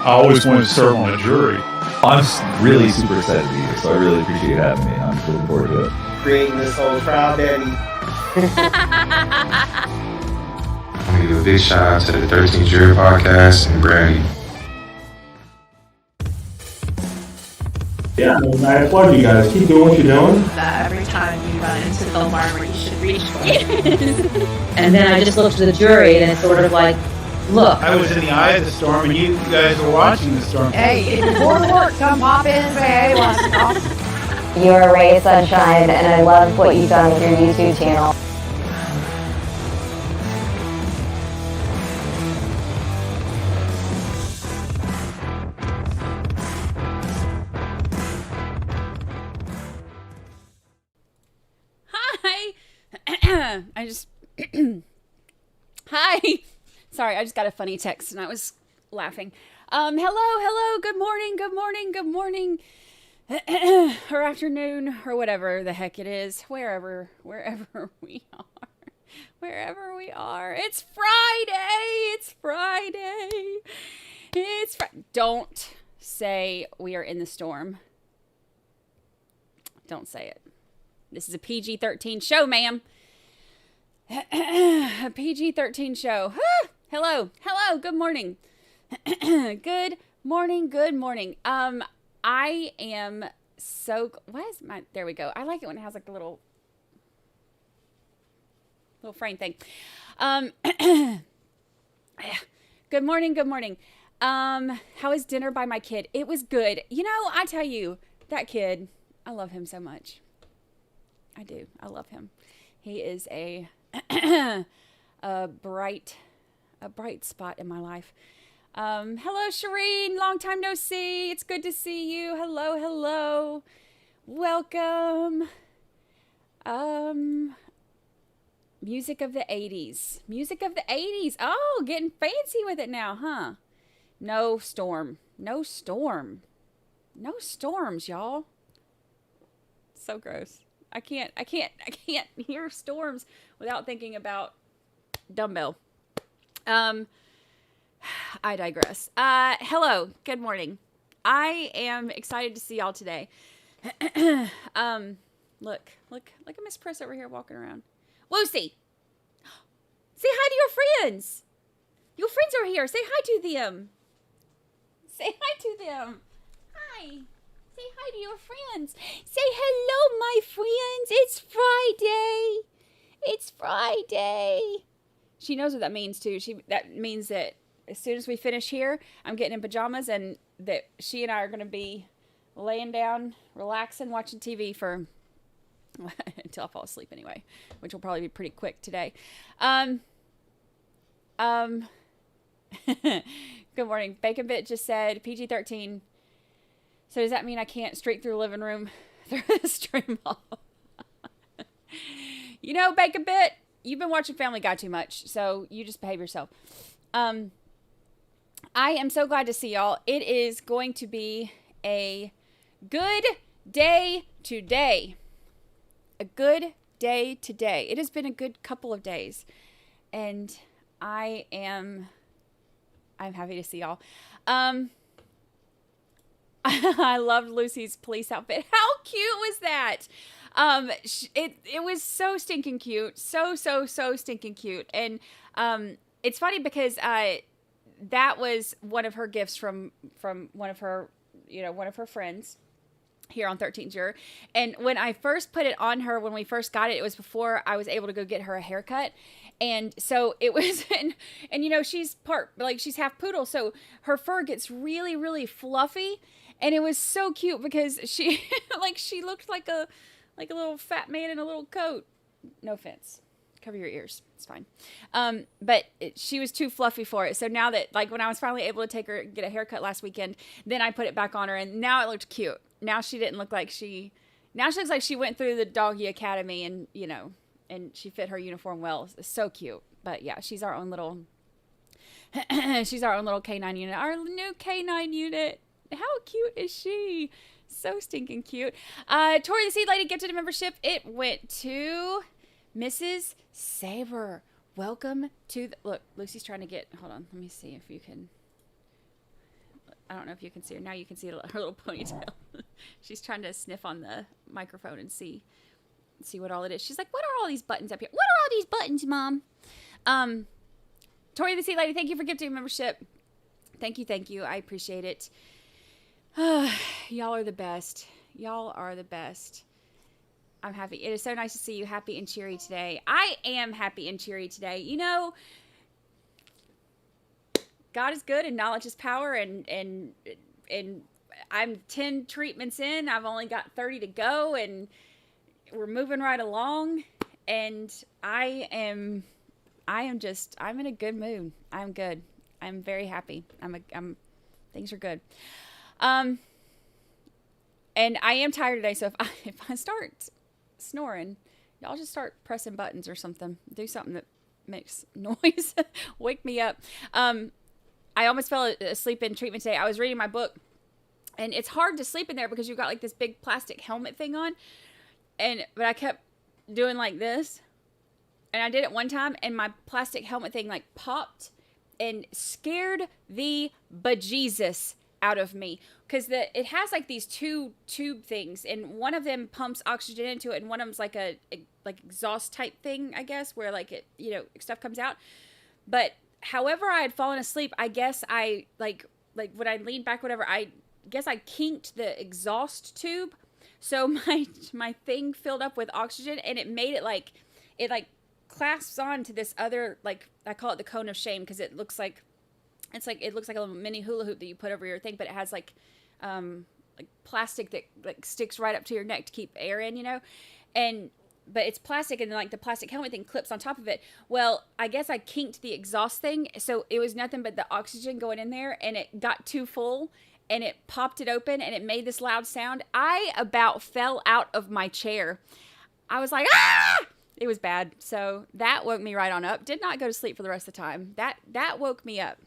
I always wanted to serve on a jury. I'm really super excited to be here, so I really appreciate you having me. I'm looking forward to it. Creating this whole trial, Daddy. I want to give a big shout out to the 13 Jury Podcast and Brandi. Yeah, I applaud you guys. Keep doing what you're doing. Every time you run into the armor, you should reach for it. And then I just looked at the jury, and it's sort of like, look. I was in the eye of the storm, and you guys were watching the storm. Hey, if you're to work, come hop in and say, hey, what's up? You're a ray of sunshine, and I love what you've done with your YouTube channel. Hi. Sorry, I just got a funny text and I was laughing. Hello, good morning, or afternoon, or whatever the heck it is, wherever we are. It's Friday. Don't say we are in the storm. Don't say it. This is a PG-13 show, ma'am. A PG-13 show. Hello, good morning. Good morning. I am so, there we go. I like it when it has like a little frame thing. Good morning. How was dinner by my kid? It was good. You know, I tell you, that kid, I love him so much. I do. I love him. He is a bright spot in my life. Hello, Shireen. Long time no see. It's good to see you. Hello. Welcome. Music of the 80s. Oh, getting fancy with it now, huh? No storms, y'all. So gross. I can't hear storms without thinking about dumbbell. I digress. Hello, good morning. I am excited to see y'all today. Look at Miss Press over here walking around. Lucy, say hi to your friends. Your friends are here. Say hi to them. Hi. Say hi to your friends. Say hello, my friends. It's Friday. She knows what that means, too. That means that as soon as we finish here, I'm getting in pajamas and that she and I are going to be laying down, relaxing, watching TV for until I fall asleep anyway, which will probably be pretty quick today. Good morning. Bacon Bit just said PG-13. So does that mean I can't streak through the living room through the stream hall? You know, Bacon Bit, you've been watching Family Guy too much, so you just behave yourself. I am so glad to see y'all. It is going to be a good day today. It has been a good couple of days, and I'm happy to see y'all. I loved Lucy's police outfit. How cute was that? It was so stinking cute. So stinking cute. And it's funny because that was one of her gifts from one of her friends here on 13th Juror. And when I first put it on her, when we first got it, it was before I was able to go get her a haircut. And so it was, and you know, she's half poodle. So her fur gets really, really fluffy. And it was so cute because she looked like a little fat man in a little coat. No offense. Cover your ears. It's fine. But she was too fluffy for it. So now that, when I was finally able to take her, get a haircut last weekend, then I put it back on her and now it looked cute. Now she didn't look like now she looks like she went through the doggy academy and, you know, and she fit her uniform well. It's so cute. But yeah, she's our own little canine unit. Our new canine unit. How cute is she? So stinking cute. Tori the Seed Lady gifted a membership. It went to Mrs. Saber. Welcome to look, Lucy's trying to get, hold on, let me see if you can. I don't know if you can see her. Now you can see her little ponytail. She's trying to sniff on the microphone and see what all it is. She's like, what are all these buttons up here? What are all these buttons, Mom? Tori the Sea Lady, thank you for gifting membership. Thank you. I appreciate it. Y'all are the best. Y'all are the best. I'm happy. It is so nice to see you happy and cheery today. I am happy and cheery today. You know, God is good and knowledge is power, and I'm 10 treatments in. I've only got 30 to go, and we're moving right along, and I'm in a good mood. I'm good. I'm very happy. Things are good. And I am tired today, so if I start snoring, y'all just start pressing buttons or something. Do something that makes noise. Wake me up. I almost fell asleep in treatment today. I was reading my book, and it's hard to sleep in there because you've got like this big plastic helmet thing on, but I kept doing like this, and I did it one time, and my plastic helmet thing like popped and scared the bejesus out of me, because it has like these two tube things, and one of them pumps oxygen into it, and one of them's like a exhaust type thing, I guess, where like it, you know, stuff comes out. But however I had fallen asleep, I guess I like when I leaned back, whatever, I guess I kinked the exhaust tube, so my thing filled up with oxygen, and it made it like clasps on to this other, like, I call it the cone of shame, because it looks like a little mini hula hoop that you put over your thing, but it has like plastic that like sticks right up to your neck to keep air in, you know, but it's plastic, and then like the plastic helmet thing clips on top of it. Well, I guess I kinked the exhaust thing, so it was nothing but the oxygen going in there, and it got too full, and it popped it open, and it made this loud sound. I about fell out of my chair. I was like, ah! It was bad. So that woke me right on up. Did not go to sleep for the rest of the time. That woke me up.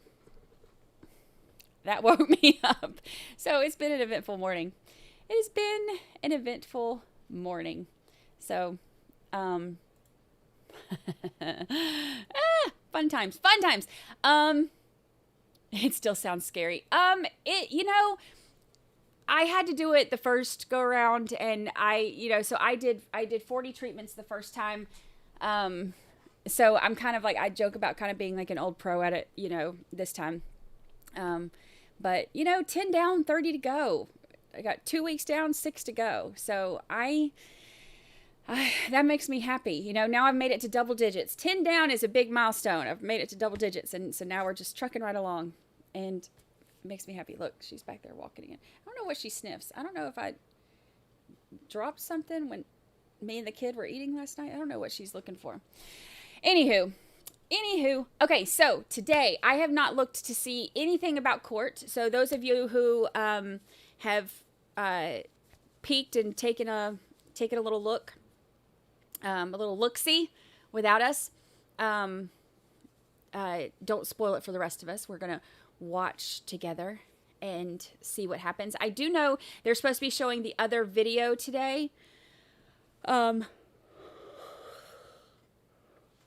That woke me up. So it's been an eventful morning. It has been an eventful morning. So, fun times. It still sounds scary. You know, I had to do it the first go around, and so I did 40 treatments the first time. So I'm kind of like, I joke about kind of being like an old pro at it, you know, this time. But you know, 10 down, 30 to go. I got 2 weeks down, 6 to go. So that makes me happy. You know, now I've made it to double digits. 10 down is a big milestone. I've made it to double digits. And so now we're just trucking right along, and it makes me happy. Look, she's back there walking again. I don't know what she sniffs. I don't know if I dropped something when me and the kid were eating last night. I don't know what she's looking for. Anywho, okay, so today I have not looked to see anything about court. So those of you who have peeked and taken a little look, a little look-see without us, don't spoil it for the rest of us. We're gonna watch together and see what happens. I do know they're supposed to be showing the other video today. I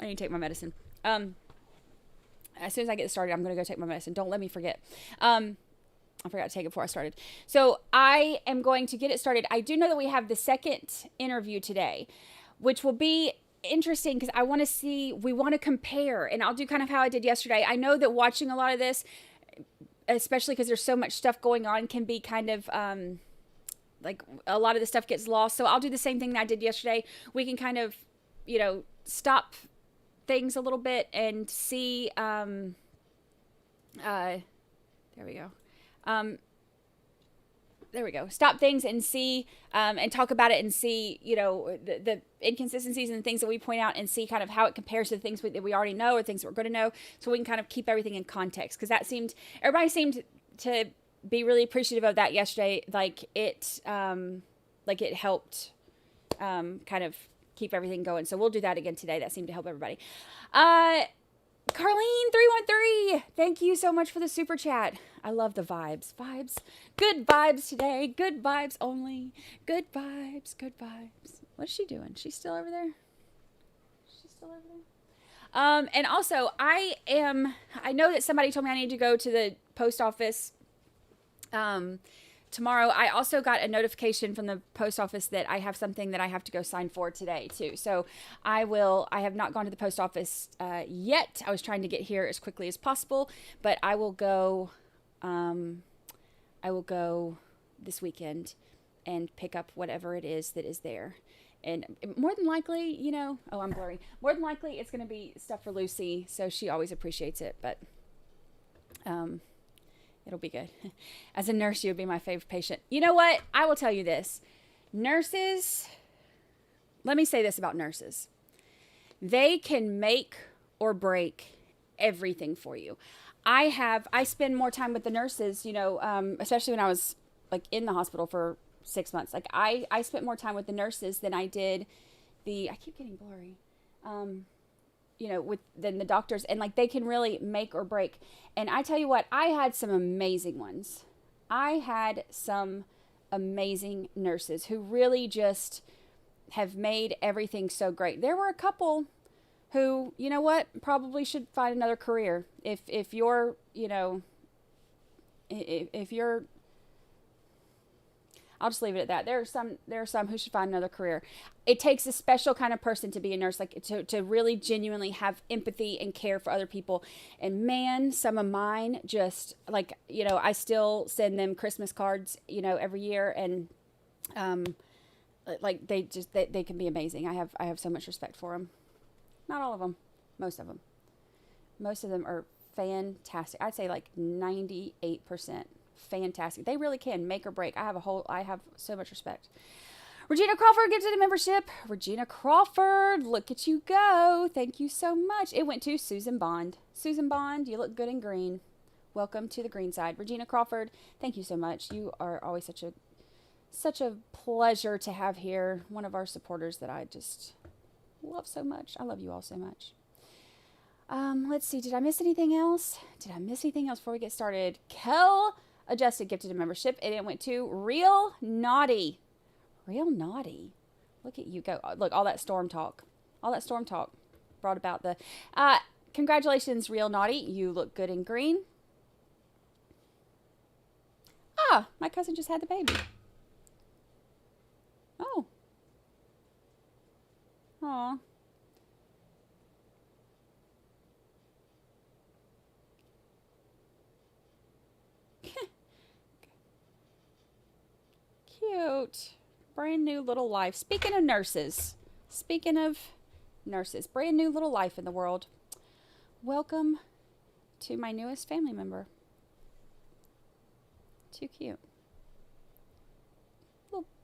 need to take my medicine. As soon as I get started, I'm going to go take my medicine. Don't let me forget. I forgot to take it before I started. So I am going to get it started. I do know that we have the second interview today, which will be interesting because we want to compare, and I'll do kind of how I did yesterday. I know that watching a lot of this, especially because there's so much stuff going on, can be kind of like a lot of the stuff gets lost. So I'll do the same thing that I did yesterday. We can kind of, you know, stop things a little bit and see. There we go. There we go. Stop things and see, and talk about it and see, you know, the inconsistencies and things that we point out, and see kind of how it compares to the things that we already know or things that we're going to know, so we can kind of keep everything in context. Because everybody seemed to be really appreciative of that yesterday. Like it helped kind of keep everything going. So we'll do that again today. That seemed to help everybody. Carlene313, thank you so much for the super chat. I love the vibes. Good vibes today. Good vibes only. Good vibes. What is she doing? She's still over there? And also, I know that somebody told me I need to go to the post office Tomorrow, I also got a notification from the post office that I have something that I have to go sign for today too. So I have not gone to the post office yet. I was trying to get here as quickly as possible, but I will go this weekend and pick up whatever it is that is there. And more than likely, I'm blurry. More than likely it's going to be stuff for Lucy. So she always appreciates it, but, it'll be good. As a nurse, you would be my favorite patient. You know what? I will tell you this. Nurses, let me say this about nurses. They can make or break everything for you. I spend more time with the nurses, especially when I was like in the hospital for 6 months. Like I spent more time with the nurses than I did I keep getting blurry. Than the doctors, and like they can really make or break. And I tell you what, I had some amazing ones. I had some amazing nurses who really just have made everything so great. There were a couple who, probably should find another career. If you're, if you're, I'll just leave it at that. There are some who should find another career. It takes a special kind of person to be a nurse, like to really genuinely have empathy and care for other people. And man, some of mine just like, I still send them Christmas cards, every year. And, like they can be amazing. I have so much respect for them. Not all of them, most of them. Most of them are fantastic. I'd say like 98%. Fantastic. They really can make or break. I have so much respect. Regina Crawford gives it a membership. Regina Crawford, look at you go. Thank you so much. It went to Susan Bond. Susan Bond, you look good in green. Welcome to the green side. Regina Crawford, thank you so much. You are always such a pleasure to have here. One of our supporters that I just love so much. I love you all so much. Let's see. Did I miss anything else? Before we get started? Kel Adjusted gifted a membership, and it went to Real Naughty. Real Naughty. Look at you go. Look, all that storm talk brought about the congratulations, Real Naughty. You look good in green. My cousin just had the baby. Oh. Aw. Cute. Brand new little life. Speaking of nurses, brand new little life in the world. Welcome to my newest family member. Too cute.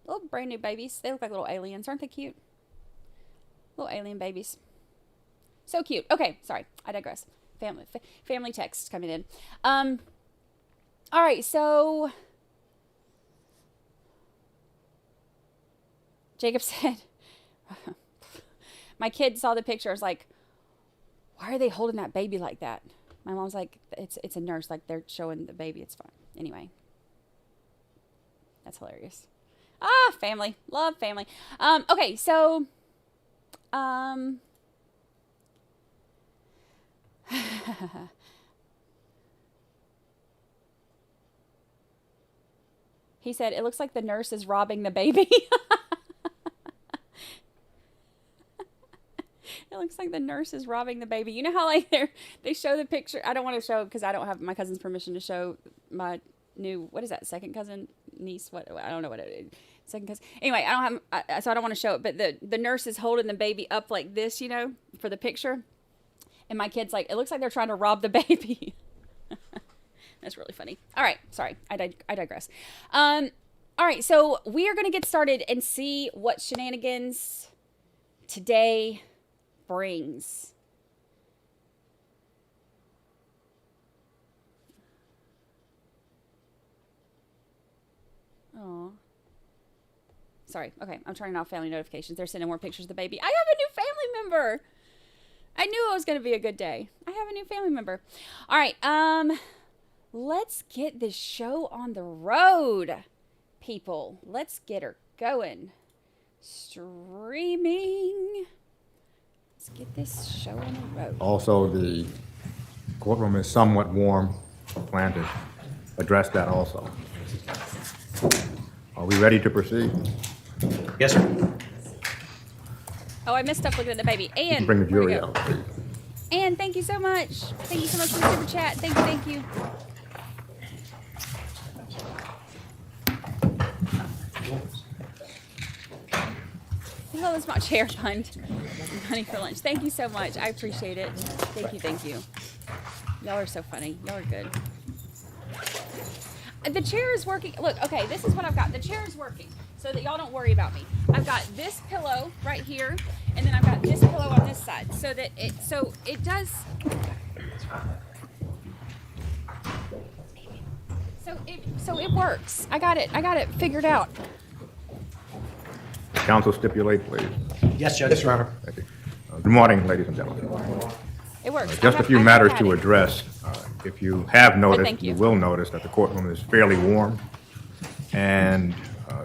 Little brand new babies. They look like little aliens. Aren't they cute? Little alien babies. So cute. Okay, sorry. I digress. Family text coming in. All right, so Jacob said, my kid saw the picture. I was like, why are they holding that baby like that? My mom's like, it's a nurse. Like, they're showing the baby. It's fine. Anyway, that's hilarious. Family. Love family. Okay, so, he said, it looks like the nurse is robbing the baby. It looks like the nurse is robbing the baby. You know how like they show the picture? I don't want to show because I don't have my cousin's permission to show my new, what is that, second cousin, niece? What, I don't know what it is. Second cousin. Anyway, so I don't want to show it. But the nurse is holding the baby up like this, for the picture. And my kid's like, it looks like they're trying to rob the baby. That's really funny. All right. Sorry. I digress. All right. So we are going to get started and see what shenanigans today brings. Oh. Sorry. Okay. I'm turning off family notifications. They're sending more pictures of the baby. I have a new family member. I knew it was going to be a good day. I have a new family member. All right. Let's get this show on the road, people. Let's get her going. Streaming. Let's get this show on the road. Also, the courtroom is somewhat warm, planted. address that also. Are we ready to proceed? Yes, sir. Oh, I messed up looking at the baby. You And can bring the where'd it jury go? out, please. And thank you so much. Thank you so much for the super chat. Thank you, thank you. Hello, it's my chair fund. Money for lunch. Thank you so much. I appreciate it. Thank you, thank you. Y'all are so funny. Y'all are good. The chair is working. Look, okay, this is what I've got. The chair is working so that y'all don't worry about me. I've got this pillow right here, and then I've got this pillow on this side so that it does. So it works. I got it figured out. Counsel stipulate, please. Yes, Judge. Yes, Your Honor. Thank you. Good morning, ladies and gentlemen. It works. Just a few matters to address. If you have noticed, you. you will notice that the courtroom is fairly warm, and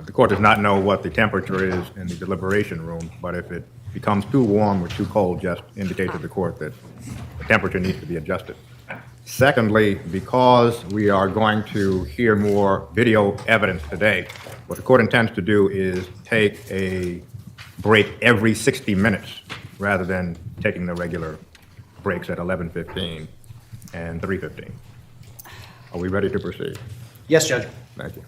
the court does not know what the temperature is in the deliberation room, but if it becomes too warm or too cold, just indicate to the court that the temperature needs to be adjusted. Secondly, because we are going to hear more video evidence today, what the court intends to do is take a break every 60 minutes rather than taking the regular breaks at 11:15 and 3:15. Are we ready to proceed? Yes, Judge. Thank you.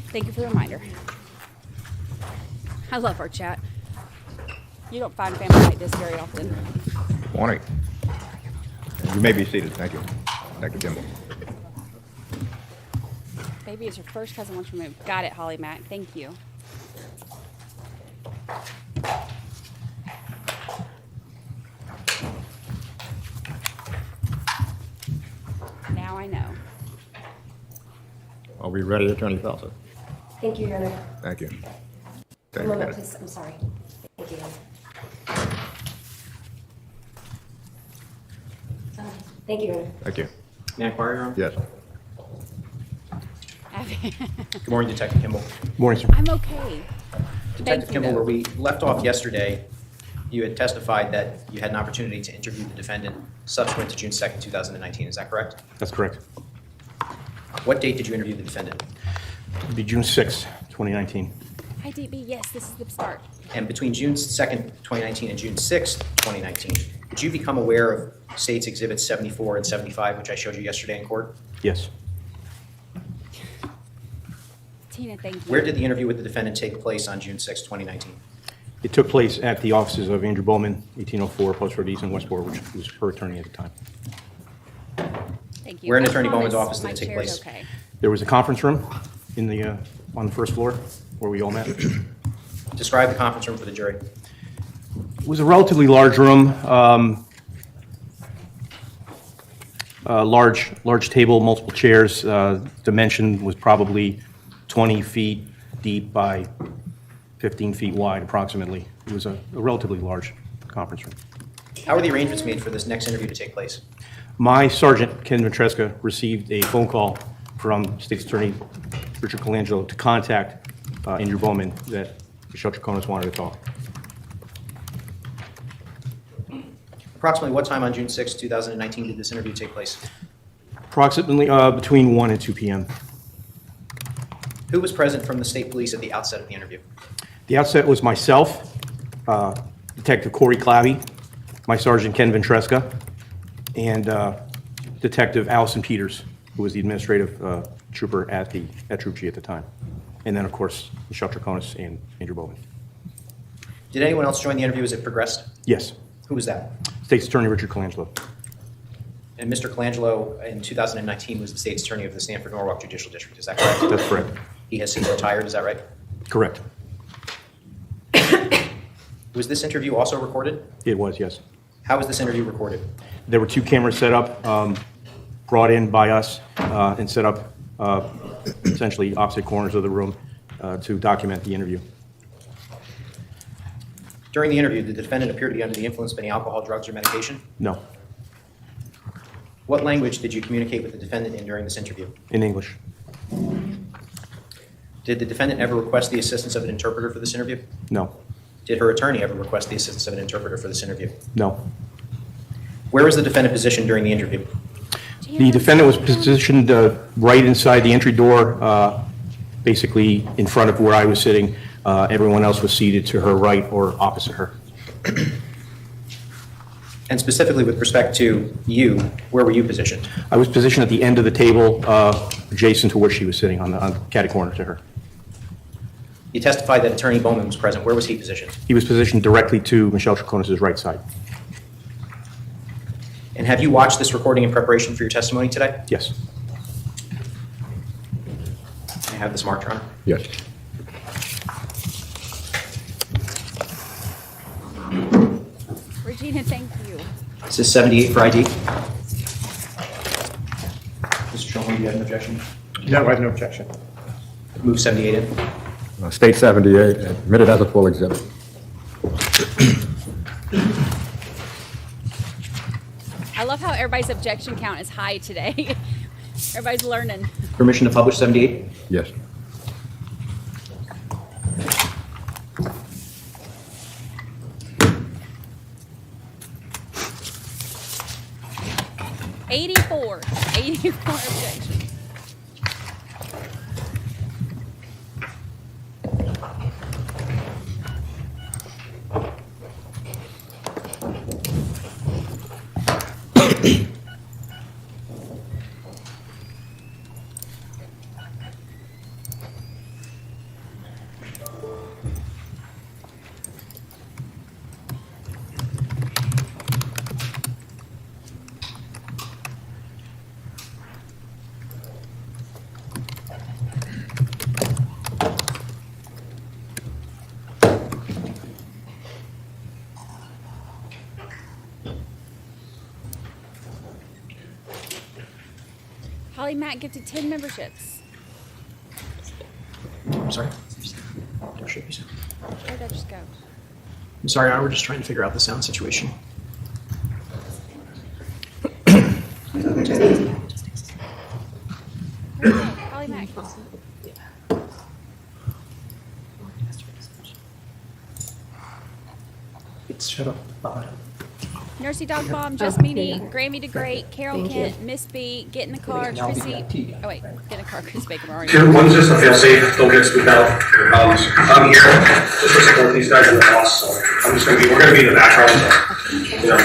Thank you for the reminder. I love our chat. You don't find family like this very often. Morning. You may be seated. Thank you. Dr. Kimball. Baby is your first cousin once removed. Got it, Holly Mack. Thank you. Now I know. Are we ready, Attorney Fawcett? Thank you, Your Honor. Thank you. One Thank you. moment, please. I'm sorry. Thank you. Thank you, Your Honor. Thank you. May I inquire, Your Honor? Yes. Good morning, Detective Kimball. Morning, sir. I'm okay. Detective you, Kimball, though. where we left off yesterday, you had testified that you had an opportunity to interview the defendant subsequent to June 2nd, 2019. Is that correct? That's correct. What date did you interview the defendant? It'll be June 6th, 2019. Hi, DB. Yes, this is the start. And between June 2nd, 2019 and June 6th, 2019, did you become aware of States Exhibits 74 and 75, which I showed you yesterday in court? Yes. Tina, thank you. Where did the interview with the defendant take place on June 6th, 2019? It took place at the offices of Andrew Bowman, 1804 Post Road East in Westport, which was her attorney at the time. Thank you. Where in I Attorney Bowman's promise office did my it take chair's place? Okay. There was a conference room in the on the first floor where we all met. Describe the conference room for the jury. It was a relatively large room, large table, multiple chairs. Dimension was probably 20 feet deep by 15 feet wide, approximately. It was a relatively large conference room. How were the arrangements made for this next interview to take place? My sergeant, Ken Ventresca, received a phone call from State's Attorney Richard Colangelo to contact Andrew Bowman that Michelle Troconis wanted to talk. Approximately what time on June 6, 2019 did this interview take place? Approximately between 1 and 2 p.m. Who was present from the state police at the outset of the interview? The outset was myself, Detective Corey Clavey, my sergeant Ken Ventresca, and Detective Allison Peters, who was the administrative trooper at Troop G at the time. And then, of course, Michelle Troconis and Andrew Bowman. Did anyone else join the interview as it progressed? Yes. Who was that? State's Attorney Richard Colangelo. And Mr. Colangelo, in 2019, was the state's attorney of the Stanford-Norwalk Judicial District. Is that correct? That's correct. He has since retired. Is that right? Correct. Was this interview also recorded? It was, yes. How was this interview recorded? There were 2 cameras set up, brought in by us, and set up essentially opposite corners of the room to document the interview. During the interview, did the defendant appear to be under the influence of any alcohol, drugs, or medication? No. What language did you communicate with the defendant in during this interview? In English? Did the defendant ever request the assistance of an interpreter for this interview? No. Did her attorney ever request the assistance of an interpreter for this interview? No. Where was the defendant positioned during the interview? The defendant was positioned right inside the entry door, basically in front of where I was sitting. Everyone else was seated to her right or opposite her. And specifically with respect to you, where were you positioned? I was positioned at the end of the table, adjacent to where she was sitting, on the catty corner to her. You testified that Attorney Bowman was present. Where was he positioned? He was positioned directly to Michelle Troconis' right side. And have you watched this recording in preparation for your testimony today? Yes. I have this marked, Your Honor. Yes. Regina, thank you. This is 78 for ID. Mr. Chairman, do you have an objection? No, I have no objection. Move 78 in. State 78, admitted as a full exhibit. I love how everybody's objection count is high today. Everybody's learning. Permission to publish 78? Yes. Eighty-four objections. Holly Mack gifted 10 memberships. I'm sorry? There should be some. Where'd that just go? I'm sorry, we're just trying to figure out the sound situation. Holly Mack. It's shut up. Nursey Dog Bomb, Just Meanie, Grammy the Great, Carol Kent, Miss B, Get in the Car, Chrissy. Oh wait, Get in the Car, Chris Baker. One's just a fail-safe, don't get spooked out. I'm here just to support these guys and the boss, so we're gonna be in the background, so, you know,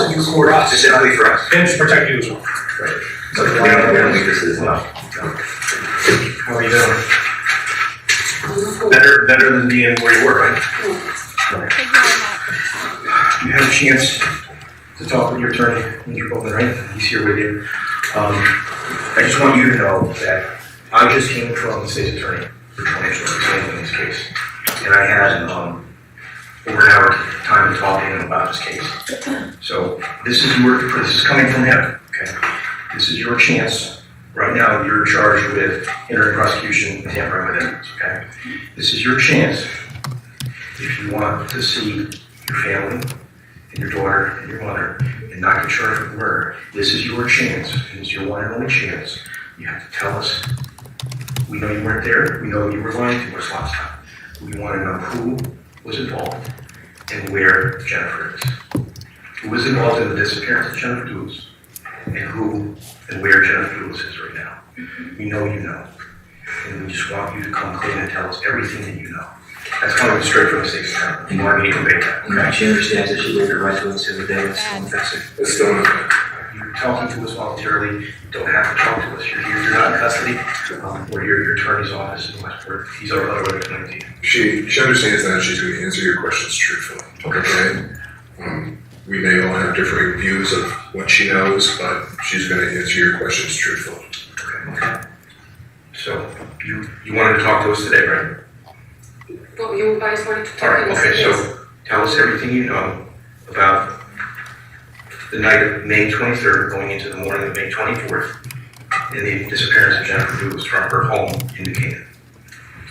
this is for us, specifically for us, and to protect you as well. Right. So, we don't think this is enough. How are you doing? Better than being where you were, right? You had a chance to talk with your attorney, Mr. Bowman, right? He's here with you. I just want you to know that I just came from the state's attorney for 20 years in this case. And I had over an hour time to talk to him about this case. So this is coming from him, okay? This is your chance. Right now, you're charged with hindering prosecution and tampering with evidence, okay? This is your chance, if you want to see your family and your daughter and your mother and not get charged with murder, this is your chance, and it's your one and only chance. You have to tell us. We know you weren't there. We know you were lying to us last time. We want to know who was involved and where Jennifer is. Who was involved in the disappearance of Jennifer Dulos, and who and where Jennifer Dulos is right now. We know you know. And we just want you to come clean and tell us everything that you know. That's coming straight from the state's attorney. You want me to convey that. Okay. She understands that she waived her right to us every day. It's still not. You're talking to us voluntarily. You don't have to talk to us. You're here. You're not in custody. We're here at your attorney's office in Westport. He's our other attorney. She understands that she's going to answer your questions truthfully. Okay. We may all have differing views of what she knows, but she's going to answer your questions truthfully. Okay. So you wanted to talk to us today, right? Well, you guys wanted to talk All right. Okay. So tell us everything you know about the night of May 23rd, going into the morning of May 24th, and the disappearance of Jennifer Dulos from her home in New Canaan.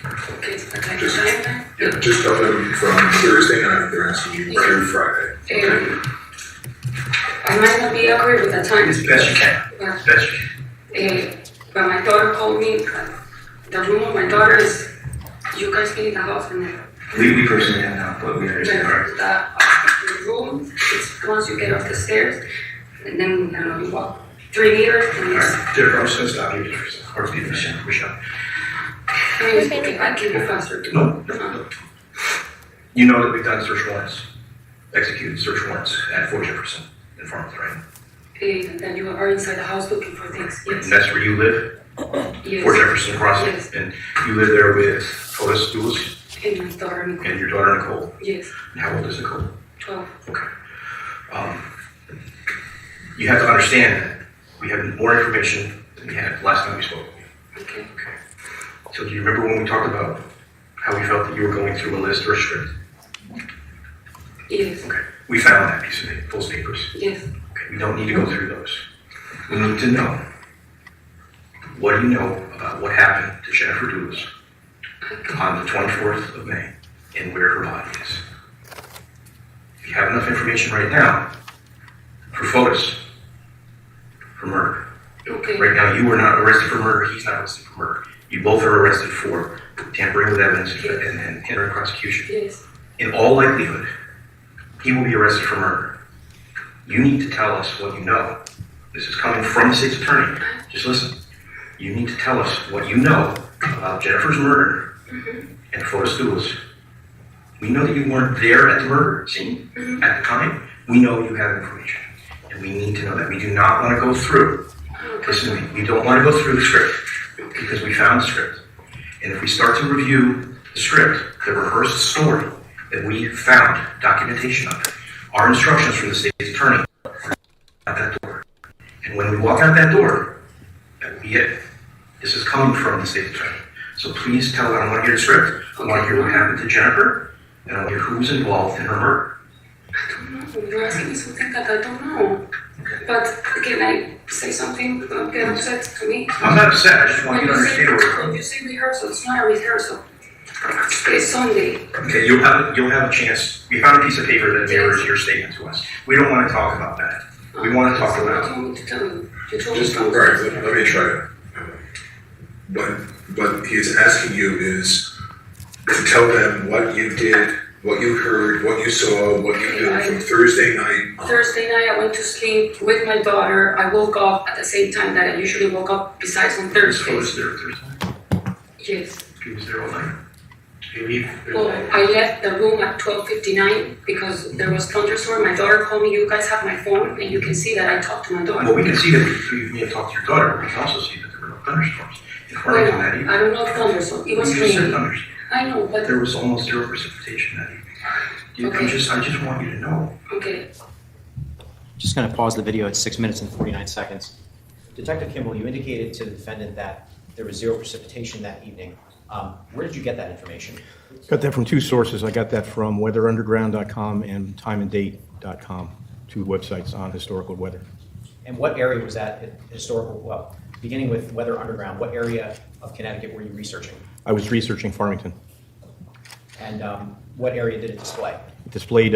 Okay, okay. Yeah, just tell them from Thursday night, they're asking you through Friday. I might not be accurate with the time. As best you can. Yeah. As best you can. But my daughter called me, the room of my daughter is, you guys clean the house and then. We personally have not, but we understand. The room, it's once you get off the stairs, and then, I don't know, you walk 3 meters and it's. Alright, Jennifer, I'm just gonna stop you just for a second. Or speed for a second, Michelle. Okay, I can go faster too. No. You know that we've done search warrants, executed search warrants at Fort Jefferson in Farmington, right? And then you are inside the house looking for things, yes. And that's where you live? Yes. Fort Jefferson Crossing? Yes. And you live there with Fotis Dulos And my daughter Nicole. and your daughter Nicole? Yes, And how old is Nicole? 12. Okay. You have to understand that we have more information than we had last time we spoke with you. Okay. Okay. So do you remember when we talked about how we felt that you were going through a list or a script? Yes. Okay. We found that piece of those papers. Yes. Okay. We don't need to go through those. We need to know, what do you know about what happened to Jennifer Dulos on the 24th of May and where her body is? If you have enough information right now for Fotis, for murder. Okay. Right now, you are not arrested for murder. He's not arrested for murder. You both are arrested for tampering with evidence and hindering prosecution. Yes. In all likelihood, he will be arrested for murder. You need to tell us what you know. This is coming from the state's attorney. Just listen. You need to tell us what you know about Jennifer's murder and Fotis Dulos. We know that you weren't there at the murder scene at the time. We know you have information. And we need to know that. We do not want to go through. Listen to me. We don't want to go through the script because we found the script. And if we start to review the script, the rehearsed story that we found documentation of, our instructions from the state's attorney are at that door. And when we walk out that door, that will be it. This is coming from the state's attorney. So please tell them, I want to hear the script. I want to hear what happened to Jennifer, and I want to hear who's involved in her murder. I don't know. You're asking me something that I don't know. But can I say something? Don't get upset to me. I'm not upset. I just want you to understand where we're When from. you say rehearsal, it's not a rehearsal. It's Sunday. Okay, you'll have a chance. We found a piece of paper that mirrors your statement to us. We don't want to talk about that. We want to talk What do about. you want me to tell you? You told me Just, something. right, let me try it. What he's asking you is to tell them what you did, what you heard, what you saw, what you did from Thursday night on. Thursday night, I went to sleep with my daughter. I woke up at the same time that I usually woke up, besides on Was Thursdays. there Thursday? Yes. He was there all night. He leave. Well, I left the room at 12:59 because there was thunderstorm. My daughter called me. You guys have my phone, and you can see that I talked to my daughter. Well, we can see that you may have talked to your daughter, but we can also see that there were no thunderstorms in Farmington that evening. I don't know thunderstorm. It was You just said raining. thunderstorm. I know, but There was almost zero precipitation that evening. Okay. I just want you to know. okay. Just going to pause the video at 6 minutes and 49 seconds. Detective Kimball, you indicated to the defendant that there was zero precipitation that evening. Where did you get that information? Got that from two sources. I got that from weatherunderground.com and timeanddate.com, two websites on historical weather. And what area was that historical, well, beginning with Weather Underground, what area of Connecticut were you researching? I was researching Farmington. And what area did it display? It displayed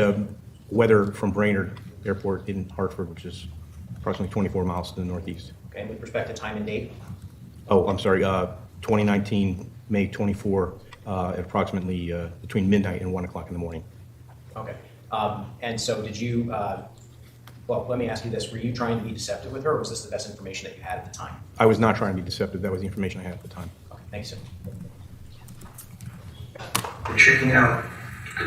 weather from Brainerd Airport in Hartford, which is approximately 24 miles to the northeast. Okay, and with respect to time and date? Oh, I'm sorry, 2019, May 24, at approximately between midnight and 1 o'clock in the morning. Okay. And so did you, well, let me ask you this. Were you trying to be deceptive with her, or was this the best information that you had at the time? I was not trying to be deceptive. That was the information I had at the time. Okay, thanks, sir. We're checking out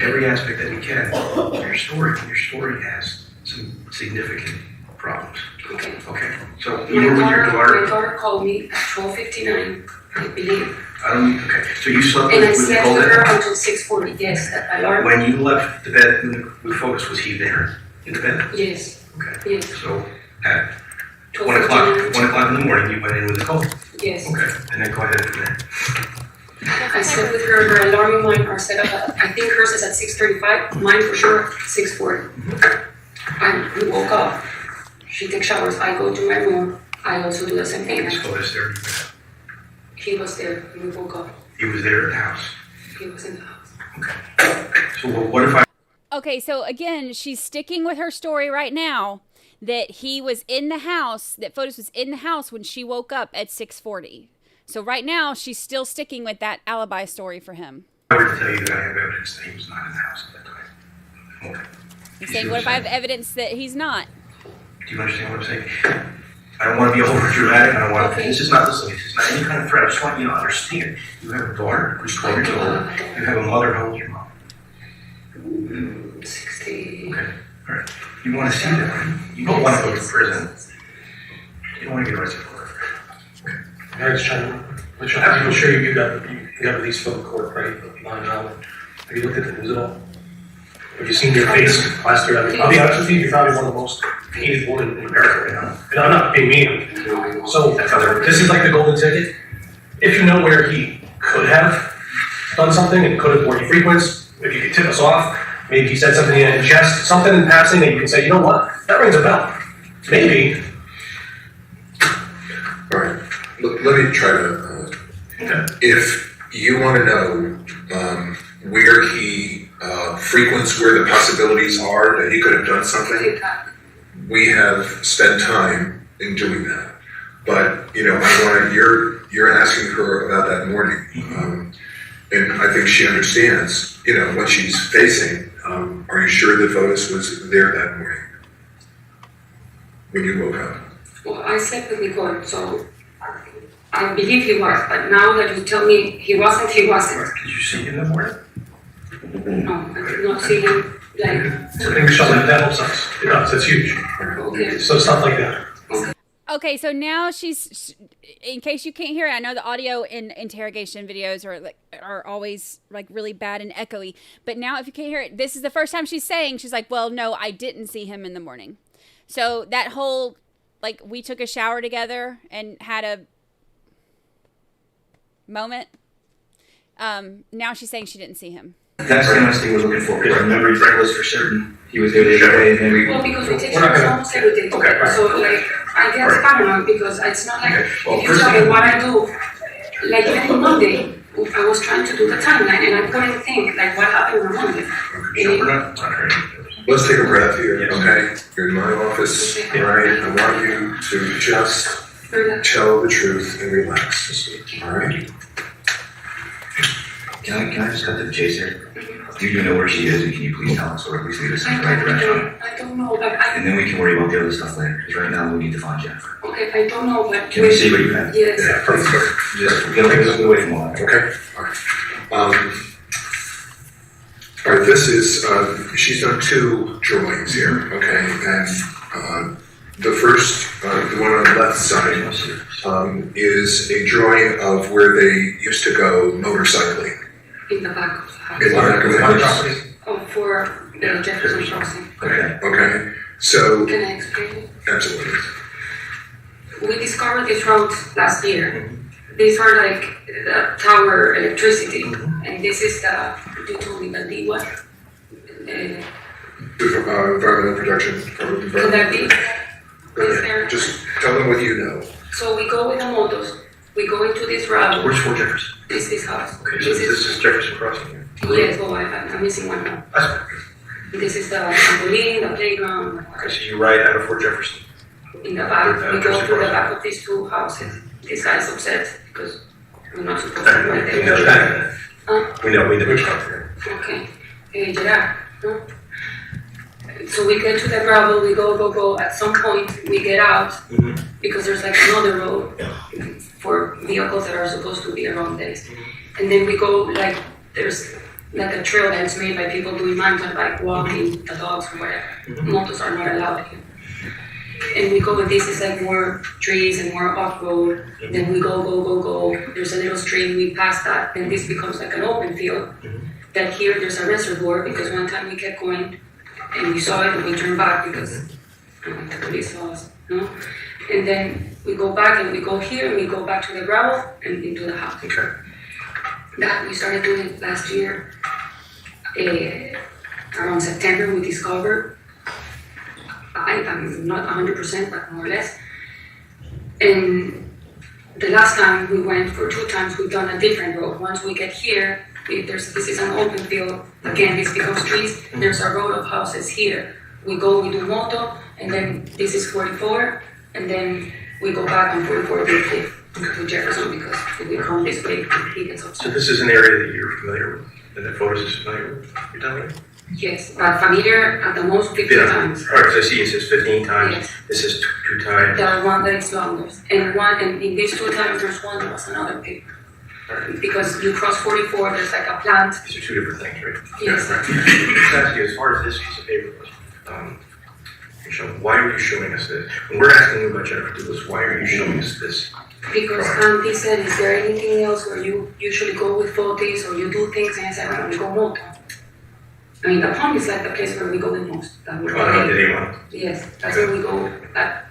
every aspect that we can of your story. Your story has some significant problems. Okay. Okay, so you were with your My daughter. daughter called me at 12:59, I believe. Okay, so you slept And I with slept Nicole with that her night? until 6:40. Yes, that alarm. When you left the bed with Fotis, was he there in the bed? Yes. Okay. Yes. So at 1 o'clock in the morning, you went in with Nicole? Yes. Okay, and then go ahead from there. I slept with her. Her alarm and mine are set up at, I think hers is at 6:35. Mine for sure 6:40. We woke up. She takes showers. I go to my room. I also do the same thing. Is Fotis there? He was there. We woke up. He was there at the house. He was in the house. Okay. So what if I... Okay, so again, she's sticking with her story right now that he was in the house, that Fotis was in the house when she woke up at 6:40. So right now, she's still sticking with that alibi story for him. I would tell you that I have evidence that he was not in the house at that time. Okay. He's saying, what if I have evidence that he's not? Do you understand what I'm saying? I don't want to be over dramatic. I don't want to. This is not any kind of threat. I just want you to understand. You have a daughter who's 12 years old. You have a mother. How old is your mom? 60. Okay. All right. You want to see that, right? You don't want to go to prison. You don't want to get arrested for it. Okay. I was trying to I'm sure you got released from the court, right? Have you looked at the news at all? Have you seen your face last year? I'll be honest with you, you're probably one of the most hated women in America right now. And I'm not being mean. So this is like the golden ticket. If you know where he could have done something and could have, where he frequents, if you could tip us off, maybe he said something in jest, something in passing that you can say, you know what, that rings a bell. Maybe. All right, let me try to, if you want to know where he frequents, where the possibilities are that he could have done something, we have spent time in doing that. But, you're asking her about that morning. And I think she understands, what she's facing. Are you sure that Fotis was there that morning when you woke up? Well, I slept with Nicole, so I believe he was. But now that you tell me he wasn't, he wasn't. Did you see him in the morning? No, I did not see him. So maybe something that helps us. It does. It's huge. Okay. So stuff like that. Okay, so now she's, in case you can't hear it, I know the audio in interrogation videos are always like really bad and echoey, but now if you can't hear it, this is the first time she's like, well, no, I didn't see him in the morning. So that whole, like, we took a shower together and had a moment. Now she's saying she didn't see him. That's the honest thing we're looking for, because our memory was for certain. He was there the other day, and then we... Well, because we take shots almost every day together, so like, I guess Panama, because it's not like, if you tell me what I do, like every Monday, I was trying to do the timeline, and I couldn't think, like, what happened on Monday. Let's take a breath here, okay? You're in my office, all right? I want you to just tell the truth and relax, all right? Can I just cut to the chase here? Do you know where she is, and can you please tell us, or at least lead us in the right direction? I don't know, but And then we can worry about the other stuff later, because right now we need to find Jennifer. Okay, I don't know, but... Can we see what you have? Yes. Yeah, perfect. Just get away from all that. Okay, all right. All right, this is, she's done 2 drawings here, okay? And the first, the one on the left side, is a drawing of where they used to go motorcycling. In the back of the house. In the back of the house. Oh, for the Jefferson Crossing. Okay, so... Can I explain it? Absolutely. We discovered these roads last year. These are like the tower electricity, and this is the, you told me, the D what? Environmental protection. Could that be? Is there? Just tell them what you know. So we go with the motos, we go into this route. Where's Fort Jefferson? This house. Okay, so this is Jefferson Crossing here. Yes, oh, I'm missing one now. This is the trampoline, the playground. Okay, so you ride out of Fort Jefferson? In the back, we go through the back of these 2 houses. This guy's upset because we're not supposed to ride there. We know that. We know which one. Okay. Hey, Gerard. Huh? So we get to the gravel, we go. At some point, we get out because there's like another road for vehicles that are supposed to be around this. And then we go, like, there's like a trail that's made by people doing mountain bike, walking, the dogs or whatever. Motos are not allowed here. And we go, and this is like more trees and more off-road. Then we go. There's a little stream, we pass that, then this becomes like an open field. That here there's a reservoir, because one time we kept going, and we saw it, and we turned back because the police saw us, no? And then we go back, and we go here, and we go back to the gravel, and into the house. Okay. That we started doing it last year. Around September, we discovered, I'm not 100%, but more or less. And the last time we went for 2 times, we've done a different road. Once we get here, this is an open field. Again, this becomes trees. There's a road of houses here. We do moto, and then this is 44, and then we go back on 44 to Jefferson because if we come this way, he gets upset. So this is an area that you're familiar with, and that Fotis is familiar with, you're telling me? Yes, but familiar at the most 15 times. All right, so I see it says 15 times. Yes. This is two times. The one that is longer. And in these 2 times, there's one that was another paper. Because you cross 44, there's like a plant. These are 2 different things, right? Yes. Right. Just ask you, as far as this piece of paper goes, why are you showing us this? When we're asking you about Jennifer Dulos, why are you showing us this? Because Auntie said, is there anything else where you usually go with Fotis or you do things? And I said, well, we go moto. I mean, the pond is like the place where we go the most. Yes, that's where we go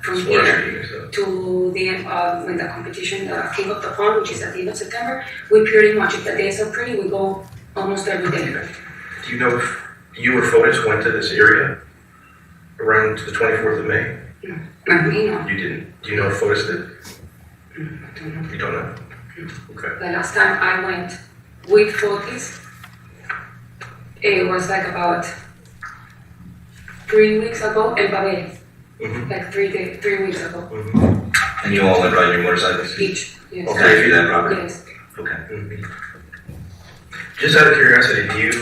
from here to the end of when the competition, the King of the Pond, which is at the end of September. We pretty much, if the days are pretty, we go almost every day. Do you know if you or Fotis went to this area around the 24th of May? No, not me, no. You didn't. Do you know if Fotis did? I don't know. You don't know? Okay. The last time I went with Fotis, it was like about 3 weeks ago in Babel. Like 3 weeks ago. And you all went riding your motorcycles? Each, yes. Okay, through that property? Yes. Okay. Just out of curiosity, do you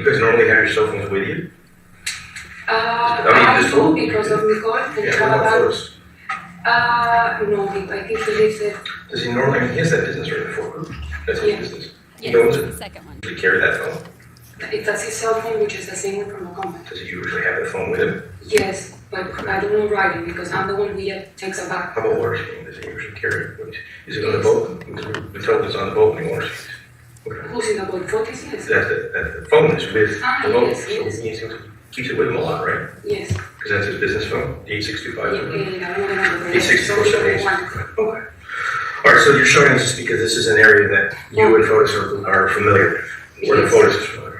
guys normally have your cell phones with you? I do because of Nicole. Fotis. No, I think he lives there. Does he normally, he has that business right before? That's his business. Yes, He owns it. the second one. Does he carry that phone? That's his cell phone, which is the same one from the company. Does he usually have the phone with him? Yes, but I don't know riding because I'm the one who takes a back. How about water skiing? Does he usually carry it? Is it on the boat? The told it's on the boat when he water skis. Okay. Who's in the boat? Fotis, yes. The phone is with the boat, yes, so yes. he keeps it with him a lot, right? Yes. Because that's his business phone, the 8625. I don't remember. 8647. Okay. All right, so you're showing us just because this is an area that you and Fotis are familiar with, where the Fotis is familiar.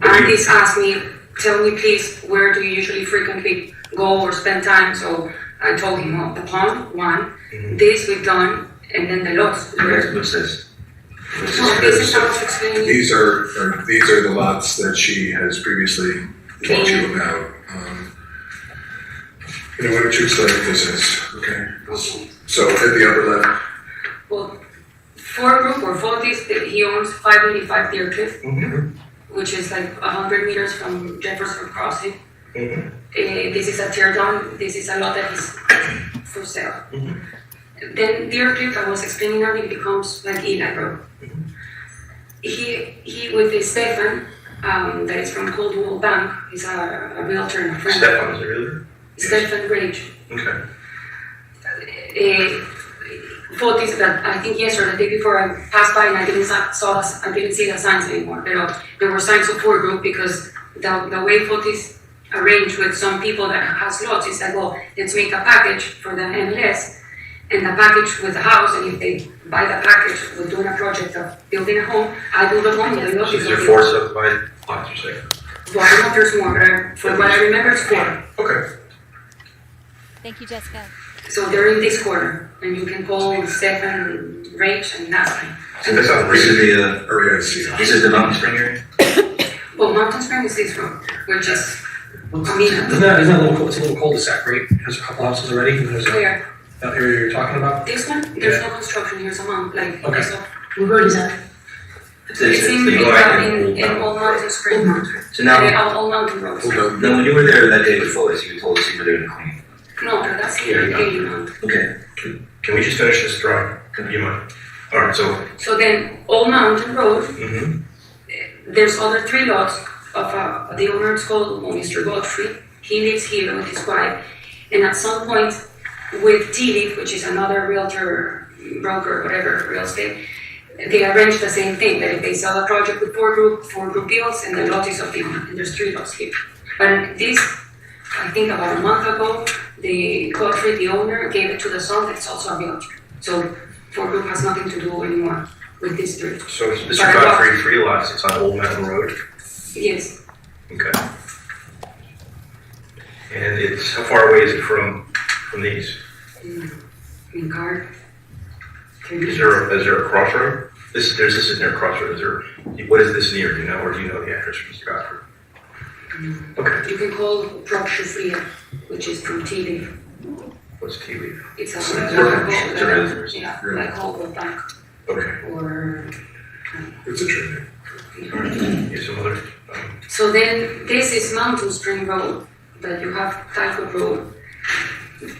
Auntie's asked me, tell me please, where do you usually frequently go or spend time? So I told him, the pond, one, this we've done, and then the lots. What's this? This is how it's explaining. These are the lots that she has previously talked to you about. Why don't you explain what this is? Okay. So at the upper left. Well, for group or Fotis, he owns 585 Deer Cliff, which is like 100 meters from Jefferson Crossing. This is a tear down. This is a lot that is for sale. Then Deer Cliff, I was explaining earlier, becomes like Eli Road. He with his Stefan, that is from Coldwell Bank, he's a realtor and a friend. Stefan is a realtor? Stefan Rage. Okay. Fotis that I think yesterday, the day before I passed by and I didn't see the signs anymore. There were signs of poor group because the way Fotis arranged with some people that has lots is like, well, let's make a package for the MLS and the package with the house, and if they buy the package with doing a project of building a home, I do the home. So is there 4 subdivided lots, you're saying? Well, I don't know if there's more, but from what I remember, it's 4. Okay. Thank you, Jessica. So they're in this corner, and you can call Stefan, Rach, and Nasty. So this is this is the Mountain Spring area? Well, Mountain Spring is this road, which is, Isn't that it's a little cul-de-sac, right? There's a couple houses already, and there's where? that area you're talking about? This one? There's no construction here, so like, Okay. so. What road is that? It's in Old Mountain Spring. So now, Old Mountain Road. now when you were there that day with Fotis, you told us you were there to clean. No, that's here, Okay. Can we just finish this drawing? Do you mind? All right, so. So then, Old Mountain Road, there's other 3 lots of the owner is called Mr. Godfrey. He lives here with his wife, and at some point with Tilly, which is another realtor, broker, whatever, real estate, they arrange the same thing, that if they sell a project with 4 group deals, and the lot is of the owner, and there's 3 lots here. But this, I think about a month ago, the Godfrey, the owner, gave it to the son that's also a realtor. So 4 group has nothing to do anymore with these 3. So Mr. Godfrey, 3 lots, it's on Old Mountain Road? Yes. Okay. And it's, how far away is it from these? In car. Is there a crossroad? This is near a crossroad. What is this near? Do you know, or do you know the address, Mr. Godfrey? Okay. You can call Prosecution, which is from tea leaf. What's tea leaf? It's It's like Holbrook Bank. Okay. Or It's a true Here's some other. so then this is Mountain Spring Road, that you have Typhoid Road.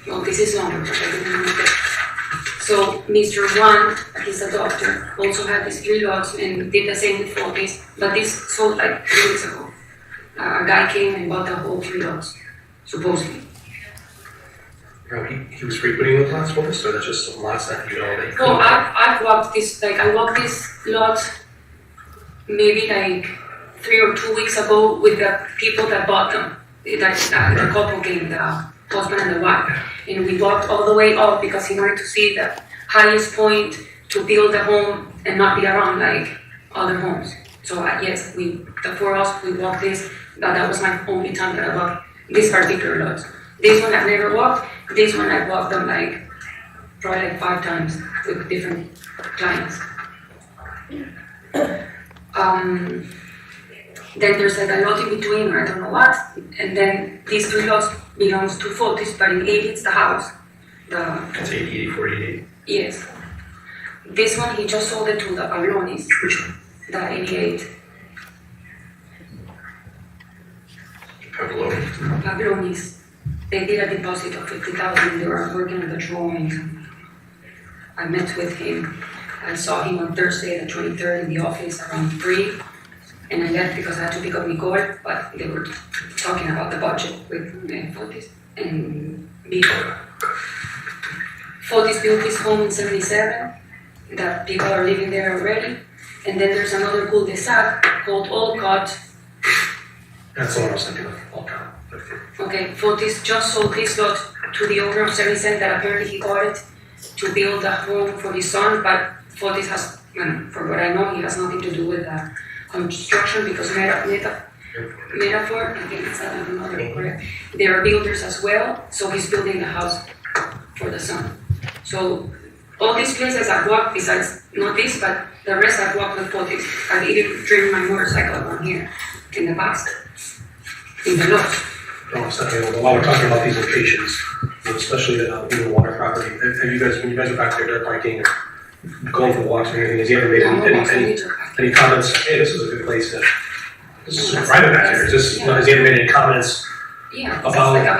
Well, this is longer, but I didn't know that. So Mr. One, he's a doctor, also had these 3 lots and did the same with Fotis, but this sold like 3 weeks ago. A guy came and bought the whole 3 lots, supposedly. Bro, he was frequenting those lots for us, or that's just some lots that you know they Well, I walked this lot maybe like 3 or 2 weeks ago with the people that bought them. The couple came, the husband and the wife. And we walked all the way up because he wanted to see the highest point to build a home and not be around like other homes. So yes, the 4 of us, we walked this, but that was my only time that I walked this particular lot. This one I've never walked, this one I've walked them like probably like 5 times with different clients. Then there's like a lot in between, or I don't know what, and then these 3 lots belongs to Fotis, but in 80 it's the house. That's 80, Yes. This one he just sold it to the Pablonis. Which one? The 88. Pablonis. They did a deposit of 50,000. They were working on the drawings. I met with him. I saw him on Thursday, the 23rd, in the office around 3. And I left because I had to pick up my cord, but they were talking about the budget with Fotis and before. Fotis built his home in 77, that people are living there already. And then there's another cul-de-sac called Olcott. That's the one I was thinking of, Olcott. Okay, Fotis just sold his lot to the owner of 77 that apparently he got it to build a home for his son, but Fotis has, for what I know, he has nothing to do with that. Construction, because Metaphor, I think it's another correct. They are builders as well, so he's building a house for the son. So all these places I've walked, besides not this, but the rest I've walked with Fotis. I've even driven my motorcycle around here in the past, in the lot. While we're talking about these locations, especially the water property, have you guys, when you guys are back there dirt biking or going for walks or anything, has he ever made any comments? Hey, this is a good place to. This is private back here. Is this? Has he ever made any comments? Yeah, about like a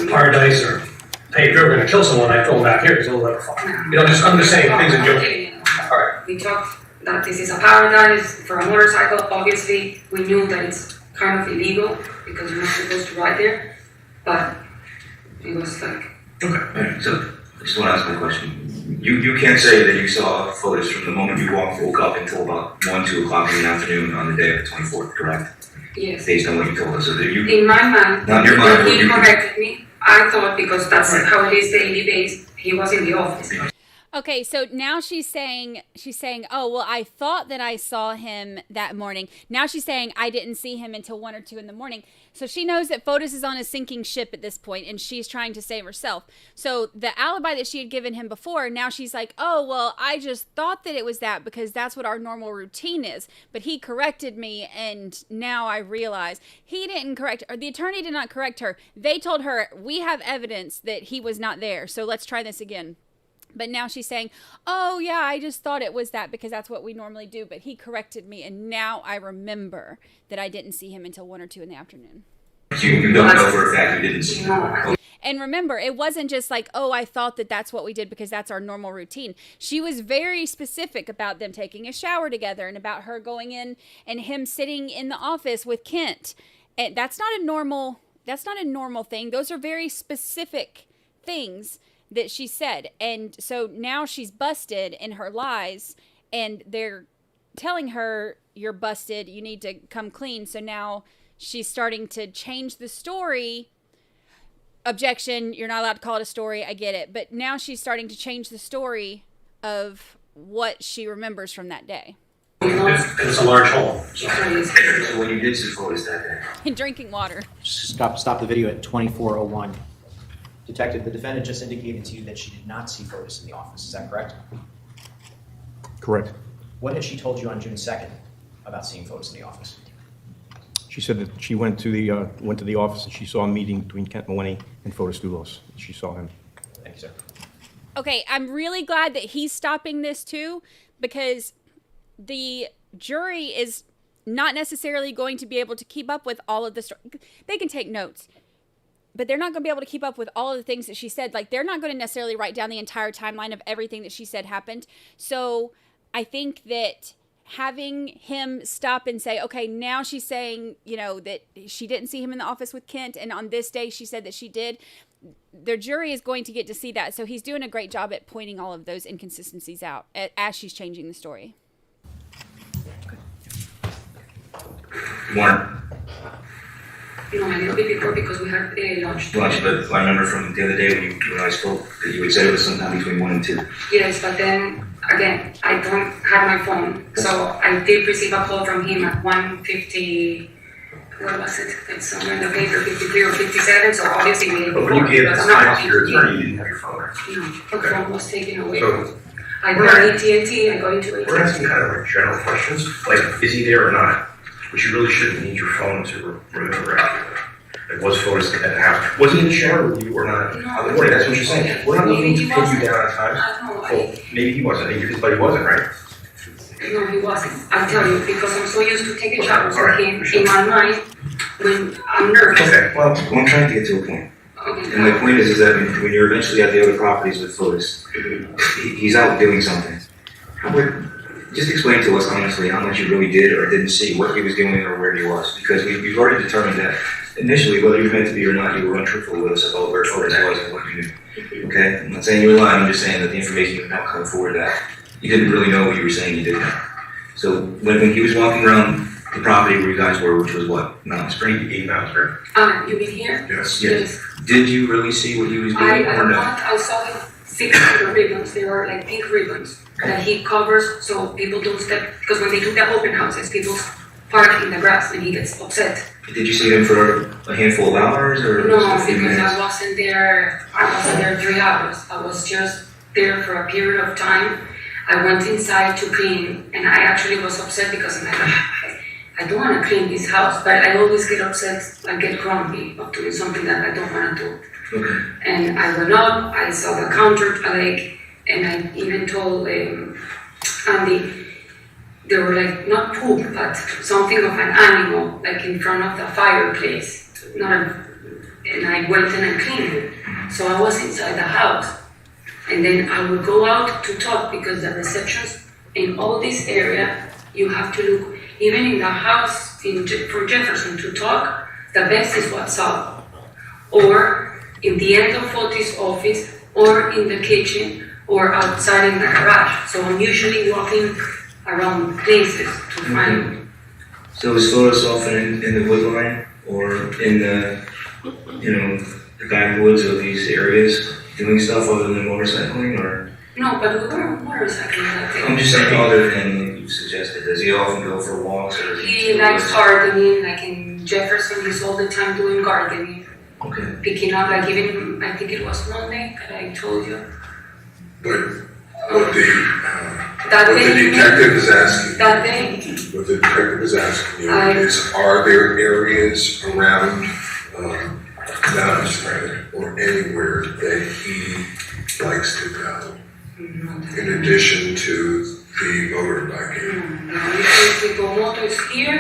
paradise or hey, if you're going to kill someone, I throw him back here. It's a little like fun. I'm just saying things in joke. All right. We talked that this is a paradise for a motorcycle. Obviously, we knew that it's kind of illegal because you're not supposed to ride there, but it was like. Okay. So I just want to ask my question. You can't say that you saw Fotis from the moment you woke up until about 1, 2 o'clock in the afternoon on the day of the 24th, correct? Yes. Based on what you told us. So that you, in my mind, not in your mind, he corrected me. I thought because that's how it is daily based, he was in the office. Okay, so now she's saying, oh, well, I thought that I saw him that morning. Now she's saying I didn't see him until 1 or 2 in the morning. So she knows that Fotis is on a sinking ship at this point, and she's trying to save herself. So the alibi that she had given him before, now she's like, oh, well, I just thought that it was that because that's what our normal routine is. But he corrected me, and now I realize he didn't correct, or the attorney did not correct her. They told her, we have evidence that he was not there, so let's try this again. But now she's saying, oh, yeah, I just thought it was that because that's what we normally do. But he corrected me, and now I remember that I didn't see him until 1 or 2 in the afternoon. You don't know for a fact you didn't see him. And remember, it wasn't just like, oh, I thought that that's what we did because that's our normal routine. She was very specific about them taking a shower together and about her going in and him sitting in the office with Kent. And that's not a normal thing. Those are very specific things that she said. And so now she's busted in her lies, and they're telling her, you're busted, you need to come clean. So now she's starting to change the story. Objection, you're not allowed to call it a story, I get it. But now she's starting to change the story of what she remembers from that day. It's a large home. So when you did see Fotis that day? And drinking water. Stop the video at 24:01. Detective, the defendant just indicated to you that she did not see Fotis in the office. Is that correct? Correct. What had she told you on June 2nd about seeing Fotis in the office? She said that she went to the office and she saw a meeting between Kent Maloney and Fotis Dulos. She saw him. Thank you, sir. Okay, I'm really glad that he's stopping this too, because the jury is not necessarily going to be able to keep up with all of the story. They can take notes, but they're not going to be able to keep up with all of the things that she said. Like, they're not going to necessarily write down the entire timeline of everything that she said happened. So I think that having him stop and say, okay, now she's saying, you know, that she didn't see him in the office with Kent, and on this day she said that she did. Their jury is going to get to see that. So he's doing a great job at pointing all of those inconsistencies out as she's changing the story. Morning. No, a little bit before because we had lunch. Lunch, but I remember from the other day when I spoke that you had said it was sometime between 1 and 2. Yes, but then again, I don't have my phone, so I did receive a call from him at 1:50. What was it? It's somewhere in the paper, 53 or 57. So obviously we. But when you gave this time to your attorney, you didn't have your phone. No, the phone was taken away. So I got AT&T. I got into AT&T. we're asking kind of like general questions, like is he there or not? But you really shouldn't need your phone to remember accurate. Like, was Fotis at the house? Was he in the shower with you or not? No. On the morning, that's what you're saying. We're not looking to pin you down on time. No, Well, maybe he wasn't, but he wasn't, right? No, he wasn't. I'll tell you, because I'm so used to taking showers All right, with him. In my mind, when I'm nervous. Okay, well, I'm trying to get to a point. Okay. And my point is that when you're eventually at the other properties with Fotis, he's out doing something. Just explain to us honestly how much you really did or didn't see, what he was doing or where he was. Because we've already determined that initially, whether you're meant to be or not, you were untruthful with us about where Fotis was and what you knew. Okay? I'm not saying you were lying, I'm just saying that the information you now come forward that you didn't really know what you were saying you didn't know. So when he was walking around the property where you guys were, which was what? Mountain Spring? 8 Mountain Spring. You mean here? Yes. Yes. Did you really see what he was doing or no? I saw him fix the ribbons. They were like pink ribbons that he covers so people don't step. Because when they do the open houses, people park in the grass and he gets upset. Did you see him for a handful of hours or No, just a few because minutes? I wasn't there 3 hours. I was just there for a period of time. I went inside to clean, and I actually was upset because I'm like, I don't want to clean this house, but I always get upset. I get grumpy of doing something that I don't want to do. Okay. And I went up, I saw the counter, and I even told Andy, they were like, not poop, but something of an animal, like in front of the fireplace. And I went in and cleaned it. So I was inside the house. And then I would go out to talk because the receptions in all this area, you have to look, even in the house from Jefferson to talk, the best is WhatsApp. Or in the end of Fotis' office, or in the kitchen, or outside in the garage. So I'm usually walking around places to find. So is Fotis often in the wood line or in the backwoods of these areas doing stuff other than motorcycling or? No, but we weren't motorcycling that day. I'm just saying other than you suggested. Does he often go for walks or? He likes gardening, like in Jefferson, he's all the time doing gardening. Okay. Picking up, like even, I think it was Monday that I told you. But what the day, detective is asking, that day, what the detective is asking you is, are there areas around Mountain Spring or anywhere that he likes to go, in addition to the motorbike? We go motors here.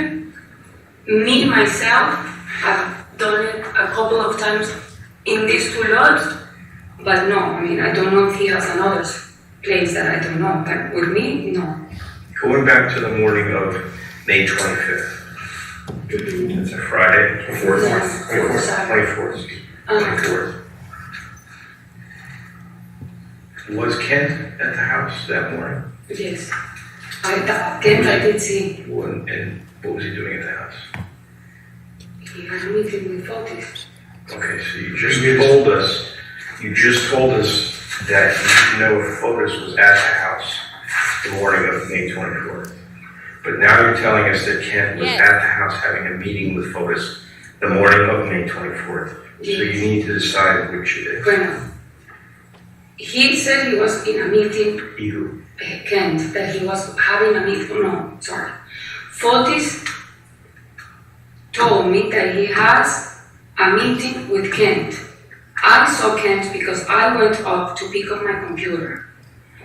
Me, myself, I've done it a couple of times in these 2 lots, but no, I mean, I don't know if he has another place that I don't know, but with me, no. Going back to the morning of May 25th. It's a Friday, 24th. Was Kent at the house that morning? Yes. Kent I did see. And what was he doing at the house? He had a meeting with Fotis. Okay, so you just told us that you didn't know if Fotis was at the house the morning of May 24th. But now you're telling us that Kent was at the house having a meeting with Fotis the morning of May 24th. Yes. So you need to decide which it is. Bueno. he said he was in a meeting. Kent, that he was having a meeting. No, sorry. Fotis told me that he has a meeting with Kent. I saw Kent because I went up to pick up my computer.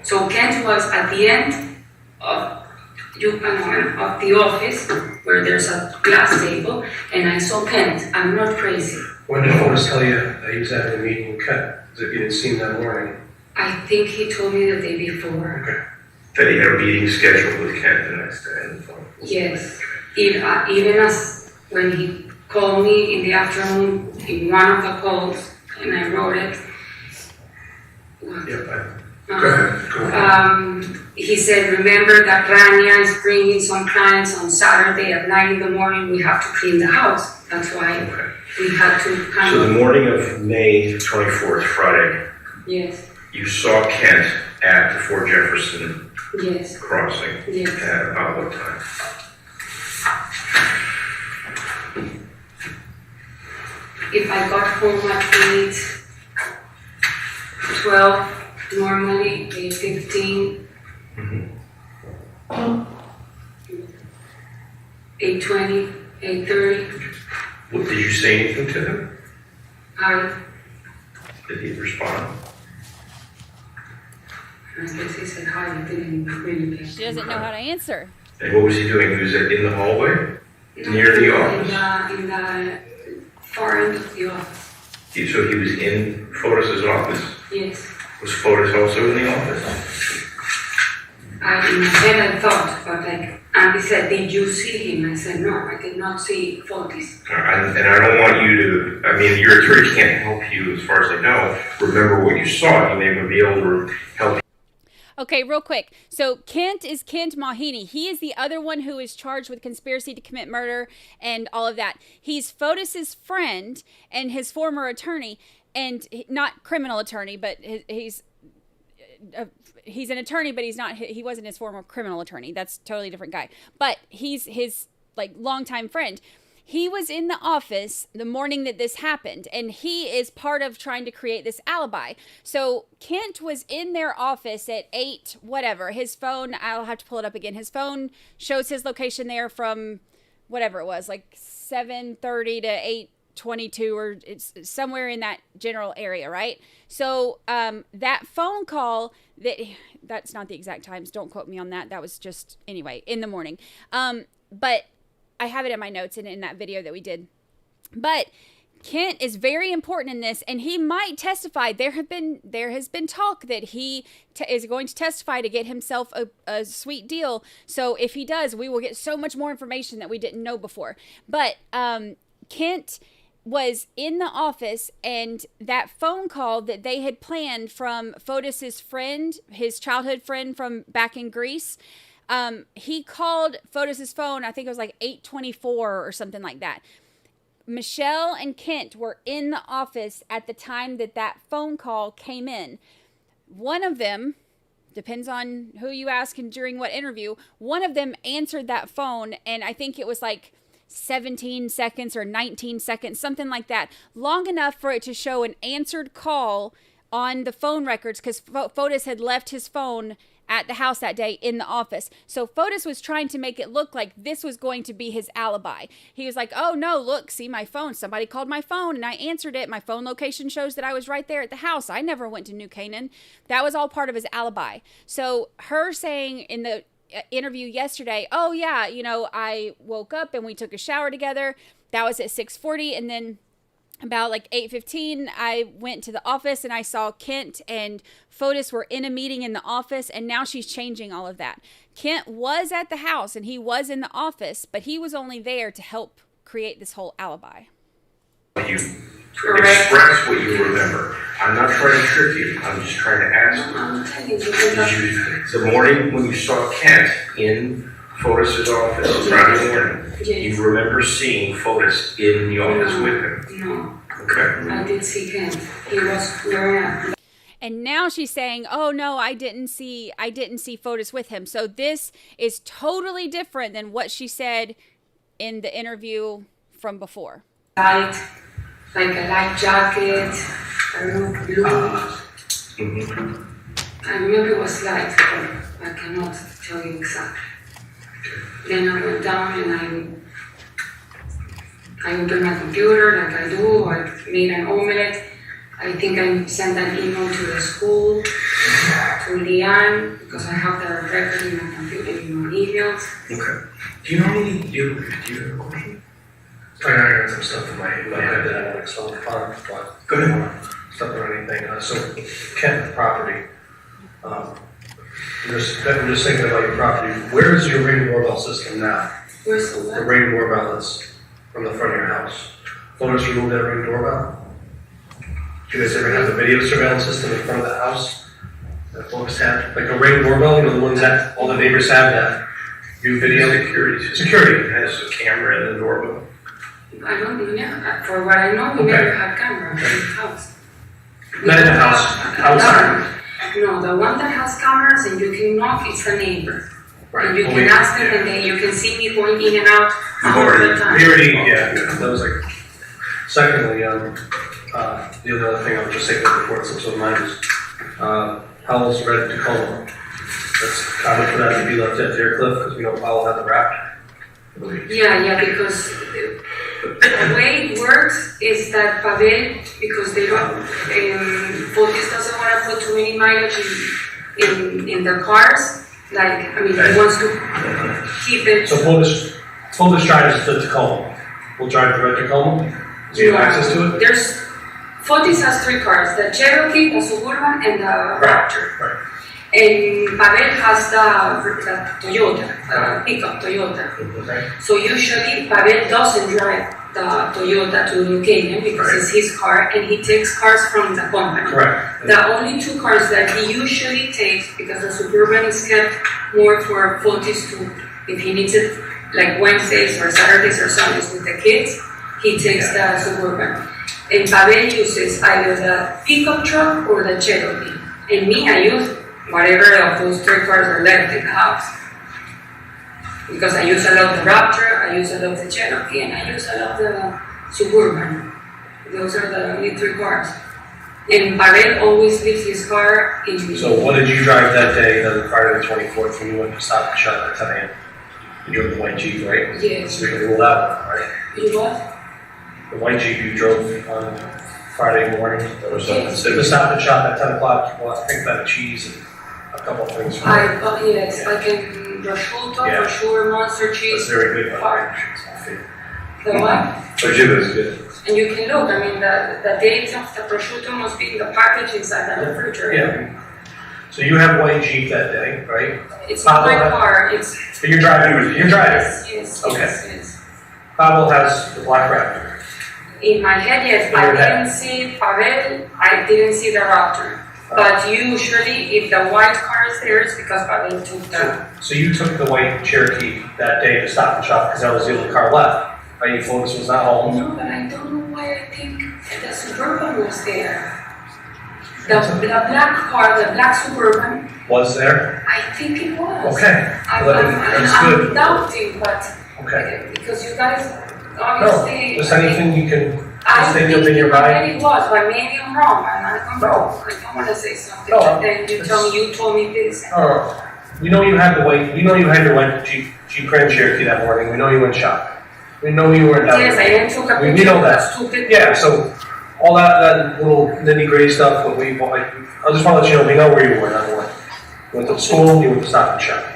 So Kent was at the end of the office where there's a glass table, and I saw Kent. I'm not crazy. When did Fotis tell you that he was having a meeting with Kent? As if you didn't see him that morning. I think he told me the day before. Okay. That he had a meeting scheduled with Kent the next day on the phone. Yes. Even as when he called me in the afternoon in one of the calls, and I wrote it. Go ahead. He said, remember that Rania is bringing some clients on Saturday at 9 in the morning. We have to clean the house. That's why we had to kind So of. the morning of May 24th, Friday, Yes. you saw Kent at the Fort Jefferson Yes. crossing. Yes. At about what time? If I got home at 8:12, normally 8:15, 8:20, 8:30. What, did you say anything to him? Did he respond? I guess he said hi. I didn't really pay. She doesn't know how to answer. And what was he doing? He was in the hallway? Near the office? In the far end of the office. So he was in Fotis' office? Yes. Was Fotis also in the office? In my head I thought, but like Andy said, did you see him? I said, no, I did not see Fotis. And I don't want you to, I mean, your attorney can't help you as far as I know. Remember what you saw. He may be able to help you. Okay, real quick. So Kent is Kent Mahini. He is the other one who is charged with conspiracy to commit murder and all of that. He's Fotis's friend and his former attorney, and not criminal attorney, but he's an attorney, but he wasn't his former criminal attorney. That's a totally different guy. But he's his longtime friend. He was in the office the morning that this happened, and he is part of trying to create this alibi. So Kent was in their office at 8, whatever. His phone, I'll have to pull it up again. His phone shows his location there from whatever it was, like 7:30 to 8:22, or it's somewhere in that general area, right? So that phone call, that's not the exact times. Don't quote me on that. That was just, anyway, in the morning. But I have it in my notes and in that video that we did. But Kent is very important in this, and he might testify. There has been talk that he is going to testify to get himself a sweet deal. So if he does, we will get so much more information that we didn't know before. But Kent was in the office, and that phone call that they had planned from Fotis's friend, his childhood friend from back in Greece, he called Fotis's phone, I think it was like 8:24 or something like that. Michelle and Kent were in the office at the time that phone call came in. One of them, depends on who you ask and during what interview, one of them answered that phone, and I think it was like 17 seconds or 19 seconds, something like that, long enough for it to show an answered call on the phone records, because Fotis had left his phone at the house that day in the office. So Fotis was trying to make it look like this was going to be his alibi. He was like, oh no, look, see my phone. Somebody called my phone and I answered it. My phone location shows that I was right there at the house. I never went to New Canaan. That was all part of his alibi. So her saying in the interview yesterday, oh yeah, I woke up and we took a shower together. That was at 6:40, and then about like 8:15, I went to the office and I saw Kent and Fotis were in a meeting in the office, and now she's changing all of that. Kent was at the house and he was in the office, but he was only there to help create this whole alibi. You express what you remember. I'm not trying to trick you. I'm just trying to ask you. The morning when you saw Kent in Fotis' office, Friday morning, you remember seeing Fotis in the office with him? No. Okay. I did see Kent. He was wearing. And now she's saying, oh no, I didn't see Fotis with him. So this is totally different than what she said in the interview from before. Like a light jacket, blue. I remember it was light, but I cannot tell you exactly. Then I went down and I opened my computer like I do. I made an omelette. I think I sent an email to the school, to Leanne, because I have the record in my computer, in my emails. Okay. Do you know any, do you have a question? I got some stuff in my head that I want to expel upon, but Go ahead. stuff or anything. So, Kent property. I'm just thinking about your property. Where is your ring doorbell system now? Where's the The what? ring doorbell is from the front of your house. Fotis removed that ring doorbell? Do you guys ever have the video surveillance system in front of the house that Fotis had? Like a ring doorbell, you know, the ones that all the neighbors have that do video? Security. It has a camera in the doorbell. I don't know. For what I know, we never had camera in the house. Not in the house, outside. No, the one that has cameras and you can knock, it's a neighbor. Right. And you can ask them and then you can see me going in and out all the time. We already, that was like, secondly, the other thing I was just saying before it slips my mind is, Howell's Red Tacoma. That's common for that to be left at Deercliff because we don't follow that the wrap. Yeah, because the way it works is that Pavel, because they don't, Fotis doesn't want to put too many mileage in the cars. Like, I mean, he wants to keep it. So Fotis drives to Tacoma. We'll drive to Red Tacoma. Do you have access to it? Fotis has 3 cars: the Cherokee, the Suburban, and the Raptor. Right. And Pavel has the Toyota, pickup Toyota. Okay. So usually Pavel doesn't drive the Toyota to New Canaan because it's his car, and he takes cars from the company. Correct. The only 2 cars that he usually takes, because the Suburban is kept more for Fotis to, if he needs it, like Wednesdays or Saturdays or Sundays with the kids, he takes the Suburban. And Pavel uses either the pickup truck or the Cherokee. And me, I use whatever of those 3 cars are left in the house. Because I use a lot the Raptor, I use a lot the Cherokee, and I use a lot the Suburban. Those are the only 3 cars. And Pavel always leaves his car in the... So what did you drive that day, the Friday the 24th, when you went to Stop and Shop at 10 a.m.? You drove the white Jeep, right? Yes. So we can rule that one, right? You what? The white Jeep you drove on Friday morning. Yes. The Stop and Shop at 10 o'clock, well, I think that cheese and a couple of things. Yes, I can prosciutto, for sure, monster cheese. That's very good. The what? Prosciutto is good. And you can look, I mean, the dates of the prosciutto must be in the package inside the refrigerator. Yeah. So you have white Jeep that day, right? It's not my car, it's... But you're driving. Yes, Okay. yes. Pavel has the black Raptor. In my head, yes, I didn't see Pavel, I didn't see the Raptor. But usually, if the white car is there, it's because Pavel took the... So you took the white Cherokee that day to Stop and Shop because that was the only car left. Right? You Fotis was not home. No, but I don't know why I think the Suburban was there. The black car, the black Suburban. Was there? I think it was. Okay. I'm doubting, but... Okay. Because you guys No, obviously... just anything you can... I think think in your mind. it was, but maybe I'm wrong, and I don't know. I don't want to say something, No, but then you told me this. Oh, we know you had the white. We know you had your white Jeep Grand Cherokee that morning. We know you went shopping. We know you weren't down. Yes, I even took a picture. We know of that. the stupid. Yeah, so all that little nitty gritty stuff. What we, I just want to let you know we know where you were. Not where. You went to school. You went to Stop and Shop.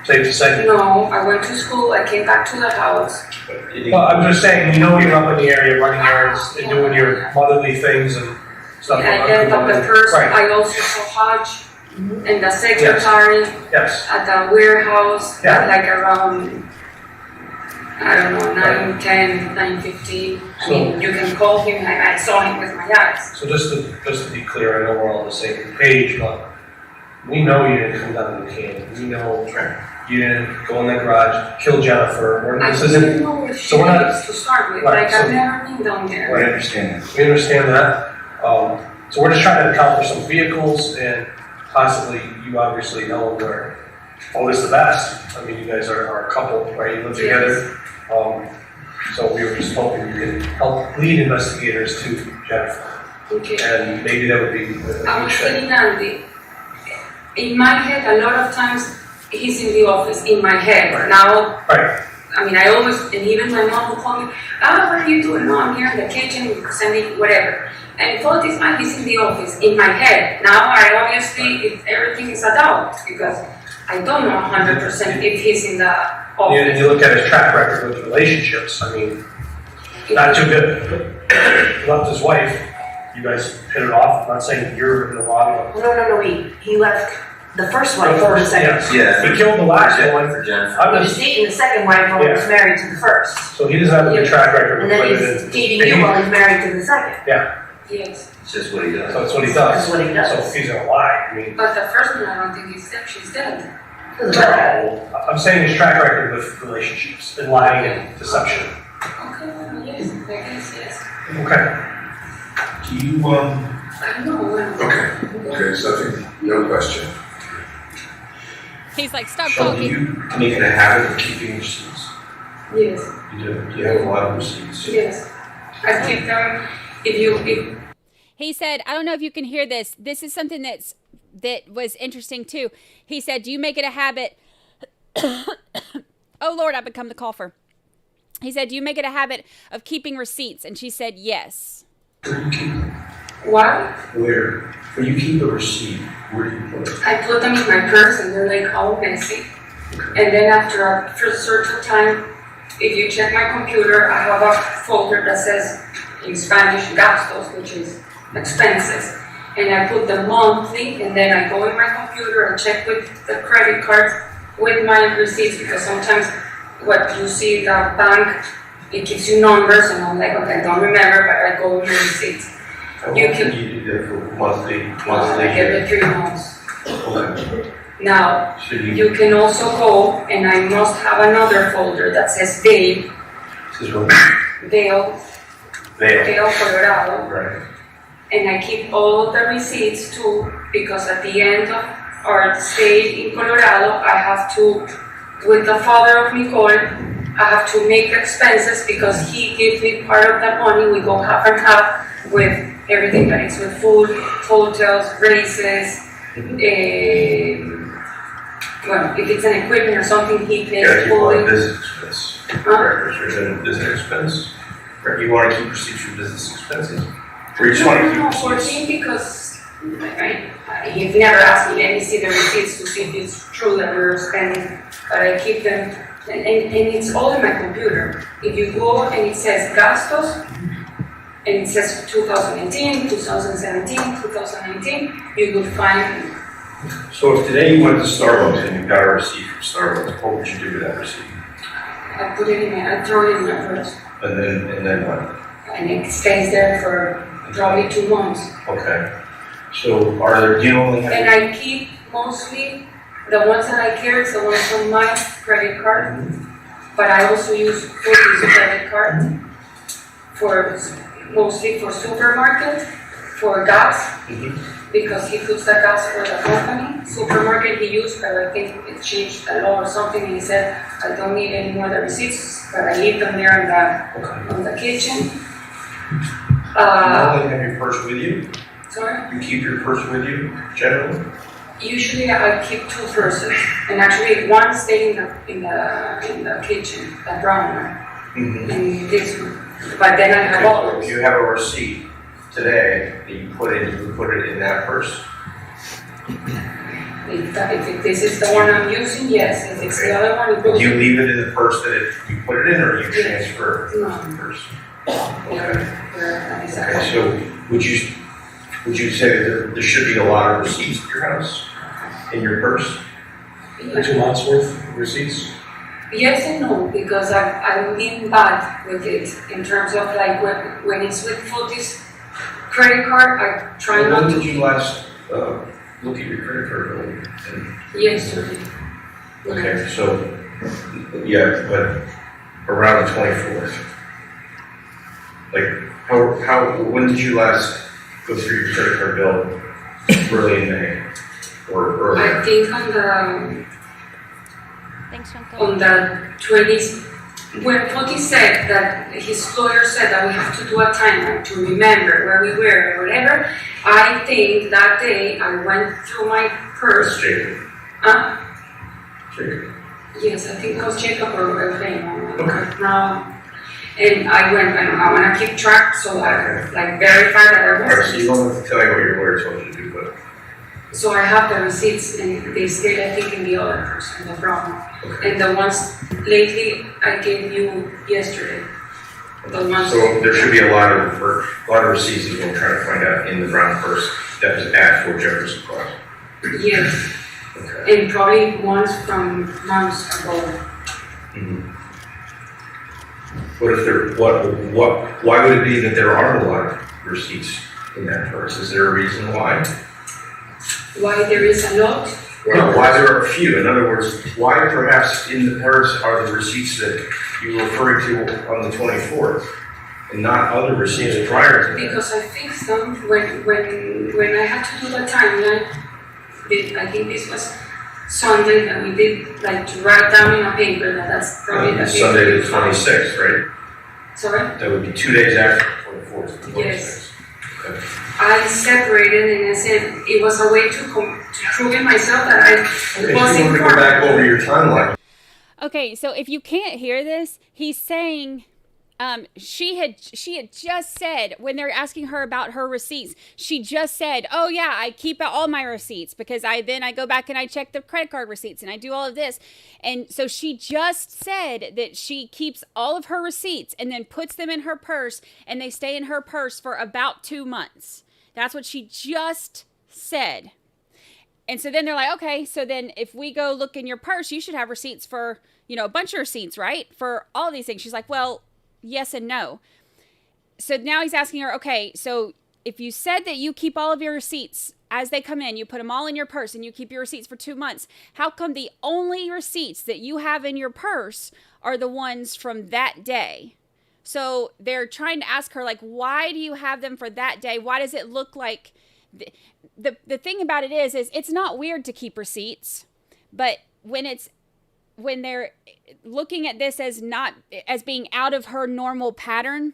Safe to say. No, I went to school. I came back to the house. Well, I'm just saying, we know you're up in the area running errands and doing your motherly things and stuff. I left up the purse. Right. I also saw Hodge and the secretary Yes. at the warehouse, Yeah. like around, I don't know, 9:10, 9:15. I mean, you can call him. I saw him with my eyes. So just to be clear, I know we're all on the same page, but we know you didn't come down to the can. We know you didn't go in that garage, kill Jennifer. I didn't know where she is to start with. Right, Like, so- I've never been down there. We understand that. We understand that. So we're just trying to account for some vehicles and possibly you obviously know where Fotis the best. I mean, you guys are a couple, right? You live together. So we were just hoping you could help lead investigators to Jennifer. Okay. And maybe that would be I was telling Andy, in my head, a lot of times he's in the office, in my head. Right. Now, right. I mean, I always, and even my mom will call me, what are you doing? No, I'm here in the kitchen, sending whatever. And Fotis, he's in the office, in my head. Now, I obviously, everything is a doubt, because I don't know 100% if he's in the office. And you look at his track record with relationships, I mean, not too good. He left his wife, you guys hit it off, I'm not saying you're in the wrong. No, he left the first wife for the second. Yes. He killed the last one. He was dating the second wife while he was married to the first. So he doesn't have a good track record. And then he's dating you while he's married to the second. Yeah. Yes. It's just what he does. So that's what he does. That's what he does. So if he's gonna lie, I mean. But the first one, I don't think he's dead, she's dead. No, I'm saying his track record with relationships and lying and deception. Okay, well, yes, I guess, yes. Okay. Do you, I know. okay, so I think, no question. He's like, stop So talking. you make it a habit of keeping receipts? Yes. You do? You have a lot of receipts? Yes. I keep them, if He said, I don't know if you can hear this. This is something that was interesting too. He said, do you make it a habit? Oh Lord, I've become the cougher. He said, do you make it a habit of keeping receipts? And she said, yes. Where do you keep them? What? Where? When you keep a receipt, where do you put it? I put them in my purse and they're like all messy. And then after a certain time, if you check my computer, I have a folder that says in Spanish, gastos, which is expenses. And I put them monthly, and then I go in my computer and check with the credit cards with my receipts, because sometimes what you see the bank, it gives you numbers, and I'm like, okay, I don't remember, but I go with my receipts. You do that for monthly? I get the 3 months. Okay. Now, So you can also go, and I must have another folder that says Vail, This is what? Vail, Colorado. Right. And I keep all the receipts too, because at the end of our stay in Colorado, I have to, with the father of Nicole, I have to make expenses because he gives me part of that money. We go half and half with everything that is with food, hotels, races. Well, if it's an equipment or something, he pays Yeah, you want a fully. business expense. Right, is it a business expense? Right, you want to keep receipts for business expenses? Or you just want to keep No, for receipts? him, because he's never asked me, let me see the receipts to see if it's true that we're spending, but I keep them, and it's all in my computer. If you go and it says gastos, and it says 2018, 2017, 2019, you will find. So if today you went to Starbucks and you got a receipt from Starbucks, what would you do with that receipt? I put it in I throw it in my purse, And then what? and it stays there for probably 2 months. Okay. So do you only have? And I keep mostly, the ones that I carry is the ones from my credit card, but I also use Fotis credit card mostly for supermarket, for gas, because he puts the gas for the company. Supermarket he used, but I think it changed the law or something, and he said, I don't need any more of the receipts, but I leave them there in the kitchen. You only have your purse with you? Sorry? You keep your purse with you, generally? Usually I keep 2 purses, and actually one stayed in the kitchen, the brown one, and this one. But then I have all. If you have a receipt today that you put it in that purse? If this is the one I'm using, yes. If it's the other one, it goes. Do you leave it in the purse that you put it in, or you transfer No. the purse? Okay, so would you say that there should be a lot of receipts at your house, in your purse? 2 months worth of receipts? Yes and no, because I'm being bad with it in terms of like when it's with Fotis credit card, I try not to. When did you last look at your credit card bill? Yesterday. Okay, so yeah, but around the 24th. Like when did you last go through your credit card bill? Early in May or earlier? I think on the 20th when Fotis said that his lawyer said that we have to do a timeline to remember where we were or whatever, I think that day I went through my purse. Jacob. Jacob. Yes, I think it was Jacob or Venmo. Okay. Now, and I went, I want to keep track so I like verify that I was. Alright, so you don't have to tell me what your lawyer told you to do, but. So I have the receipts and they stayed, I think, in the other person, the brown. Okay. And the ones lately I gave you yesterday. The ones. So there should be a lot of receipts that you're trying to find out in the brown purse that was at Fort Jefferson Cross. Yes. Okay. And probably ones from months ago. Mm-hmm. What if there, why would it be that there aren't a lot of receipts in that purse? Is there a reason why? Why there is a lot? Well, why there are a few. In other words, why perhaps in the purse are the receipts that you were referring to on the 24th and not other receipts prior to that? Because I fixed them when I had to do the timeline. I think this was Sunday that we did, like, to write down in a paper that's probably the Sunday the 26th, right? Sorry? That would be 2 days after the 24th. The 26th. Yes. Okay. I separated and I said it was a way to prove it myself that I was informed. Go back over your timeline. Okay, so if you can't hear this, he's saying she had just said, when they're asking her about her receipts, she just said, oh yeah, I keep all my receipts because I go back and I check the credit card receipts and I do all of this. And so she just said that she keeps all of her receipts and then puts them in her purse and they stay in her purse for about 2 months. That's what she just said. And so then they're like, okay, so then if we go look in your purse, you should have receipts for, a bunch of receipts, right? For all these things. She's like, well, yes and no. So now he's asking her, okay, so if you said that you keep all of your receipts as they come in, you put them all in your purse and you keep your receipts for 2 months, how come the only receipts that you have in your purse are the ones from that day? So they're trying to ask her, like, why do you have them for that day? Why does it look like... The thing about it is it's not weird to keep receipts, but when they're looking at this as being out of her normal pattern,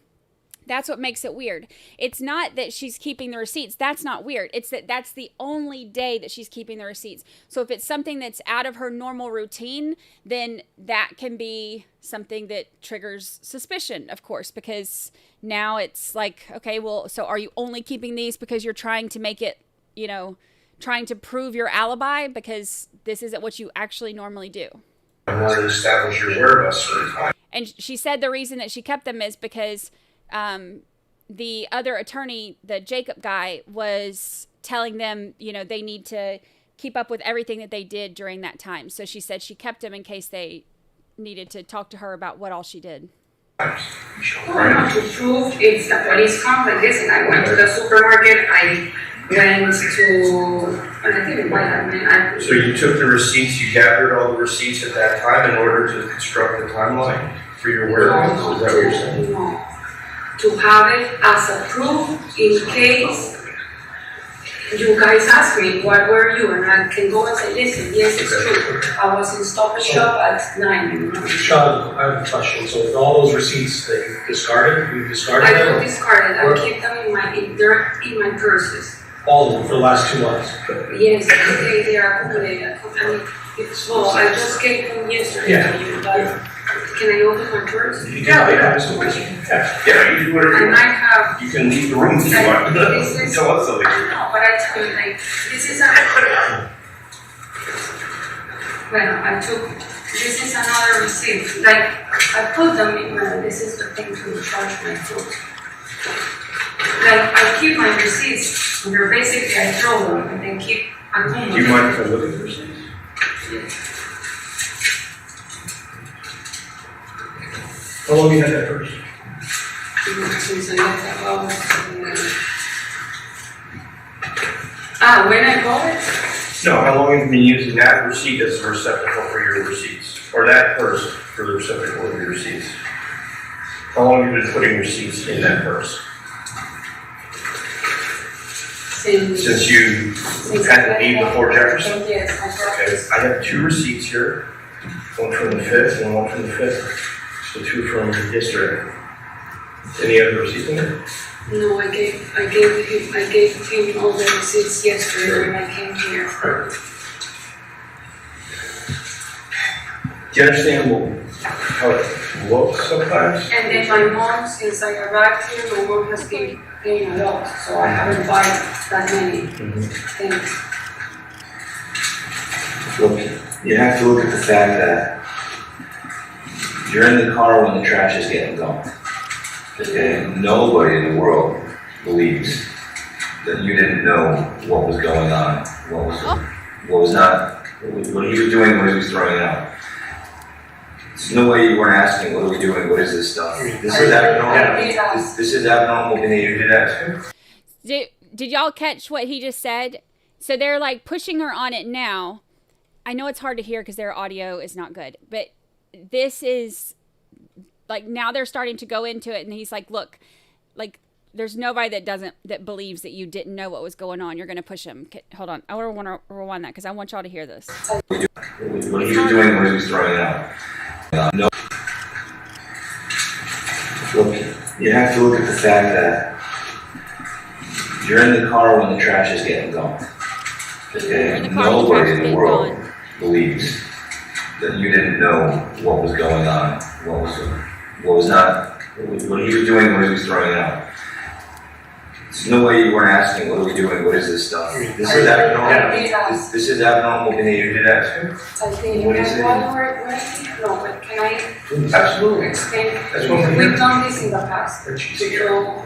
that's what makes it weird. It's not that she's keeping the receipts. That's not weird. It's that that's the only day that she's keeping the receipts. So if it's something that's out of her normal routine, then that can be something that triggers suspicion, of course, because now it's like, okay, well, so are you only keeping these because you're trying to make it, trying to prove your alibi because this isn't what you actually normally do? I wanted to establish your whereabouts for a time. And she said the reason that she kept them is because the other attorney, the Jacob guy, was telling them, they need to keep up with everything that they did during that time. So she said she kept them in case they needed to talk to her about what all she did. Not to prove it's the police come like this, and I went to the supermarket, I went to, and I didn't buy that. So you took the receipts, you gathered all the receipts at that time in order to construct the timeline for your whereabouts? No, is that what you're saying? No. To have it as a proof in case you guys ask me, what were you? And I can go and say, listen, yes, it's true. I was in Stop and Shop at 9. Sean, I have a question. So all those receipts that you discarded I don't discard it. I keep them they're in my purses. All of them for the last 2 months? Yes, they are accumulated. So I just gave them yesterday to you, but can I open my purse? Yeah. Yeah, you do whatever you And want. I have... You can leave the room if you want. Tell us something. No, but I tell you, like, this is a... Well, this is another receipt. Like, I put them in this is the thing to charge my food. Like, I keep my receipts, and they're basically, I throw them, and then keep accumulating. Do you mind if I look at the receipts? Yes. How long have you had that purse? Since I left the house. When I bought it? No, how long have you been using that receipt as a receptacle for your receipts? Or that purse for the receptacle of your receipts? How long have you been putting receipts in that purse? Since you had to leave before Jefferson? Yes, Okay, I have 2 receipts here, one from the 5th and one from the 5th. So 2 from the district. Any other receipts in there? No, I gave him all the receipts yesterday when I came here. Do you understand how it looks sometimes? And then my mom, since I arrived here, my mom has been paying a lot, so I haven't bought that many things. Look, you have to look at the fact that you're in the car when the trash is getting dumped. Okay? Nobody in the world believes that you didn't know what was going on, what he was doing, what he was throwing out. There's no way you weren't asking, what are we doing, what is this stuff? This is abnormal. This is abnormal behavior. You did ask him? Did y'all catch what he just said? So they're like pushing her on it now. I know it's hard to hear because their audio is not good, but this is like now they're starting to go into it, and he's like, look, like there's nobody that believes that you didn't know what was going on. You're going to push him. Hold on. I want to rewind that because I want y'all to hear this. What he was doing, what he was throwing out. No. Look, you have to look at the fact that you're in the car when the trash is getting dumped. Okay? Nobody in the world believes that you didn't know what was going on, what he was doing, what he was throwing out. There's no way you weren't asking, what are we doing, what is this stuff? This is abnormal. This is abnormal behavior. You did ask him? What did he say? No, but can I Absolutely. explain? That's what We've done this in the past. To throw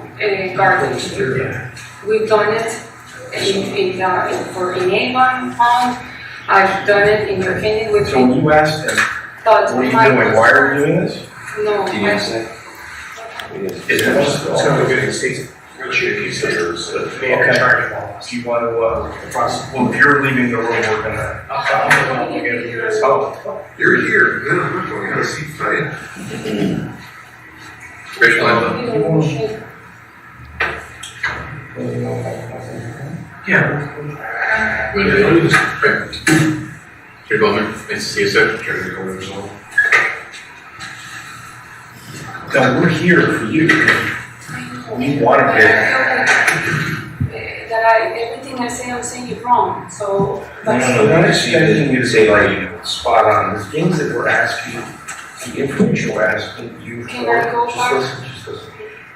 garbage. We've done it in Avon Pond. I've done it in your opinion with. So when you asked him, what are you doing? Why are we doing this? No. It's going to go get the state's considers. Okay. Do you want to, well, if you're leaving the room, we're going to. Oh, You're here. No, I'm not going to see fine. Yeah. Jerry Bowman, nice to see you, sir. Jerry Bowman. Now, we're here for you. We want to get. Everything I say, I'm saying it wrong. So. No, we're not expecting you to say like spot on. The things that we're asking, the information we're asking you for. Can I go back? Just listen.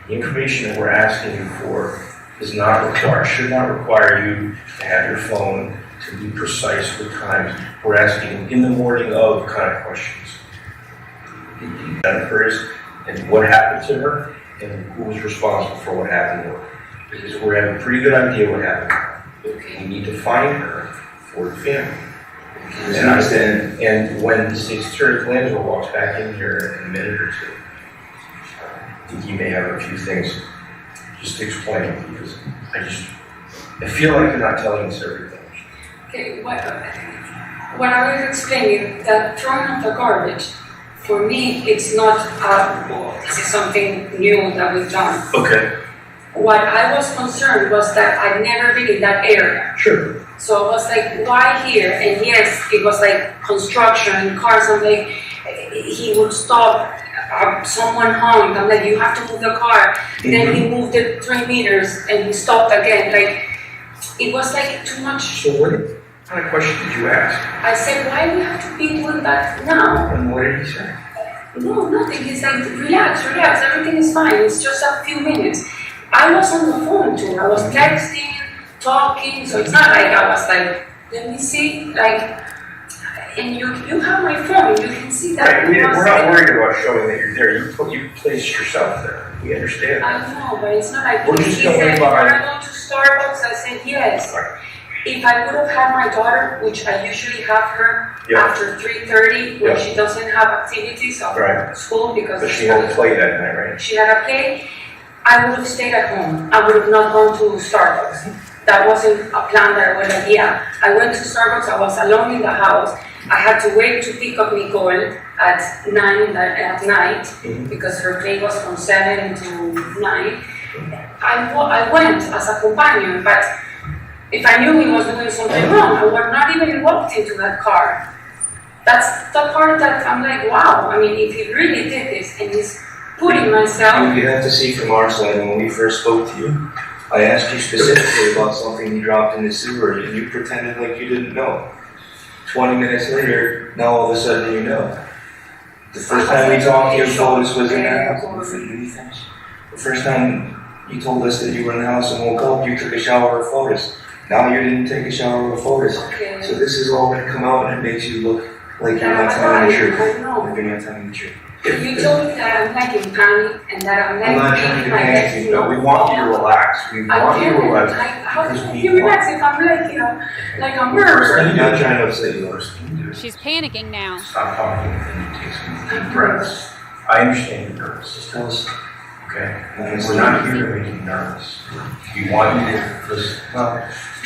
The information that we're asking you for is not required, should not require you to have your phone to be precise with times. We're asking in the morning of kind of questions. First, and what happened to her, and who was responsible for what happened to her. Because we have a pretty good idea what happened. We need to find her for the family. And when the state's attorney Lansville walks back in here in a minute or two, I think he may have a few things just to explain, because I feel like you're not telling us everything. Okay, what I was explaining, that throwing out the garbage, for me, it's not, this is something new that we've done. Okay. What I was concerned was that I'd never been in that area. Sure. So I was like, why here? And yes, it was like construction, cars, I'm like, he would stop, someone honked, I'm like, you have to move the car. Mm-hmm. Then he moved it 3 meters and he stopped again. Like, it was like too much. So what kind of question did you ask? I said, why do we have to be doing that now? And what did he say? No, nothing. He's like, relax, everything is fine. It's just a few minutes. I was on the phone too. I was texting, talking, so it's not like I was like, let me see, like, and you have my phone, you can see that. Right, we're not worried about showing that you're there. You placed yourself there. We understand. I know, but it's not like, we're he just said, going you by. want to go to Starbucks? I said, yes. Right. If I would have had my daughter, which I usually have her after 3:30, when she doesn't have activities of school because she had to play that night, right? She had a play. I would have stayed at home. I would have not gone to Starbucks. That wasn't a plan that I was like, yeah. I went to Starbucks, I was alone in the house. I had to wait to pick up Nicole at 9 at night because her play was from 7 to 9. I went as a companion, but if I knew he was doing something wrong, I would not even walked into that car. that's the part that I'm like, wow, I mean, if he really did this and he's putting myself. You have to see from our side, when we first spoke to you, I asked you specifically about something you dropped in the sewer, and you pretended like you didn't know. 20 minutes later, now all of a sudden you know. The first time we talked to you, Fotis was in the house. The first time you told us that you were in the house and woke up, you took a shower with Fotis. Now you didn't take a shower with Fotis. Okay. So this is all going to come out and it makes you look like you're not telling the truth. Like you're not telling the truth. You told me that I'm like in panic and that I'm like. I'm not trying to panic you, but we want you to relax. We want you to relax. How can you relax if I'm like, like a murderer? I'm not trying to upset you. She's panicking now. Stop talking and take some deep breaths. I understand you're nervous. Just tell us, okay? We're not here to make you nervous. We want you to listen.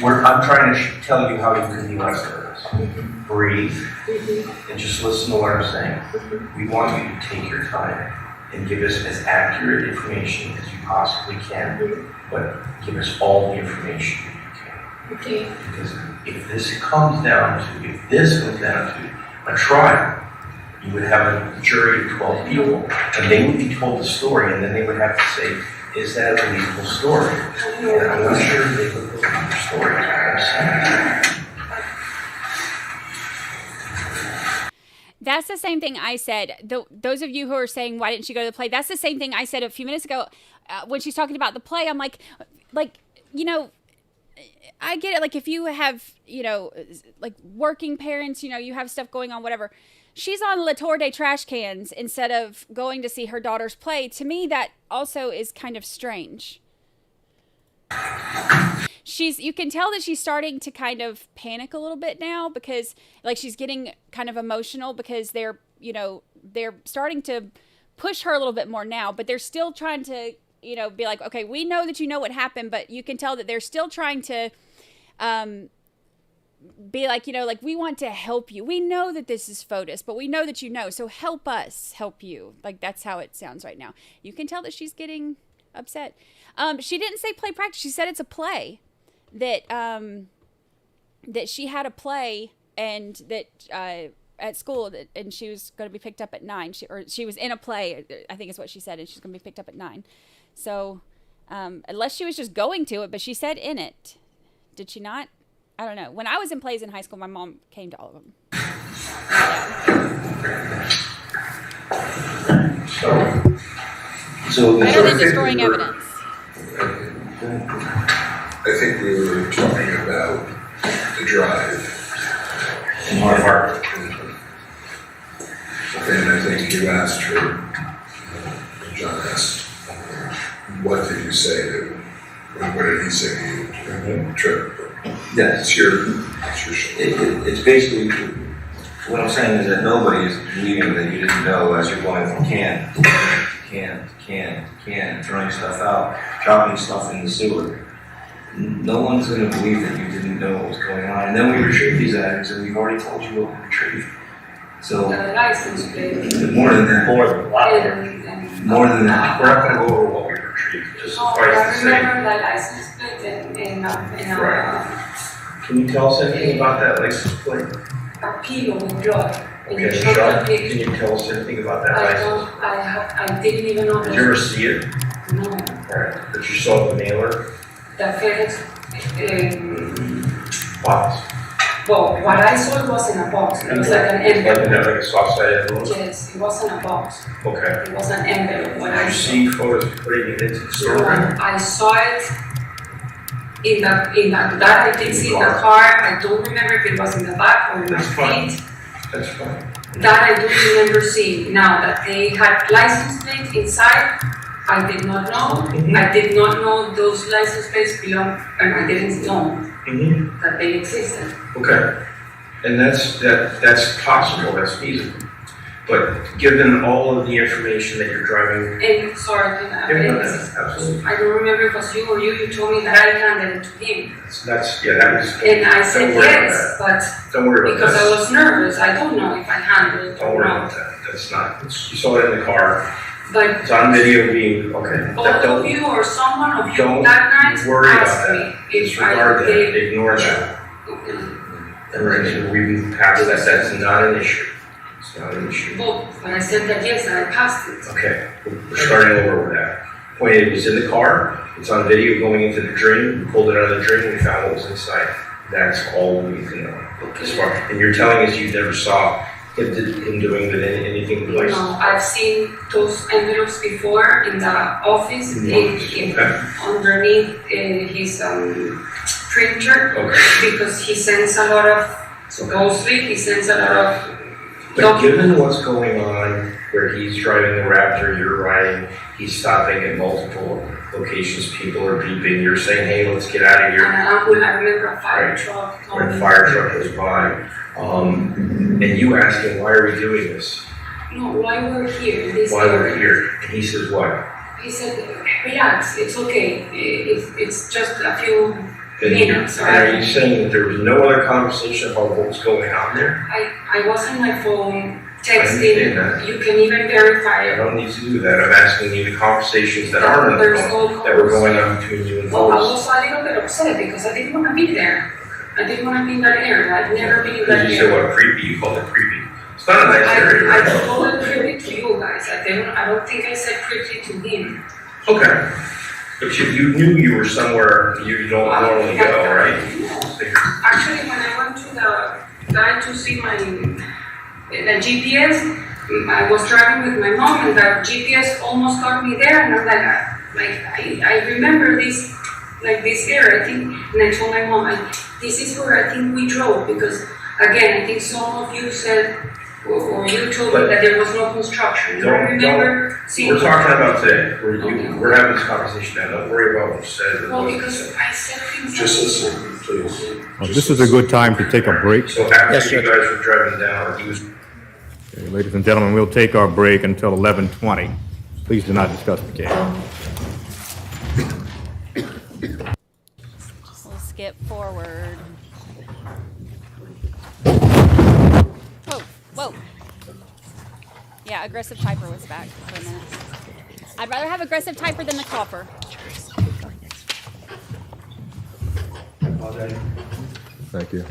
Well, I'm trying to tell you how you can be less nervous. Breathe and just listen to what I'm saying. We want you to take your time and give us as accurate information as you possibly can, but give us all the information you can. Okay. Because if this comes down to a trial, you would have a jury of 12 people, and they would be told the story, and then they would have to say, is that a believable story? And I'm not sure if they would believe your story. I'm saying. That's the same thing I said. Those of you who are saying, why didn't she go to the play? That's the same thing I said a few minutes ago when she's talking about the play. I'm like, you know, I get it. Like if you have, you know, like working parents, you know, you have stuff going on, whatever. She's on La Tour de Trash Cans instead of going to see her daughter's play. To me, that also is kind of strange. You can tell that she's starting to kind of panic a little bit now because like she's getting kind of emotional because they're starting to push her a little bit more now, but they're still trying to, you know, be like, okay, we know that you know what happened, but you can tell that they're still trying to be like, you know, like we want to help you. We know that this is Fotis, but we know that you know, so help us help you. Like that's how it sounds right now. You can tell that she's getting upset. She didn't say play practice. She said it's a play. That she had a play and that at school and she was going to be picked up at 9. She was in a play, I think is what she said, and she's going to be picked up at 9. So unless she was just going to it, but she said in it. Did she not? I don't know. When I was in plays in high school, my mom came to all of them. So better than destroying evidence. I think we were talking about the drive in our heart. And I think you asked her, John asked, what did you say to, what did he say to you? Trip. Yeah. It's your show. It's basically, what I'm saying is that nobody is believing that you didn't know as you're going from can, throwing stuff out, dropping stuff in the sewer. No one's going to believe that you didn't know what was going on. And then we retrieved these items, and we've already told you what we retrieved. So, license plate. more than that. More than that. We're not going to go over what we retrieved. Just I suffice to say. remember the license plate Right. Can you tell us anything about that license plate? a kilo with blood. Okay, Sean, can you tell us anything about that license? I didn't even know. Did you ever see it? No. Alright, but you saw the mailer? The FedEx, Box. well, what I saw was in a box. It was like an envelope. Like a soft side envelope? Yes, it wasn't a box. Okay. It was an envelope. What Did I you saw. see Fotis putting it into the store? I saw it in that I did see in the car. I don't remember if it was in the back or in my feet. That's fine. That I do remember seeing. Now that they had license plates inside, I did not know. I did not know those license plates belong, and I didn't know that they existed. Okay. And that's possible, that's feasible. But given all of the information that you're driving. And sorry, Absolutely. I don't remember if it was you or you told me that I handed it to him. That was. And I said yes, but don't worry about because that. I was nervous, I don't know if I handled it Don't or worry not. about that. That's not, you saw it in the car. But it's on video being, okay. all of you or someone of you Don't that night worry about asked that. me if Disregard I that. did. Ignore that. All right, we've passed that. That's not an issue. It's not an issue. But when I said that, yes, I passed it. Okay, we're starting over with that. Point, it was in the car, it's on video going into the drain, we pulled it out of the drain, we found what was inside. That's all we need to know. As far, and you're telling us you never saw him doing anything like that? No, I've seen those envelopes before in the office, underneath his printer, because he sends a lot of, supposedly, he sends a lot of But given what's going on, where he's driving the Raptor, you're riding, he's stopping at multiple locations, people are beeping, you're saying, hey, let's get out of here. And I remember a fire truck. When a fire truck goes by, and you ask him, why are we doing this? No, why we're here in this Why area. we're here? And he says what? He said, relax, it's okay. It's just a few minutes. And are you saying that there was no other conversation about what was going on there? I was on my phone texting. You can even verify I it. don't need to do that. I'm asking you the conversations that aren't on the There's phone no that were going on between you and Well, I Fotis. was a little bit upset because I didn't want to be there. I didn't want to be in that area. I've never been in that Because you said area. what, creepy? You called it creepy. It's not a nice area. I right? told it creepy to you guys. I don't think I said creepy to him. Okay. But you knew you were somewhere you don't normally go, right? Actually, when I went to the guy to see the GPS, I was driving with my mom, and the GPS almost got me there, and I'm like, I remember this, like this area, I think, and I told my mom, this is where I think we drove, because again, I think some of you said, or you told me that there was no construction. I remember seeing. We're talking about today. We're having this conversation now. Don't worry about what you said. Well, because I said things. Just listen, please. Well, this is a good time to take a break. So after you guys were driving down, he was. Okay, ladies and gentlemen, we'll take our break until 11:20. Please do not discuss the case. We'll skip forward. Whoa. Yeah, aggressive typer was back for a minute. I'd rather have aggressive typer than the copper. Thank you.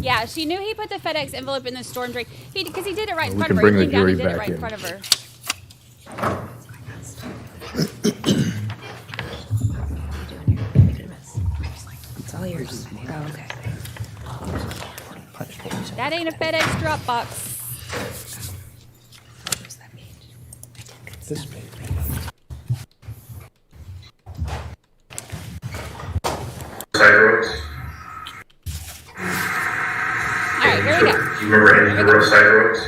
Yeah, she knew he put the FedEx envelope in the storm drain. Because he did it right in We front can of her. bring He the came down jury and did it back right in in. front of her. It's all yours. Oh, okay. That ain't a FedEx drop box. This page. Side roads. All right, here we go. Do you remember any of the side roads?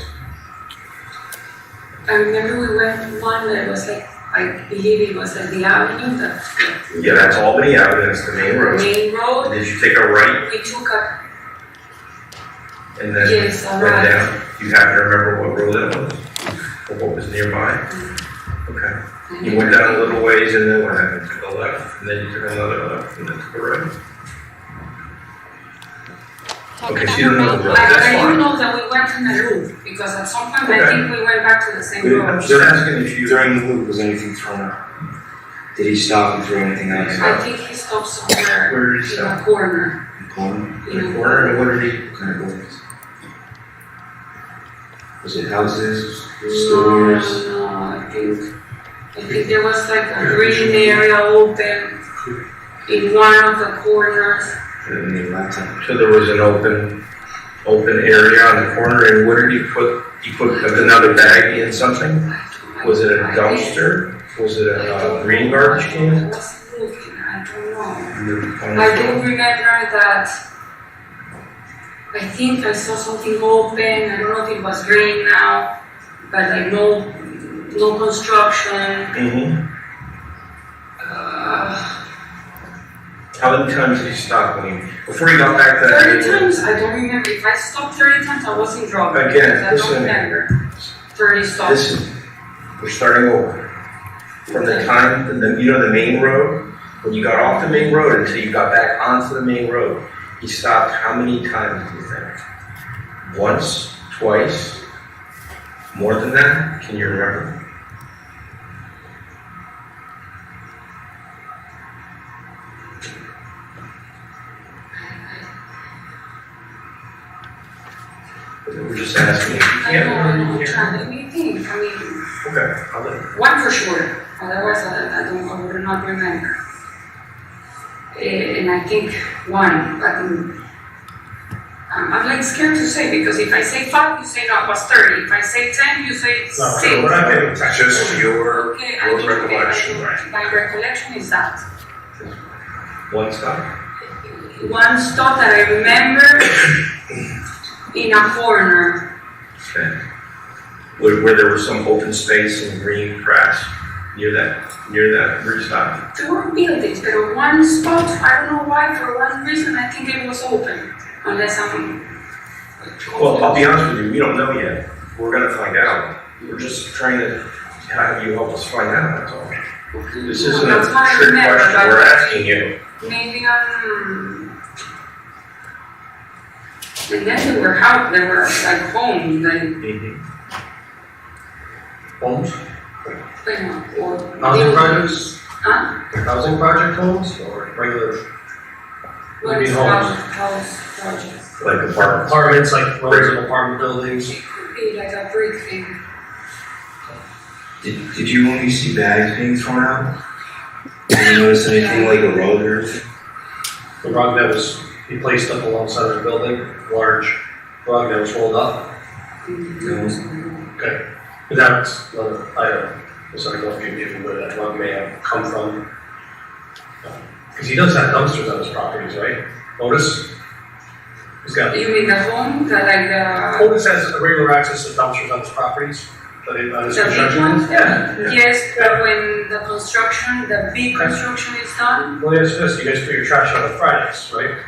I remember we went one that was like, I believe it was like the avenue, Yeah, that's Albany Avenue. That's the main road. main road. Did you take a right We took a, and then Yes, a went right. down? Do you happen to remember what road that was? Or what was nearby? Okay. You went down a little ways and then what happened? Took a left, and then you took another left, and then took a right. Talking Okay, about so you don't know the road. That's I fine. didn't know that we went in the loop, because at some point I Okay. think we went back to the same I'm road. just asking if you. During the loop, was anything thrown out? Did he stop and throw anything out? I think he stopped somewhere Where did he in stop? a corner. Corner? In the corner, and what did he? What kind of buildings? Was it houses, No, stores? I think there was like a green area open in one of the corners. So there was an open area on the corner, and what did he put? He put another bag in something? Was it a dumpster? Was it a green garbage can? I wasn't looking, I don't know. I do remember that I think I saw something open. I don't know if it was green now, but like no construction. Mm-hmm. How many times did he stop before he got back to that 30 neighborhood? times, I don't remember. If I stopped 30 times, I wasn't drunk. Again, I don't listen. remember. 30 stops. Listen, we're starting over. From the time, the main road, when you got off the main road until you got back onto the main road, he stopped how many times do you think? Once? Twice? More than that? Can you remember? We're just asking. Let me think. I mean, Okay. one for sure. Otherwise, I would not remember. And I think one, but I'm like scared to say because if I say 5, you say no, it was 30. If I say 10, you say 6. No, we're not getting just your recollection. My recollection is that. One stop. One stop that I remember in a corner. Okay. Where there was some open space and green grass near that root stop. There were buildings, but one spot, I don't know why, for one reason, I think it was open. Unless I'm... Well, I'll be honest with you, we don't know yet. We're gonna find out. We're just trying to have you help us find out, that's all. This isn't a trick question we're asking you. Maybe and then there were like homes, like... Homes? Or Housing projects? Huh? Housing project homes or regular? Maybe House projects. Like apartments? Apartments, like rows of apartment buildings. It could be like a brick thing. Did you only see bags being thrown out? Did you notice anything like a rug or anything? The rug that was, he placed up alongside of the building, large rug that was rolled up. Okay. But that's another item. So I don't know if you give where that rug may have come from. Because he does have dumpsters on his properties, right? Otis? He's got. You mean the home? Otis has regular access to dumpsters on his properties? On his The big construction? ones? Yeah. Yes, but when the big construction is done, Well, yes, you guys put your trash out on Fridays, right?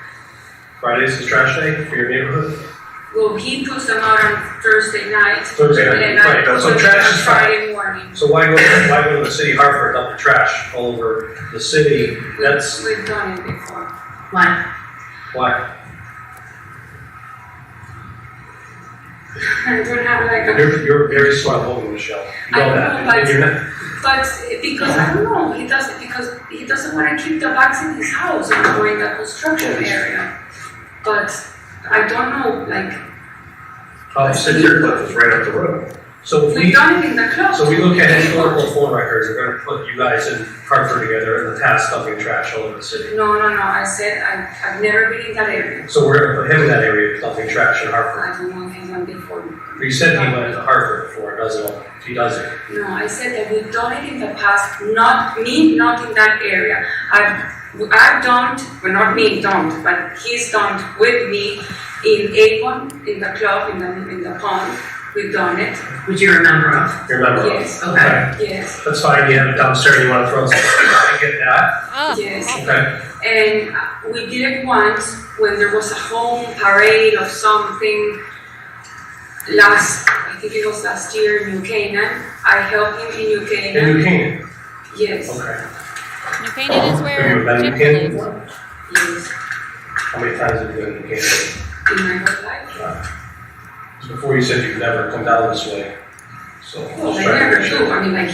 Fridays is trash day for your neighborhood? well, he puts them out on Thursday night. Thursday night, and I right. put So them trash on is Friday morning. So why go to the city of Hartford, dump the trash all over the city? That's, We've done it before. Why? why? I don't have like a... You're a very smart woman, Michelle. You know I that. know, And you're not- but because I don't know, he doesn't, because he doesn't want to keep the bags in his house or in the construction area. But I don't know, like, Oh, So your clip is right up the road. So if we've done it in the club. So we look at historical phone records, we're gonna put you guys in Hartford together in the task dumping trash all over the city. No, I said I've never been in that area. So we're gonna put him in that area dumping trash in Hartford. I don't know if he's done before. You said he went to Hartford before, doesn't he? If he doesn't. No, I said that we've done it in the past, not in that area. I've done, well not me, don't, but he's done with me in Avon, in the club, in the pond. We've done it. Would you remember of? You remember? Yes. Okay. Yes. That's fine, you have a dumpster, you wanna throw something, I get that. Yes. Okay. And we did it once when there was a home parade of something I think it was last year in New Canaan. I helped him in New Canaan. In New Canaan? Yes. Okay. New Canaan is Have you where been to New Jim Canaan lives. before? Yes. How many times have you been to New Canaan? In my whole life. So before you said you'd never come down this way, so. Well, just I trying to never make do. sure. I mean, like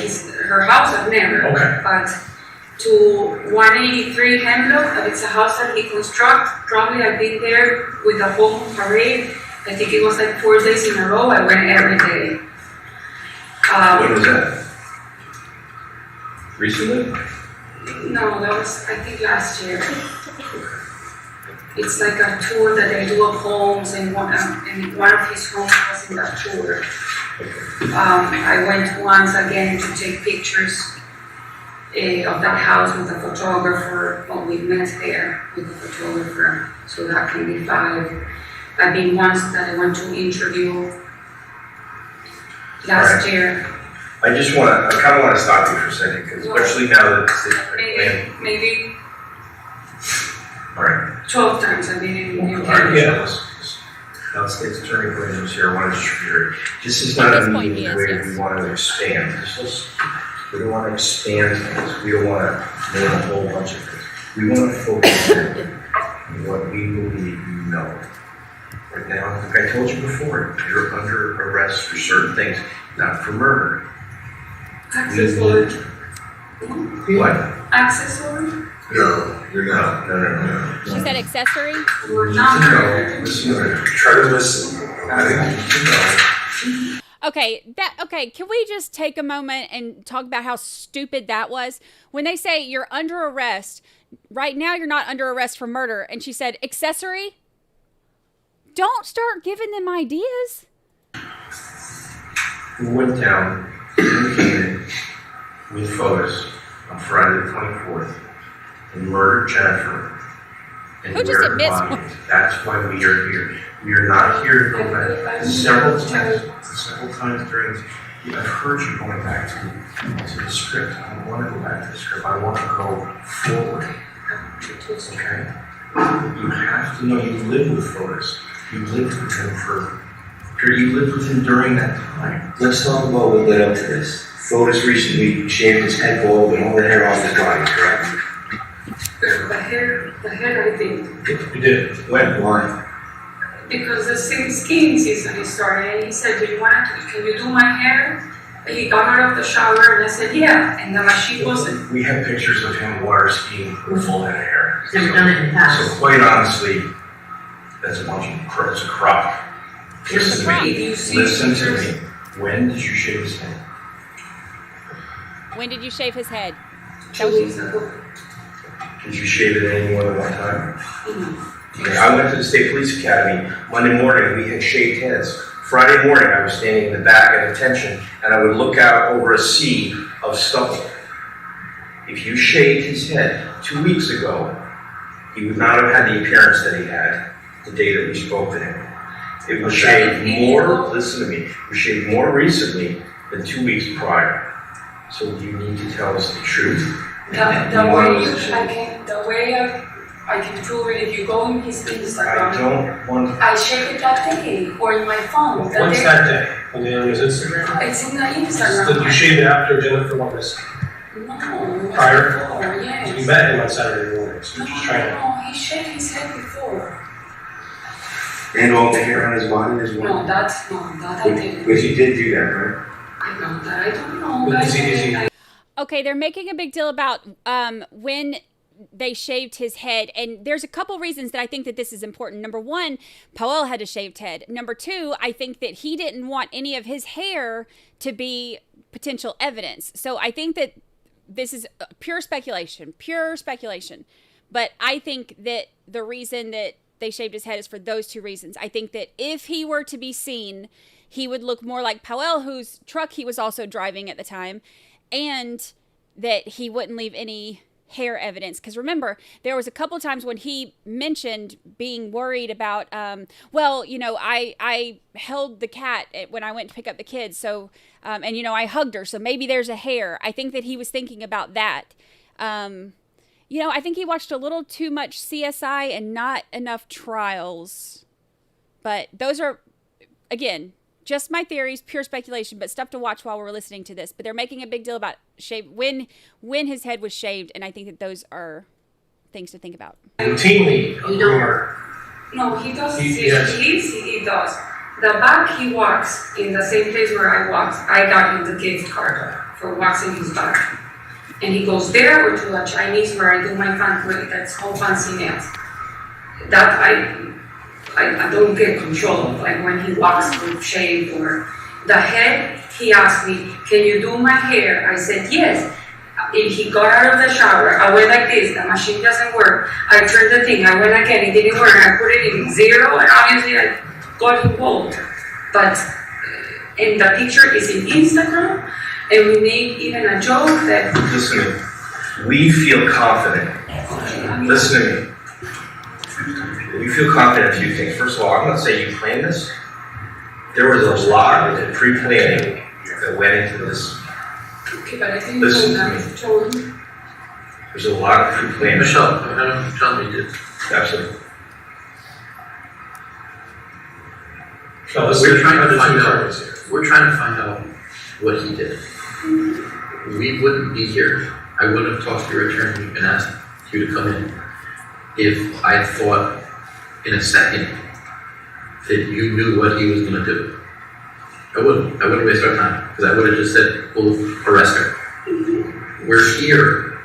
her house, I've never. Okay. But to 183 Hemlock, it's a house that he constructed. Probably I've been there with the home parade. I think it was like 4 days in a row. I went every day. When was that? Recently? No, that was I think last year. It's like a tour that they do of homes, and one of his homes was in that tour. I went once again to take pictures of that house with a photographer. Well, we met there with the photographer, so that can be filed. I've been once that I went to interview last year. I kind of want to stop you for a second, because especially now that it's Maybe all right. 12 times I've been in New All right, Canaan. Now, State's Attorney Williams here, I want to distribute. This is not a meeting where we want to expand. We don't want to expand things. We don't want to name a whole bunch of things. We want to focus on what we believe you know. Right now, like I told you before, you're under arrest for certain things, not for murder. Access order. What? Access order? No, you're not. No. She said accessory? We're not. No, listen to me. Try to listen. Okay, can we just take a moment and talk about how stupid that was? When they say you're under arrest, right now you're not under arrest for murder, and she said accessory? Don't start giving them ideas. We went down in Canaan with Fotis on Friday the 24th and murdered Jennifer. And Who just admits? That's why we are here. We are not here to go back. Several times during this, I've heard you going back to the script. I don't want to go back to the script. I want to go forward. Okay? You have to know you lived with Fotis. You lived with him you lived with him during that time. Let's talk about what led up to this. Fotis recently shaved his head bald and all the hair off his body, correct? The hair, I think. You did. When? Why? Because the skiing season started, and he said, can you do my hair? And he got out of the shower, and I said, yeah. And the machine wasn't. We have pictures of him water skiing with a full head of hair. He's never done it in the past. So quite honestly, that's a bunch of it's a crop. Listen to me. Listen to me. When did you shave his head? When did you shave his head? 2 weeks ago. Did you shave it any more than one time? Okay, I went to the State Police Academy. Monday morning, we had shaved heads. Friday morning, I was standing in the back at attention, and I would look out over a sea of stubble. If you shaved his head 2 weeks ago, he would not have had the appearance that he had the day that we spoke to him. It was shaved more, listen to me, it was shaved more recently than 2 weeks prior. So you need to tell us the truth. The way I can prove it, if you go in his Instagram, I don't want. I check it that day, or in my phone. What's that day? On his Instagram? It's in the Instagram. Did you shave it after Jennifer was? No. Prior? Oh, yes. We met him on Saturday morning, so just trying to. No, he shaved his head before. And all the hair on his body as well? No, that I didn't. But you did do that, right? I know that. I don't know. Okay, they're making a big deal about when they shaved his head, and there's a couple reasons that I think that this is important. Number one, Powell had a shaved head. Number two, I think that he didn't want any of his hair to be potential evidence. So I think that this is pure speculation. But I think that the reason that they shaved his head is for those two reasons. I think that if he were to be seen, he would look more like Powell, whose truck he was also driving at the time, and that he wouldn't leave any hair evidence. Because remember, there was a couple of times when he mentioned being worried about, I held the cat when I went to pick up the kids, so, and I hugged her, so maybe there's a hair. I think that he was thinking about that. I think he watched a little too much CSI and not enough Trials. But those are, again, just my theories, pure speculation, but stuff to watch while we're listening to this. But they're making a big deal about when his head was shaved, and I think that those are things to think about. Routinely, a rumor. No, he does. He does. The back, he walks in the same place where I walked. I got him the gift card for waxing his back. And he goes there or to a Chinese where I do my that's called fancy nails. That I don't get control of, like when he walks with shave or the head. He asked me, can you do my hair? I said yes. If he got out of the shower, I went like this, the machine doesn't work. I turned the thing, I went again, it didn't work. I put it in 0 and obviously I got him bald. But and the picture is in Instagram, and we made even a joke that. Listen to me. We feel confident. Listen to me. We feel confident in a few things. First of all, I'm going to say you planned this. There was a lot of pre-planning that went into this. Okay, but I think listen to me. There's a lot of pre-planning. Michelle, tell me this. Absolutely. So we're trying to find out what he did. We wouldn't be here. I wouldn't have talked to your attorney and asked you to come in if I thought in a second that you knew what he was going to do. I wouldn't waste our time, because I would have just said, we'll arrest her. We're here.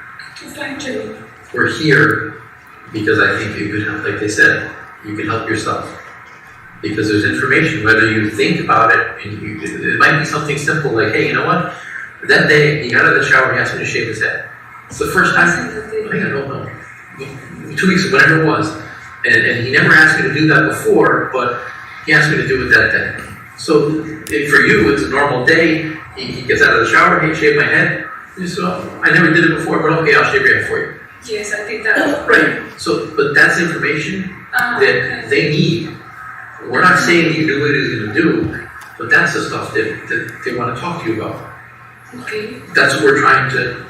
We're here because I think you could help, like they said, you can help yourself. Because there's information, whether you think about it, and it might be something simple like, hey, you know what? That day, he got out of the shower, he asked me to shave his head. It's the first time, I don't know, 2 weeks, whatever it was. And he never asked me to do that before, but he asked me to do it that day. So for you, it's a normal day. He gets out of the shower, he shaved my head. You say, oh, I never did it before, but okay, I'll shave your head for you. Yes, I think that. Right. So, but that's information that they need. We're not saying you do what it is going to do, but that's the stuff that they want to talk to you about. Okay. That's what we're trying to,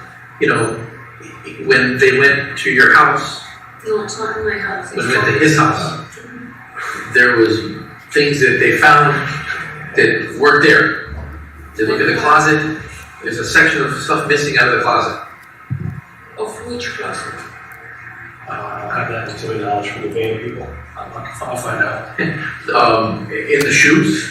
when they went to your house. No, it's not in my house. When they went to his house, there was things that they found that weren't there. They look at the closet. There's a section of stuff missing out of the closet. Of which closet? I don't have that until knowledge from the band people. I'll find out. In the shoes,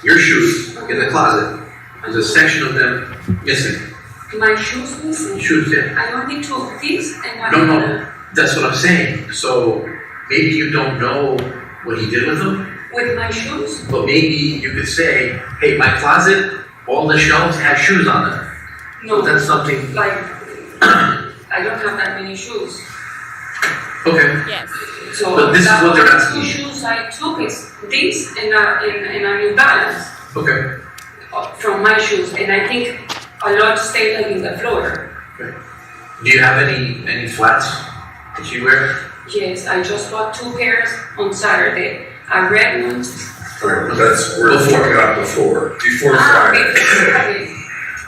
your shoes in the closet, there's a section of them missing. My shoes missing? Shoes, yeah. I only took this and one. No, that's what I'm saying. So maybe you don't know what he did with them. With my shoes? But maybe you could say, hey, my closet, all the shelves have shoes on them. No. That's something. Like, I don't have that many shoes. Okay. Yes. So but this is what they're asking. The shoes I took is this and a New Balance. Okay. From my shoes, and I think a lot stayed like in the floor. Okay. Do you have any flats that you wear? Yes, I just bought 2 pairs on Saturday. A red one. That's we're talking about before Friday. Friday.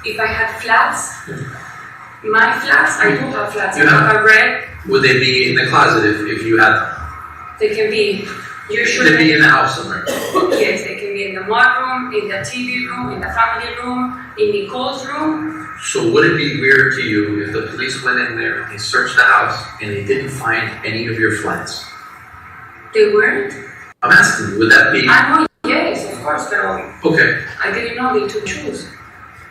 If I had flats, my flats, I do have flats. I You have a red. Would they be in the closet if you had them? They can be. Should they be in the house somewhere? Yes, they can be in the mudroom, in the TV room, in the family room, in Nicole's room. So would it be weird to you if the police went in there and they searched the house and they didn't find any of your flats? They weren't? I'm asking you, would that be? I know, yes, of course they're all. Okay. I didn't know they took shoes.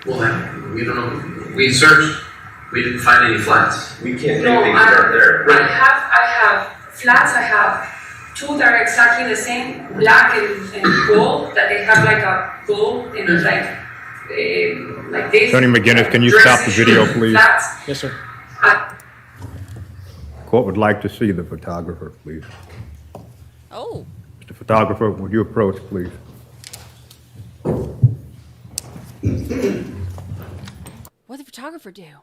Well, then, we don't know. We searched. We didn't find any flats. We can't No, things that aren't there. I have flats. I have 2 that are exactly the same, black and gold. That they have like a gold and it's like this. Attorney McGinnis, can you stop the video, please? Flats. Yes, sir. Court would like to see the photographer, please. Oh. Mr. Photographer, would you approach, please? What did the photographer do?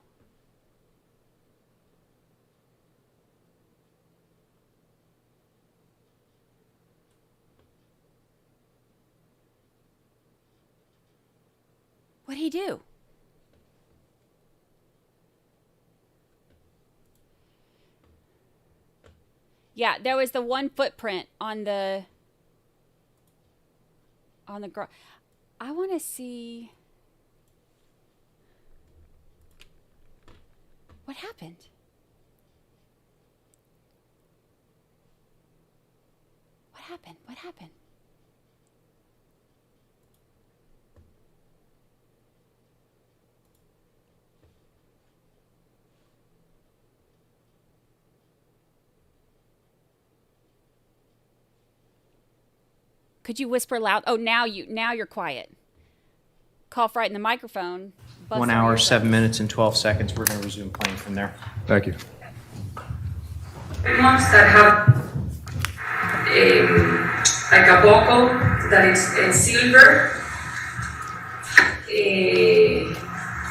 What'd he do? Yeah, there was the one footprint on the ground. I want to see what happened. What happened? What happened? Could you whisper loud? Oh, now you're quiet. Cough right in the microphone. 1 hour, 7 minutes, and 12 seconds. We're going to resume playing from there. Thank you. Ones that have like a buckle that is in silver.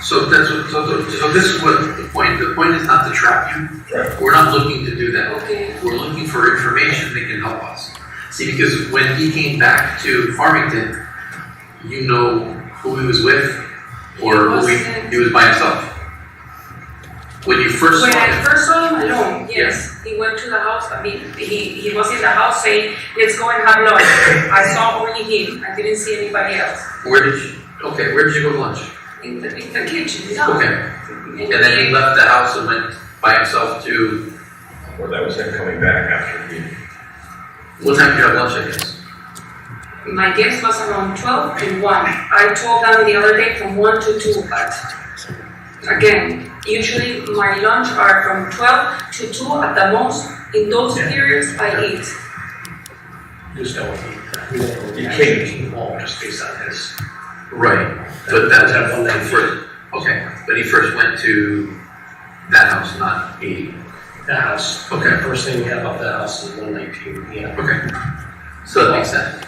So this is what the point. The point is not to trap you. Right. We're not looking to do that. Okay. We're looking for information that can help us. See, because when he came back to Farmington, you know who he was with, or he was by himself. When you first when saw I him. first saw him alone, yes, he went to the house. I mean, he was in the house saying, "Let's go and have lunch." I saw only him. I didn't see anybody else. Where did you go to lunch? In the kitchen. Yeah. Okay. And then he left the house and went by himself to. Or that was him coming back after he. What time did you have lunch, I guess? My guess was around 12 and 1. I told them the other day from 1 to 2, but again, usually my lunch are from 12 to 2 at the most. In those periods, I eat. Just don't eat. You came all just based on his. Right, but that was at first, okay, but he first went to that house, not 80. That house. Okay. First thing we had about that house is 119, yeah. Okay, so that makes sense.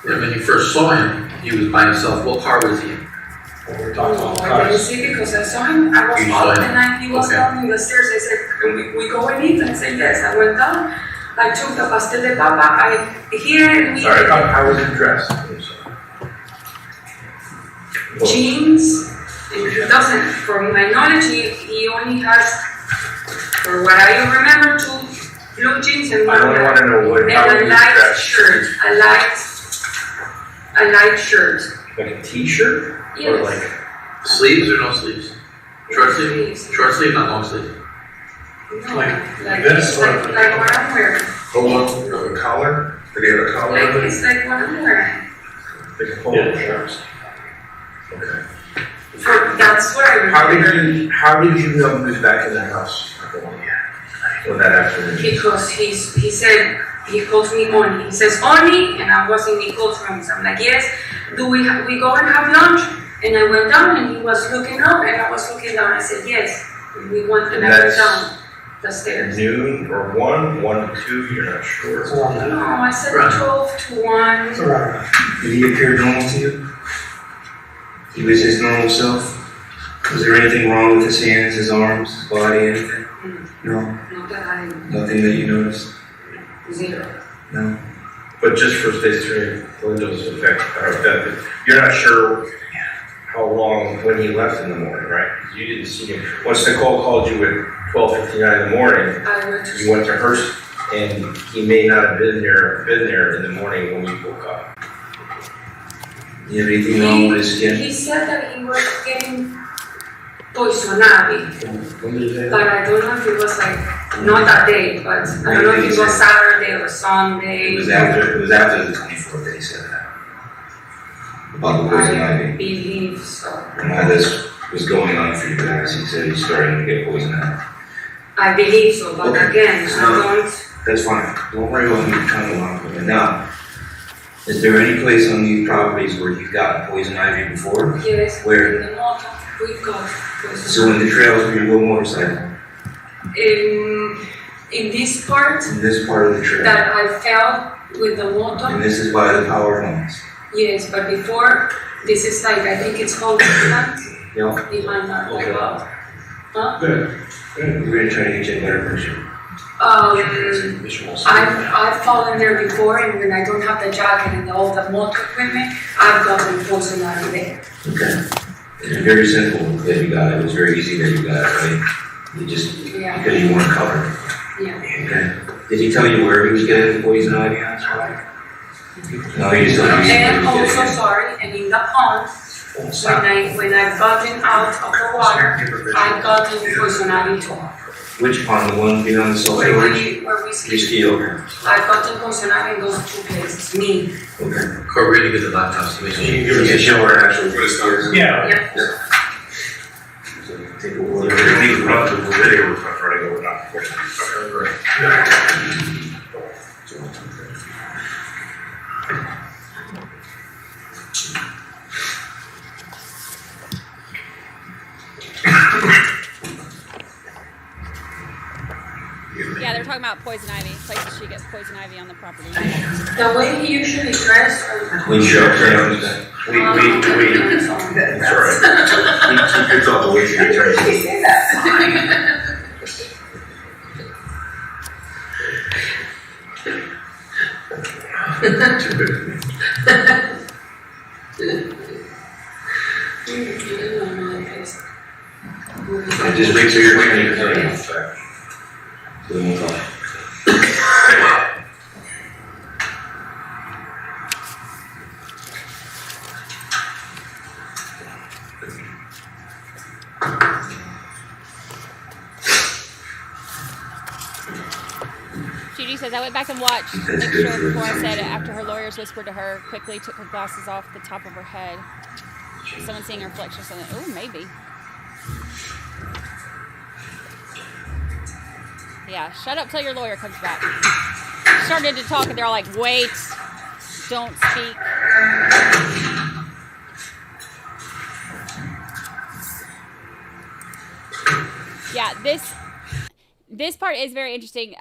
And when you first saw him, he was by himself. What car was he in? When we were talking about I didn't cars. see because I saw him. I was You saw up him? and he was Okay. down in the stairs. I said, "Can we go and eat?" And I said, yes. I went down. I took the pastel de papa. Here we Sorry, how was he dressed? jeans. It doesn't, from my knowledge, he only has, for what I remember, 2 blue jeans and I one only black. want to know what, how And he a was light dressed. shirt. A light shirt. Like a t-shirt? Or Yes. like, Sleeves or no sleeves? Short sleeve? Short sleeve, not long sleeve. No, Like this, like what I'm wearing. A collar? Did he have a collar? Like it's like what I'm wearing. like a polo shirt? Okay. That's what I remember. How did you know he was back in the house? Or that afternoon? Because he said, he calls me Oni. He says Oni, and I was in Nicole's room. So I'm like, yes. Do we go and have lunch? And I went down, and he was looking up, and I was looking down. I said, yes. And we went, and I went down the stairs. Noon or 1 to 2, you're not sure. No, I said 12 to 1. Did he appear normal to you? He was his normal self? Was there anything wrong with his hands, his arms, his body, anything? No? Not that I Nothing that you noticed? zero. No? But just for state's attorney Linda's effect, that you're not sure how long, when he left in the morning, right? 'Cause you didn't see him. Once Nicole called you at 12:59 in the morning, I went to you went to her, and he may not have been there in the morning when you woke up. Do you have anything wrong with his skin? He said that he was getting poisonado. When did he But I don't know if it was like, not that day, but I don't know if it was Saturday or Sunday. It was after the 24th that he said that. About the poison I ivy. believe so. And while this was going on for you guys, he said he's starting to get poison ivy. I believe so, but Okay. again, So- I don't. That's fine. Don't worry about me trying to line with it. Now, is there any place on these properties where you've gotten poison ivy before? Yes, Where? in the motor, we've got So in the trails where you go motorcycle, in this part in this part of the trail, that I fell with the and motor, this is by the power homes. yes, but before, this is like, I think it's called behind Yeah. that, like, huh? Good. Good. We're gonna try to get you a better picture. I've fallen there before, and when I don't have the jacket and all the motor equipment, I've gotten poison ivy there. Okay. It's very simple that you got it. It was very easy that you got it, right? You just, Yeah. because you weren't covered. Yeah. Okay. Did he tell you where he was getting the poison ivy on? No, he just told you. And also, sorry, and in the pond, when I've gotten out of the water, I've gotten poison ivy too. Which pond? The one behind the salt Where storage? we ski. You ski over. I've gotten poison ivy in those 2 places, me. Okay. Court, we're gonna get the laptops to make sure. You can show her actually what it's doing. Yeah. Yeah. Take a look. These run through the video with my friend, or not. Yeah, they're talking about poison ivy, places she gets poison ivy on the property. The way he usually dressed, We show her. That's all right. He gets all the way to the attorney. say that. Too big for me. And just make sure you're cleaning your hands. So then we'll talk. Judy says, I went back and watched to make sure before I said it. After her lawyers whispered to her, quickly took her glasses off the top of her head. Someone seeing her reflection or something. Oh, maybe. Yeah, shut up till your lawyer comes back. Started to talk and they're all like, wait, don't speak. Yeah, this part is very interesting.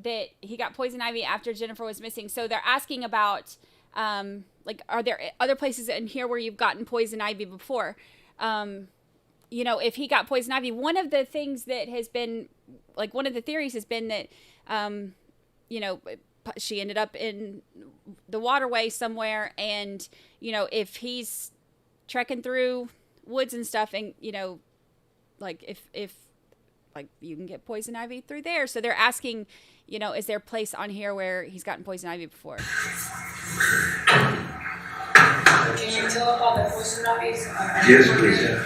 That he got poison ivy after Jennifer was missing. So they're asking about, like, are there other places in here where you've gotten poison ivy before? You know, if he got poison ivy, one of the things that has been, like, one of the theories has been that, you know, she ended up in the waterway somewhere, and, you know, if he's trekking through woods and stuff, and, you know, like, if like, you can get poison ivy through there. So they're asking, you know, is there a place on here where he's gotten poison ivy before? Can you tell about the poison ivy? Yes, please, yeah.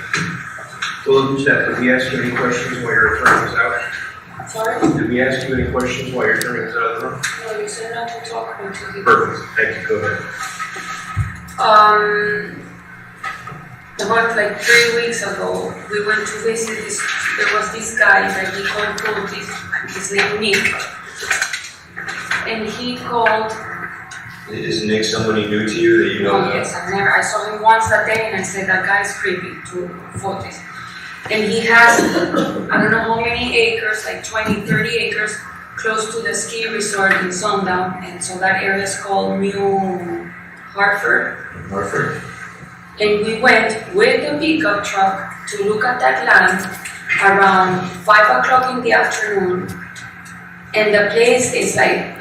Well, did we ask you any questions while your attorney was out? Sorry? Did we ask you any questions while your attorney was out of the room? No, you said not to talk until he... Perfect, thank you, go ahead. About like 3 weeks ago, we went to visit this, there was this guy that he called Fotis, his name Nick. And he called... Is Nick somebody new to you that you know? Oh yes, I saw him once a day and I said, that guy's creepy to Fotis. And he has, I don't know how many acres, like 20, 30 acres, close to the ski resort in Sundown. And so that area is called New Hartford. Hartford. And we went with the pickup truck to look at that land around 5 o'clock in the afternoon. And the place is like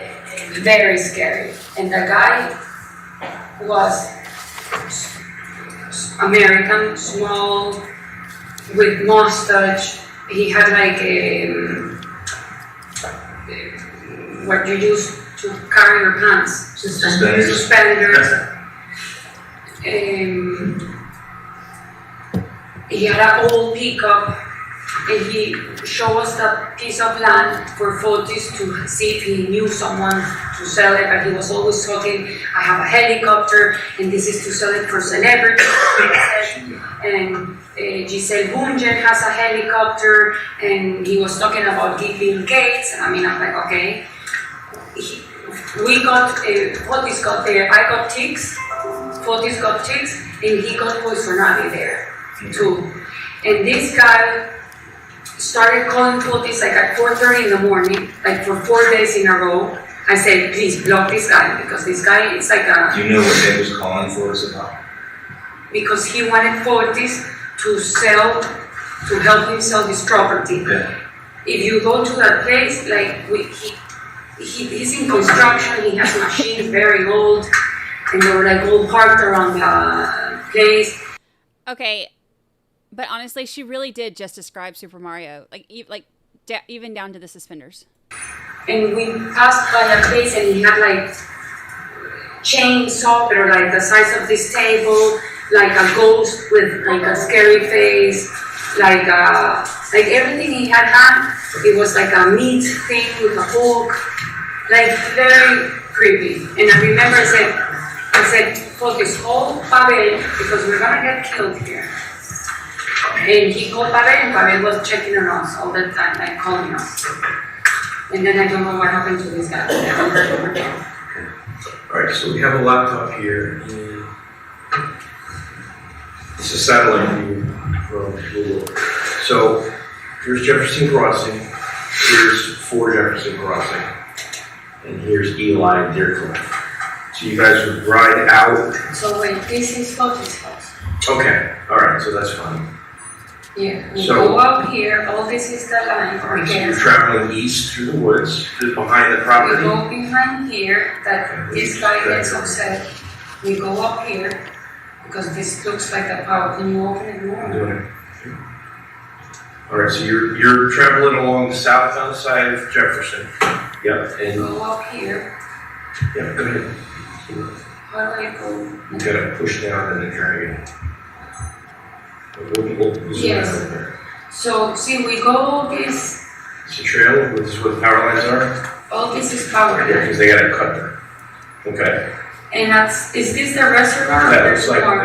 very scary. And the guy was American, small, with mustache. He had like what you use to carry your pants. Suspenders. He had an old pickup, and he showed us that piece of land for Fotis to see if he knew someone to sell it, but he was always talking, I have a helicopter, and this is to sell it for celebrities. And Giselle Bundchen has a helicopter, and he was talking about Bill Gates, and I mean, I'm like, okay. We got, Fotis got there, I got ticks, Fotis got ticks, and he got poison ivy there too. And this guy started calling Fotis like at 4:30 in the morning, like for 4 days in a row. I said, please block this guy, because this guy is like a... Do you know what Nick was calling Fotis about? Because he wanted Fotis to help him sell this property. Yeah. If you go to that place, like he's in construction, he has machines very old, and they were like all parked around the place. Okay, but honestly, she really did just describe Super Mario, even down to the suspenders. And we passed by a place, and he had like chainsaw, but like the size of this table, like a ghost with like a scary face, like everything he had, it was like a meat thing with a hook, like very creepy. And I remember I said, Fotis, call Pavel, because we're gonna get killed here. And he called Pavel, and Pavel was checking on us all the time, like calling us. And then I don't know what happened to this guy. I never heard from him. Alright, so we have a laptop here. It's a satellite view from Google. So here's Jefferson Crossing, here's 4 Jefferson Crossing, and here's Eli and Deer Cliff. So you guys would ride out. So wait, this is Fotis' house. Okay, alright, so that's fine. Yeah, we So- go up here, all this is the line. Alright, so Okay. you're traveling east through the woods, behind the We property. go behind here, that this guy gets upset. We go up here, because this looks like a power. Can you open it I'm more? doing it. Alright, so you're traveling along the southbound side of Jefferson. Yep, We and, go up here, yeah, go ahead. how do I go? You gotta push down and then drag it. We'll zoom Yes. out there. So, see, we go this, It's a trail, this is where the power lines are? all this is power Yeah, line. because they gotta cut them. Okay. And is this the reservoir? or That there's looks like, more?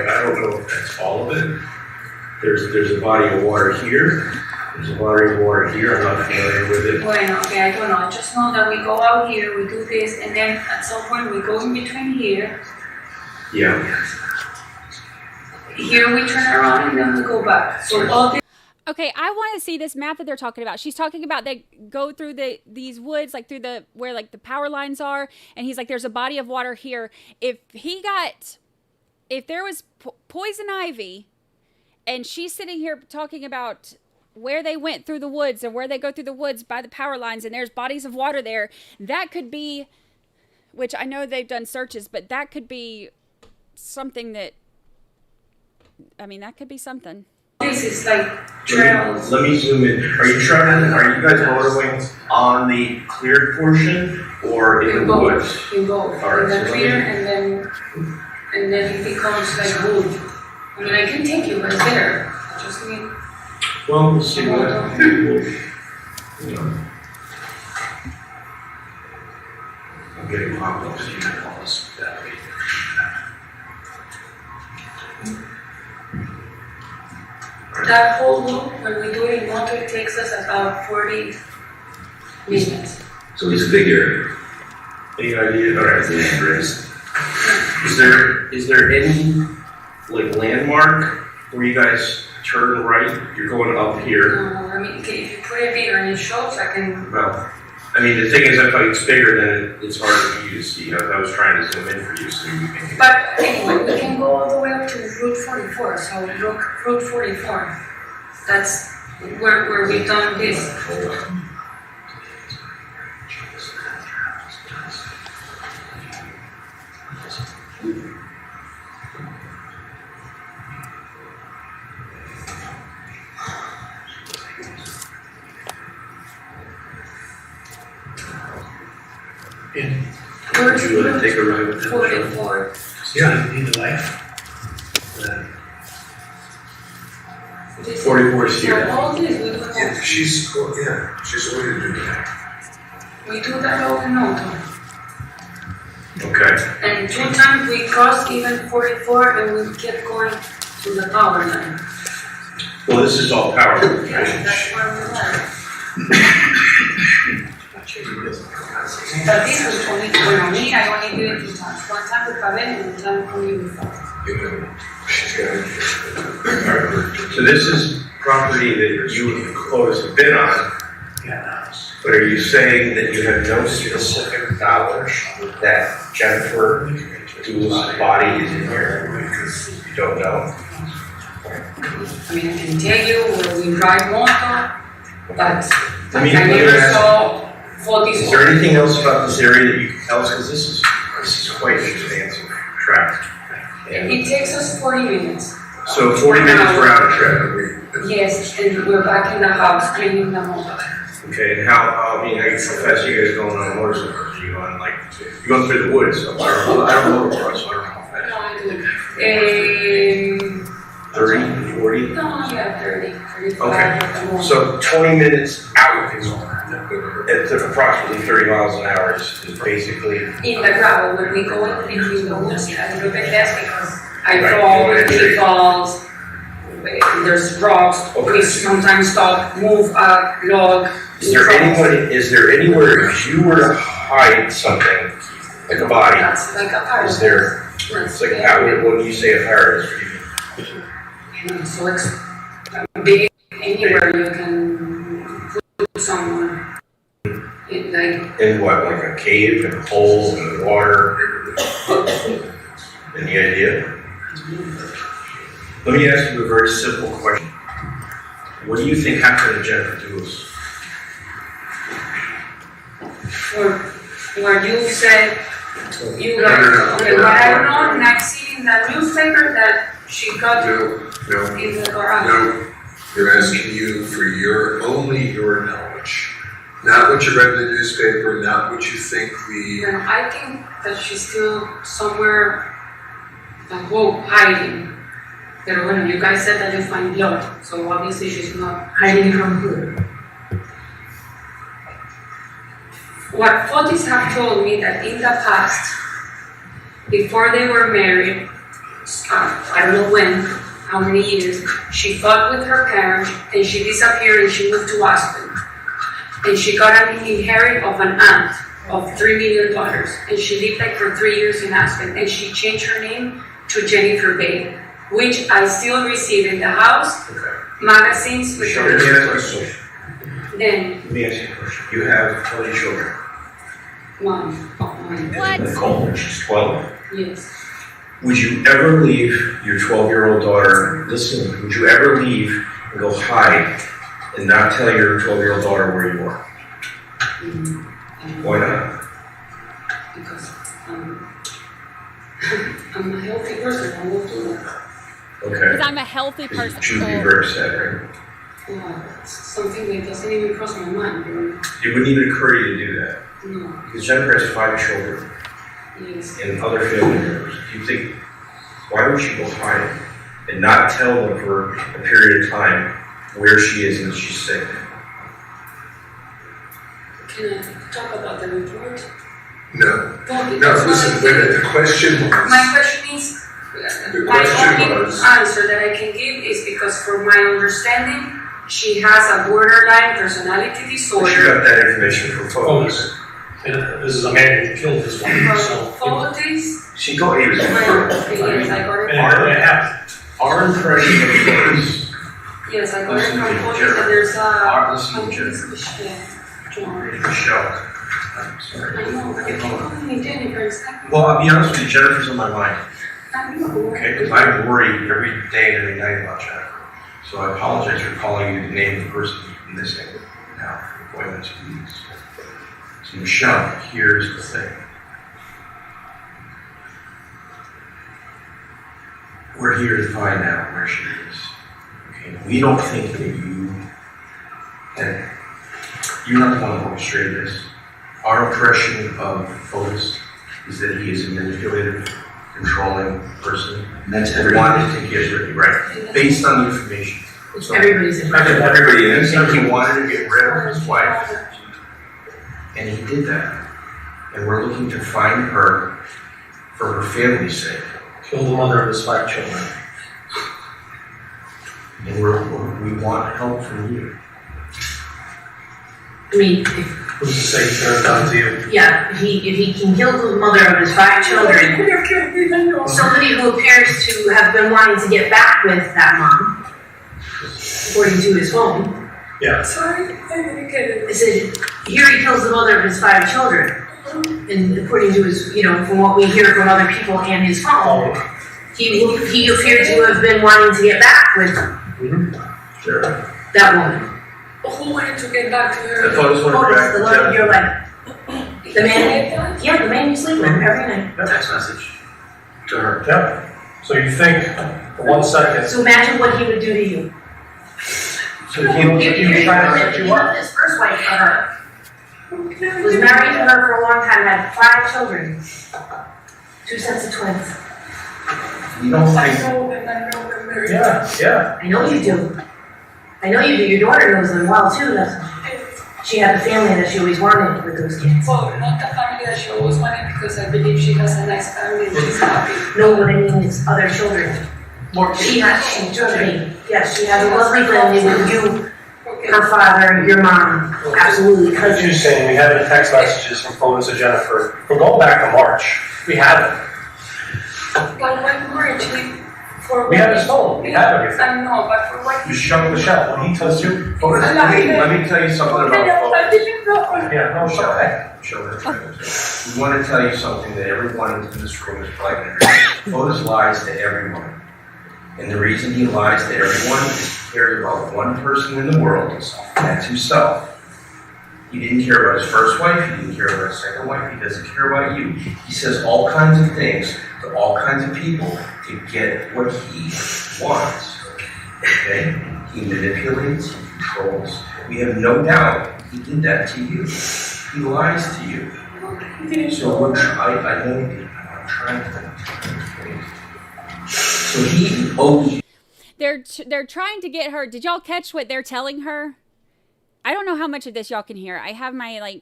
I don't know if that's all of it. There's a body of water here, There's a body of water here, I'm not familiar with it. Bueno, okay, I don't know. I just know that we go out here, we do this, and then at some point we go in between here. Yeah. Here we turn around and then we go back. So all this. Okay, I want to see this map that they're talking about. She's talking about they go through these woods, like through where like the power lines are, and he's like, there's a body of water here. If there was poison ivy, and she's sitting here talking about where they went through the woods and where they go through the woods by the power lines, and there's bodies of water there, that could be, which I know they've done searches, but that could be something that, I mean, that could be something. This is like trails. Let me zoom in. Are you guys motoring on the cleared portion or in the woods? In both. All right, in the clear and then it becomes like wood. I mean, I can take you right there. I just need. Well, we'll see what. I'm getting complex. You can call us that way. That whole loop, when we do it in motor, it takes us about 40 minutes. So it's a big area. Any idea? All right. Is there any like landmark where you guys turn right? You're going up here. No, I mean, if you put it bigger and it shows, I can. Well, I mean, the thing is, if it's bigger, then it's hard for you to see. I was trying to zoom in for you so you can. But anyway, we can go all the way up to Route 44. So look, Route 44. That's where we've done this. Would you want to take a ride with them? 44. Yeah, you need a life. 44 is here. So all this we do. Yeah, she's already doing that. We do that all in autumn. Okay. And 2 times we crossed even 44 and we kept going to the power line. Well, this is all power. Yeah, that's where we are. But this was only for me, I only did it 2 times. 1 time with Pavel and 1 time only with Pavel. So this is property that you, Fotis, have been on. Yeah. But are you saying that you have no specific knowledge that Jennifer Dulos' body is in here? You don't know? I mean, I can tell you where we ride motor, but I never saw Fotis. Is there anything else about this area that you can tell us? Because this is quite an expansive tract. It takes us 40 minutes. So 40 minutes round trip. Yes, and we're back in the house cleaning the motor. Okay, and how I confess you guys going on motorcycles? You're going through the woods. So I don't know where so I don't know. 30, 40? No, yeah, 30, 35. Okay, so 20 minutes out at approximately 30 miles an hour is basically. In the gravel, when we go between the woods, a little bit less because I fall, it falls, there's rocks, we sometimes stop, move a log. Is there anywhere if you were to hide something, like a body? That's like a parrot. Is there, it's like how, when you say a parrot, so it's big anywhere you can put someone. In what, like a cave and holes and water? Any idea? Let me ask you a very simple question. What do you think happened to Jennifer Dulos? Where you said you got okay, what I know, and I've seen in the newspaper that she got in the garage. No, they're asking you for only your knowledge. Not what you read in the newspaper, not what you think And I think that she's still somewhere, hiding. Pero bueno, you guys said that you find blood, so obviously she's not hiding from who. What Fotis have told me that in the past, before they were married, I don't know when, how many years. She fought with her parents, and she disappeared, and she moved to Aspen. And she got an inherit of an aunt of $3 million, and she lived like for 3 years in Aspen, and she changed her name to Jennifer Bay, which I still receive in the house, magazines with Let me ask you a question. Then, Let me ask you a question. You have 20 children. Mom. What? Nicole, she's 12. Yes. Would you ever leave your 12-year-old daughter, listen, would you ever leave and go hide and not tell your 12-year-old daughter where you are? Why not? Because I'm a healthy person. I won't do that. Okay. Because I'm a healthy person. She would be very upset, right? It's something that doesn't even cross my mind. It wouldn't even occur to you to do that. No. Because Jennifer has 5 children Yes. and other family members. Do you think, why would she go hide and not tell them for a period of time where she is and she's sick? Can I talk about the report? No. No, listen, wait a minute, the question was. My question is, The my question only was. answer that I can give is because from my understanding, she has a borderline personality She disorder. got that information from Fotis. This is a man who killed his wife, so. From Fotis, She got it. yes, I got it. Our impression of Fotis. Yes, I got it Listen from to me, Fotis, Jennifer. and there's Listen to Jennifer. Michelle. I'm sorry. I know, but you keep calling me Jennifer, exactly. Well, I'll be honest with you, Jennifer's on my mind. I know. Okay, because I worry every day and every night about Jennifer. So I apologize for calling you the name of the person you're missing now. Boy, that's please. So Michelle, here's the thing. We're here to find out where she is. Okay, we don't think that you're not the one who orchestrated this. Our impression of Fotis is that he is a manipulative, controlling person. That's Who wanted to get rid of you, right? Based on the information. So, Everybody's I think everybody in this, he wanted to get rid of his wife. And he did that. And we're looking to find her for her family's sake. Killed the mother of his 5 children. And we want help from you. I mean, Who's to say he turned on to you? yeah, if he can kill the mother of his 5 children, somebody who appears to have been wanting to get back with that mom, according to his phone. Yeah. Sorry, I didn't get it. I said, here he kills the mother of his 5 children. And according to his, from what we hear from other people and his phone, he appeared to have been wanting to get back with Sure. that woman. Who wanted to get back to her? I thought it was one of Fotis, the love of your life. The man, Yeah. the man you sleep with every night. Text message to her. Yep. So you think, for 1 second, So imagine what he would do to you. so he was trying to set you up. His first wife for her. Was married to her for a long time, had 5 children. 2 sets of twins. You don't I think, know them, I know them very well. Yeah. I know you do. I know you do. Your daughter knows them well too. She had the family that she always wanted with those kids. Well, not the family that she always wanted because I believe she has a nice family and she's happy. No, what I mean is other children. She has children. Yes, she has a lovely family with you, her father, your mom. Absolutely, What you're saying, we have the text messages from Fotis to Jennifer. We're going back to March. We have it. But what marriage? We have his phone. We have everything. I know, but for what? Michelle, when he tells you, Fotis, let me tell you something about Fotis. yeah, no, it's okay. We want to tell you something that everyone in this room is probably going to hear. Fotis lies to everyone. And the reason he lies to everyone is to care about one person in the world, and that's himself. He didn't care about his first wife, he didn't care about his second wife, he doesn't care about you. He says all kinds of things to all kinds of people to get what he wants. Okay? He manipulates, he controls. We have no doubt he did that to you. He lies to you. So I know he did. I'm trying to explain. So he owes you. They're trying to get her. Did y'all catch what they're telling her? I don't know how much of this y'all can hear. I have my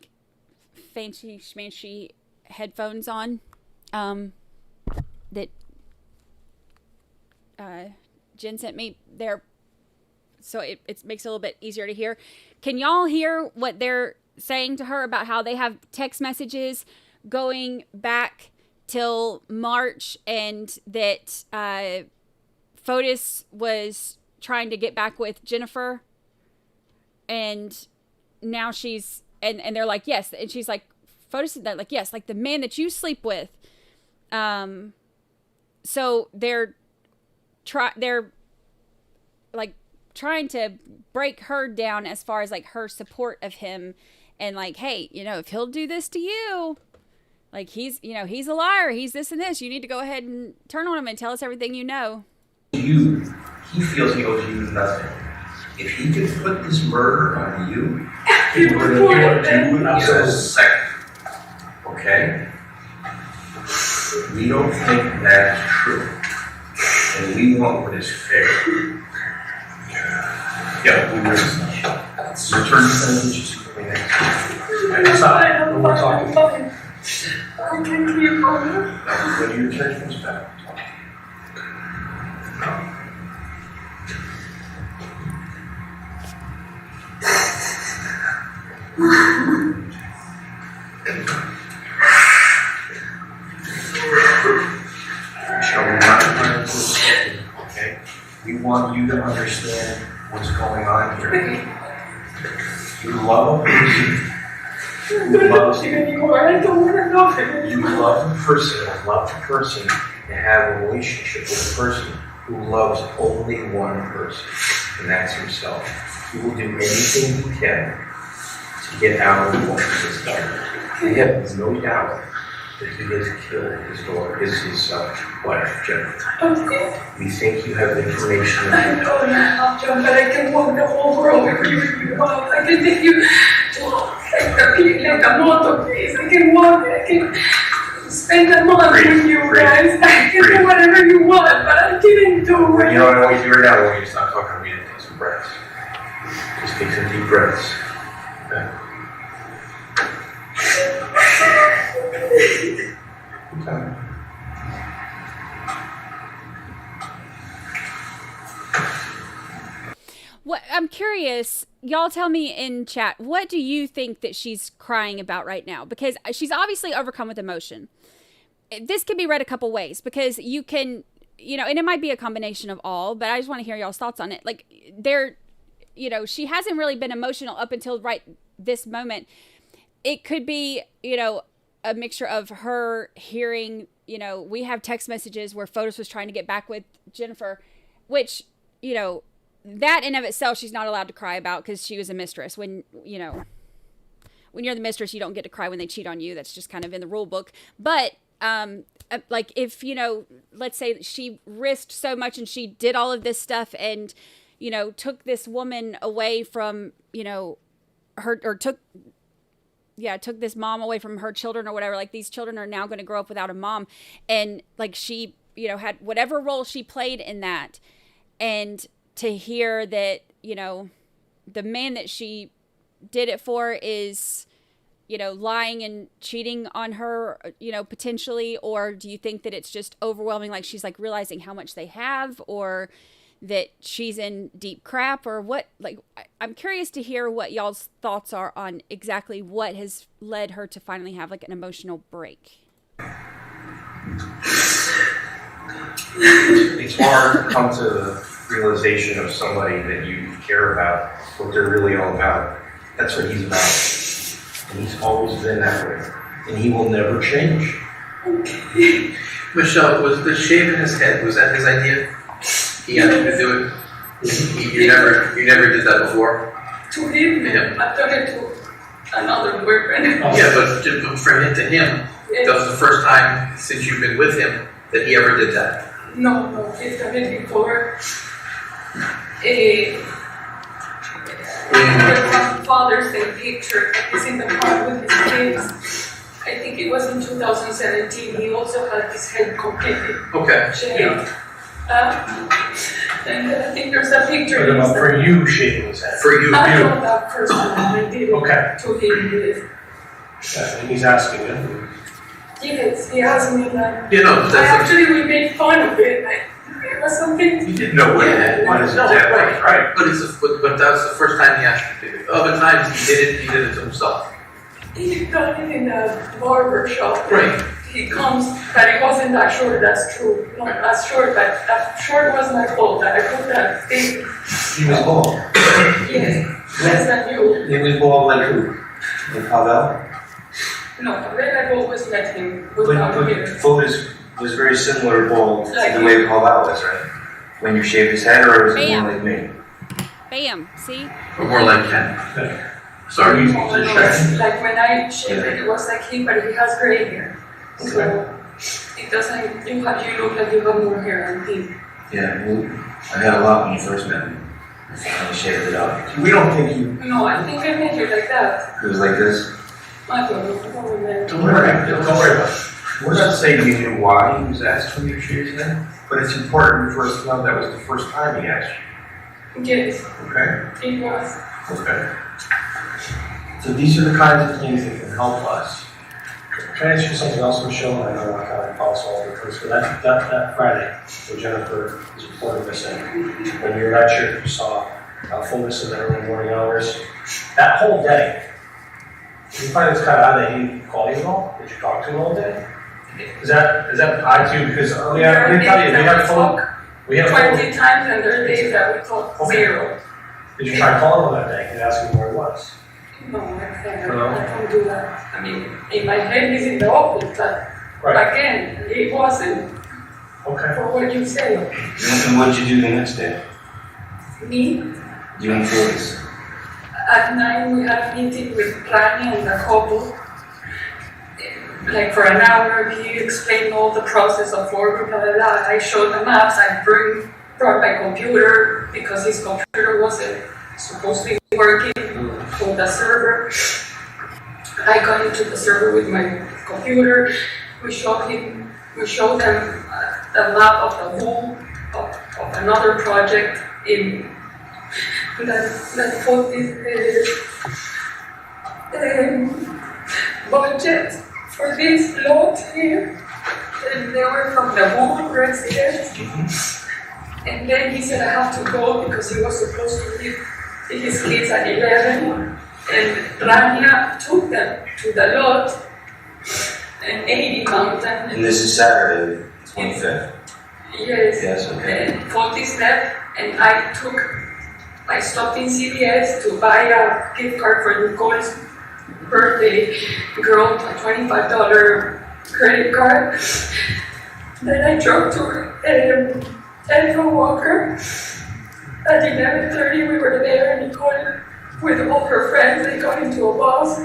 fancy schmancy headphones on. That Jen sent me there, so it makes it a little bit easier to hear. Can y'all hear what they're saying to her about how they have text messages going back till March, and that Fotis was trying to get back with Jennifer, and now she's and they're like, yes, and she's like, Fotis said that, like, yes, like the man that you sleep with. So they're like trying to break her down as far as like her support of him, and like, hey, you know, if he'll do this to you, like he's a liar, he's this and this, you need to go ahead and turn on him and tell us everything you know. He feels he owes you nothing. If he could put this murder on you, he would do it in a second. Okay? We don't think that's true. And we want what is fair. Yeah, we really. Return to sentence just for me next time. No more talking. When your attorney comes back. Shall we not turn to something, okay? We want you to understand what's going on here. You love a person. You love a person to have a relationship with a person who loves only one person, and that's himself. He will do anything he can to get out of what he has done. We have no doubt that he has killed his daughter, his wife, Jennifer. We think you have information. I know you have, John, but I can walk the whole world with you if you want. I can take you like a motor, please. I can walk, I can spend a month with you guys. I can do whatever you want, but I didn't do it. You know what I want you to do right now? I want you to stop talking to me and take some breaths. Just take some deep breaths. Okay. Okay. What I'm curious, y'all tell me in chat, what do you think that she's crying about right now? Because she's obviously overcome with emotion. This can be read a couple ways, because you can, you know, and it might be a combination of all, but I just want to hear y'all's thoughts on it. Like, you know, she hasn't really been emotional up until right this moment. It could be, you know, a mixture of her hearing, you know, we have text messages where Fotis was trying to get back with Jennifer, which, you know, that in of itself, she's not allowed to cry about because she was a mistress. When, you know, when you're the mistress, you don't get to cry when they cheat on you. That's just kind of in the rule book. But, like, if, you know, let's say she risked so much and she did all of this stuff and, you know, took this woman away from, you know, her, or took this mom away from her children or whatever. Like, these children are now going to grow up without a mom. And, like, she, you know, had whatever role she played in that. And to hear that, you know, the man that she did it for is, you know, lying and cheating on her, you know, potentially, or do you think that it's just overwhelming, like she's like realizing how much they have, or that she's in deep crap, or what? Like, I'm curious to hear what y'all's thoughts are on exactly what has led her to finally have like an emotional break. It's hard to come to the realization of somebody that you care about, what they're really all about. That's what he's about. And he's always been that way. And he will never change. Okay. Michelle, was the shave in his head, was that his idea? He asked you to do it? You never did that before? To him? Yeah. I took it to another boyfriend. Yeah, but from it to him, Yes. that was the first time since you've been with him that he ever did that? No, he's done it before. The Father's Day picture is in the car with his kids. I think it was in 2017. He also had his head completely shaved. Yeah. And I think there's a picture. For you shaving his head. For you. I know that first time I did it to him. Yeah, and he's asking him. Yes, he asked me that. You know, we made fun of it. It was something. You didn't know what Yeah, is no, right. But but that's the first time he asked you to do it. Other times he did it to himself. He done it in a barber shop. Right. He comes, but it wasn't that short, that's true. Not that short, but that short was my fault, that I put that thing. He was bald. Yes, less than you. He was bald like who? Like Pavel? No, I've always met him without him. Fotis was very similar bald Like to the way Pavel was, right? When you shaved his head, or was it Bam. more like me? Bam. See? Or more like Ken. Sorry. No, it's like when I shaved it, it was like him, but he has gray hair. So it doesn't, you look like you have more hair than him. Yeah, well, I had a lot when you first met me. I finally shaved it up. We don't think you. No, I think I made you like that. It was like this. I don't know, I don't remember. Don't worry about it. We're not saying you knew why he was asked for you to shave his head, but it's important for us to know that was the first time he asked you. Yes, Okay? it was. Okay. So these are the kinds of things that can help us. Can I ask you something else, Michelle? I know I kind of follow all the things, but that Friday, when Jennifer was reported missing, when you were at church, you saw Fotis in the early morning hours, that whole day, do you find it's kind of odd that he didn't call you at all? Did you talk to him all day? Is that odd too? Because let me tell you, we have 20 times, and there are days that we talk zero. Did you try calling him that day and ask him where he was? No, I can't do that. I mean, in my head he's in the office, but again, it wasn't. Okay. For what you say. And what did you do the next day? Me, You and Fotis. at 9 we had a meeting with Brandi and the couple. Like for an hour, he explained all the process of work, blah, blah, blah. I showed the maps, I brought my computer because his computer wasn't supposed to be working for the server. I got into the server with my computer. We showed them the map of the whole of another project in that Fotis budget for this lot here. And they were from the home residence. And then he said I have to go because he was supposed to leave his kids at 11. And Rania took them to the lot in 80 Mountain. And this is Saturday, 25th. Yes. Yes, okay. And Fotis left, and I stopped in CVS to buy a gift card for Nicole's birthday girl, a $25 credit card. Then I drove to Edward Walker. At 11:30 we were there, and Nicole with all her friends, they got into a bus.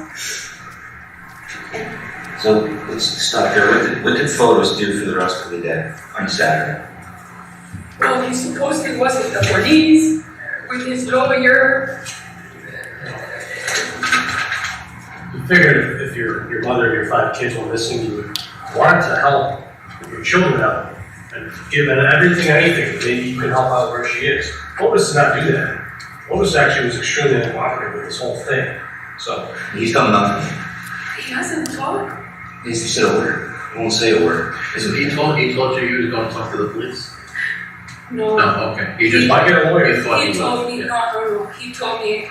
So let's stop there. What did Fotis do for the rest of the day on Saturday? Well, he supposedly was with the police, with his lawyer. You figured if your mother and your 5 kids were missing, you would want to help your children out and give them everything, anything. Maybe you can help out where she is. Fotis did not do that. Fotis actually was extremely uncooperative with this whole thing. So He's done nothing. He hasn't talked. He's said a word. He won't say a word. He told you he was going to talk to the police? No. No, okay. He just might get a lawyer. He told me, no. He told me,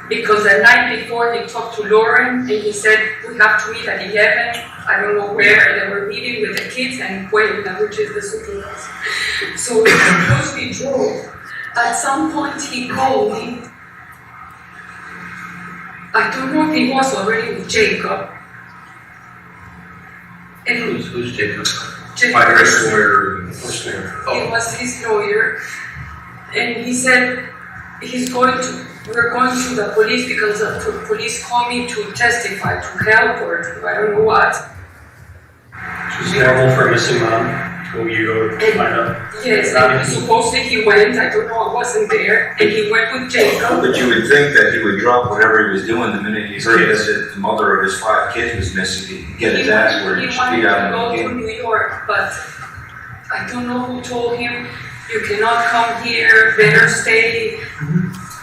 because the night before he talked to Lauren, and he said, we have to meet at 11. I don't know where. They were meeting with the kids and Puebla, which is the supervisor. So we mostly drove. At some point he called me. I don't know if he was already with Jacob. And Who's Jacob? Jacob. Oh. It was his lawyer, and he said we're going to the police because the police called me to testify, to help, or I don't know what. Which is normal for a missing mom. When you go to find out. Yes, and supposedly he went, I don't know, I wasn't there, and he went with Jacob. But you would think that he would drop whatever he was doing the minute he heard that the mother of his 5 kids was missing. He'd get his ass where he should be out wanted in to the go to game. New York, but I don't know who told him, you cannot come here, better stay.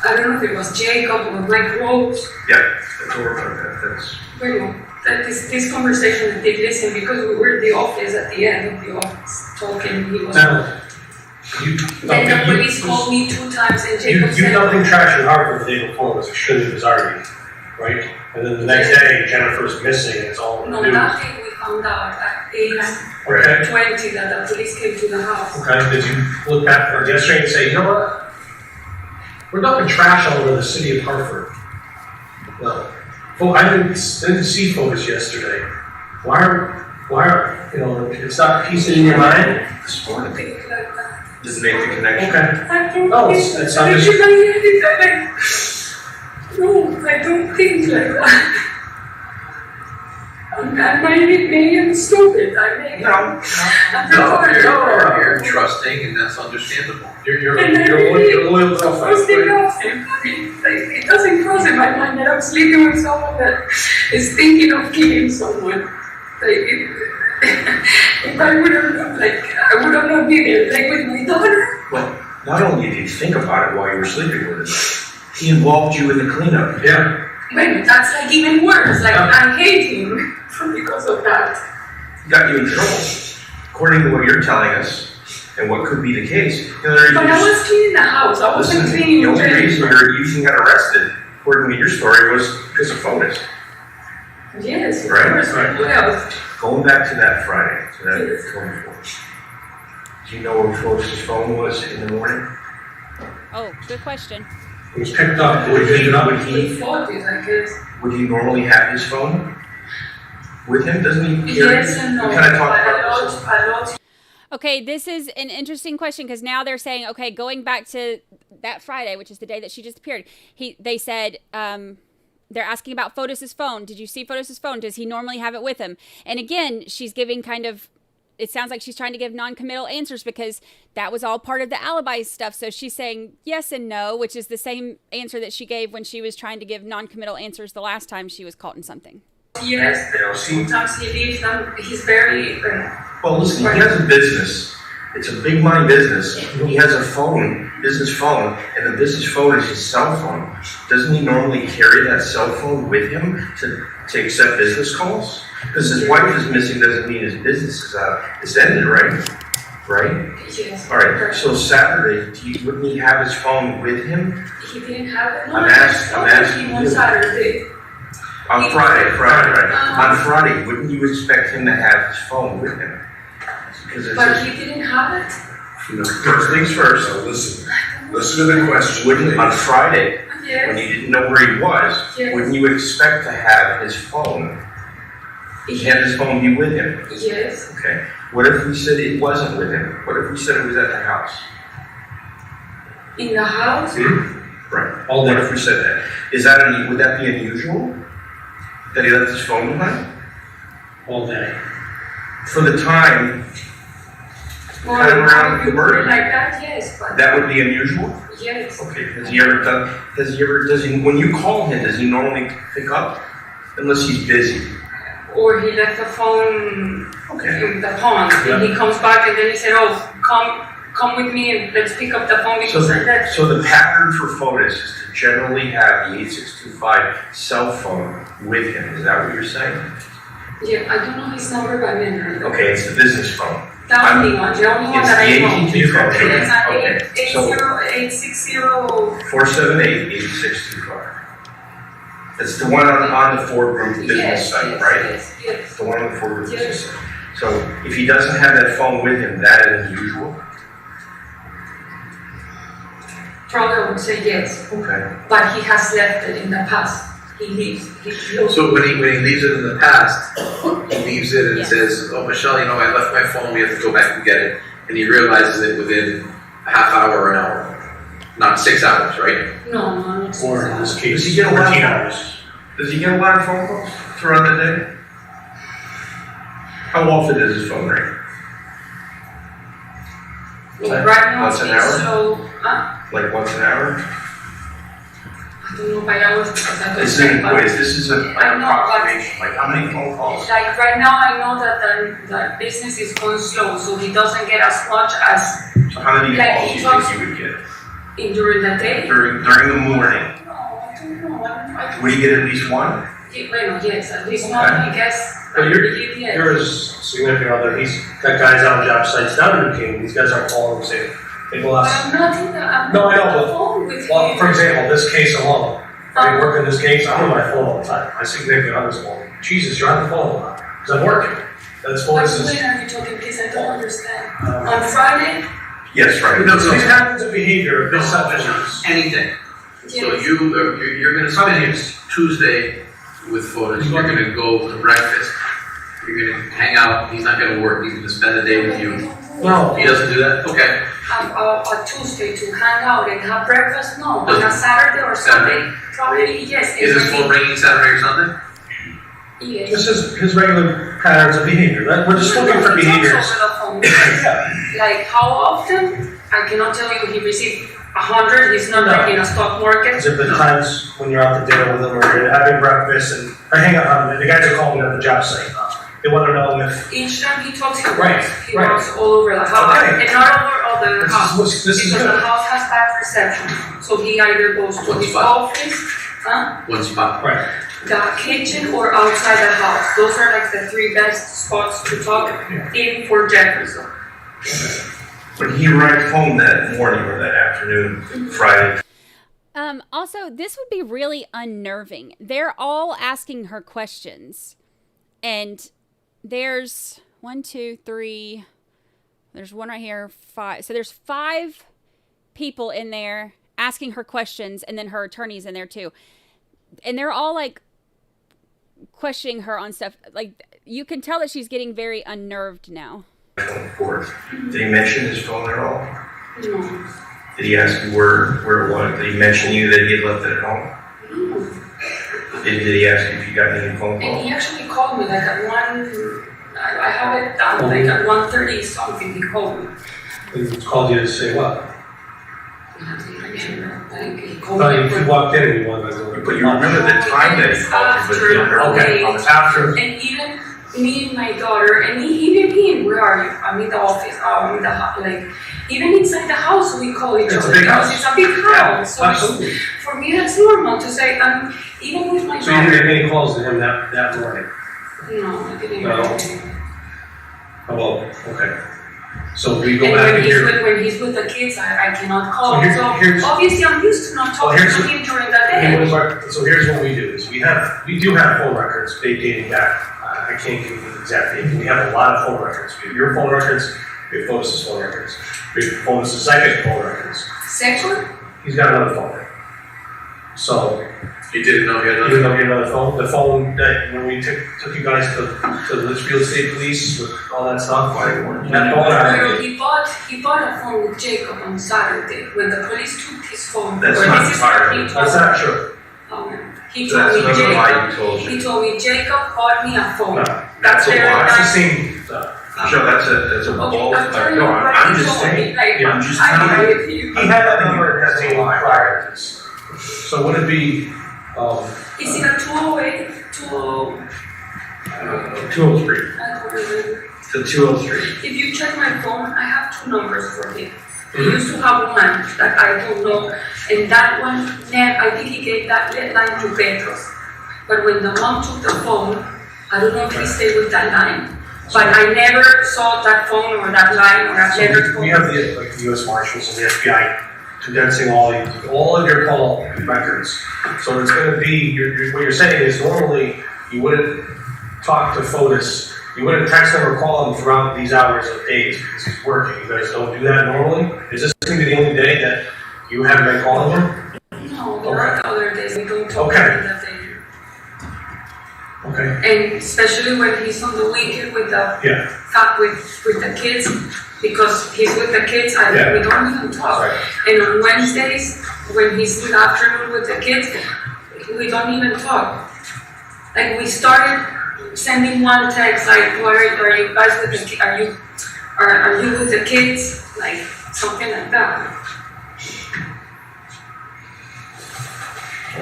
I don't know if it was Jacob or Mike Rose. Yeah, I told her about that. Bueno, that this conversation did listen because we were in the office at the end of the office talking. He was. Now, Then the police called me 2 times and Jacob you said. dumped in trash in Hartford the day before was extremely bizarre, right? And then the next day, Jennifer's missing and it's all No, news. that day we found out at 8:20 that the police came to the house. Okay, did you look back or yesterday and say, you know what? We're dumping trash all over the city of Hartford. No. Well, I didn't see Fotis yesterday. Why are, you know, it's not piecing in your mind? This morning. Does it make the connection? Okay. No, it's not just. No, I don't think like that. I may am stupid. I may. No, you're trusting, and that's understandable. You're loyal girlfriend. It doesn't cross in my mind that I'm sleeping with someone that is thinking of killing someone. If I would have, I would have not been there, with my daughter. Well, not only did you think about it while you were sleeping with him, he involved you in the cleanup. Yeah. Wait, that's even worse. I hate him because of that. Got you in trouble. According to what you're telling us, and what could be the case. But I was cleaning the house. I wasn't cleaning the only reason you got arrested, according to your story, was because of Fotis. Yes, of right? course. Right. What else? Going back to that Friday, to that phone call. Do you know where Fotis' phone was in the morning? Oh, good question. It was picked up. Would he normally have his phone with him? Doesn't he? Yes and no. We kind of talked about this. Okay, this is an interesting question because now they're saying, okay, going back to that Friday, which is the day that she just appeared, they said, they're asking about Fotis' phone. Did you see Fotis' phone? Does he normally have it with him? And again, she's giving it sounds like she's trying to give non-committal answers because that was all part of the alibi stuff. So she's saying yes and no, which is the same answer that she gave when she was trying to give non-committal answers the last time she was caught in something. Yes, sometimes he leaves and he's very... Well, listen, he has a business. It's a big money business. He has a phone, business phone, and the business phone is his cell phone. Doesn't he normally carry that cell phone with him to accept business calls? Because his wife is missing doesn't mean his business is ended, right? Right? Yes. All right, so Saturday, wouldn't he have his phone with him? He didn't have it. No, I'm asking him on you. Saturday. On Friday, right. On Friday, wouldn't you expect him to have his phone with him? But he didn't have it. First things first. So listen to the question. On Friday, yes. when you didn't know where he was, yes. Wouldn't you expect to have his phone? He had his phone be with him? Yes. Okay. What if we said it wasn't with him? What if we said it was at the house? In the house? Right. What if we said that? Would that be unusual? That he left his phone behind? All day. For the time, well, kind of around the murder. Like that, yes. But that would be unusual? Yes. Okay. When you call him, does he normally pick up? Unless he's busy. Or he left the phone in the pond, and he comes back and then he said, oh, come with me and let's pick up the phone because So the pattern for Fotis is to generally have the 8625 cell phone with him. Is that what you're saying? Yeah, I don't know his number by memory. Okay, it's the business phone. The only one that I know. It's the AT&T phone. It's 860. 478-8625. It's the one on the Ford Group business site, right? Yes. The one on the Ford Group business site. So if he doesn't have that phone with him, that is unusual? Probably I would say yes. Okay. But he has left it in the past. He leaves. So when he leaves it in the past, he leaves it and says, oh, Michelle, I left my phone, we have to go back and get it. And he realizes it within a half hour or an hour. Not 6 hours, right? No, not 6 Or in this case, Does he get a lot 14 of hours. Does he get a lot of phone calls throughout the day? How often does his phone ring? Right now, once an hour? So, Like once an hour? I don't know by hours because I don't This is an approximation. Like how many phone calls? Like right now, I know that the business is going slow, so he doesn't get as much as. So how many calls do you think he would get? During the day? During the morning? No, I don't know. Would he get at least one? Bueno, yes, at least one, I guess. But Yes. you're his significant other, he's got guys on job sites down in New King, these guys aren't calling him saying, hey, But boss. I'm not in the, I'm No, I not know, on the but- phone with Well, him. for example, this case alone, I work in this case, I'm on my phone all the time, my significant other's phone. Jesus, you're on the phone a lot, because I'm working. That's But Fotis is. when are you talking, please, I don't understand. On Friday? Yes, right. No, these patterns of behavior, this subject. Anything. So Yes. you're gonna spend Tuesday with Fotis, you're gonna go to breakfast, you're gonna hang out, he's not gonna work, he's gonna spend the day with you. No. He doesn't do that? Okay. On Tuesday to hang out and have breakfast? No. On a Saturday or Sunday? Probably, yes. Is his phone ringing Saturday or Sunday? Yes. This is his regular patterns of behavior, right? We're just looking for He talks behaviors. over the phone. Like how often? I cannot tell you. He received 100. He's not like in a stock market. Because there have been times when you're out to dinner with him or you're having breakfast and, or hang out, the guys are calling me on the job site. They want to know if. Each time he talks, he Right, walks. He right. walks all over the house. Okay. And not over all the house. This is because good. the house has bad reception. So he either goes to his office, One spot. Right. the kitchen, or outside the house. Those are like the three best spots to talk in for Jefferson. When he arrived home that morning or that afternoon, Friday. Also, this would be really unnerving. They're all asking her questions. And there's 1, 2, 3, there's one right here, 5. So there's 5 people in there asking her questions, and then her attorney's in there too. And they're all like questioning her on stuff. Like, you can tell that she's getting very unnerved now. Did he mention his phone at all? No. Did he ask you where it was? Did he mention you that he had left it at home? Did he ask you if you got any phone And calls? he actually called me like at 1, I have it down, like at 1:30 something, he called me. He called you to say what? Like, he I called thought me. you walked in and you wanted to. But you remember the time that he called you, but Okay, after. And even me and my daughter, and even him, where are you? I'm in the office, I'm in the house, like, even inside the house we call each It's a other. big because house. It's a big house. So Absolutely. for me that's normal to say, even with my So you didn't daughter. get any calls to him that morning? No, I didn't. No. Oh, well, okay. So we go And back when in he's, here. when he's with the kids, I cannot call. So So, here's- obviously I'm used to not talking here's to the- him during the day. So here's what we do, is we do have phone records dating back, I can't give you the exact date, we have a lot of phone records. We have your phone records, we have Fotis' phone records, we have Fotis' second phone records. Sexual? He's got another phone. So. You didn't know he had You didn't know he had another phone? The phone that, when we took you guys to the Litchfield State Police with all that stuff, that phone, No, he bought a phone with Jacob on Saturday when the police took his phone. That's Or not this is what part he of it. told That's me. not true. He So told that's me another lie Jacob. he told you. He told me Jacob bought me a phone. No, That's a very lie. It's the nice. same stuff. Sure, that's a Okay, bold, I'm telling you no, what I'm he just told me. saying, Like, I'm just I telling agree you. with you. He had that number and has a line prior to this. So would it be, Is it a 208? 203? I don't remember. The 203. If you check my phone, I have 2 numbers for him. He used to have one that I don't know, and that one, I think he gave that line to Petros. But when the mom took the phone, I don't know if he stayed with that line. But I never saw that phone or that line or that letter. So we have the U.S. Marshals and the FBI condensing all of your call records. So it's going to be, what you're saying is normally you wouldn't talk to Fotis, you wouldn't text him or call him throughout these hours of days because he's working. You guys don't do that normally? Is this going to be the only day that you haven't been calling him? No, there are other days we don't talk Okay. during the day. Okay. And especially when he's on the weekend with the with the kids, because he's with the kids, we don't even talk. Right. And on Wednesdays, when he's in the afternoon with the kids, we don't even talk. Like we started sending one text like, "What are you guys with the kids? Are you with the kids?" Like something like that.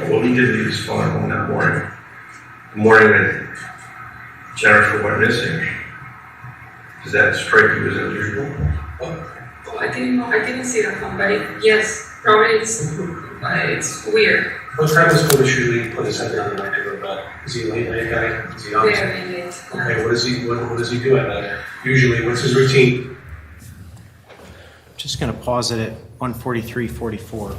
Well, he did leave his phone at home that morning. The morning that Jennifer went missing. Does that strike you as unusual? Oh, I didn't see that one, but yes. Probably it's weird. What time does Fotis usually put his head down and like to go to bed? Is he a late night guy? Is he honest? Very late. Okay, what does he do at night? Usually, what's his routine? Just going to pause it at 1:43:44.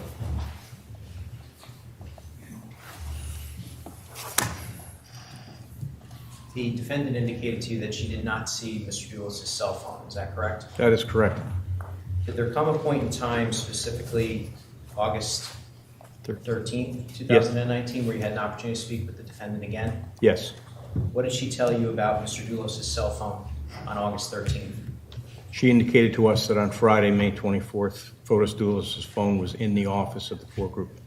The defendant indicated to you that she did not see Mr. Dulos' cell phone. Is that correct? That is correct. Did there come a point in time, specifically August 13th, 2019, where you had an opportunity to speak with the defendant again? Yes. What did she tell you about Mr. Dulos' cell phone on August 13th? She indicated to us that on Friday, May 24th, Fotis Dulos' phone was in the office of the Core Group.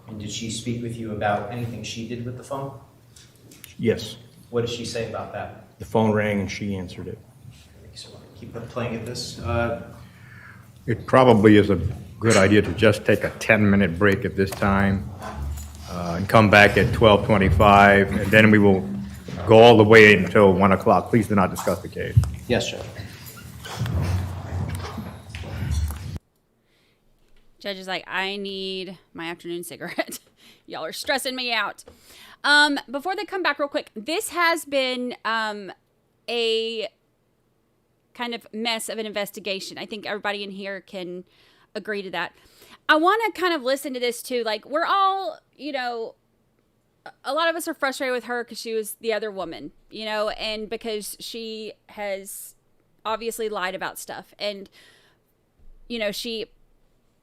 And did she speak with you about anything she did with the phone? Yes. What did she say about that? The phone rang and she answered it. Keep playing at this. It probably is a good idea to just take a 10-minute break at this time and come back at 12:25, and then we will go all the way until 1 o'clock. Please do not discuss the case. Yes, Judge. Judge is like, I need my afternoon cigarette. Y'all are stressing me out. Before they come back real quick, this has been a kind of mess of an investigation. I think everybody in here can agree to that. I want to kind of listen to this too. Like, we're all, you know, a lot of us are frustrated with her because she was the other woman, you know, and because she has obviously lied about stuff. And, you know,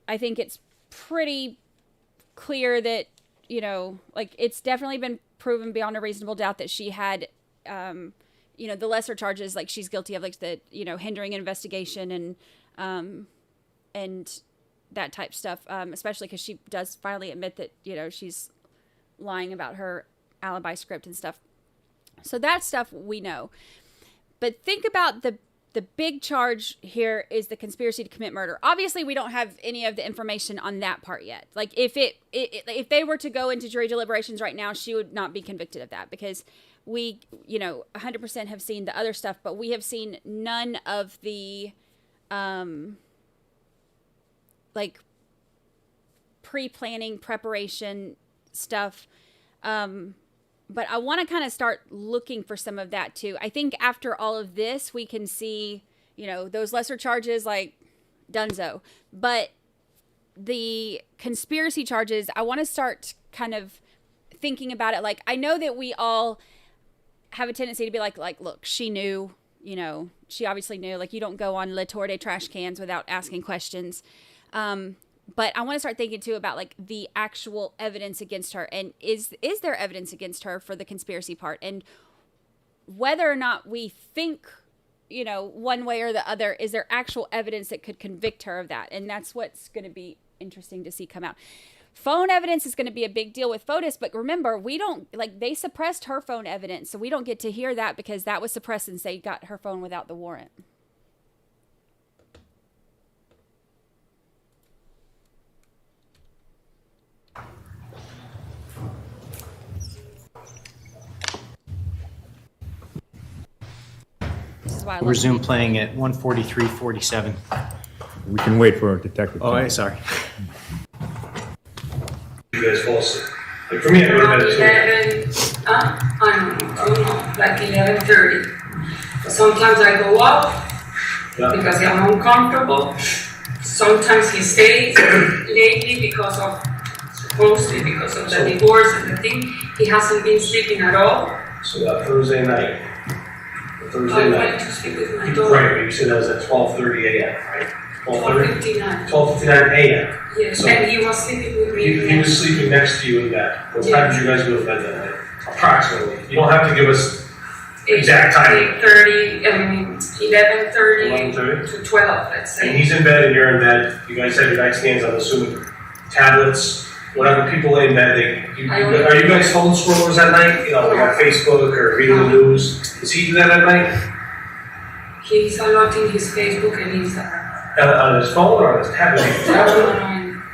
I think it's pretty clear that, you know, like, it's definitely been proven beyond a reasonable doubt that she had, you know, the lesser charges, like she's guilty of, like, the, you know, hindering an investigation and that type stuff, especially because she does finally admit that, you know, she's lying about her alibi script and stuff. So that stuff we know. But think about the big charge here is the conspiracy to commit murder. Obviously, we don't have any of the information on that part yet. Like, if if they were to go into jury deliberations right now, she would not be convicted of that because we, you know, 100% have seen the other stuff, but we have seen none of the, like, pre-planning, preparation stuff. But I want to kind of start looking for some of that too. I think after all of this, we can see, you know, those lesser charges, like, dunzo. But the conspiracy charges, I want to start kind of thinking about it. Like, I know that we all have a tendency to be like, look, she knew, you know, she obviously knew. Like, you don't go on Le Tour de Trash Cans without asking questions. But I want to start thinking, too, about, like, the actual evidence against her. And is there evidence against her for the conspiracy part? And whether or not we think, you know, one way or the other, is there actual evidence that could convict her of that? And that's what's going to be interesting to see come out. Phone evidence is going to be a big deal with Fotis. But remember, we don't, like, they suppressed her phone evidence. So we don't get to hear that because that was suppressed since they got her phone without the warrant. Resume playing at 1:43:47. We can wait for a detective. Oh, I'm sorry. You guys fall asleep. Like, for me, I go to bed at 11, I don't know, like 11:30. Sometimes I go up because I'm uncomfortable. Sometimes he stays lately supposedly because of the divorce and the thing. He hasn't been sleeping at all. So that Thursday night. I went to sleep with my daughter. Right, but you said that was at 12:30 a.m., right? 12:59. 12:59 a.m. Yes, So and he was sleeping with me. he was sleeping next to you in bed. What time did you guys go to bed that night? Approximately. You don't have to give us exact time. 11:30 to 12, let's say. And he's in bed and you're in bed. You guys have your nightstands, I'm assuming, tablets, whatever people lay in bed. Are you guys phone scrollers at night? You know, like on Facebook or reading the news? Does he do that at night? He's a lot in his Facebook and Instagram. On his phone or on his tablet?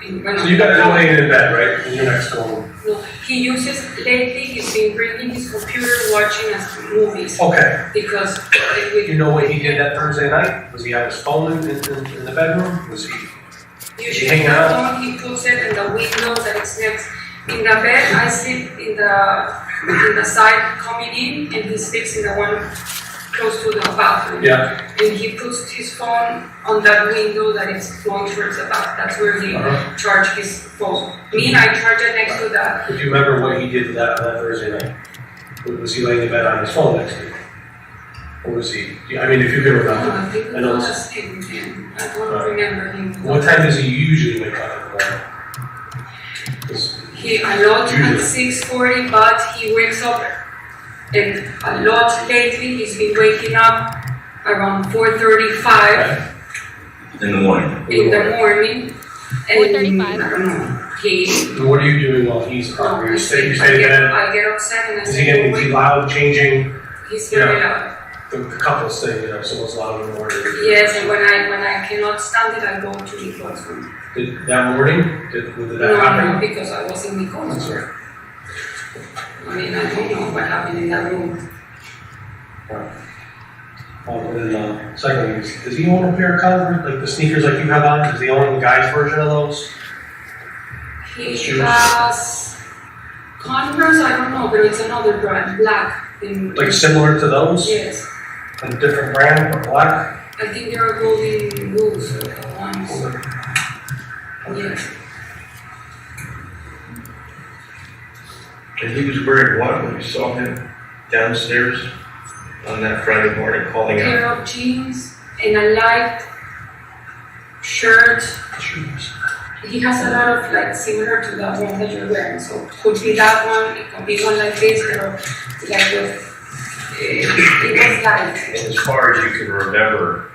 So you got him laying in bed, right? And you're next to him. No, he uses, lately he's been bringing his computer watching us movies. Okay. Because You know what he did that Thursday night? Was he have his phone in the bedroom? Was he usually hanging out? he puts it in the window that is next. In the bed, I sleep in the side coming in, and he sleeps in the one close to the bathroom. Yeah. And he puts his phone on that window that is going towards the bath. That's where he charged his phone. Me, I charge it next to that. Do you remember what he did that on that Thursday night? Was he laying in bed on his phone next to you? Or was he, I mean, if you can remember. I think it I know was it's- just him. I don't remember him. What time does he usually wake up in the morning? 'Cause He a lot at 6:40, but he wakes up, and a lot lately he's been waking up around 4:35 In the morning. in the morning. And 4:35. I don't know. He. what are you doing while he's up? You stay in bed? I get upset and I Is he loud, changing? He's very Yeah. loud. The couples thing, someone's loud in the morning. Yes, and when I cannot stand it, I go to Nicole's room. Did that morning, did that No, happen? because I was in Nicole's room. I mean, I don't know what happened in that room. And then, secondly, does he own a pair of Converse, like the sneakers like you have on? Does he own the guy's version of those? He Shoes? has Converse, I don't know, but it's another brand, black. Like similar to those? Yes. A different brand, but black? I think they're golden goose ones. Yes. And he was wearing what when you saw him downstairs on that Friday morning calling out? Pair of jeans and a light shirt. He has a lot of like similar to that one that you're wearing. So could be that one, it could be one like this, or like with it was light. And as far as you can remember,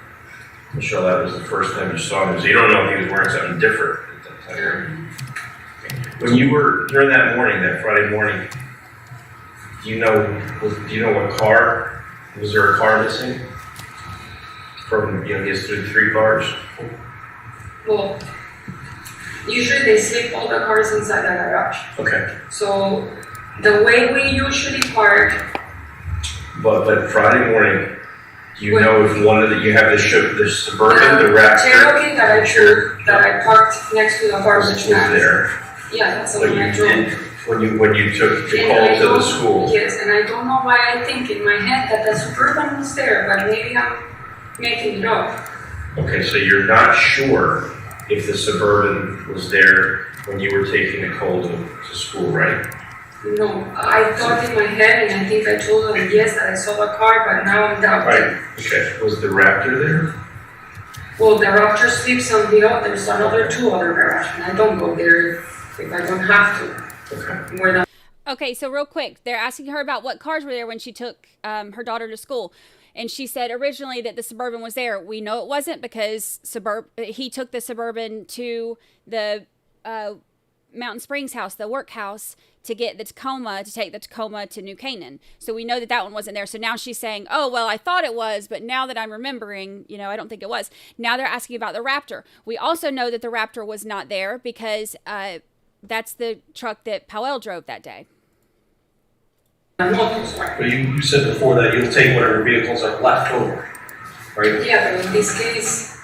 Michelle, that was the first time you saw him. So you don't know if he was wearing something different at that time. When you were during that morning, that Friday morning, do you know what car? Was there a car missing? From he has three cars. Well, usually they sleep all the cars inside the garage. Okay. So the way we usually park. But Friday morning, do you know if one of you have the Suburban, the Raptor? Cherokee that I parked next to the garbage was man. there. Yeah, that's the But one you I drove. did when you took the And call I to the don't- school. Yes, and I don't know why I think in my head that the Suburban was there, but maybe I'm making it up. Okay, so you're not sure if the Suburban was there when you were taking Nicole to school, right? No, I thought in my head, and I think I told them yes that I saw the car, but now I'm doubting. Right. Okay. Was the Raptor there? Well, the Raptor sleeps on the other. There's two other garages, and I don't go there if I don't have to. Okay. More than. Okay, so real quick, they're asking her about what cars were there when she took her daughter to school. And she said originally that the Suburban was there. We know it wasn't because he took the Suburban to the Mountain Springs house, the workhouse, to get the Tacoma, to take the Tacoma to New Canaan. So we know that that one wasn't there. So now she's saying, oh, well, I thought it was, but now that I'm remembering, I don't think it was. Now they're asking about the Raptor. We also know that the Raptor was not there because that's the truck that Powell drove that day. But you said before that you'll take whatever vehicles are left over, right? Yeah, but in this case,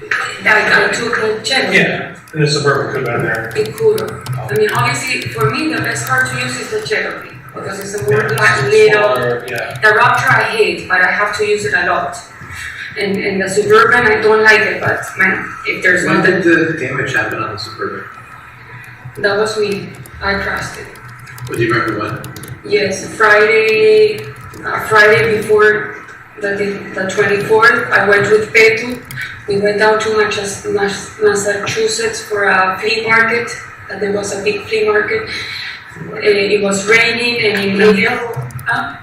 I took a Cherokee. Yeah, and the Suburban could have been there. It could have. I mean, obviously, for me, the best car to use is the Cherokee because it's a more like little. Yeah. The Raptor I hate, but I have to use it a lot. And the Suburban, I don't like it, but man, if there's When one did the damage happen on the Suburban? that was me. I crashed it. Would you remember when? Yes, Friday before the 24th, I went with Petu. We went down to Massachusetts for a flea market. There was a big flea market. It was raining and in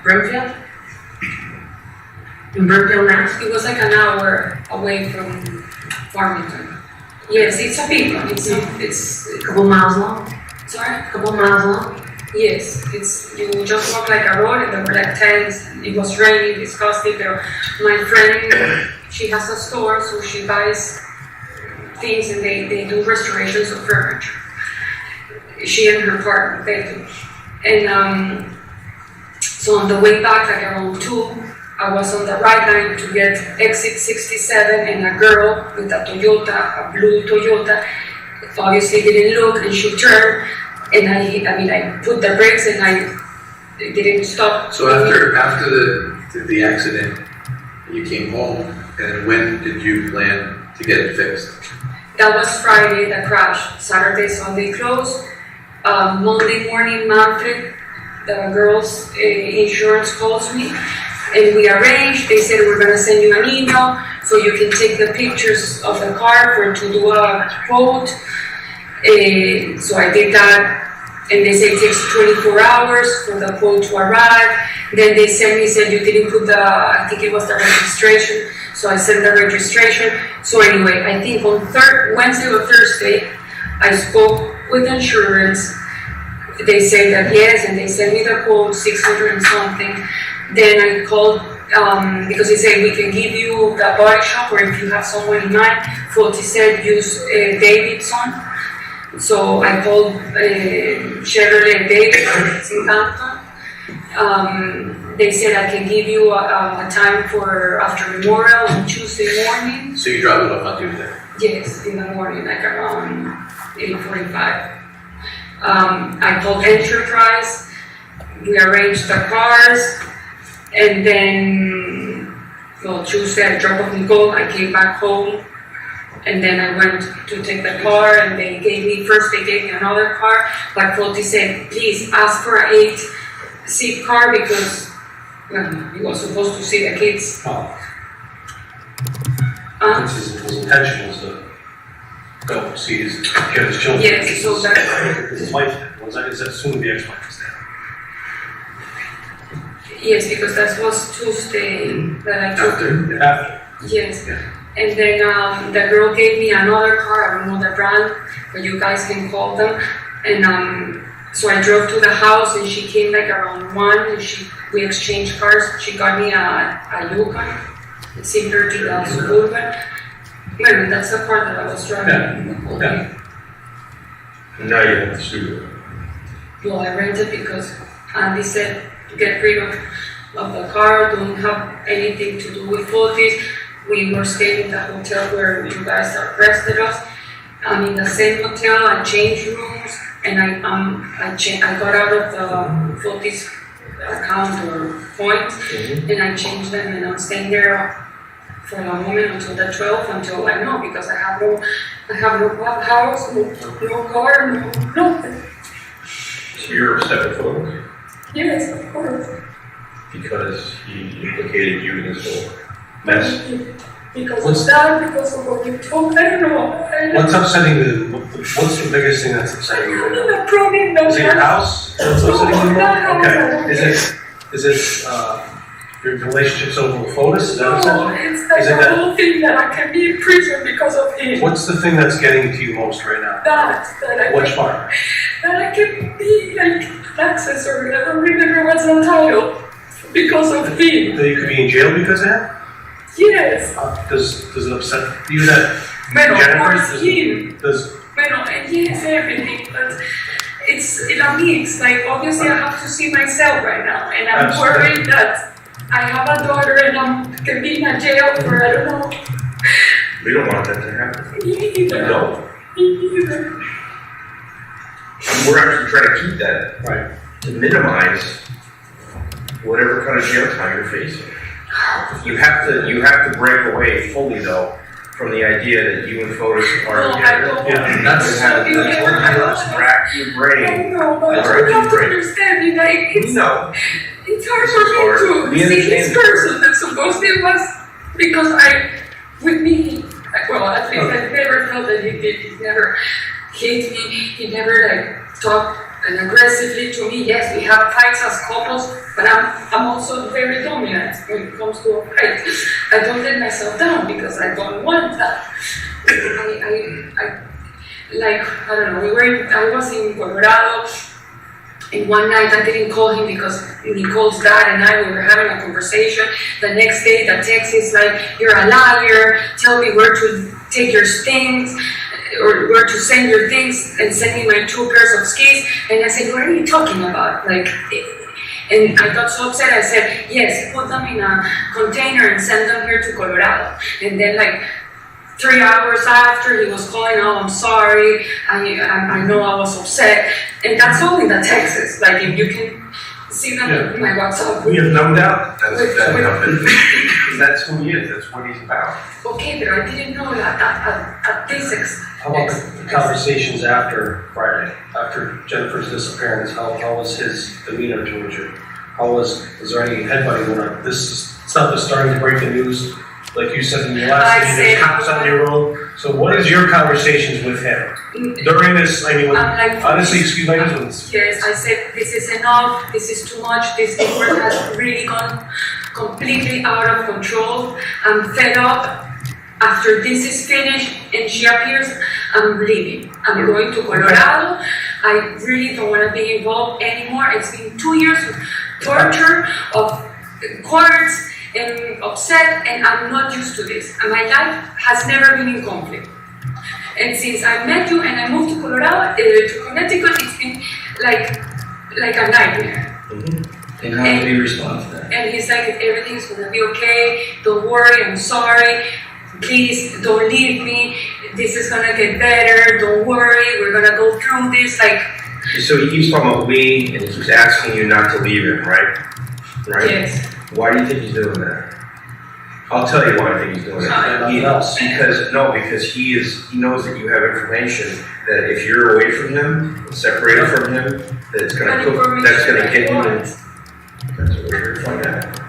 Brimfield? In Brimfield, Mass? It was like an hour away from Farmington. Yes, it's a big one. It's A couple miles long? Sorry? A couple miles long? Yes, you just walk like a road and there were like tents and it was raining, disgusting. But my friend, she has a store, so she buys things and they do restorations of furniture. She and her partner, they do. And so on the way back, like around 2, I was on the right line to get exit 67, and a girl with a Toyota, a blue Toyota, obviously didn't look, and she turned, and I put the brakes and I didn't stop. So after the accident, you came home, and when did you plan to get it fixed? That was Friday, the crash. Saturday, Sunday closed. Monday morning, Manfred, the girl's insurance calls me, and we arranged. They said we're gonna send you an email so you can take the pictures of the car to do a quote. So I did that, and they say it takes 24 hours for the quote to arrive. Then they said you didn't put I think it was the registration, so I sent the registration. So anyway, I think on Wednesday or Thursday, I spoke with insurance. They said that yes, and they sent me the quote, 600 and something. Then I called, because they said we can give you the body shop, or if you have someone in mind. Fotis said use Davidson. So I called Chevrolet Davidson in Hampton. They said I can give you a time for after Memorial on Tuesday morning. So you dropped it off on Tuesday? Yes, in the morning, like around 8:45. I called Enterprise. We arranged the cars, and then, Tuesday I dropped off Nicole. I came back home, and then I went to take the car, and they gave me another car. But Fotis said, please ask for an 8-seat car because he was supposed to see the kids. His intention was to go see get his children. Yes, so that his wife is that soon to be ex-wife is there. Yes, because that was Tuesday that I took. After. Yes. And then the girl gave me another car, I don't know the brand, but you guys can call them. And so I drove to the house, and she came like around 1, and we exchanged cars. She got me a Yukon, similar to the Suburban. Well, that's the car that I was driving. Yeah. Now you have to sue it. Well, I rented because Andy said to get rid of the car, don't have anything to do with Fotis. We were staying in the hotel where you guys arrested us. I'm in the same hotel. I changed rooms, and I got out of the Fotis account or points, and I changed them, and I'm staying there for a moment until the 12th, until I know, because I have no house, no car, no nothing. So you're upset with Fotis? Yes, of course. Because he implicated you in this whole mess? Because of that, because of what you told, I don't know. What's upsetting what's the biggest thing that's upsetting you? Probably no. Is it your house? That's upsetting you? Okay. Is it your relationship's over with Fotis? Is that no, it's like the whole thing that I can be in prison because of him. What's the thing that's getting to you most right now? That Which part? That I can be like taxes or I don't remember what's the title because of him. That you could be in jail because of that? Yes. Does it upset you that Jennifer's him? Yes, everything, but it's a mix. Like obviously I have to see myself right now, and I'm worried that I have a daughter and I can be in a jail for I don't know. We don't want that to happen. Me either. No. Me either. We're actually trying to keep that. Right. To minimize whatever kind of jail time you're facing. You have to break away fully though from the idea that you and Fotis are together. Yeah, that's what you rack your brain. No, but you have to understand, like it's hard for me to see this person that supposedly was because with me, well, at least I never felt that he did. He never hit me. He never talked aggressively to me. Yes, we have fights as couples, but I'm also very dominant when it comes to a fight. I don't let myself down because I don't want that. I don't know. I was in Colorado And one night I didn't call him because Nicole's dad and I, we were having a conversation. The next day the text is like, you're a liar, tell me where to take your things, or where to send your things, and send me my 2 pairs of skis. And I said, what are you talking about? Like, and I got so upset, I said, yes, put them in a container and send them here to Colorado. And then like 3 hours after, he was calling, oh, I'm sorry, I know I was upset. And that's all in the Texas. Like, if you can see them in my WhatsApp. We have no doubt that's who he is, that's what he's about. Okay, but I didn't know that at this How about the conversations after Friday, after Jennifer's disappearance? How was his demeanor towards you? Was there any headbutting going on? It's not just starting to break the news, like you said in your last meeting, there's cops on your road. So what is your conversations with him during this? I mean, honestly, excuse my husband. Yes, I said, this is enough, this is too much, this work has really gone completely out of control. I'm fed up. After this is finished and she appears, I'm leaving. I'm going to Colorado. I really don't want to be involved anymore. It's been 2 years of torture, of courts, and upset, and I'm not used to this. And my life has never been in conflict. And since I met you and I moved to Colorado, to Connecticut, it's been like a nightmare. And how did he respond to that? And he's like, everything's gonna be okay, don't worry, I'm sorry, please don't leave me, this is gonna get better, don't worry, we're gonna go through this, like. So he keeps talking about we, and he keeps asking you not to leave him, right? Right? Yes. Why do you think he's doing that? I'll tell you why I think he's doing that. Because he knows that you have information that if you're away from him, separated from him, that it's gonna get you in. That's what we're trying to find out.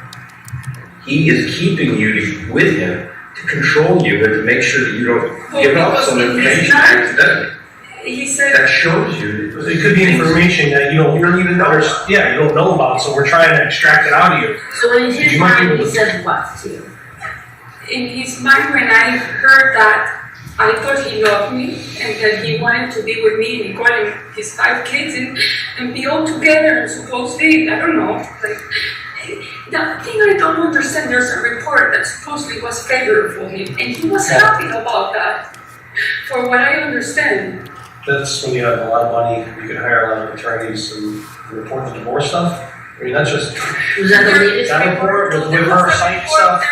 He is keeping you with him to control you and to make sure that you don't give up some information accidentally. He said that shows you. It could be information that you don't even know. Yeah, you don't know about, so we're trying to extract it out of you. So in his mind, he said what to you? In his mind, when I heard that, I thought he loved me and that he wanted to be with me and Nicole and his 5 kids and be all together and supposedly, I don't know, like, the thing I don't understand, there's a report that supposedly was favorable for him and he was happy about that, for what I understand. That's when you have a lot of money, you can hire a lot of attorneys to report the divorce stuff. I mean, that's just. Was that the latest report? With her psych stuff?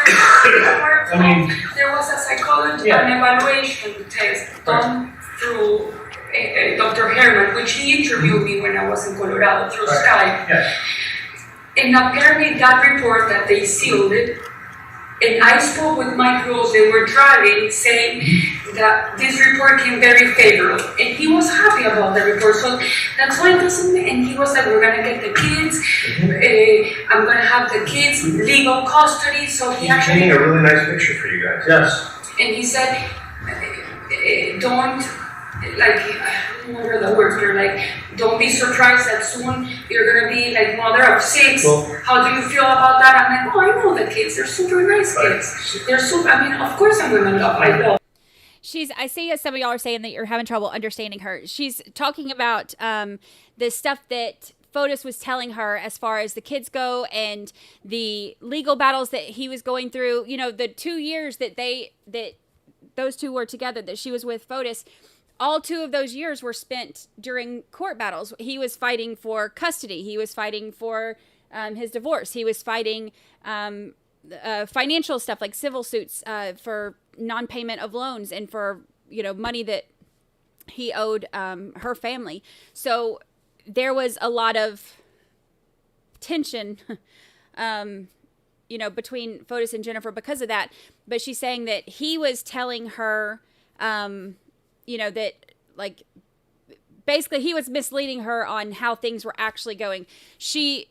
I mean. There was a psychology an evaluation test done through Dr. Herman, which he interviewed me when I was in Colorado through Skype. Yeah. And apparently that report that they sealed it, and I spoke with Mike Rose, they were driving, saying that this report came very favorable. And he was happy about the report. So that's why it doesn't, and he was like, we're gonna get the kids, I'm gonna have the kids, legal custody. So he actually painting a really nice picture for you guys. Yes. And he said, don't, like, I don't remember the words, but like, don't be surprised that soon you're gonna be like mother of 6. Well, how do you feel about that? I'm like, oh, I know the kids. They're super nice kids. They're super, I mean, of course I'm gonna love, I love. I see as some of y'all are saying that you're having trouble understanding her. She's talking about the stuff that Fotis was telling her as far as the kids go and the legal battles that he was going through. You know, the 2 years that those two were together, that she was with Fotis, all 2 of those years were spent during court battles. He was fighting for custody. He was fighting for his divorce. He was fighting financial stuff like civil suits for non-payment of loans and for, money that he owed her family. So there was a lot of tension, between Fotis and Jennifer because of that. But she's saying that he was telling her, that, like, basically he was misleading her on how things were actually going. She,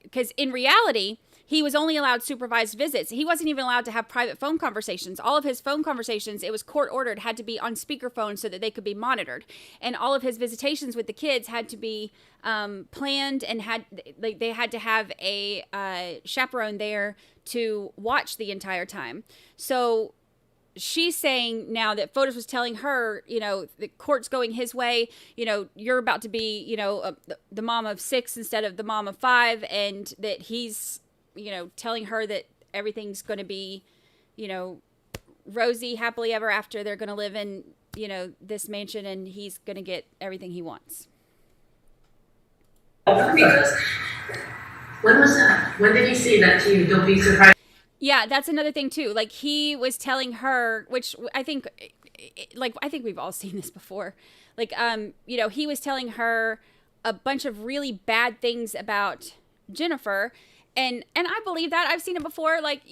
because in reality, he was only allowed supervised visits. He wasn't even allowed to have private phone conversations. All of his phone conversations, it was court ordered, had to be on speakerphone so that they could be monitored. And all of his visitations with the kids had to be planned and they had to have a chaperone there to watch the entire time. So she's saying now that Fotis was telling her, the court's going his way, you're about to be, the mom of 6 instead of the mom of 5, and that he's, telling her that everything's going to be, rosy, happily ever after. They're going to live in, this mansion, and he's going to get everything he wants. Because when was that? When did he say that to you? Don't be surprised. Yeah, that's another thing too. Like, he was telling her, which I think we've all seen this before. Like, he was telling her a bunch of really bad things about Jennifer, and I believe that. I've seen it before. Like,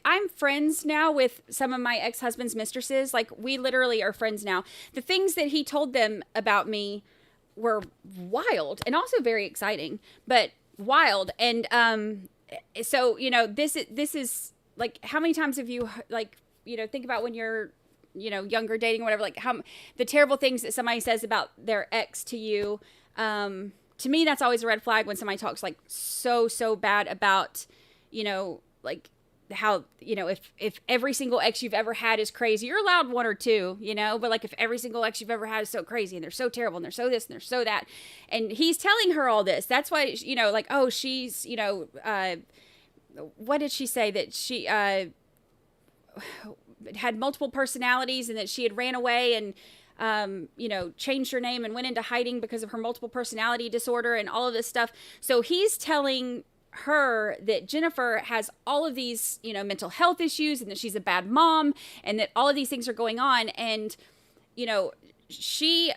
I'm friends now with some of my ex-husband's mistresses. Like, we literally are friends now. The things that he told them about me were wild and also very exciting, but wild. And so this is like, how many times have you think about when you're younger, dating or whatever, like how the terrible things that somebody says about their ex to you. To me, that's always a red flag when somebody talks like so bad about like how if every single ex you've ever had is crazy. You're allowed 1 or 2, but like if every single ex you've ever had is so crazy and they're so terrible and they're so this and they're so that, and he's telling her all this. That's why like, oh, she's what did she say, that she had multiple personalities and that she had ran away and changed her name and went into hiding because of her multiple personality disorder and all of this stuff. So he's telling her that Jennifer has all of these, mental health issues, and that she's a bad mom, and that all of these things are going on. And, she,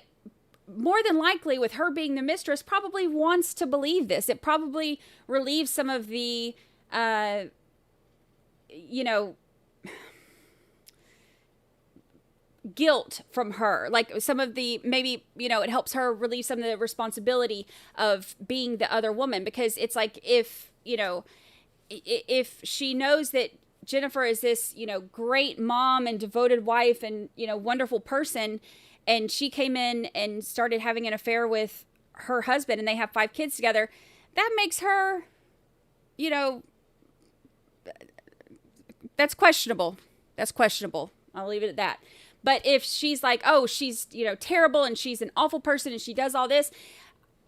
more than likely, with her being the mistress, probably wants to believe this. It probably relieves some of the, guilt from her, like some of the, maybe, it helps her relieve some of the responsibility of being the other woman, because it's like, if she knows that Jennifer is this, great mom and devoted wife and, wonderful person, and she came in and started having an affair with her husband and they have 5 kids together, that makes her, that's questionable. I'll leave it at that. But if she's like, oh, she's, terrible and she's an awful person and she does all this,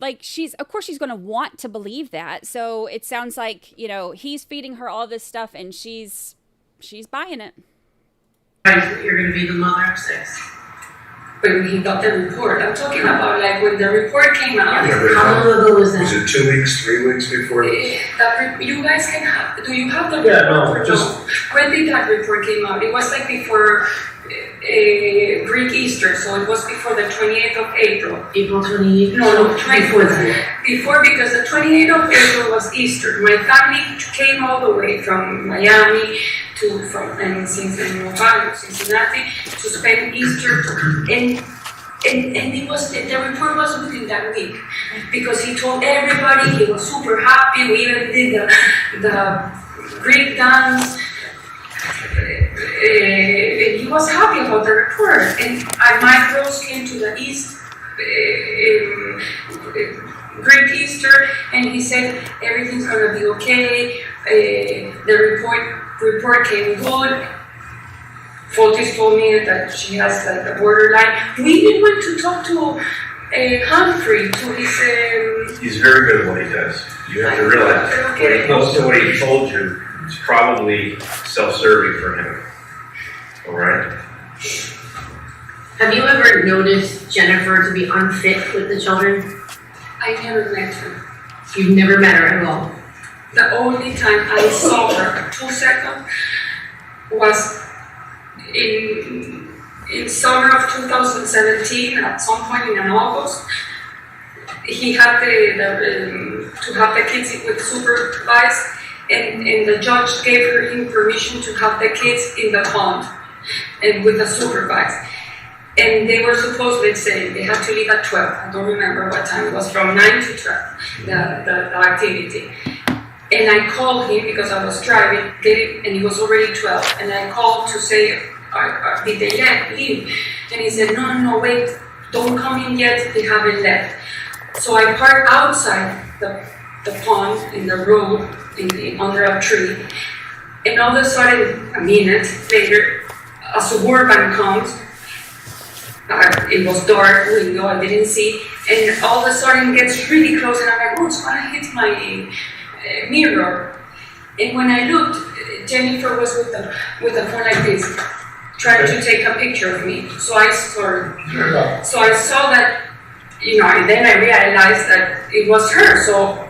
like, of course she's going to want to believe that. So it sounds like, he's feeding her all this stuff and she's buying it. You're going to be the mother of 6. When he got the report, I'm talking about like when the report came out. How long ago was that? Was it 2 weeks, 3 weeks before? You guys can have, do you have the report? Yeah, no, just. When did that report came out? It was like before Greek Easter, so it was before the 28th of April. April 28th? No, before that. Before, because the 28th of April was Easter. My family came all the way from Miami and Cincinnati to spend Easter, and it was, the report was within that week, because he told everybody he was super happy. We even did the Greek dance. He was happy about the report, and my girls came to the East Greek Easter, and he said everything's gonna be okay. The report came good. Fotis told me that she has like a borderline. We even went to talk to Humphrey, to his. He's very good at what he does. You have to realize when he comes to what he told you, it's probably self-serving for him. All right. Have you ever noticed Jennifer to be unfit with the children? I never met her. You've never met her at all? The only time I saw her, 2 seconds, was in summer of 2017, at some point in August. He had to have the kids with supervised, and the judge gave him permission to have the kids in the pond and with the supervised. And they were supposed, let's say, they had to leave at 12. I don't remember what time. It was from 9 to 12, the activity. And I called him because I was driving, and it was already 12. And I called to say, did they leave? And he said, no, wait, don't come in yet, they haven't left. So I parked outside the pond, in the road, under a tree. And all of a sudden, a minute later, a Suburban comes. It was dark window, I didn't see, and all of a sudden gets really close, and I'm like, oh, it's gonna hit my mirror. And when I looked, Jennifer was with the phone like this, trying to take a picture of me. So I saw that, and then I realized that it was her. So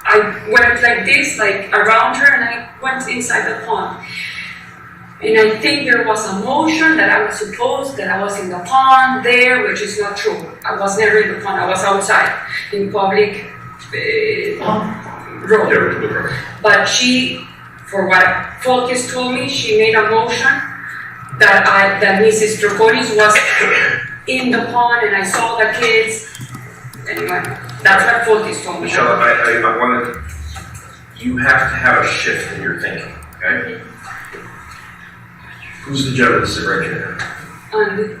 I went like this, like around her, and I went inside the pond. And I think there was a motion that I was supposed that I was in the pond there, which is not true. I was never in the pond. I was outside in public road. But she, for what Fotis told me, she made a motion that Mrs. Troconis was in the pond, and I saw the kids. Anyway, that's what Fotis told me. Michelle, I wanted, you have to have a shift in your thinking, okay? Who's the gentleman sitting right here? Okay.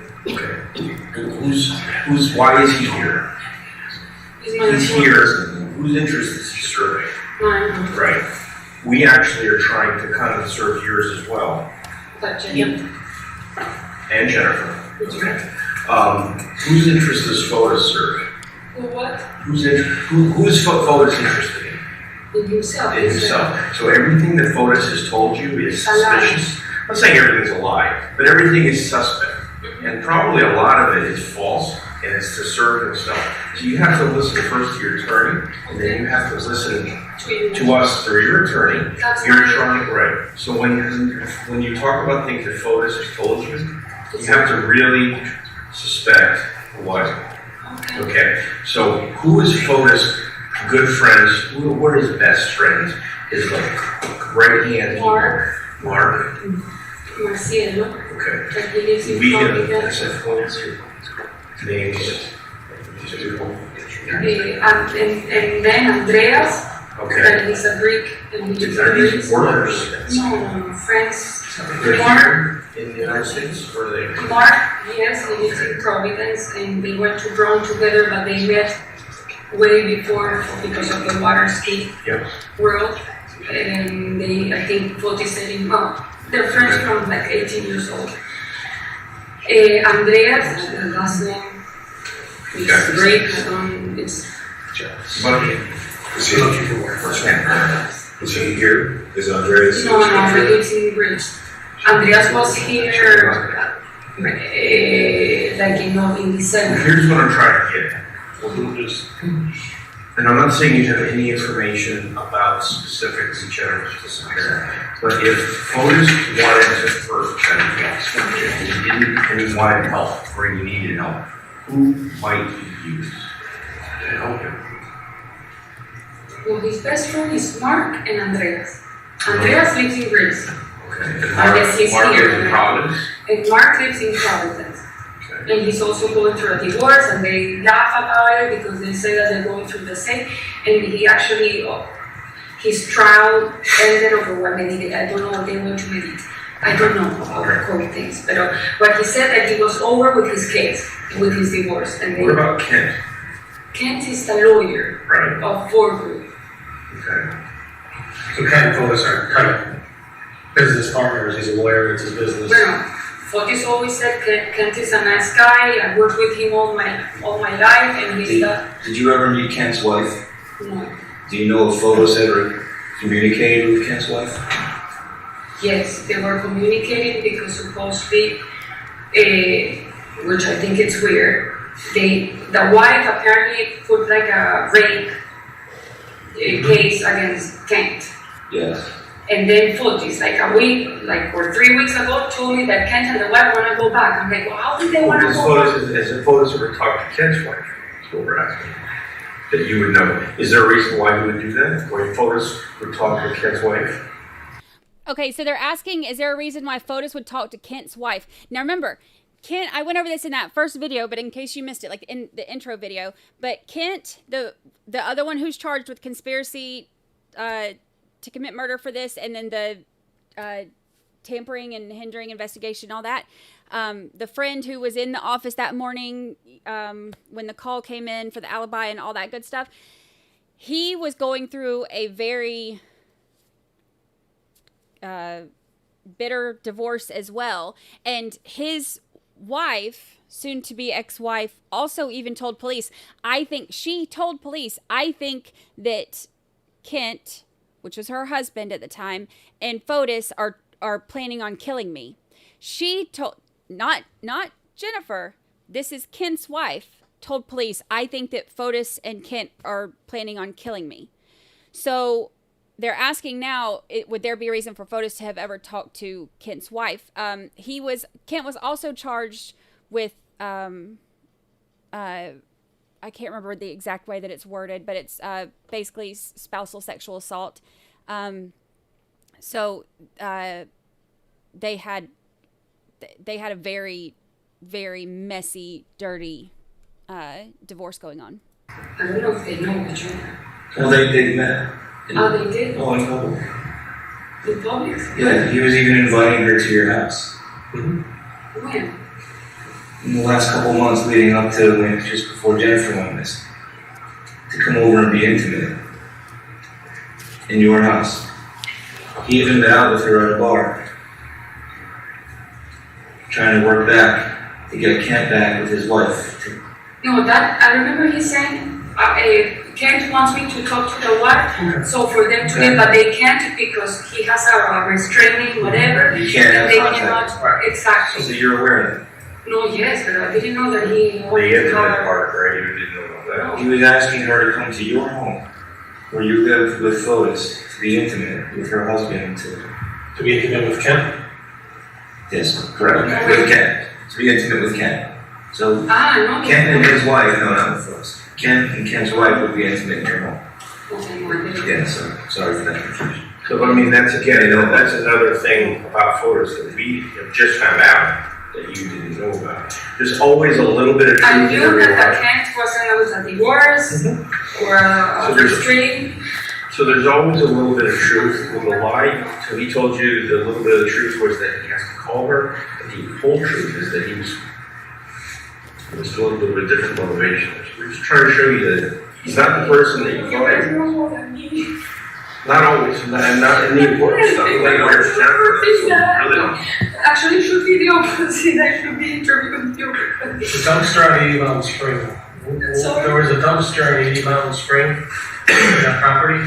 Why is he here? He's here. Whose interest is he serving? Mine. Right. We actually are trying to kind of serve yours as well. But Jennifer. And Jennifer. Okay. Whose interest does Fotis serve? What? Who's Fotis interested in? In himself. In himself. So everything that Fotis has told you is suspicious. I'm not saying everything's a lie, but everything is suspect. And probably a lot of it is false, and it's to serve himself. So you have to listen first to your attorney, and then you have to listen to us through your attorney. You're trying, right. So when you talk about things that Fotis has told you, you have to really suspect what. Okay. So who is Fotis' good friends? Who are his best friends? His right hand. Mark. Marciano. Okay. That he lives in names. And then Andreas. Okay. That he's a Greek. And he's Are these workers? No, friends. They're here in the United States, or are they? Mark, yes, he lives in Providence, and they went to Rome together, but they met way before because of the water ski world. And they, I think, Fotis said him, they're friends from like 18 years old. Andreas, the last name is Greek. Is he here? Is Andreas? No, he lives in Greece. Andreas was here like in December. Here's what I'm trying to get at. And I'm not saying you have any information about specifics of Jennifer's disappearance, but if Fotis wanted to hurt Jennifer, and he wanted help, or he needed help, who might he use to help him? Well, his best friend is Mark and Andreas. Andreas lives in Greece. Okay. I guess he's Mark here. lives in Providence? And Mark lives in Providence. And he's also going through a divorce, and they laugh about it because they say that they're going through the same. And he actually, his trial ended over what they did. I don't know what they went to edit. I don't know about the court things. But he said that he was over with his case, with his divorce. And what about Kent? Kent is the lawyer of Ford Group. Okay. So Kent and Fotis are kind of business partners. He's a lawyer, it's his business. Well, Fotis always said Kent is a nice guy. I worked with him all my life, and he's Did you ever meet Kent's wife? No. Do you know if Fotis ever communicated with Kent's wife? Yes, they were communicating because supposedly, which I think it's weird, the wife apparently put like a rape case against Kent. Yes. And then Fotis, like a week, like or 3 weeks ago, told me that Kent and the wife want to go back. I'm like, well, how did they want to go back? Has Fotis ever talked to Kent's wife? That's what we're asking. That you would know. Is there a reason why you would do that? Why Fotis would talk to Kent's wife? Okay, so they're asking, is there a reason why Fotis would talk to Kent's wife? Now remember, Kent, I went over this in that first video, but in case you missed it, like in the intro video, but Kent, the other one who's charged with conspiracy to commit murder for this, and then the tampering and hindering investigation, all that, the friend who was in the office that morning when the call came in for the alibi and all that good stuff, he was going through a very bitter divorce as well. And his wife, soon to be ex-wife, also even told police, I think that Kent, which was her husband at the time, and Fotis are planning on killing me. She told, not Jennifer, this is Kent's wife, told police, I think that Fotis and Kent are planning on killing me. So they're asking now, would there be a reason for Fotis to have ever talked to Kent's wife? Kent was also charged with, I can't remember the exact way that it's worded, but it's basically spousal sexual assault. So they had a very, very messy, dirty divorce going on. I don't know if they know each other. Well, they met. Oh, they did? Oh, in public. In public? Yeah, he was even inviting her to your house. Mm-hmm. When? In the last couple months leading up to when, just before Jennifer went missing, to come over and be intimate in your house. He even met out with her at a bar, trying to work back to get Kent back with his wife. No, that I remember he saying, Kent wants me to talk to the wife, so for them to but they can't because he has a restraining whatever. You can't have they contact. cannot, exactly. So you're aware of that? No, yes, but I didn't know that he The intimate part, right? You didn't know about that. He was asking her to come to your home, where you live with Fotis, to be intimate with her husband. To be intimate with Kent? Yes, correct. With Kent. To be intimate with Kent. So no, Kent and his wife, no, not with Fotis. Kent and Kent's wife would be intimate in your home. Yeah, sorry for that confusion. So, I mean, that's again, that's another thing about Fotis that we have just found out that you didn't know about. There's always a little bit of truth. I knew that Kent wasn't a divorce or a restraining. So there's always a little bit of truth with a lie. So he told you the little bit of truth was that he has to call her. And the whole truth is that it was a little bit of a different motivation. We're just trying to show you that he's not the person that you thought. Not always, and not in the important stuff. Like really don't. Actually, it should be the opposite. I should be interviewing you. The dumpster on 80 Mountain Spring. There was a dumpster on 80 Mountain Spring in that property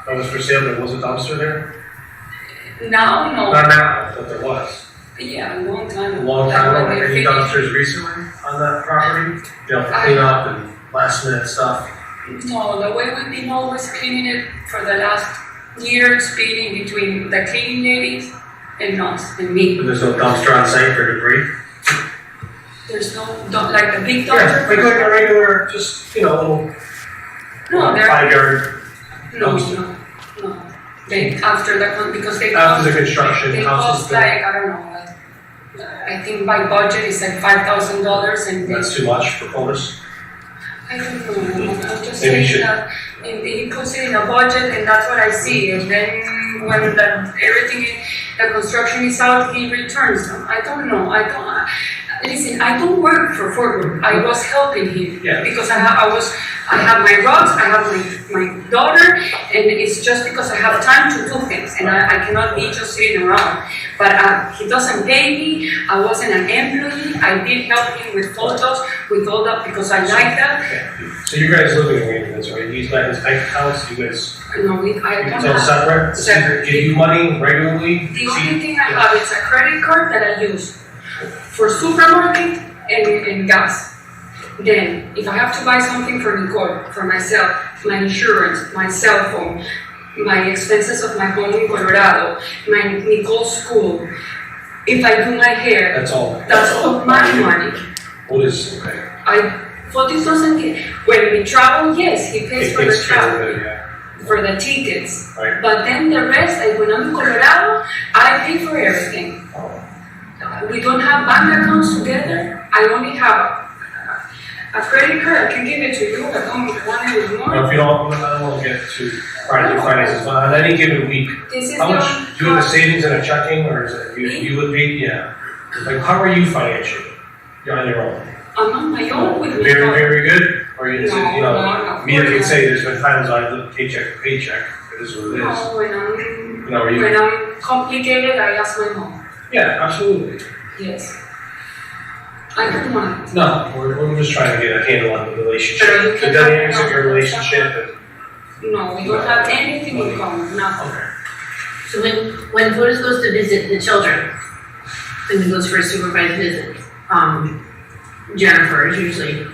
that was for sale. There was a dumpster there? Now, no. Not now, but there was. Yeah, a long time ago. A long time ago. Any dumpsters recently on that property? You know, clean up and last minute stuff? No, the way we've been always cleaning it for the last year, speeding between the cleaning ladies and us and me. There's no dumpster on site for debris? There's no, like the big dumpster? Yeah, like a regular, just, little no, 5-yard dumpster. No. They, after the after the construction, they cost like, I don't know, I think by budget it's like $5,000 and that's too much for Fotis? I don't know, I'm just saying that he puts it in a budget and that's what I see, and then when the construction is out, he returns them. I don't know, listen, I don't work for Ford. I was helping him because I have my rocks, I have my daughter, and it's just because I have time to do things, and I cannot be just sitting around. But he doesn't pay me. I wasn't an employee. I did help him with photos, with all that, because I like that. So you guys live in arrangements, right? He's got his bank accounts, you guys... No, I don't have. Separate? Separate. Give you money regularly? The only thing I have is a credit card that I use for supermarket and gas. Then, if I have to buy something for Nicole, for myself, my insurance, my cell phone, my expenses of my home in Colorado, my Nicole's school, if I do my hair, that's all my money. What is, okay. Fotis doesn't get, when we travel, yes, he pays for the travel, for the tickets. Right. But then the rest, like when I'm in Colorado, I pay for everything. We don't have bank accounts together. I only have a credit card. I can give it to you. I don't want it anymore. Well, if you don't, I don't want to get too private finances, but on any given week, how much do you have a savings and a checking, or is it you would be? Yeah. Like, how are you financially? You're on your own. I'm on my own with me. Very, very good? Or is it, no, me, I can say there's been times I live paycheck to paycheck. It is what it is. No, No, you. When I'm complicated, I ask my mom. Yeah, absolutely. Yes. I don't mind. No, we're just trying to get a handle on the relationship, But you the can dynamics have of your relationship. No, we don't have anything in common, nothing. So when Fotis goes to visit the children, and he goes for a supervised visit, Jennifer is usually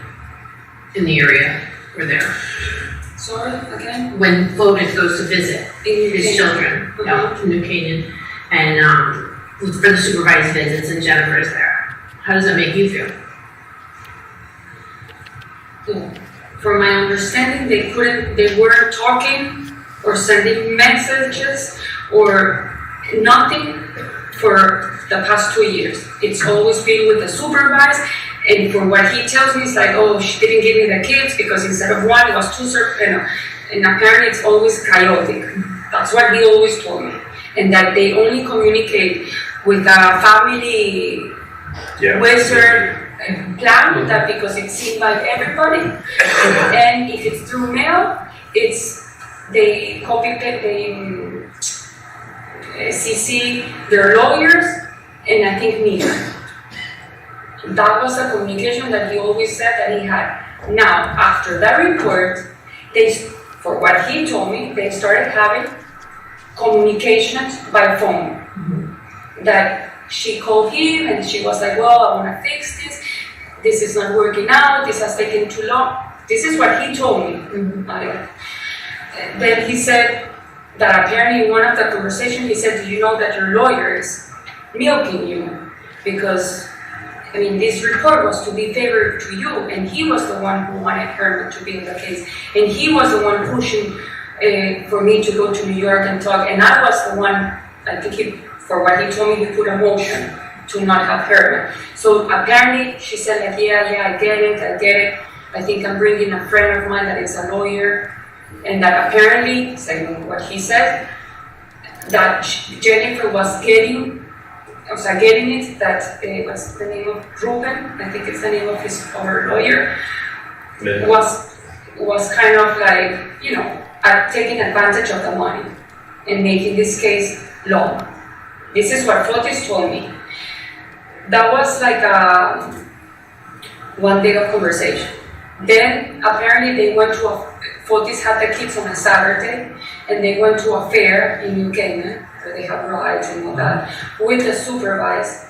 in the area or there. Sorry, again? When Fotis goes to visit In his Canaan. children, in New Canaan, and for the supervised visits, and Jennifer is there. How does that make you feel? Yeah. From my understanding, they weren't talking or sending messages or nothing for the past 2 years. It's always been with the supervisor, and for what he tells me, it's like, oh, she didn't give me the kids because instead of one, it was two, and apparently it's always chaotic. That's what he always told me. And that they only communicate with a family wizard plan, that because it's seen by everybody, and if it's through mail, they copy paste, they CC their lawyers, and I think me. That was the communication that he always said that he had. Now, after that report, for what he told me, they started having communications by phone. That she called him and she was like, well, I want to fix this. This is not working out. This has taken too long. This is what he told me. Then he said that apparently in one of the conversations, he said, do you know that your lawyer is milking you? Because, I mean, this report was to be favored to you, and he was the one who wanted Herman to be in the case. And he was the one pushing for me to go to New York and talk. And I was the one, I think for what he told me, he put a motion to not have Herman. So apparently she said like, yeah, I get it. I think I'm bringing a friend of mine that is a lawyer. And that apparently, saying what he said, that Jennifer was getting it, that what's the name of Ruben, I think it's the name of her lawyer, was kind of like, taking advantage of the money and making this case long. This is what Fotis told me. That was like a 1 day of conversation. Then apparently they went to Fotis had the kids on a Saturday, and they went to a fair in New Canaan, where they have rides and all that, with the supervisor.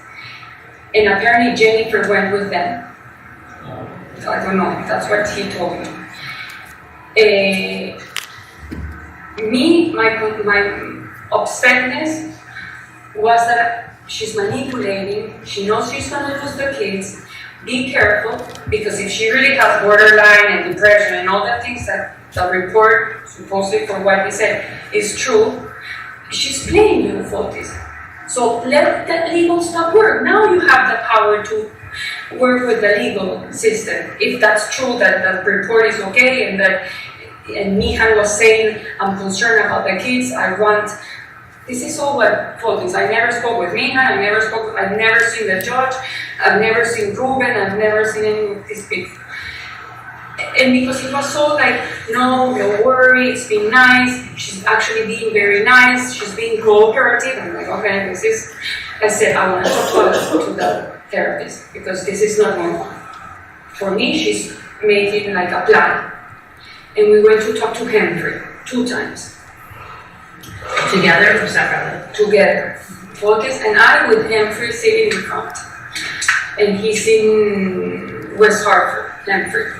And apparently Jennifer went with them. I don't know, that's what he told me. My upsetness was that she's manipulating, she knows she's going to lose the kids. Be careful, because if she really has borderline and depression and all the things that the report, supposedly for what he said, is true, she's playing you, Fotis. So let the legal stuff work. Now you have the power to work with the legal system. If that's true, that the report is okay, and Mihan was saying, I'm concerned about the kids, this is all what Fotis. I never spoke with Mihan, I've never seen the judge, I've never seen Ruben, I've never seen any of these people. And because he was so like, no, don't worry, it's been nice, she's actually being very nice, she's being cooperative. I'm like, okay, I said, I want to talk to the therapist, because this is not normal. For me, she's making like a plan. And we went to talk to Henry 2 times. Together or separately? Together. Fotis and I with Henry sitting in front. And he's in West Hartford, Henry.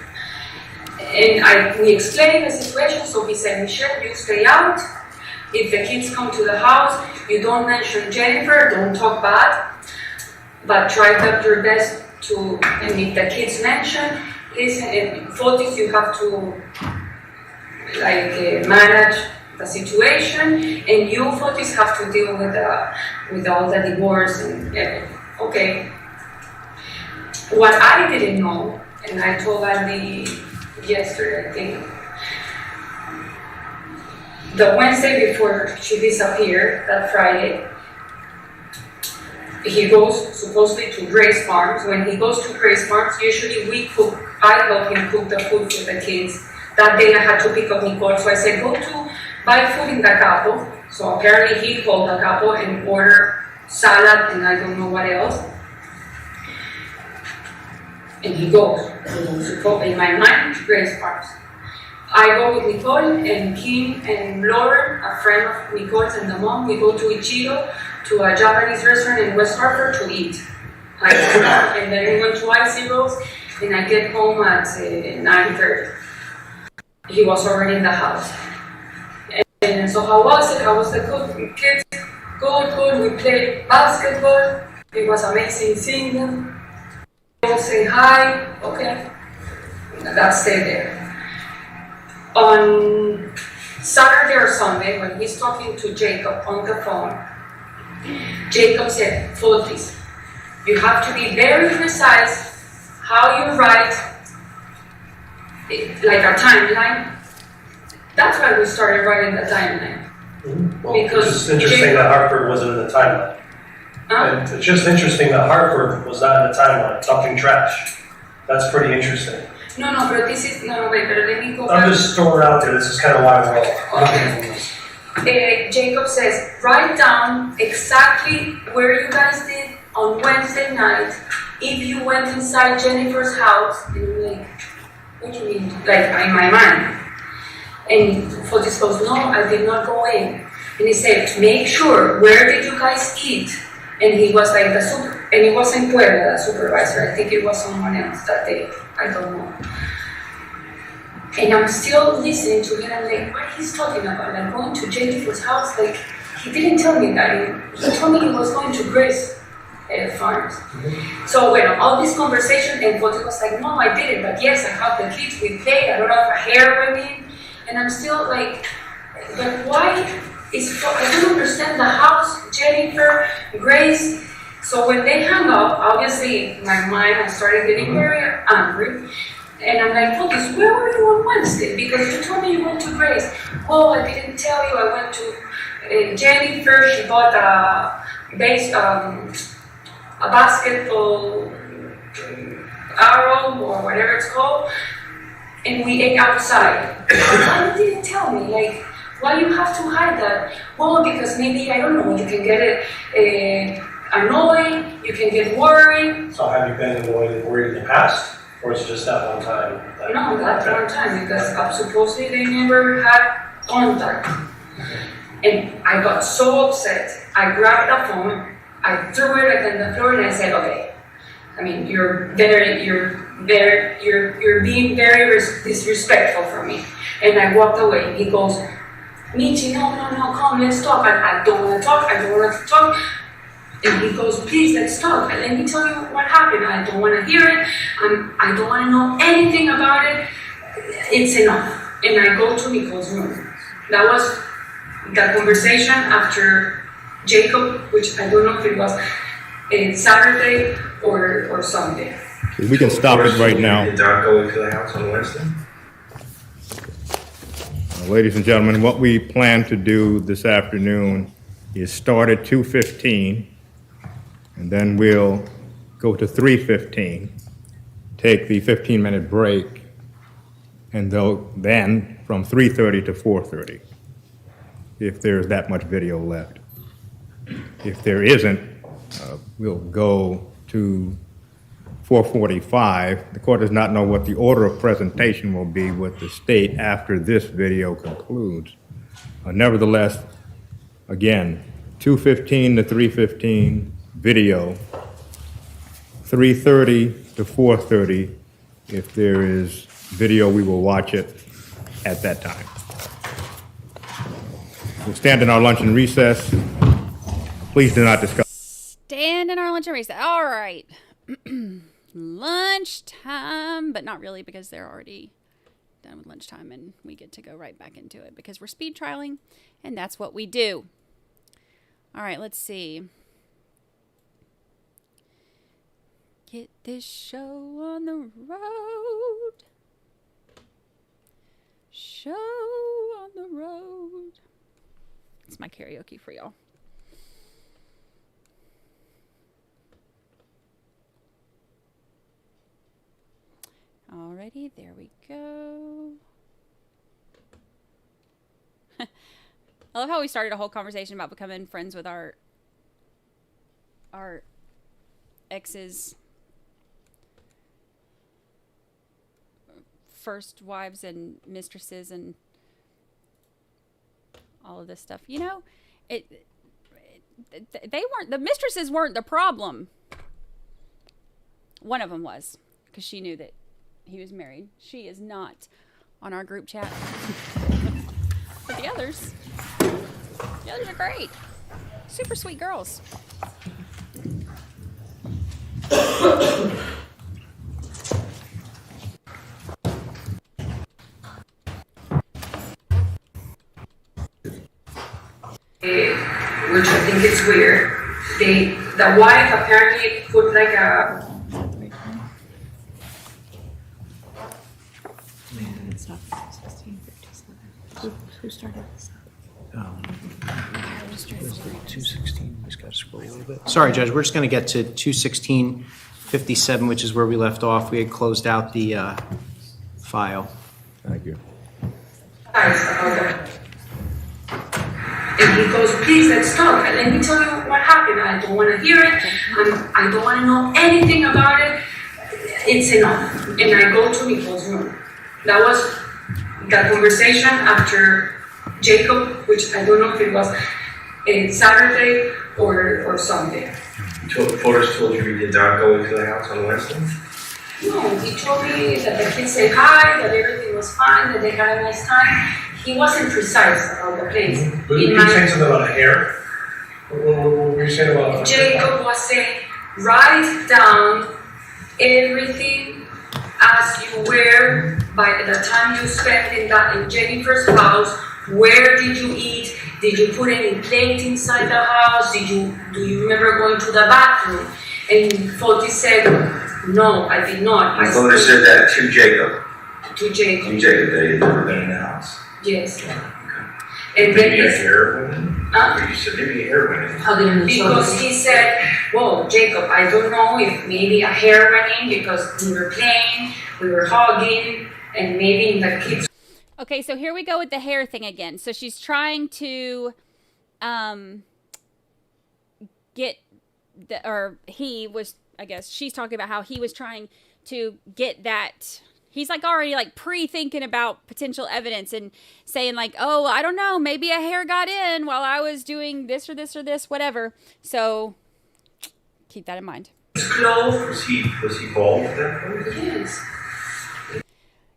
And we explained the situation, so he said, Michelle, you stay out. If the kids come to the house, you don't mention Jennifer, don't talk bad, but try to do your best to, and if the kids mention, listen, and Fotis, you have to manage the situation, and you, Fotis, have to deal with all the divorce and everything. Okay. What I didn't know, and I told Brandi yesterday, I think, the Wednesday before she disappeared, that Friday, he goes supposedly to Grace Farms. When he goes to Grace Farms, usually I help him cook the food for the kids. That day I had to pick up Nicole, so I said, go to buy food in the Capo, So apparently he called the couple and ordered salad and I don't know what else. And he goes in my mind, Grace Parks. I go with Nicole and Kim and Lauren, a friend of Nicole's and the mom. We go to Ichigo, to a Japanese restaurant in West Hartford to eat. And then we went to Icy Rose, and I get home at 9:30. He was already in the house. And so how was it? How was the kids? Good. We played basketball. It was amazing seeing them. They all say hi. Okay. That stayed there. On Saturday or Sunday, when he's talking to Jacob on the phone, Jacob said, Fotis, you have to be very precise how you write, like a timeline. That's why we started writing the timeline. Well, because it's just interesting that Hartford wasn't in the timeline. It's just interesting that Hartford was not in the timeline, talking trash. That's pretty interesting. No, but this is, wait, but let me go back. I'm just throwing it out there, this is kind of why we're all looking for this. Jacob says, write down exactly where you guys did on Wednesday night, if you went inside Jennifer's house, and I'm like, what do you mean? Like, in my mind. And Fotis goes, no, I did not go in. And he said, make sure, where did you guys eat? And he was like, and it wasn't Puebla, the supervisor, I think it was someone else that day, I don't know. And I'm still listening to him, I'm like, what he's talking about? Like going to Jennifer's house? Like, he didn't tell me that. He told me he was going to Grace Farms. So, all this conversation, and Fotis was like, no, I didn't, but yes, I have the kids, we played, I don't know if a hair went in, and I'm still like, but why I don't understand the house, Jennifer, Grace. So when they hung up, obviously, in my mind, I started getting very angry. And I'm like, Fotis, where were you on Wednesday? Because you told me you went to Grace. Oh, I didn't tell you. I went to Jennifer. She bought a basketball arrow or whatever it's called. And we ate outside. Why you didn't tell me? Like, why you have to hide that? Well, because maybe, I don't know, you can get annoyed, you can get worried. So have you been annoyed and worried in the past? Or is it just that one time? No, that one time, because supposedly they never had contact. And I got so upset. I grabbed the phone, I threw it on the floor, and I said, okay. I mean, you're being very disrespectful for me. And I walked away. He goes, Michi, no, come, let's talk. I don't want to talk. And he goes, please, let's talk. And let me tell you what happened. I don't want to hear it. I don't want to know anything about it. It's enough. And I go to Nicole's room. That was the conversation after Jacob, which I don't know if it was Saturday or Sunday. We can stop it right now. Did Doc go into the house on Wednesday? Ladies and gentlemen, what we plan to do this afternoon is start at 2:15, and then we'll go to 3:15, take the 15-minute break, and then from 3:30 to 4:30, if there's that much video left. If there isn't, we'll go to 4:45. The court does not know what the order of presentation will be with the state after this video concludes. Nevertheless, again, 2:15 to 3:15 video, 3:30 to 4:30. If there is video, we will watch it at that time. We'll stand in our lunch and recess. Please do not discuss. Stand in our lunch and recess. All right. Lunchtime, but not really, because they're already done with lunchtime and we get to go right back into it because we're speed trialing and that's what we do. All right, let's see. Get this show on the road. Show on the road. It's my karaoke for y'all. Alrighty, there we go. I love how we started a whole conversation about becoming friends with our exes, first wives and mistresses and all of this stuff. You know, the mistresses weren't the problem. One of them was, because she knew that he was married. She is not on our group chat. But the others are great. Super sweet girls. Which I think is weird. The wife apparently put like a. It's not 1657. Who started this? 216. We just got to scroll a little bit. Sorry, Judge. We're just going to get to 216:57, which is where we left off. We had closed out the file. Thank you. And he goes, please, let's talk. And let me tell you what happened. I don't want to hear it. I don't want to know anything about it. It's enough. And I go to Nicole's room. That was the conversation after Jacob, which I don't know if it was Saturday or Sunday. Fotis told you he did not go into the house on Wednesday? No, he told me that the kids said hi, that everything was fine, that they had a nice time. He wasn't precise about the place. Were you saying something about a hair? What were you saying about Jacob was saying, write down everything as you were by the time you spent in Jennifer's house. Where did you eat? Did you put any plate inside the house? Do you remember going to the bathroom? And Fotis said, no, I did not. And Fotis said that to Jacob. To Jacob. To Jacob, that he had never been in the house. Yes. Okay. And Maybe then a hair went in? Or you said maybe a hair went in? Because he said, well, Jacob, I don't know if maybe a hair went in because we were playing, we were hugging, and maybe the kids. Okay, so here we go with the hair thing again. So she's trying to she's talking about how he was trying to get that. He's like already like pre-thinking about potential evidence and saying like, oh, I don't know, maybe a hair got in while I was doing this or this or this, whatever. So keep that in mind. Was he bald at that point? Yes.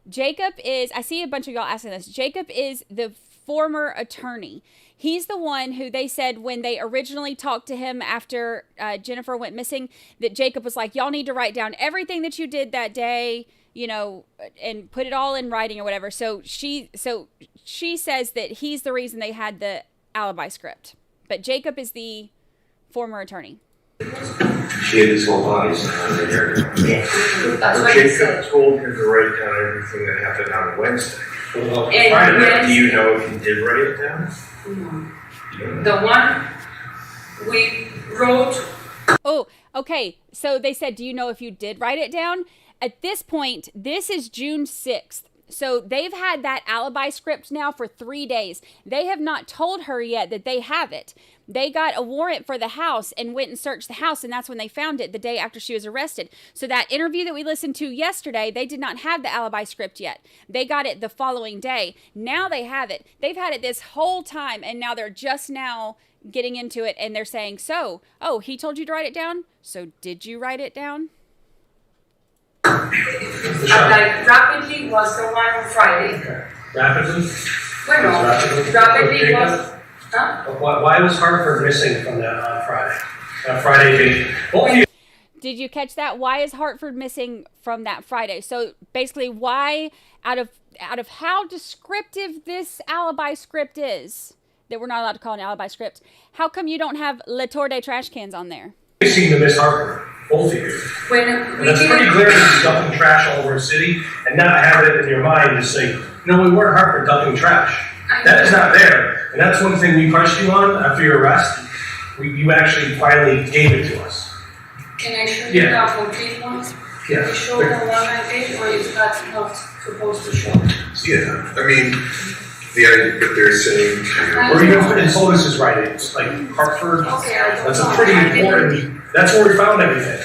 Jacob is, I see a bunch of y'all asking this. Jacob is the former attorney. He's the one who they said when they originally talked to him after Jennifer went missing, that Jacob was like, y'all need to write down everything that you did that day, you know, and put it all in writing or whatever. So she says that he's the reason they had the alibi script. But Jacob is the former attorney. She had his whole body. Jacob told him to write down everything that happened on Wednesday. And do you know if he did write it down? No. The one we wrote. Oh, okay. So they said, do you know if you did write it down? At this point, this is June 6th. So they've had that alibi script now for 3 days. They have not told her yet that they have it. They got a warrant for the house and went and searched the house, and that's when they found it the day after she was arrested. So that interview that we listened to yesterday, they did not have the alibi script yet. They got it the following day. Now they have it. They've had it this whole time, and now they're just now getting into it, and they're saying, so, oh, he told you to write it down? So did you write it down? Like rapidly was the one on Friday. Okay. Rapidly? Bueno, rapidly was. Huh? Why was Hartford missing from that on Friday? Friday. Did you catch that? Why is Hartford missing from that Friday? So basically, why out of how descriptive this alibi script is, that we're not allowed to call an alibi script, how come you don't have Le Tour de trash cans on there? They seem to miss Hartford. Both of you. And that's pretty clear that he's dumping trash all over the city and not have it in your mind to say, no, we weren't Hartford dumping trash. That is not there. And that's one thing we pressed you on after your arrest. You actually finally gave it to us. Can I show you the complete one? Yeah. Can you show the one I did, or is that not supposed to show? Yeah, I mean, the idea that they're saying, Or even in Fotis' writing, like Hartford, that's a pretty important, that's where we found everything.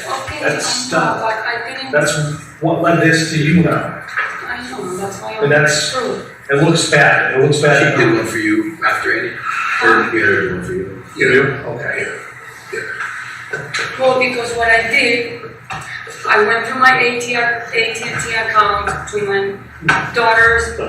That's what led this to you now. I know, that's why And that's, it looks bad, it looks bad. She did one for you after Eddie, or you had her do one for you. You do? Okay. Well, because what I did, I went through my AT&T account to my daughter's, to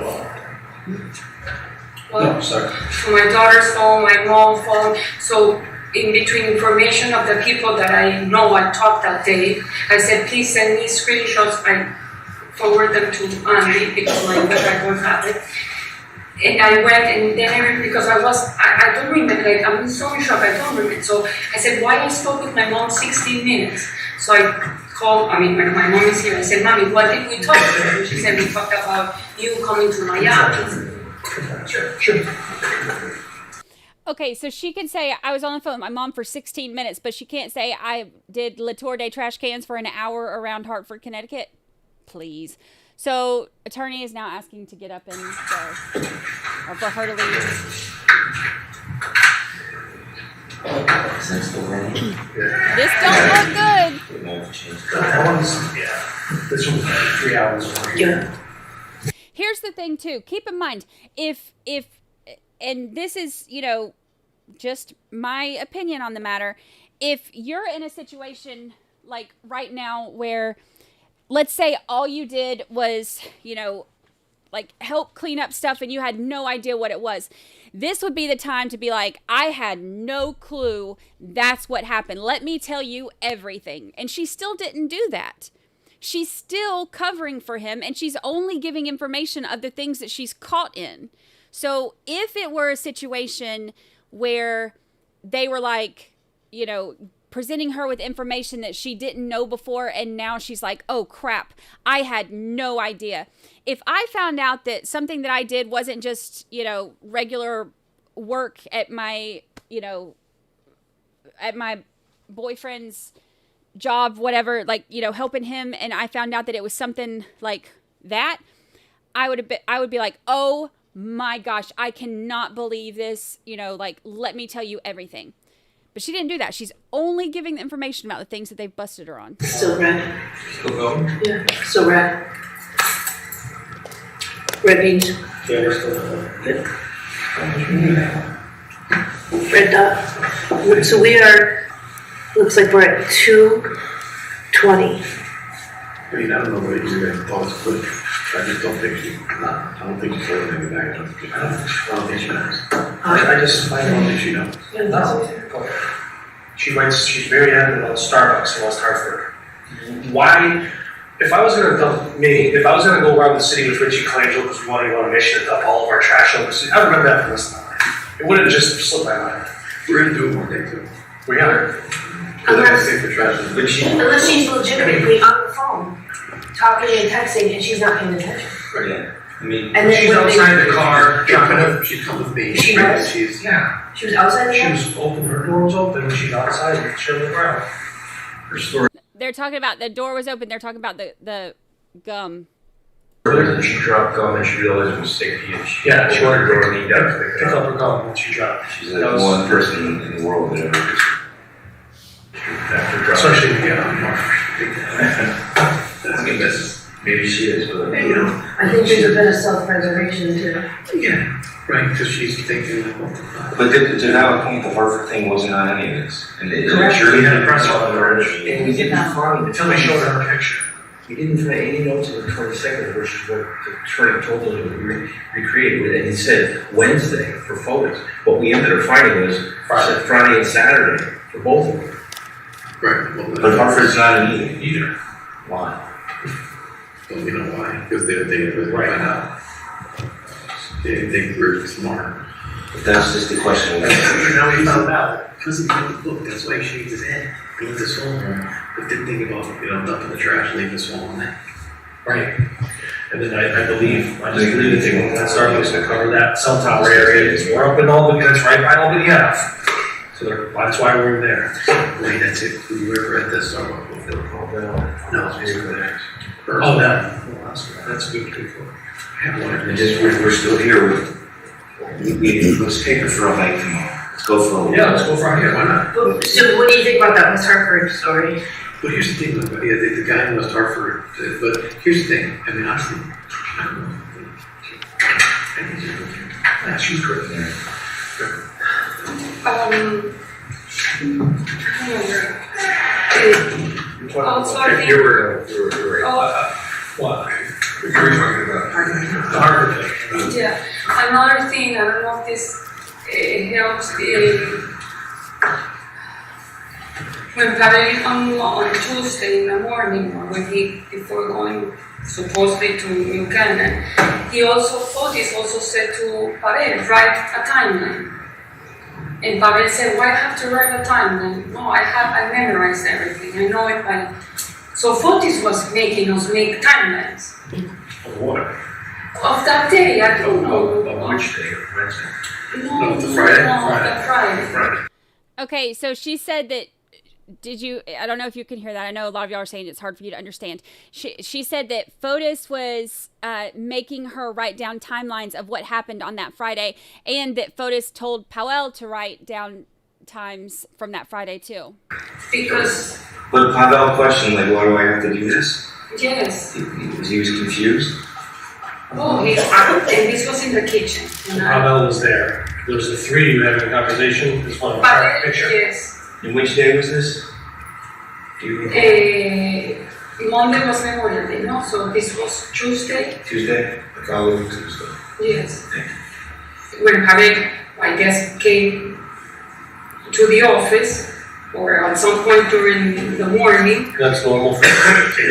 my daughter's phone, my mom's phone. So in between information of the people that I know I talked that day, I said, please send me screenshots. I forward them to Andy because my I don't have it. And I went and then because I don't remember, like, I'm so in shock, I don't remember. So I said, why I spoke with my mom 16 minutes? So I called, my mom is here. I said, Mommy, what did we talk about? And she said, we talked about you coming to my house. Sure. Okay, so she can say, I was on the phone with my mom for 16 minutes, but she can't say, I did La Tour de trash cans for an hour around Hartford, Connecticut? Please. So, attorney is now asking to get up and go, or for her to leave. This don't look good. That one's, yeah, this one's 3 hours. Yeah. Here's the thing, too. Keep in mind, if, and this is, just my opinion on the matter, if you're in a situation like right now where, let's say all you did was, like help clean up stuff and you had no idea what it was. This would be the time to be like, I had no clue that's what happened. Let me tell you everything. And she still didn't do that. She's still covering for him and she's only giving information of the things that she's caught in. So if it were a situation where they were like, presenting her with information that she didn't know before, and now she's like, oh crap, I had no idea. If I found out that something that I did wasn't just, regular work at my, at my boyfriend's job, whatever, like, helping him, and I found out that it was something like that, I would be like, oh my gosh, I cannot believe this, like, let me tell you everything. But she didn't do that. She's only giving the information about the things that they've busted her on. Still red. Still going? Yeah, still red. Red beans. Yeah, we're still Red dot. So we are, looks like we're at 2:20. I mean, I don't know what you guys thought was good. I just don't think I don't think she's holding anything back. I don't think she knows. I don't think she knows. No. She's very adamant about Starbucks in West Hartford. Why, if I was gonna go around the city with Richie Colangelo because we wanted to go on a mission to dump all of our trash over the city, I remember that for the rest of my life. It wouldn't just slip my mind. We're gonna do it one day too. We are. Unless she's legitimately on the phone, talking and texting, and she's not paying attention. Right. Yeah. I mean, and she's outside the car. She's come with me. She was? Yeah. She was outside the car? She was open, her door was open, and she's outside and chilling around. Her story. They're talking about the door was open. They're talking about the gum. Earlier than she dropped gum and she realized it was sticky and she opened her door and leaned out to pick up her gum when she dropped. She's the one person in the world that ever just after dropping. Especially when you get on I mean, maybe she is, but I think there's a bit of self-preservation too. Yeah, right, because she's thinking like, what the fuck? But to have a point, the Harvard thing wasn't on any of this. And it we had a press on the and we didn't find until they showed her a picture. We didn't find any notes on the 22nd, which is what the attorney told us to recreate it. And he said Wednesday for photos. What we ended up finding was Friday and Saturday for both of them. Right. Well, but Hartford's not in either. Why? Well, we know why. Because they didn't think it was right now. They didn't think we were smart. But that's just the question. Now we found out. Because he didn't look, that's why he shaved his head. He was this whole but didn't think about, dumping the trash, leaving this wall on that. Right. And then I believe that Starbucks to cover that cell tower area. We're up in Albany, that's right by Albany Ave. So that's why we're there. Wait, that's it. We were at the Starbucks before. No, it's really good. Oh, no. That's a good for. We're still here with Let's take it for a hike tomorrow. Let's go for a walk. Yeah, let's go for here, why not? So what do you think about that West Hartford story? But here's the thing, though, yeah, the guy in West Hartford, but here's the thing, I mean, honestly, I don't know. I think you're looking. Yeah, she's correct there. You were right. What? You're talking about The Harvard thing. Yeah, another thing, I don't know if this helps, when Pavel on Tuesday in the morning, or when before going supposedly to New Canada, Fotis also said to Pavel, write a timeline. And Pavel said, why have to write a timeline? No, I memorized everything, I know it by. So Fotis was making us make timelines. Of what? Of that day, I don't know. Of which day? Wednesday? No, the Friday? the Friday. Okay, so she said that. Did you? I don't know if you can hear that. I know a lot of y'all are saying it's hard for you to understand. She said that Fotis was making her write down timelines of what happened on that Friday, and that Fotis told Powell to write down times from that Friday too. Because. But Pavel questioned, like, why do I have to do this? Yes. He was confused. Oh, and this was in the kitchen. So Pavel was there. There was the three of you having a conversation. This one picture. Yes. And which day was this? Do you recall? Monday was Memorial Day, no? So this was Tuesday. Tuesday? The following Tuesday. Yes. When Pavel, I guess, came to the office, or at some point during the morning. That's normal for the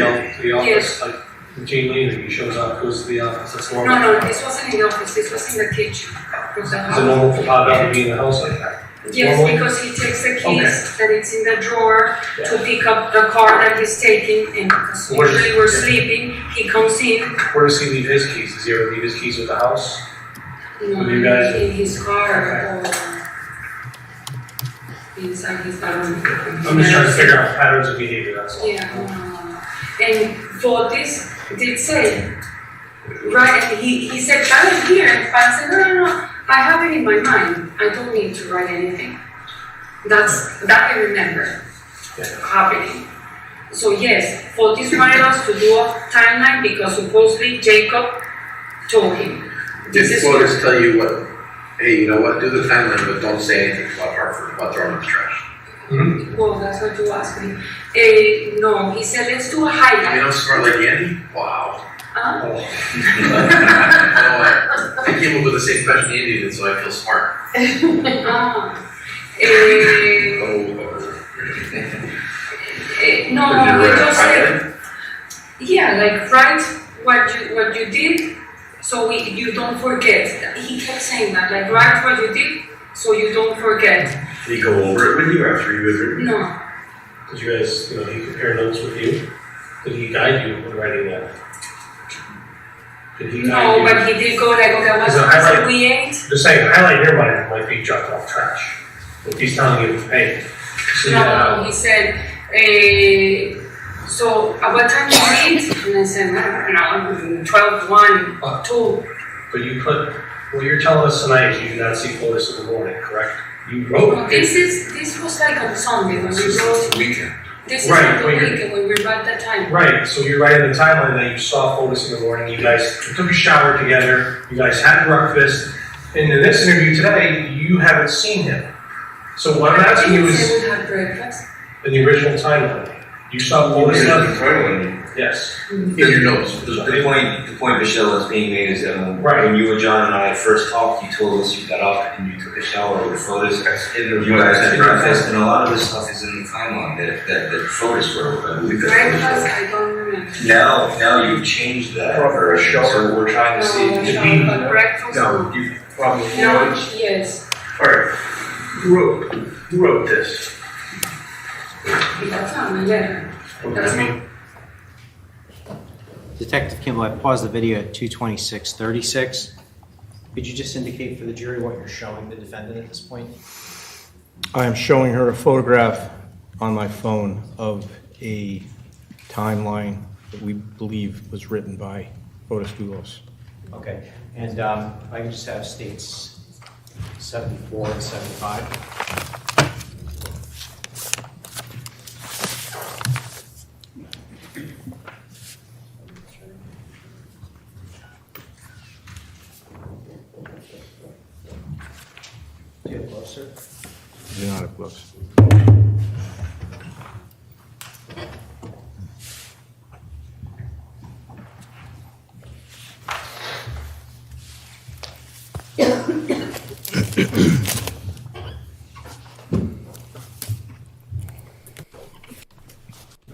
office. Yes. Like routinely, he shows up, goes to the office. That's normal. No, this wasn't in the office. This was in the kitchen. Is it normal for Pavel to be in the house like that? Yes, normally? because he takes the keys that it's in the drawer to pick up the car that he's taking, and because usually we're sleeping, he comes in. Where does he leave his keys? Does he ever leave his keys at the house? No, With you guys? in his car or inside his bedroom. I'm just trying to figure out patterns of behavior, that's all. Yeah, and Fotis did say, right, he said, I am here, and I said, no, I have it in my mind. I don't need to write anything. That I remember happening. So yes, Fotis wanted us to do a timeline because supposedly Jacob told him. Did Fotis tell you what? Hey, you know what? Do the timeline, but don't say anything about Hartford, about throwing in the trash. Mm-hmm. Well, that's what you asked me. No, he said, let's do a highlight. You know, smart like Andy? Wow. Huh? I came up with the same question Andy did, so I feel smart. No, we just said, yeah, like write what you did, so you don't forget. He kept saying that, like write what you did, so you don't forget. Did he go over it with you after you had written? No. Did you guys, he compare notes with you? Did he guide you in writing that? Did he guide you? But he did go like, okay, what we ate? Just saying, highlight your mind might be dropped off trash. If he's telling you, hey, see No, he said, so at what time you eat? And I said, I don't know, 12, 1, 2. But you put, what you're telling us tonight is you did not see Fotis in the morning, correct? You wrote No, this was like on Sunday when we wrote. Weekend. This is Right, on the when you're- weekend when we write the time. Right, so you're writing the timeline that you saw Fotis in the morning, you guys took a shower together, you guys had breakfast. In the next interview today, you haven't seen him. So what I'm asking you I didn't is, say we had breakfast. in the original timeline, you saw Fotis Yes. In your notes. The point, Michelle, that's being made is that when you and John and I first talked, you told us you got up and you took a shower with Fotis. You guys had breakfast, and a lot of this stuff is in the timeline that Fotis wrote. Breakfast, I don't remember. Now you've changed that. For a shower. So we're trying to see. But breakfast. No, you probably. No, yes. Alright, who wrote this? That's not my letter. That's not. Detective Kimball, I paused the video at 2:26:36. Could you just indicate for the jury what you're showing the defendant at this point? I am showing her a photograph on my phone of a timeline that we believe was written by Fotis Dulos. Okay, and I can just have state's 74 and 75. Do you have gloves, sir? Do not have gloves.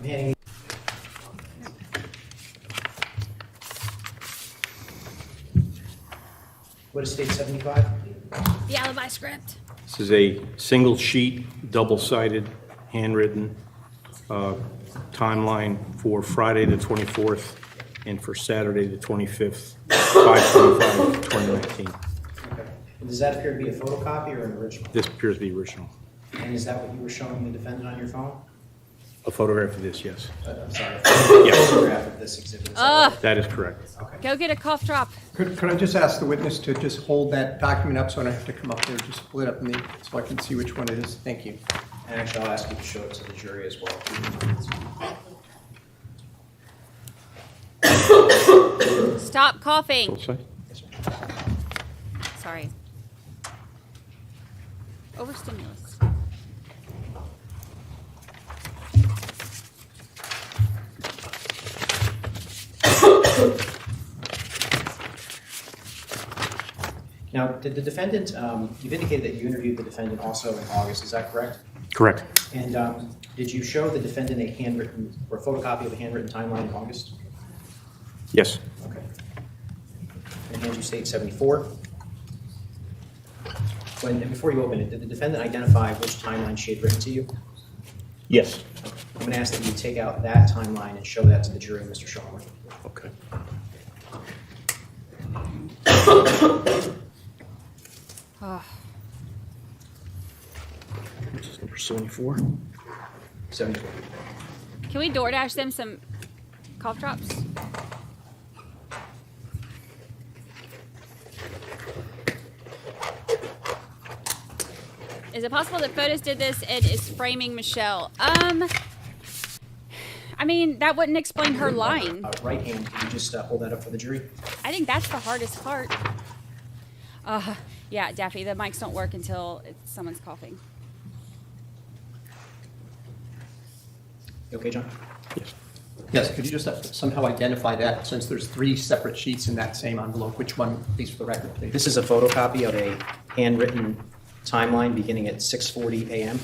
Manning. What is state 75? The alibi script. This is a single sheet, double-sided, handwritten timeline for Friday the 24th and for Saturday the 25th, 5/25/2019. Okay. Does that appear to be a photocopy or an original? This appears to be original. And is that what you were showing the defendant on your phone? A photograph of this, yes. I'm sorry. Yes. Photograph of this exhibit. Is that Ugh. right? That is correct. Okay. Go get a cough drop. Could I just ask the witness to just hold that document up so I don't have to come up there, just split up so I can see which one it is? Thank you. And actually, I'll ask you to show it to the jury as well. Stop coughing. Both sides? Sorry. Overstimulus. Now, did the defendant, you've indicated that you interviewed the defendant also in August, is that correct? Correct. And did you show the defendant a handwritten, or a photocopy of a handwritten timeline in August? Yes. Okay. And hand you state 74? Before you open it, did the defendant identify which timeline she had written to you? Yes. I'm going to ask that you take out that timeline and show that to the jury, Mr. Shawmore. Okay. Oh. This is number 74. 74. Can we DoorDash them some cough drops? Is it possible that Fotis did this and is framing Michelle? I mean, that wouldn't explain her lying. Right hand, can you just hold that up for the jury? I think that's the hardest part. Yeah, Daffy, the mics don't work until someone's coughing. You okay, John? Yes. Yes, could you just somehow identify that, since there's 3 separate sheets in that same envelope, which one, please, for the record, please? This is a photocopy of a handwritten timeline beginning at 6:40 a.m.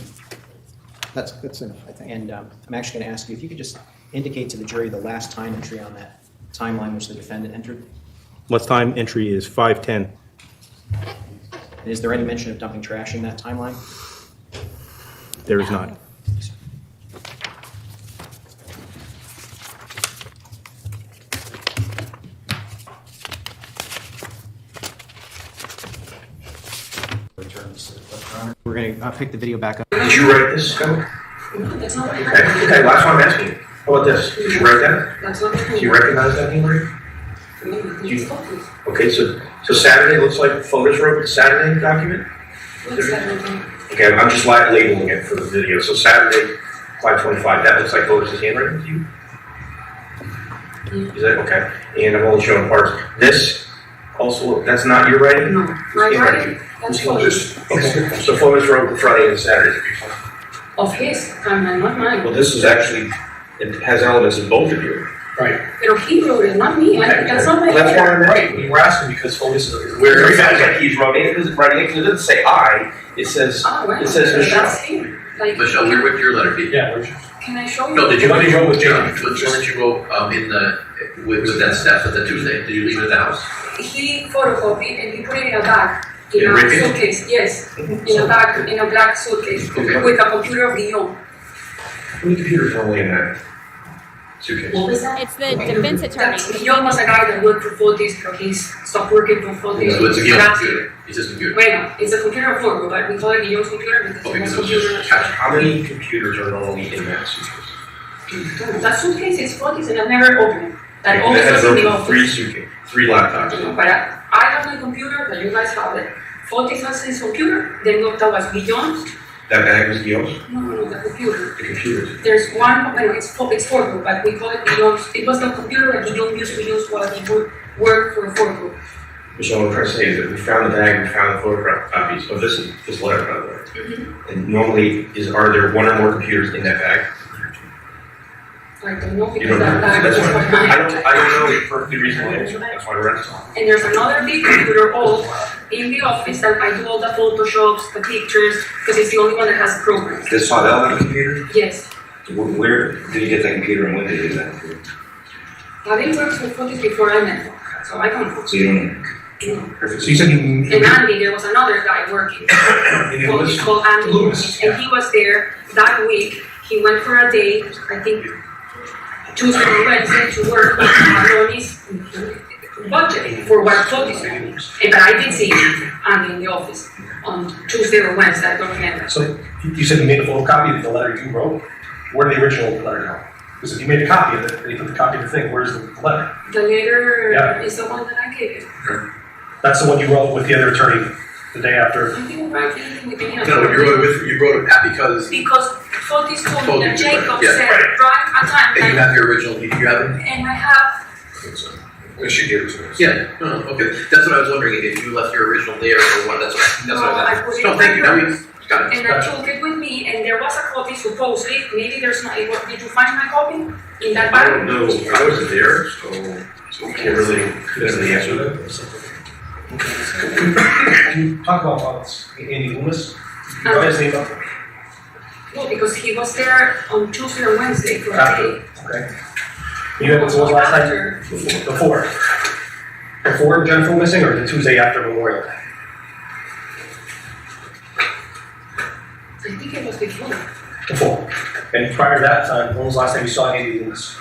That's enough, I think. And I'm actually going to ask you if you could just indicate to the jury the last time entry on that timeline which the defendant entered. Last time entry is 5:10. And is there any mention of dumping trash in that timeline? There is not. We're going to pick the video back up. Did you write this code? That's not Okay, that's what I'm asking you. How about this? Did you write that? That's not Do you recognize that handwriting? It's Okay, so Saturday looks like Fotis wrote the Saturday document? Okay, I'm just labeling it for the video. So Saturday, 5:25, that looks like Fotis' handwriting to you? Is that okay? And I'm only showing parts. This also, that's not your writing? No, my writing, that's Fotis. Okay, so Fotis wrote Friday and Saturday. Of his timeline, not mine. Well, this is actually, it has elements of both of you. Right. But he wrote it, not me. That's not my That's why I'm Right, we were asking because Fotis is. Where it sounds like he's writing, it doesn't say I, it says, right. it says Michelle. That's him. Like, Michelle, where would your letter be? Yeah, where's can I show you? No, did you, What did you wrote with John? which one did you wrote in the, with that staff at the Tuesday? Did you leave it at the house? He photocopied and he put it in a bag. In In a a briefcase? suitcase, yes. In a bag, in a black suitcase. Okay. With a computer of his own. How many computers are only in that suitcase? What was that? It's the defense attorney. Guillaume was a guy that worked for Fotis, but he's stopped working for Fotis. So it's a Guillaume computer. It's his computer. Bueno, it's a computer of work, but we call it Guillaume's computer because Okay, it's a because it was computer. just attached. How many computers are normally in that suitcase? That suitcase is Fotis and I've never opened it. That Okay, always was in the broken office. three laptops. But I have my computer, but you guys have it. Fotis has his computer, then that was beyond. That bag was yours? No, the computer. The computer. There's one, well, it's Forgo, but we call it beyond. It was the computer that Guillaume used to use while he would work for Forgo. So what I'm trying to say is that we found the bag, we found the photograph copies of this letter, by the way. And normally, are there one or more computers in that bag? I don't know You because don't know? that That's was why, what mine. I don't know a perfectly reasonable answer. That's why we're asking. And there's another big computer all in the office that I do all the photoshops, the pictures, because it's the only one that has programs. Does Pavel have a computer? Yes. Where did you get that computer and when did you get that computer? I've worked with Fotis before I met him, so I don't. So you don't know. Perfect. So you said you. And Andy, there was another guy working. He's called Andy Lewis, and he was there that week. He went for a day, I think Tuesday or Wednesday, to work on Troconis budget for what Fotis did. But I did see Andy in the office on Tuesday or Wednesday. I don't remember. So you said you made a photocopy of the letter you wrote. Where did the original letter go? Because if you made a copy of it, and you put the copy of the thing, where's the letter? The letter Yeah. is the one that I gave you. That's the one you wrote with the other attorney the day after. I think I wrote anything with him. No, you wrote it because Fotis told me that Jacob Yeah. said, right at time, and you have the original. You have it. and I have. She gave it to us. Yeah. Oh, okay. That's what I was wondering if you left your original there or what. That's what No, I I was put it asking. No, in thank you. my Now purse. we got it. And I took it with me, and there was a copy supposedly. Maybe there's not. Did you find my copy in that I bag? don't know, I wasn't there, so I can't really answer that. Can you talk about Andy Loomis? You brought his name up. No, because he was there on Tuesday or Wednesday for a day. Okay. You had, what was the last time? Before. Before Jennifer was missing, or the Tuesday after Memorial Day? I think it was before. Before. And prior to that time, when was the last time you saw Andy Loomis?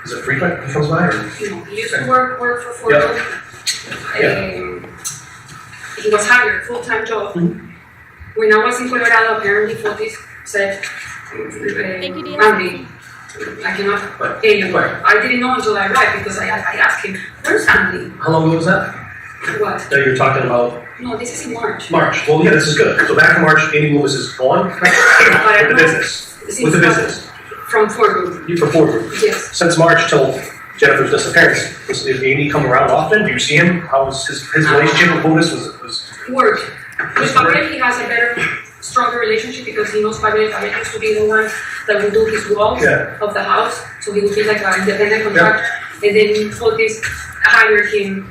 Is it frequent he comes by? Or? You know, he used to work for Fordo. He was hired, full-time job. When I was in Colorado, apparently Fotis said, Andy, I cannot pay you. I didn't know until I arrived because I asked him, where's Andy? How long ago was that? What? That you're talking about? No, this is in March. March. Well, yeah, this is good. So back in March, Andy Loomis is gone with the business. With the business. From Fordo. You for Fordo. Yes. Since March till Jennifer's disappearance, did Andy come around often? Do you see him? How was his relationship with Fotis? Was Work. With Pavel, he has a better, stronger relationship because he knows Pavel. Pavel used to be the one that would do his walls of the house, so he would be like an independent contractor. And then Fotis hired him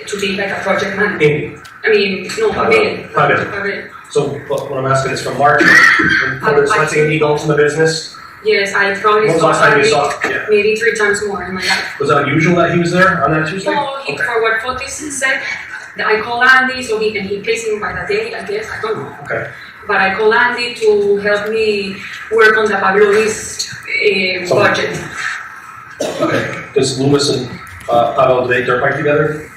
to be like a project manager. Andy. I mean, no, Pavel. So what I'm asking is from March, when Fotis lets Andy go from the business, Yes, I probably when was the saw last time you Andy saw him? Yeah. maybe 3 times more in my life. Was that unusual that he was there on that Tuesday? No, for what Fotis said, I called Andy, so he pays him by the day, I guess, I don't know. Okay. But I called Andy to help me work on the Pablo's budget. Okay. Does Loomis and Pavel, do they dirt bike together?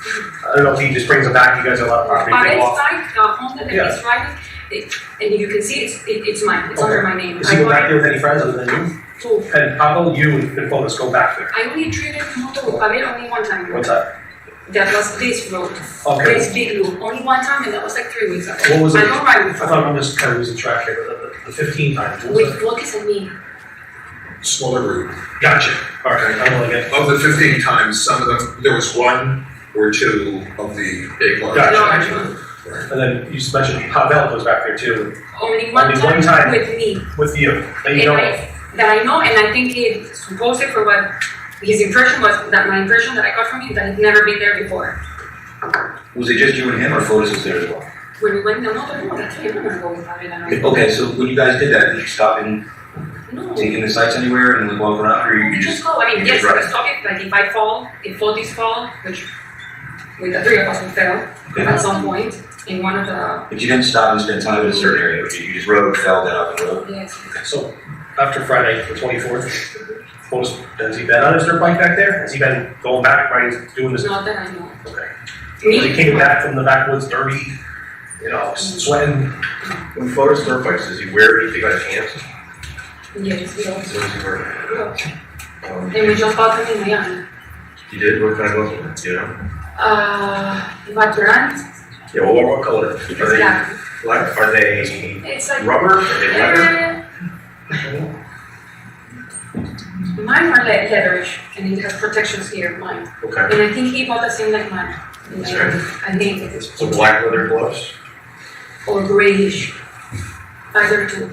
I don't know if he just brings them back, you guys have a lot of property. Pavel's bike, the Honda that he's riding, and you can see it's mine, it's under my name. Does he go back there with any friends other than you? Who? And Pavel, you and Fotis go back there. I only traded motor with Pavel only one time. What's that? That was this road. Okay. This big loop. Only one time, and that was like 3 weeks ago. What was it? I don't ride with I thought I'm just kind of losing track here, but the 15 times. What was with Fotis and me. Smaller group. Gotcha. All right, I don't really get. Of the 15 times, some of them, there was 1 or 2 of the big ones. Gotcha. And then you just mentioned Pavel goes back there too. Only one time with me. With you. That you know. That I know, and I think it's supposed for what his impression was, that my impression that I got from him, that he'd never been there before. Was it just you and him, or Fotis was there as well? When we went, no, that's him. I'm gonna go with Pavel. Okay, so when you guys did that, did you stop and take in the sights anywhere and walk around, or you just go? I mean, yes, right? I stop it. Like if I fall, if Fotis fall, which with the 3 of us we fell at some point in one of the. But you didn't stop and spend time in a certain area. You just rode, fell, got up and rode. Yes. So after Friday, the 24th, has he been on his dirt bike back there? Has he been going back, riding, doing this? Not that I know. Okay. He came back from the backwoods dirty, you know, sweating. When Fotis dirt bikes, does he wear anything on his hands? Yes, we What also. does he wear? And we just bought them in Miami. He did? What kind of gloves? You know? But brand, Yeah, well, what color? Are they black. black? Are they It's like rubber? Are they leather? Mine are like leatherish, and it has protections here, mine. Okay. And I think he bought the same like mine. Okay. I think it is. So black leather gloves? Or grayish. Either two.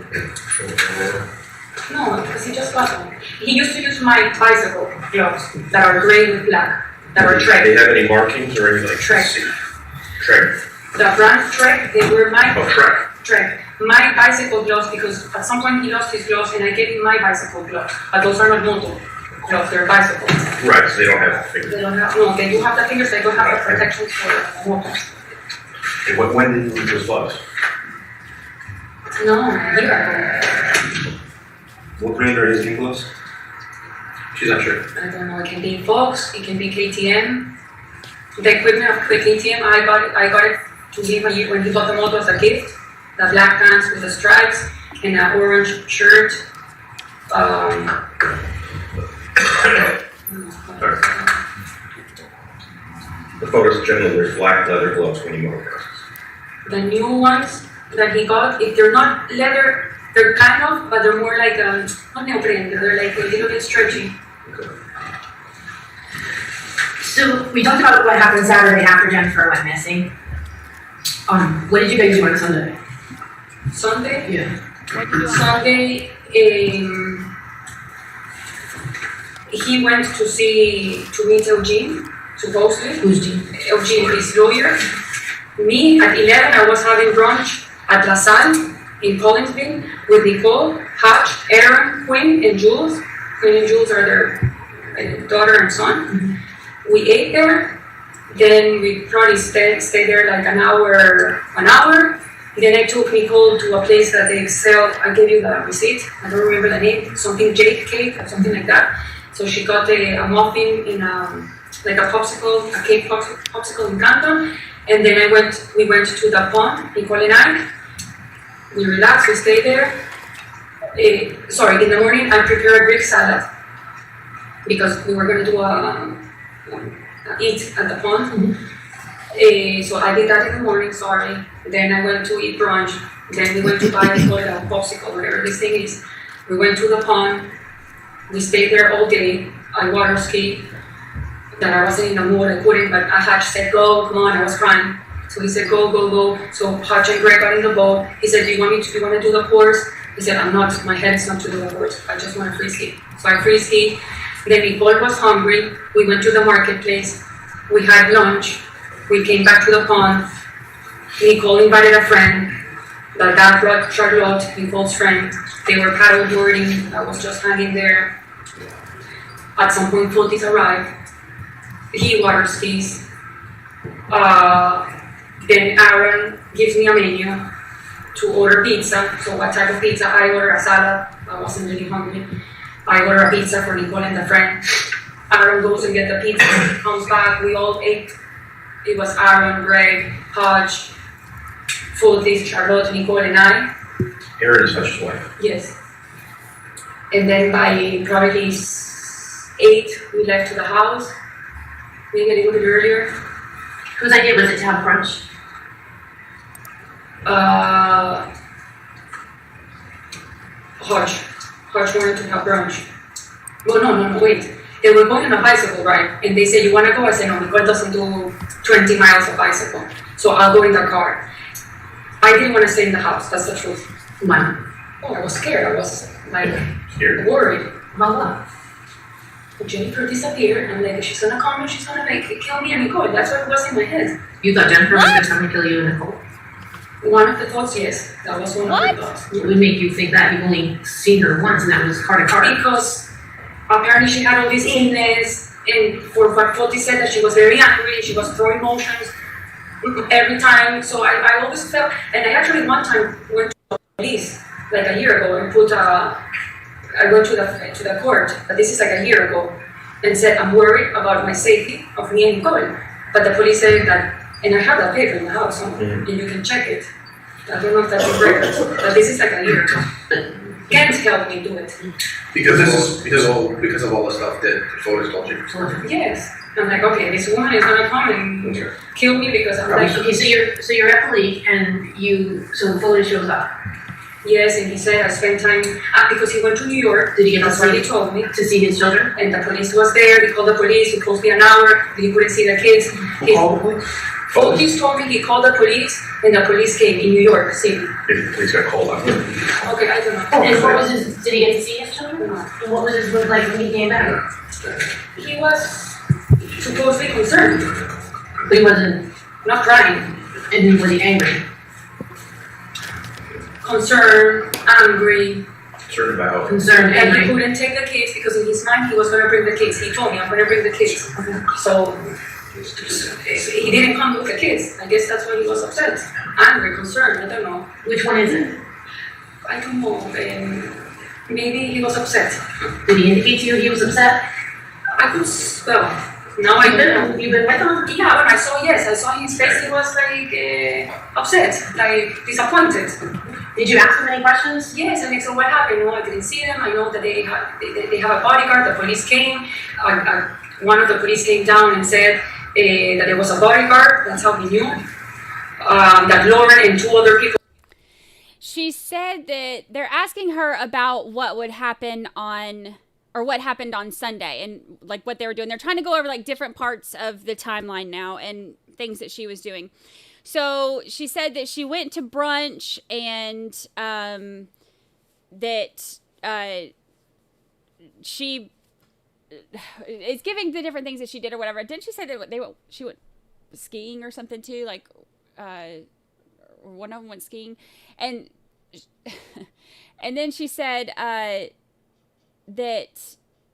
No, because he just got them. He used to use my bicycle gloves that are gray with black, that are Do Trek. they have any markings or anything like Trek. Trek. The brand Trek, they were my Oh, Trek. Trek. My bicycle gloves, because at some point he lost his gloves and I gave him my bicycle gloves. But those are not moto gloves, they're bicycle. Right, so they don't have fingers. They don't have, no, they do have the fingers, they don't have the protections for moto. And when did you lose those gloves? No, a year ago. What brand are his gloves? She's not sure. I don't know, it can be Fox, it can be KTM. The equipment of the KTM, I got it to him when he bought the moto as a gift. The black pants with the stripes and an orange shirt. The photos generally wears black leather gloves when you motocross. The new ones that he got, if they're not leather, they're kind of, but they're more like not neoprene, they're like a little bit stretchy. So we talked about what happened Saturday after Jennifer went missing. What did you guys do on Sunday? Sunday? Yeah. Sunday, he went to meet Eugene, supposedly. Who's Gene? Eugene, his lawyer. Me, at 11, I was having brunch at La Salle in Collinsville with Nicole, Hatch, Aaron, Quinn, and Jules. Quinn and Jules are their daughter and son. Mm-hmm. We ate there. Then we probably stayed there like an hour. Then I took Nicole to a place that they sell, I gave you the receipt, I don't remember the name, something Jake cake or something like that. So she got a muffin in like a popsicle, a cake popsicle in Canton. And then we went to the pond, Nicole and I. We relaxed, we stayed there. In the morning I prepared a Greek salad because we were going to do eat at the pond. Mm-hmm. So I did that in the morning, sorry. Then I went to eat brunch. Then we went to buy a popsicle, whatever this thing is. We went to the pond. We stayed there all day. I water skied. Then I wasn't in the mood, I couldn't, but Hatch said, go, come on, I was crying. So he said, go. So Hatch and Greg got in the boat. He said, do you want to do the course? He said, my head's not to do the course. I just want to free ski. So I free ski. Then Nicole was hungry. We went to the marketplace. We had lunch. We came back to the pond. Nicole invited a friend. The dad brought Charlotte, Nicole's friend. They were paddle boarding. I was just hanging there. At some point, Fotis arrived. He water skis. Then Aaron gives me a menu to order pizza. So what type of pizza? I order a salad. I wasn't really hungry. I order a pizza for Nicole and the friend. Aaron goes and gets the pizza, comes back, we all ate. It was Aaron, Greg, Hodge, Fotis, Charlotte, Nicole, and I. Aaron is Hodge's wife. Yes. And then by probably 8, we left to the house. Maybe a little bit earlier. Whose idea was it to have brunch? Hodge wanted to have brunch. Well, no, wait. They were going on a bicycle ride, and they said, you want to go? I said, no, Nicole doesn't do 20 miles of bicycle, so I'll go in the car. I didn't want to stay in the house, that's the truth. Why? Oh, I was scared. I was like worried. About what? Jennifer disappeared, and like, she's gonna come and she's gonna like kill me and Nicole. That's what was in my head. You thought Jennifer was going to come and kill you and Nicole? One of the thoughts, yes. That was one of the thoughts. What would make you think that? You've only seen her once, and that was car to car. Because apparently she had all this illness, and for what Fotis said, that she was very angry, she was throwing motions every time. So I always felt, and I actually one time went to the police like a year ago and I went to the court, but this is like a year ago, and said I'm worried about my safety of me and Nicole. But the police said that, and I have that paper in the house, and you can check it. I don't know if that's in records, but this is like a year ago. can't help me do it. Because because of all the stuff that Fotis told you. Yes. I'm like, okay, this woman is gonna come and kill me because I'm like. Okay, so you're at the leak and so Fotis shows up. Yes, and he said I spent time because he went to New York. Did he get That's what he told me. To see his children? And the police was there. He called the police. It took me an hour. He couldn't see the kids. Who called the police? Fotis told me he called the police, and the police came in New York City. Maybe the police got called out. Okay, I don't know. And what was his? Did he get to see his children? And what was his look like when he came back? He was supposedly concerned. But he wasn't not crying. And was he angry? Concerned, angry. Concerned, and angry. he couldn't take the kids because in his mind he was going to bring the kids. He told me, I'm going to bring the kids. So he didn't come with the kids. I guess that's why he was upset. Angry, concerned, I don't know. Which one is it? I don't know. Maybe he was upset. Did he indicate to you he was upset? I could, well, now I know. You've been with him? Yeah, when I saw his face, he was like upset, like disappointed. Did you ask him any questions? Yes, and he said, what happened? No, I didn't see them. I know that they have a bodyguard. The police came. One of the police came down and said that there was a bodyguard. That's how he knew. That Lauren and two other people. She said that they're asking her about what would happen or what happened on Sunday and like what they were doing. They're trying to go over like different parts of the timeline now and things that she was doing. So she said that she went to brunch and that she is giving the different things that she did or whatever. Didn't she say that she went skiing or something too? Like one of them went skiing, and then she said that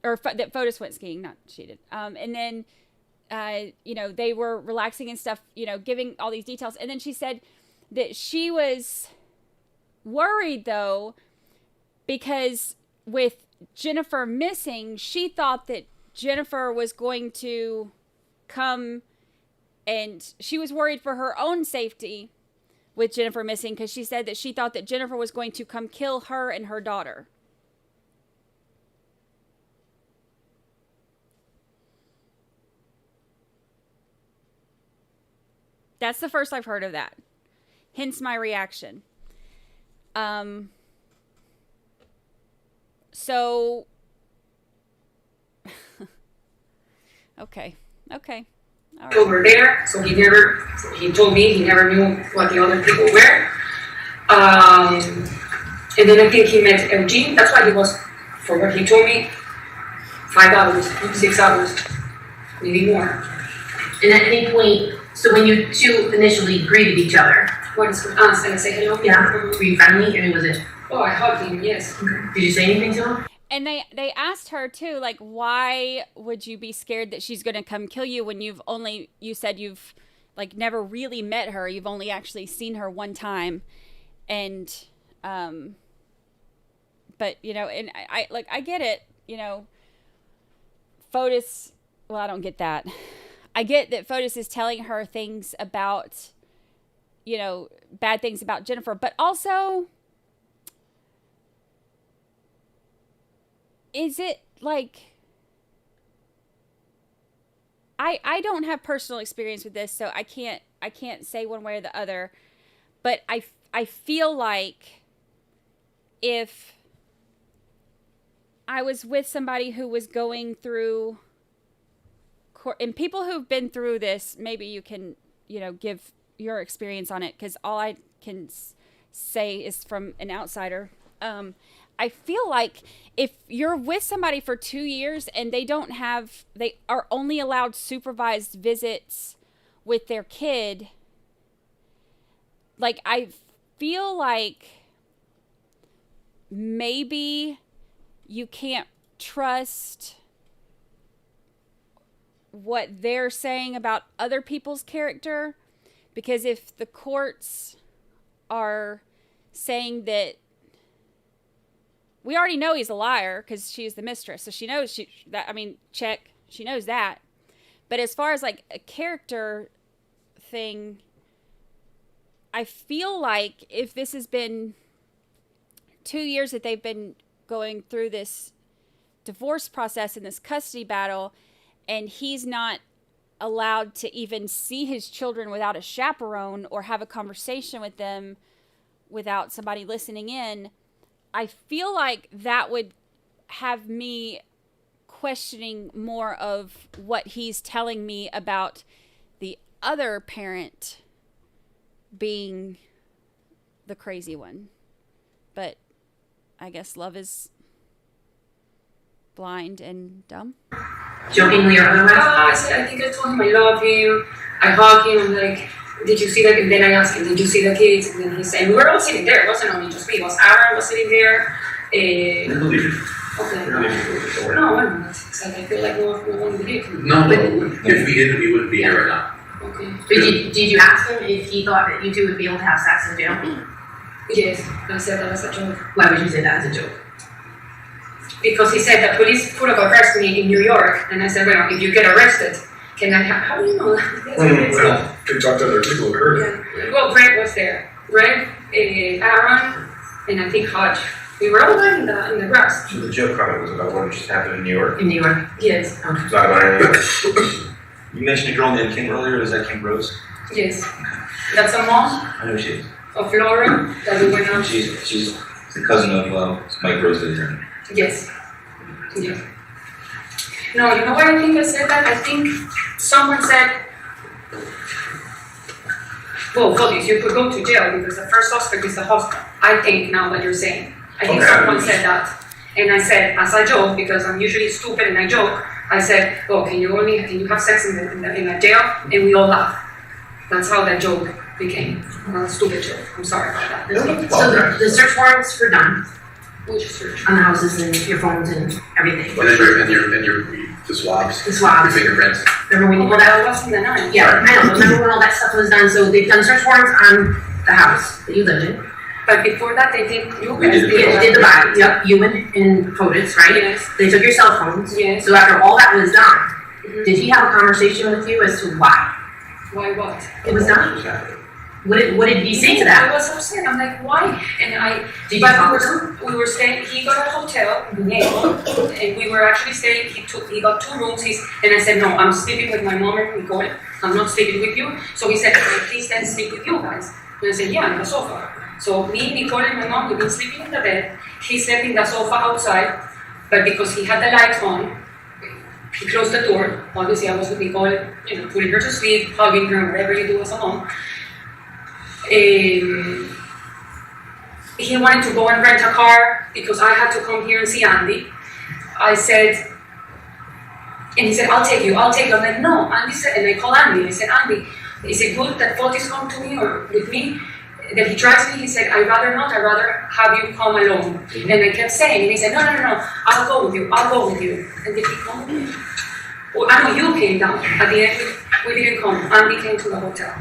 Fotis went skiing, not she did. And then they were relaxing and stuff, giving all these details. And then she said that she was worried though, because with Jennifer missing, she thought that Jennifer was going to come, and she was worried for her own safety with Jennifer missing, because she said that she thought that Jennifer was going to come kill her and her daughter. That's the first I've heard of that. Hence my reaction. So, okay. All right. Over there, so he told me he never knew what the other people were. And then I think he met Eugene. That's why he was, for what he told me, 5 hours, 6 hours, maybe more. And at any point, so when you two initially greeted each other, what is and I say hello? Yeah. Were you friendly? I mean, was it? Oh, I hugged him. Yes. Okay. Did you say anything to him? And they asked her too, like, why would you be scared that she's going to come kill you when you said you've like never really met her. You've only actually seen her one time. And, but and I get it, Fotis, well, I don't get that. I get that Fotis is telling her things about, bad things about Jennifer, but also, is it like, I don't have personal experience with this, so I can't say one way or the other, but I feel like if I was with somebody who was going through, and people who've been through this, maybe you can, give your experience on it, because all I can say is from an outsider. I feel like if you're with somebody for 2 years and they are only allowed supervised visits with their kid, like, I feel like maybe you can't trust what they're saying about other people's character, because if the courts are saying that, we already know he's a liar because she's the mistress, so she knows check, she knows that. But as far as like a character thing, I feel like if this has been 2 years that they've been going through this divorce process and this custody battle, and he's not allowed to even see his children without a chaperone or have a conversation with them without somebody listening in, I feel like that would have me questioning more of what he's telling me about the other parent being the crazy one. But I guess love is blind and dumb. Jokingly or otherwise? I think I told him I love him. I hug him. I'm like, did you see that? And then I asked him, did you see the kids? And then he said, we were all sitting there. It wasn't only just me. It was Aaron was sitting there. I believe you. Okay. Don't worry. No, I don't know. It's like I feel like no one believed me. No, if we didn't, we wouldn't be here right now. Okay. But did you ask him if he thought that you two would be able to have sex in jail? Yes, I said that as a joke. Why would you say that as a joke? Because he said the police put up arrest me in New York, and I said, well, if you get arrested, can I have, how do you know that? Can talk to other people who heard it. Yeah. Well, Greg was there. Greg, Aaron, and I think Hodge. We were all lying in the grass. So the joke comment was about what just happened in New York. In New York? Yes. Okay. It's not about anything else. You mentioned a girl named Kim earlier. Is that Kim Rose? Yes. That's a mom I know she is. of Laura that we went out. She's the cousin of Mike Rose, the attorney. Yes. Yeah. No, you know why I think I said that? I think someone said, well, Fotis, you could go to jail because the first suspect is the husband. I think now that you're saying. I think someone said that. And I said, as a joke, because I'm usually stupid and I joke, I said, oh, can you have sex in the jail? And we all laugh. That's how that joke became. A stupid joke. I'm sorry about that. So the search warrants were done Which search? on the houses and your phones and everything. And then the swabs. The swabs. Your fingerprints. Remember when you Well, did that? that was in the night. Yeah, I know. Remember when all that stuff was done? So they've done search warrants on the house that you lived in. But before that, they did. They did the buy. Yep, you and Fotis, right? Yes. They took your cell phones. Yes. So after all that was done, did he have a conversation with you as to why Why what? it was done? What did he say to that? I was upset. I'm like, why? And Did you talk to him? we were staying. He got a hotel in Naples, and we were actually staying. He got 2 rooms. And I said, no, I'm sleeping with my mom and Nicole. I'm not sleeping with you. So he said, please then sleep with you guys. And I said, yeah, on the sofa. So me, Nicole, and my mom, we've been sleeping in the bed. He slept in the sofa outside, but because he had the lights on, he closed the door. Obviously, I was with Nicole, putting her to sleep, hugging her, whatever you do as a mom. He wanted to go and rent a car because I had to come here and see Andy. I said, and he said, I'll take you. I'm like, no. Andy said, and I called Andy. I said, Andy, is it good that Fotis come to me or with me? That he drives me? He said, I'd rather not. I'd rather have you come alone. And I kept saying, and he said, no, I'll go with you. And did he come? Well, I know you came down. At the end, we didn't come. Andy came to the hotel.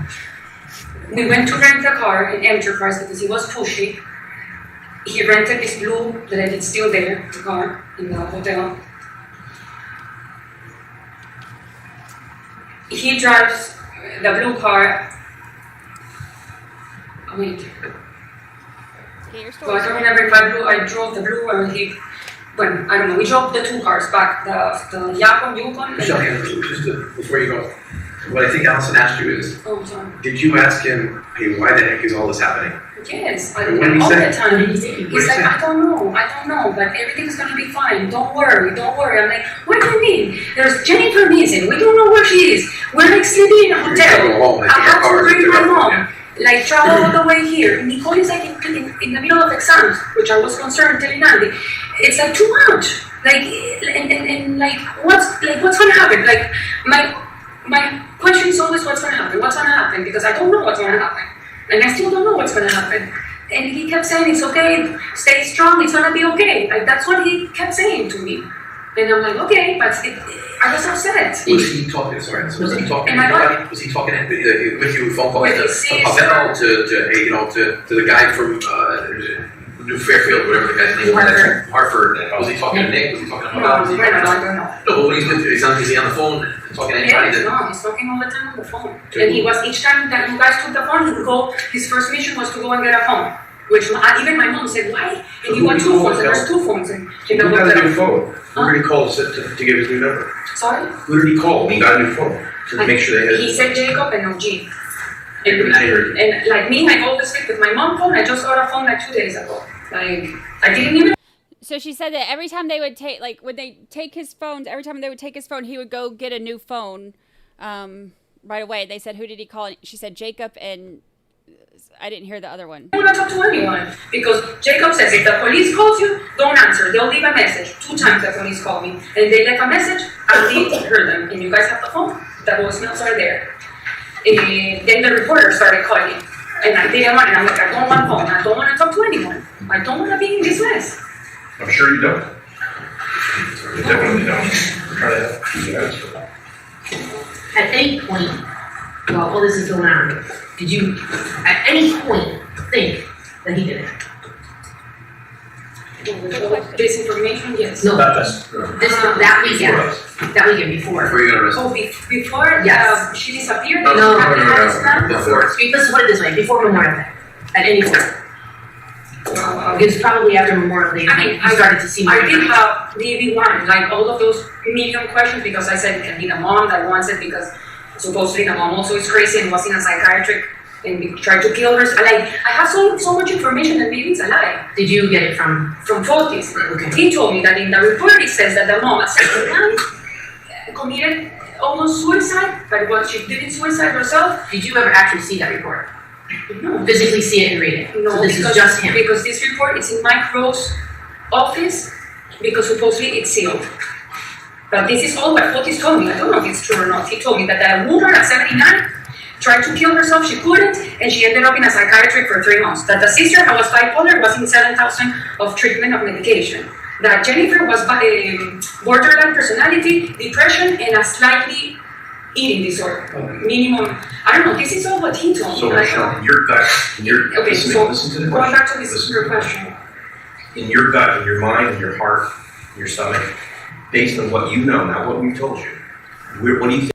We went to rent a car in Enterprise because he was pushy. He rented this blue that it's still there, the car in the hotel. He drives the blue car. Wait. So I don't remember if I drove the blue or I don't know. We drove the 2 cars back, the Yukon. Just before you go, what I think Allison asked you is, sorry. did you ask him, hey, why the heck is all this happening? Yes, What did he all say? the time. What did he say? He's like, I don't know, but everything's gonna be fine. Don't worry. I'm like, what do you mean? There's Jennifer missing. We don't know where she is. We're like sleeping in a hotel. I had to bring my mom. Like travel all the way here. Nicole is like in the middle of exams, which I was concerned telling Andy. It's like too much. Like and like what's gonna happen? Like my question is always what's gonna happen because I don't know what's gonna happen. And I still don't know what's gonna happen. And he kept saying it's okay, stay strong, it's gonna be okay. Like that's what he kept saying to me. And I'm like, okay, but I was upset. Was he talking? Sorry, was he talking? Was he talking with you? Phone call with to Venmo to the guy from New Fairfield, whatever the guy's name was. Hartford. Was he talking to Nick? Was he talking to No, I don't know. No, but when he's with, is he on the phone talking to anybody? No, he's talking all the time on the phone. And he was each time that you guys took the phone, his first mission was to go and get a phone. Which even my mom said, why? And you want two phones, and there's two phones. And Who got a new phone? Who did he call to give his new number? Sorry? Who did he call when he got a new phone? To make sure they had. He said Jacob and OG. And like me, I always speak with my mom phone. I just got a phone like 2 days ago. Like, I didn't even. So she said that every time they would take, like, when they take his phones, every time they would take his phone, he would go get a new phone right away. They said, who did he call? She said Jacob, and I didn't hear the other one. I don't want to talk to anyone because Jacob says if the police calls you, don't answer. They'll leave a message. 2 times the police called me, and they left a message. I didn't hear them. And you guys have the phone. The voicemails are there. Then the reporter started calling, and I didn't want it. I'm like, I don't want phone. I don't want to talk to anyone. I don't want to be in this mess. I'm sure you don't. You definitely don't. I'm trying to help you guys for that. At any point, while all this is going on, did you, at any point, think that he did it? This information, yes. No, that weekend. That weekend before. Before you got arrested. Oh, before Yes. She disappeared? No. Before. Let's put it this way, before Memorial Day, at any point. It was probably after Memorial Day. I mean, I started to see my I did have the EB1, like all of those million questions because I said, can be the mom that wants it because supposedly the mom also is crazy and was in a psychiatric and tried to kill her. Like, I have so much information that maybe it's a lie. Did you get it from Fotis? Okay. He told me that in the report it says that the mom at second time committed almost suicide, but what she didn't suicide herself. Did you ever actually see that report? No. Physically see it and read it? No, So this because, is just him? because this report is in my close office because supposedly it's sealed. But this is all what Fotis told me. I don't know if it's true or not. He told me that a woman at 79 tried to kill herself, she couldn't, and she ended up in a psychiatric for 3 months. That the sister who was bipolar was in 7,000 of treatment of medication. That Jennifer was borderline personality, depression, and a slightly eating disorder. Minimum. I don't know. This is all what he told me. So, Michelle, your gut, Okay, listen to the going question. back to this your question. In your gut, in your mind, in your heart, in your stomach, based on what you know, not what we told you, what do you think?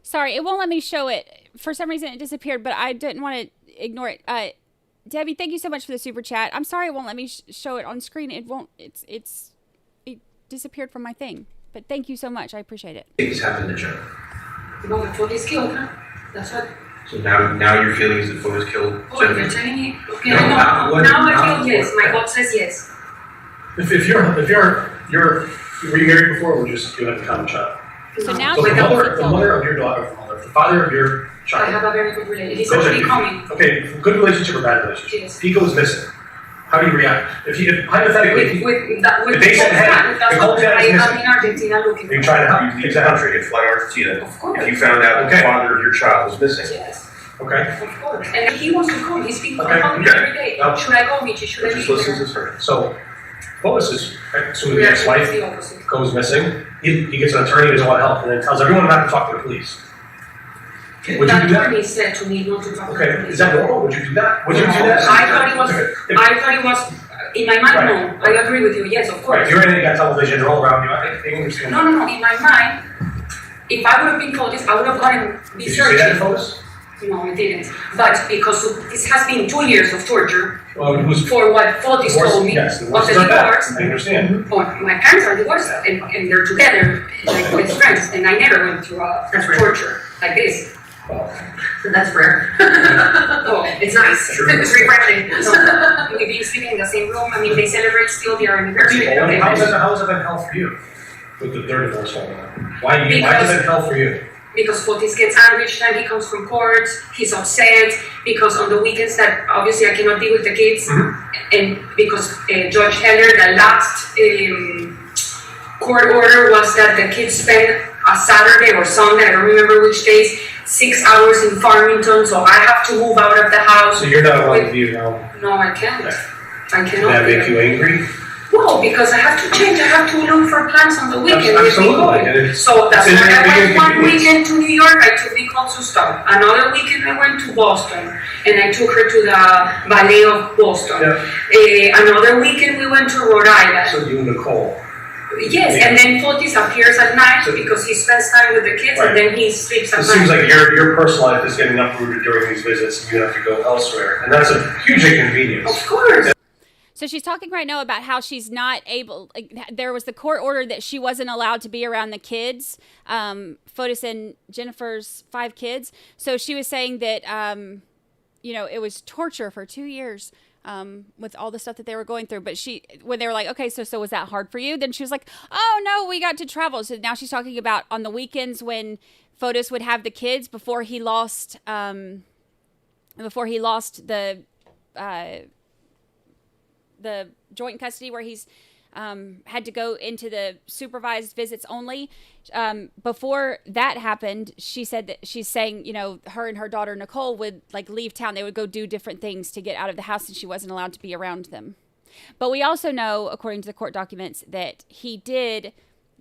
Sorry, it won't let me show it. For some reason, it disappeared, but I didn't want to ignore it. Debbie, thank you so much for the super chat. I'm sorry it won't let me show it on screen. It won't. It disappeared from my thing. But thank you so much. I appreciate it. Things happened to Joe. No, the Fotis killed her. That's what. So now your feeling is that Fotis killed Oh, Jennifer? you're telling me? Okay, No, now I feel yes. My what? God says yes. If you're were you married before or just you had a common child? So now So the mother of your daughter, the father of your I child. have a very good relationship. He's Go ahead. actually coming. Okay, good relationship or bad relationship? Yes. He goes missing. How do you react? If hypothetically, With if they said, hey, that's the whole what dad is I'm missing, in Argentina looking you for. try to help. You leave the country and fly to Argentina. Of course. If you found out the father of your child was missing. Yes. Okay. Of course. And he wants to come. He's been Okay. calling me every day. Now- Should I go, Michi? Should I Just leave listen to there? this first. So, Fotis is, assuming We the are ex-wife the opposite. goes missing, he gets an attorney, he doesn't want help, and then tells everyone not to talk to the police. Would you That do that? attorney said to me not to talk to Okay, the is that normal? Would you do that? Would you do that? I thought it was, in my mind, Right. no. I agree with you, yes, of course. Right, you're in it, you got television, they're all around you, I think they understand. No, in my mind, if I would have been told this, I would have gotten Did you see that in Fotis? No, I didn't. But because this has been 2 years of torture Well, it was for what Fotis divorce, told me yes, of divorce the is not bad. divorce. I understand. Oh, my parents are divorced and they're together like with friends, and I never went through torture like this. So that's rare. Oh, It's nice. Sure. It's refreshing. No, we've been sleeping in the same room. I mean, they celebrate still their anniversary. How has it been hell for you with the third divorce going on? Why has it been hell for you? Because Fotis gets angry each time he comes from court, he's upset, because on the weekends that obviously I cannot be with the kids, and because Judge Heller, the last court order was that the kids spend a Saturday or Sunday, I don't remember which days, 6 hours in Farmington, so I have to move out of the house. So you're not allowed to be around. No, I can't. I Did cannot. that make you angry? No, because I have to change. I have to look for plans on the weekend. Absolutely. So that's It's why I went an one inconvenience. weekend to New York. I took Nicole to stop. Another weekend I went to Boston, and I took her to the Ballet of Boston. Another weekend we went to Rhode Island. So you and Nicole. Yes, and then Fotis appears at night because he spends time with the kids, and then he sleeps at It night. seems like your personal life is getting uprooted during these visits, and you have to go elsewhere, and that's a huge inconvenience. Of course. So she's talking right now about how she's not able, like, there was the court order that she wasn't allowed to be around the kids, Fotis and Jennifer's 5 kids. So she was saying that, it was torture for 2 years with all the stuff that they were going through. But when they were like, okay, so was that hard for you? Then she was like, oh, no, we got to travel. So now she's talking about on the weekends when Fotis would have the kids before he lost the joint custody where he's had to go into the supervised visits only. Before that happened, she's saying, her and her daughter Nicole would like leave town. They would go do different things to get out of the house, and she wasn't allowed to be around them. But we also know, according to the court documents, that he did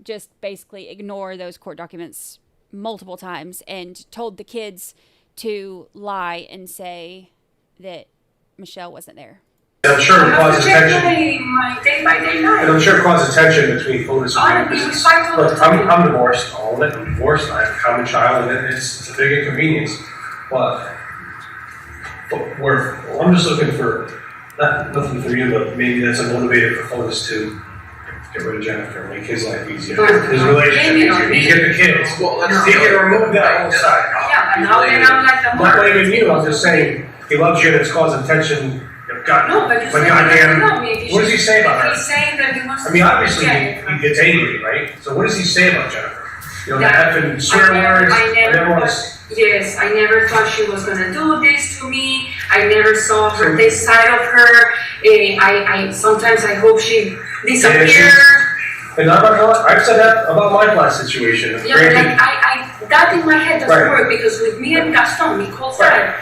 just basically ignore those court documents multiple times and told the kids to lie and say that Michelle wasn't there. I'm sure it causes tension. My day-by-day life. And I'm sure it causes tension between Fotis and me. Look, I'm divorced. All of it. I'm divorced. I have a common child, and it's a big inconvenience. But I'm just looking for nothing for you, but maybe that's a motivator for Fotis to get rid of Jennifer, make his life easier, his relationship easier. He get the kids. Well, he can remove that whole side. Yeah, and how can I like the I'm not blaming you. I'm just saying he loves you, and it's causing tension. God, no, but goddamn, what does he say about her? He's saying that he wants I mean, obviously he gets angry, right? So what does he say about Jennifer? The effing swear words. Yes, I never thought she was gonna do this to me. I never saw this side of her. I sometimes I hope she disappears. And I've said that about my last situation. Yeah, like that in my head doesn't work because with me and Gaston, Nicole's dad,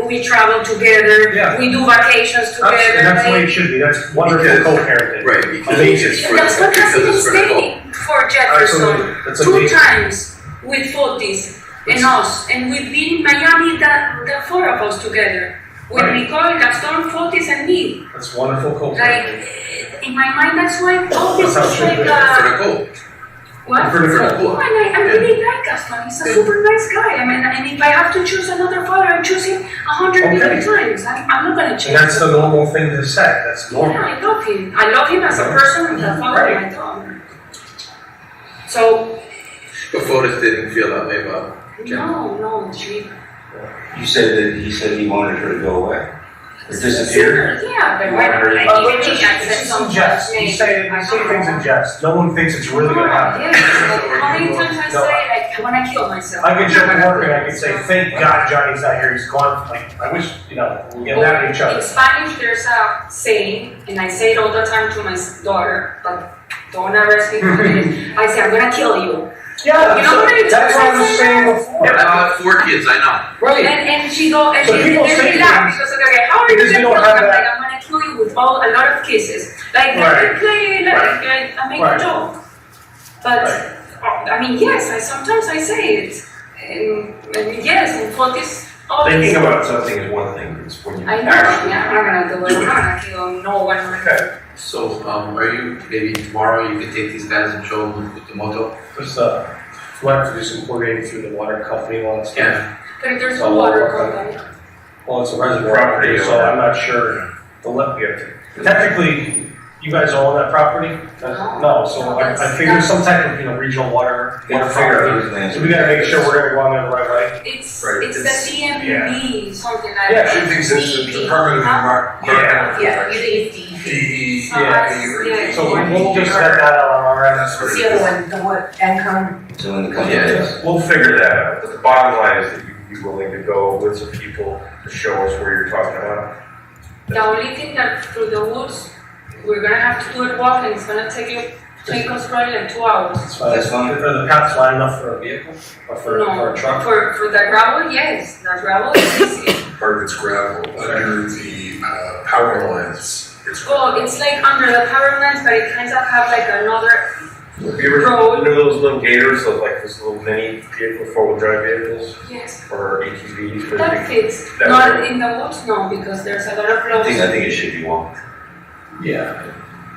we travel together, we do vacations together. And that's the way it should be. That's wonderful co-parenting. Right. Gaston has even stayed for Jefferson 2 times with Fotis and us. And we've been in Miami, the 4 of us together. With Nicole, Gaston, Fotis, and me. That's wonderful co-parenting. Like, in my mind, that's why Fotis is like what? For Nicole. I really like Gaston. He's a super nice guy. I mean, and if I have to choose another father, I choose him 100 million times. I'm not going to change. And that's the normal thing to say. That's normal. Yeah, I love him. I love him as a person and a father of my daughter. So. But Fotis didn't feel that way about Jennifer. No, she. You said that he said he wanted her to go away. Or disappear. Yeah, but I said some jest. You say things in jest. No one thinks it's really going to happen. Yeah, how many times I say, I want to kill myself. I could jump in work and I could say, thank God Johnny's not here. He's gone. Like, I wish, we get mad at each other. In Spanish, there's a saying, and I say it all the time to my daughter, but don't arrest me for it. I say, I'm going to kill you. Yeah, that's what I was saying before. Yeah, I have 4 kids, I know. Right. And she goes, and so she laughs because okay, how are you going to kill me? I'm like, I'm going to kill you with a lot of kisses. Like, I play, I make a joke. But, I mean, yes, sometimes I say it. And yes, and Fotis. Thinking about something is one thing. It's when you I know, I'm not going to do it. I'm going to kill no one. Okay. So, are you, maybe tomorrow you could take these guys and show them with the moto? Just, we'll have to do some coordinating through the water company and all that stuff. Yeah. But if there's no water company. Well, it's a reservoir property, so I'm not sure. Technically, you guys own that property? No, so I figured some type of regional water figure. So we got to make sure we're going to go on there the right way. It's the DMV, something like that. Yeah, she thinks it's the Department of Environment. Yeah, you think DE. So we'll just set that out on our end. What's the other one, the what, Ancon? So in the company, We'll figure that out. But the bottom line is that you'd be willing to go with some people to show us where you're talking about. The only thing that through the woods, we're gonna have to do it walking. It's gonna take us probably like 2 hours. That's fine. Are the paths wide enough for a vehicle or for a truck? For the gravel, yes. The gravel is easy. Part of it's gravel under the power lines. Well, it's like under the power lines, but it kind of have like another Have you ever been to those little gators, like those little mini vehicle, 4-wheel drive vehicles? Yes. Or ATVs? That fits. Not in the woods, no, because there's a lot of roads. I think it should be walked. Yeah.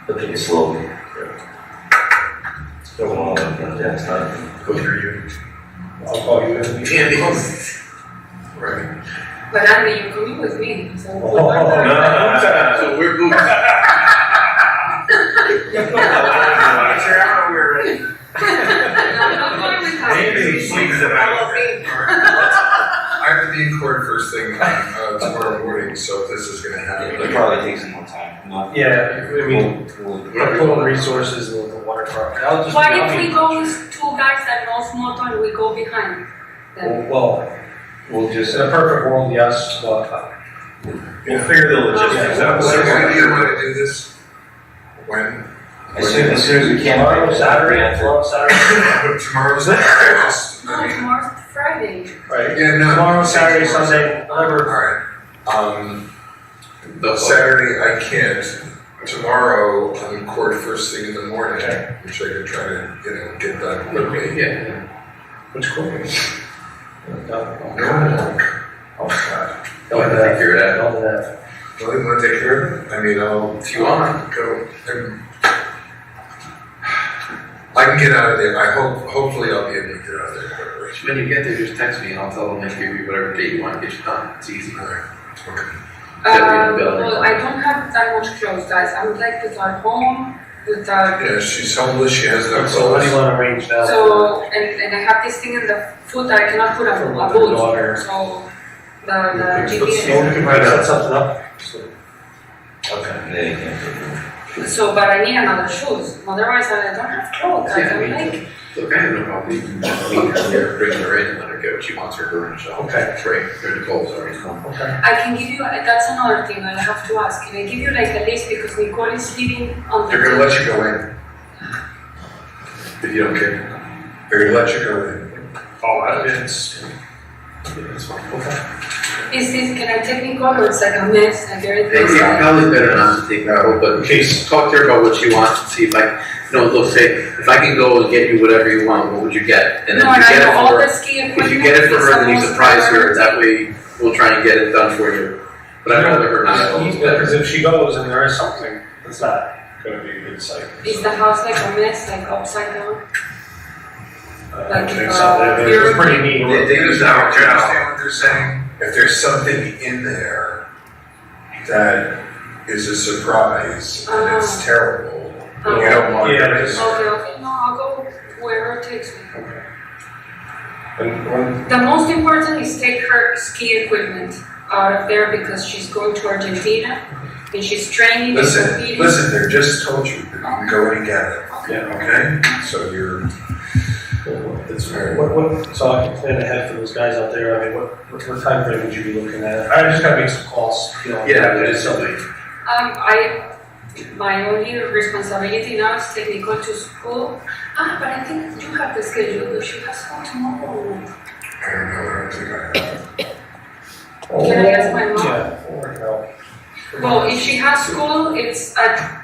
But take it slowly. Go through you. I'll call you. Right. But Andy, you're coming with me, so. No. So we're moving. We're ready. I have to be in court first thing tomorrow morning, so if this is gonna happen. It probably takes some more time. Yeah, I mean, we're pulling resources in the water department. What if we go with two guys that knows motor and we go behind them? Well, we'll just, in a perfect world, yes, but We'll figure the logistics out. So when do you want to do this? When? As soon as we can. tomorrow, Saturday. Tomorrow's Saturday. No, tomorrow's Friday. Right. Yeah, no. Tomorrow, Saturday, Sunday, whatever. Alright. Saturday I can't. Tomorrow I'm in court first thing in the morning, which I could try to, get done quickly. Yeah. Which court? No. Oh, God. Don't have to take care of that. All that. Well, you want to take care of it? I mean, if you want, go. I can get out of there. Hopefully I'll be able to get out of there quickly. When you get there, just text me and I'll tell them they give you whatever date you want to get you done. It's easy. Okay. Well, I don't have that much clothes, guys. I'm like without home, without. Yeah, she's homeless. She has no So what do you clothes. want to arrange now? So, and I have this thing in the foot that I cannot put a boot. So, the So we GPS. can probably set something up. Okay. So, but I need another shoes. Otherwise, I don't have clothes. I can make. Look, I have no problem. You can meet her here, bring her in, and let her get what she wants for her and shop. Okay. That's right. They're Nicole's already come. Okay. I can give you. That's another thing I have to ask. Can I give you like a list because Nicole is living on the. They're gonna let you go in. If you don't care. They're gonna let you go in. Oh, it's fine. Okay. Is this? Can I take Nicole or it's like a mess? Like everything's It's like. probably better not to take her, but in case, talk to her about what she wants and see if look, say, if I can go and get you whatever you want, what would you get? And then No, if and you I get it know all for the her, ski if equipment. you get it for is her, then you almost surprise her, covered. that way we'll try and get it done for you. But I'd rather her not. Because if she goes and there is something, it's not going to be a good sight. Is the house like a mess, like upside down? I don't think so. It's pretty neat. They understand what they're saying. If there's something in there that is a surprise and it's terrible, you don't want it. Okay, no, I'll go wherever it takes me. When The most important is take her ski equipment out of there because she's going to Argentina and she's training and competing. Listen, they just told you that you can go in and get it. Yeah. Okay? So you're. So I can plan ahead for those guys out there. I mean, what time frame would you be looking at? I just gotta make some calls. Yeah, but it's something. My only responsibility now is take Nicole to school. But I think you have the schedule. She has school tomorrow. I don't know. I don't think I have. Can I ask my mom? Yeah. Well, if she has school,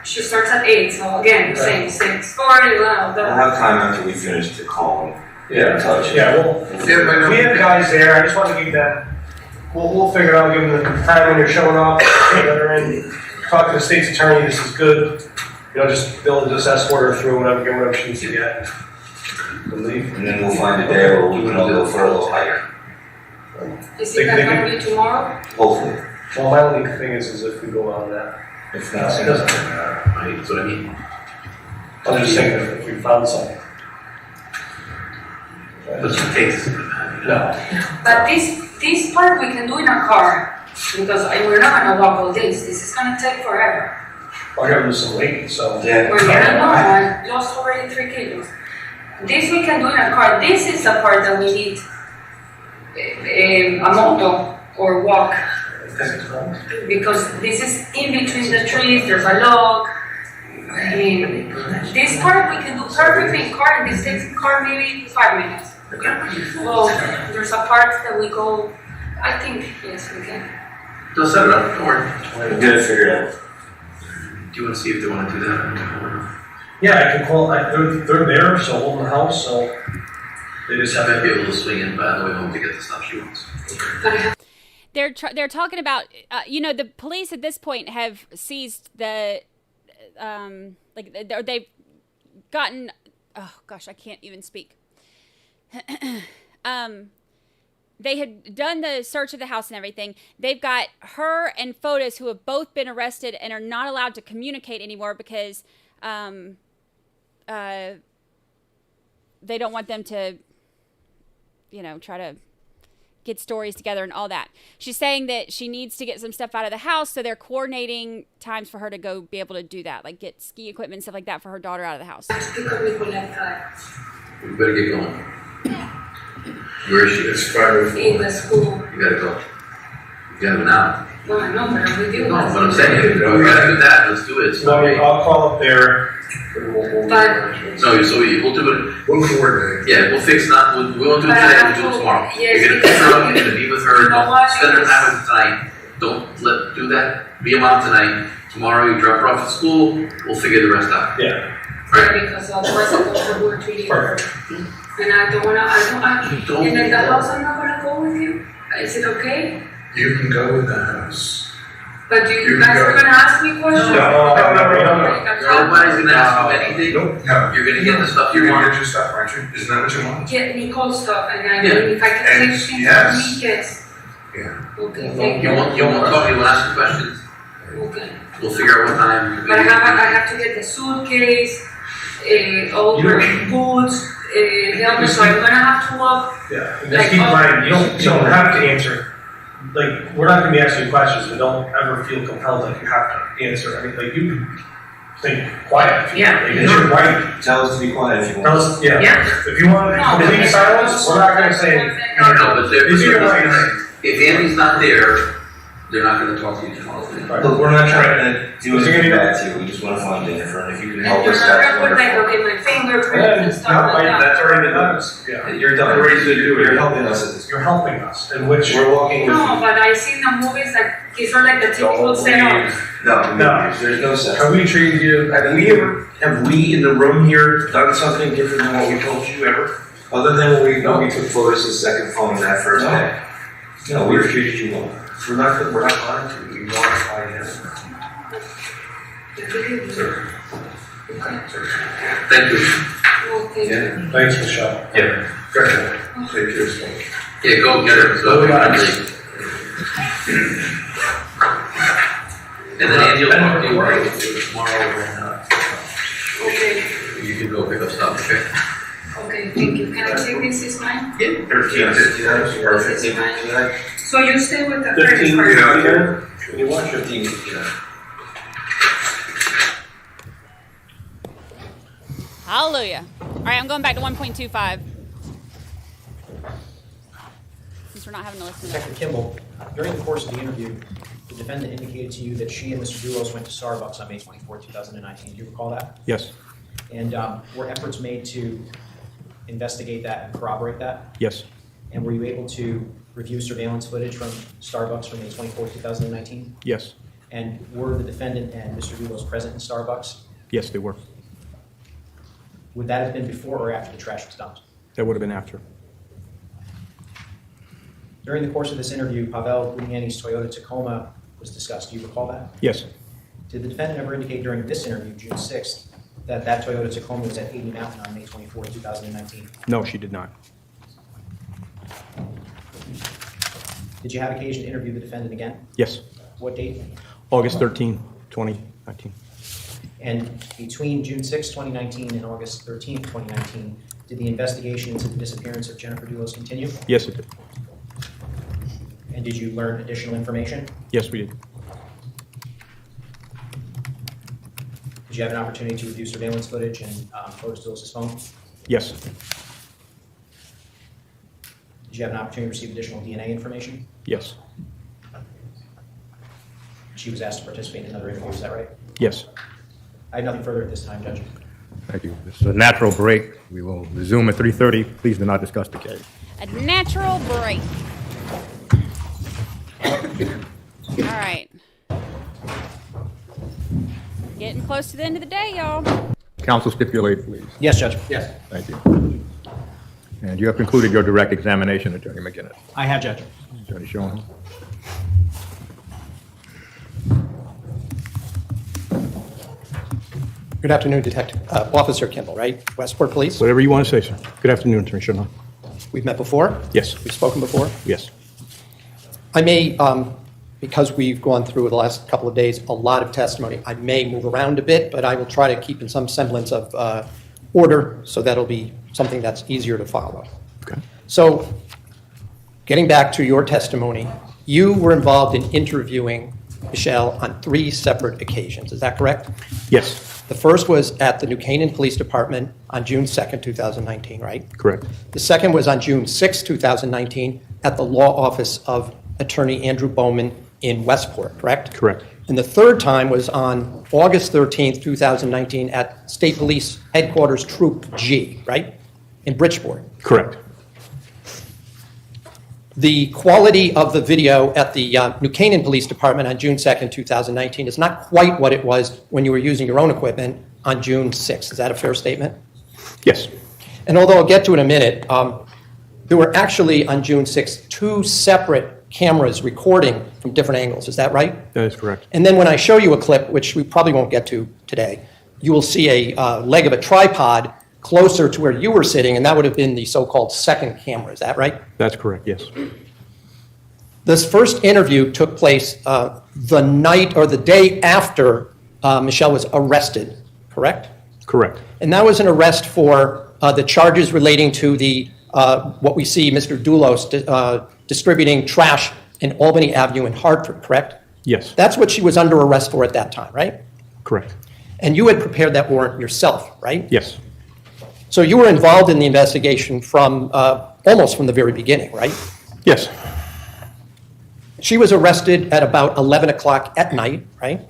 she starts at 8, so again, same 6:40, well, We'll have time after we finish to call and Yeah, get in touch. yeah, well, we have guys there, I just want to give them, we'll figure it out, give them the time when they're showing up, they're in, talk to the state's attorney, this is good, they'll just escort her through whatever, get whatever she needs to get. Leave. And then we'll find a day where we can all go for a little hike. Is it going to be tomorrow? Hopefully. Well, my only thing is if we go on that. If not, It doesn't matter. That's what I mean. I'm just saying if we found something. Doesn't take. No. But this part we can do in a car, because we're not going to walk all this. This is going to take forever. I gotta lose some weight, so. Yeah. We're going to know, I lost already 3 kilos. This we can do in a car. This is the part that we need a moto or walk. Because this is in between the trees, there's a log. I mean, this part we can do perfectly in car, and this takes in car maybe 5 minutes. Well, there's a part that we go, I think, yes, we can. They'll set it up, don't worry. We'll get it figured out. Do you want to see if they want to do that? Yeah, I can call, they're there, so holding the house, so they just have Might to be able to swing in by the way home to get the stuff she wants. They're talking about, the police at this point have seized the, they've gotten oh gosh, I can't even speak. They had done the search of the house and everything. They've got her and Fotis, who have both been arrested and are not allowed to communicate anymore because they don't want them to, try to get stories together and all that. She's saying that she needs to get some stuff out of the house, so they're coordinating times for her to go be able to do that, like get ski equipment and stuff like that for her daughter out of the house. We better get going. Where is she? It's 5:04. In the school. You gotta go. You gotta go now. Well, I know, but we do. No, what I'm saying, we gotta do that, let's do it. Well, I'll call up there. But. No, so we'll do it. We'll coordinate. Yeah, we'll fix that, we won't do it today, we'll do it tomorrow. Yes, You're gonna pick her up, you're gonna be with her, don't spend her time with her tonight. Don't do that, be a mom tonight. Tomorrow you drop her off at school, we'll figure the rest out. Yeah. Yeah, because otherwise I don't know we're treating her. And I don't wanna, and in the house I'm not gonna go with you. Is it okay? You can go in the house. But you guys are gonna ask me questions? No. Nobody's gonna ask you anything. No. You're gonna get the stuff you You're want. gonna get your stuff, aren't you? Isn't that what you want? Get Nicole stuff, and I Yeah. if I can And take things yes. from me, yes. Yeah. Okay, thank you. You won't talk, you won't ask you questions. Okay. We'll figure out what time. But I have to get the suitcase, all the boots, helmet, so I'm gonna have to walk. Yeah, and just keep in mind, you don't have to answer. Like, we're not gonna be asking you questions, but don't ever feel compelled like you have to answer. I mean, like, you can think quiet. Yeah. Like, it's your right. Tell us to be quiet if you want. Tell us, yeah. Yeah. If you want complete silence, we're not gonna say. No, but These are your rights. if Andy's not there, they're not gonna talk to you tomorrow. Look, we're not trying to do Is it anything gonna be- bad to you. We just want to find Jennifer, and if you can And help you're us, not that's gonna put like, wonderful. okay, my fingerprint and stuff like that. That's already been done. Yeah. You're done. You're ready to do it. You're helping us at this. You're helping us, in which. We're walking with No, you. but I seen the movies like, these are like the typical setup. No, there's no sense. Have we treated you? Have we in the room here done something different than what we told you ever? Other than when we took photos of the second phone that first day? No, we've treated you well. We're not lying to you. We want to find him. Thank you. Okay. Yeah. Thanks, Michelle. Yeah. Go ahead. Take your stuff. Yeah, go get her. Go back. And then Andy will talk to you tomorrow Okay, and you can go pick up stuff, okay? okay, thank you. Can I take this as mine? Yeah. 13, 15 hours, or This is 15 mine. tonight? So you stay with the 15, first part? yeah. You watch 15, yeah. Hallelujah. All right, I'm going back to 1.25. Since we're not having to listen to Detective Kimball, during the course of the interview, the defendant indicated to you that she and Mr. Dulos went to Starbucks on May 24, 2019. Do you recall that? Yes. And were efforts made to investigate that and corroborate that? Yes. And were you able to review surveillance footage from Starbucks from May 24, 2019? Yes. And were the defendant and Mr. Dulos present in Starbucks? Yes, they were. Would that have been before or after the trash was dumped? That would have been after. During the course of this interview, Pavel Gugliani's Toyota Tacoma was discussed. Do you recall that? Yes. Did the defendant ever indicate during this interview, June 6th, that that Toyota Tacoma was at 80 Mountain on May 24, 2019? No, she did not. Did you have occasion to interview the defendant again? Yes. What date? August 13, 2019. And between June 6, 2019 and August 13, 2019, did the investigation into the disappearance of Jennifer Dulos continue? Yes, it did. And did you learn additional information? Yes, we did. Did you have an opportunity to review surveillance footage and Fotis Dulos' phone? Yes. Did you have an opportunity to receive additional DNA information? Yes. She was asked to participate in another interview, is that right? Yes. I have nothing further at this time, Judge. Thank you. This is a natural break. We will resume at 3:30. Please do not discuss the case. a natural break. All right. Getting close to the end of the day, y'all. Counsel stipulate, please. Yes, Judge. Yes. Thank you. And you have concluded your direct examination, Attorney McGinnis. I have, Judge. Attorney Schoen. Good afternoon, Detective, Officer Kimball, right? Westport Police? Whatever you want to say, sir. Good afternoon, Attorney Sherman. We've met before? Yes. We've spoken before? Yes. I may, because we've gone through the last couple of days a lot of testimony, I may move around a bit, but I will try to keep in some semblance of order, so that'll be something that's easier to follow. Okay. So, getting back to your testimony, you were involved in interviewing Michelle on 3 separate occasions. Is that correct? Yes. The first was at the New Canaan Police Department on June 2nd, 2019, right? Correct. The second was on June 6th, 2019, at the law office of Attorney Andrew Bowman in Westport, correct? Correct. And the third time was on August 13th, 2019, at State Police Headquarters Troop G, right? In Bridgeport. Correct. The quality of the video at the New Canaan Police Department on June 2nd, 2019 is not quite what it was when you were using your own equipment on June 6th. Is that a fair statement? Yes. And although I'll get to it in a minute, there were actually on June 6th 2 separate cameras recording from different angles. Is that right? That is correct. And then when I show you a clip, which we probably won't get to today, you will see a leg of a tripod closer to where you were sitting, and that would have been the so-called second camera. Is that right? That's correct, yes. This first interview took place the night or the day after Michelle was arrested, correct? Correct. And that was an arrest for the charges relating to the what we see Mr. Dulos distributing trash in Albany Avenue in Hartford, correct? Yes. That's what she was under arrest for at that time, right? Correct. And you had prepared that warrant yourself, right? Yes. So you were involved in the investigation from almost from the very beginning, right? Yes. She was arrested at about 11 o'clock at night, right?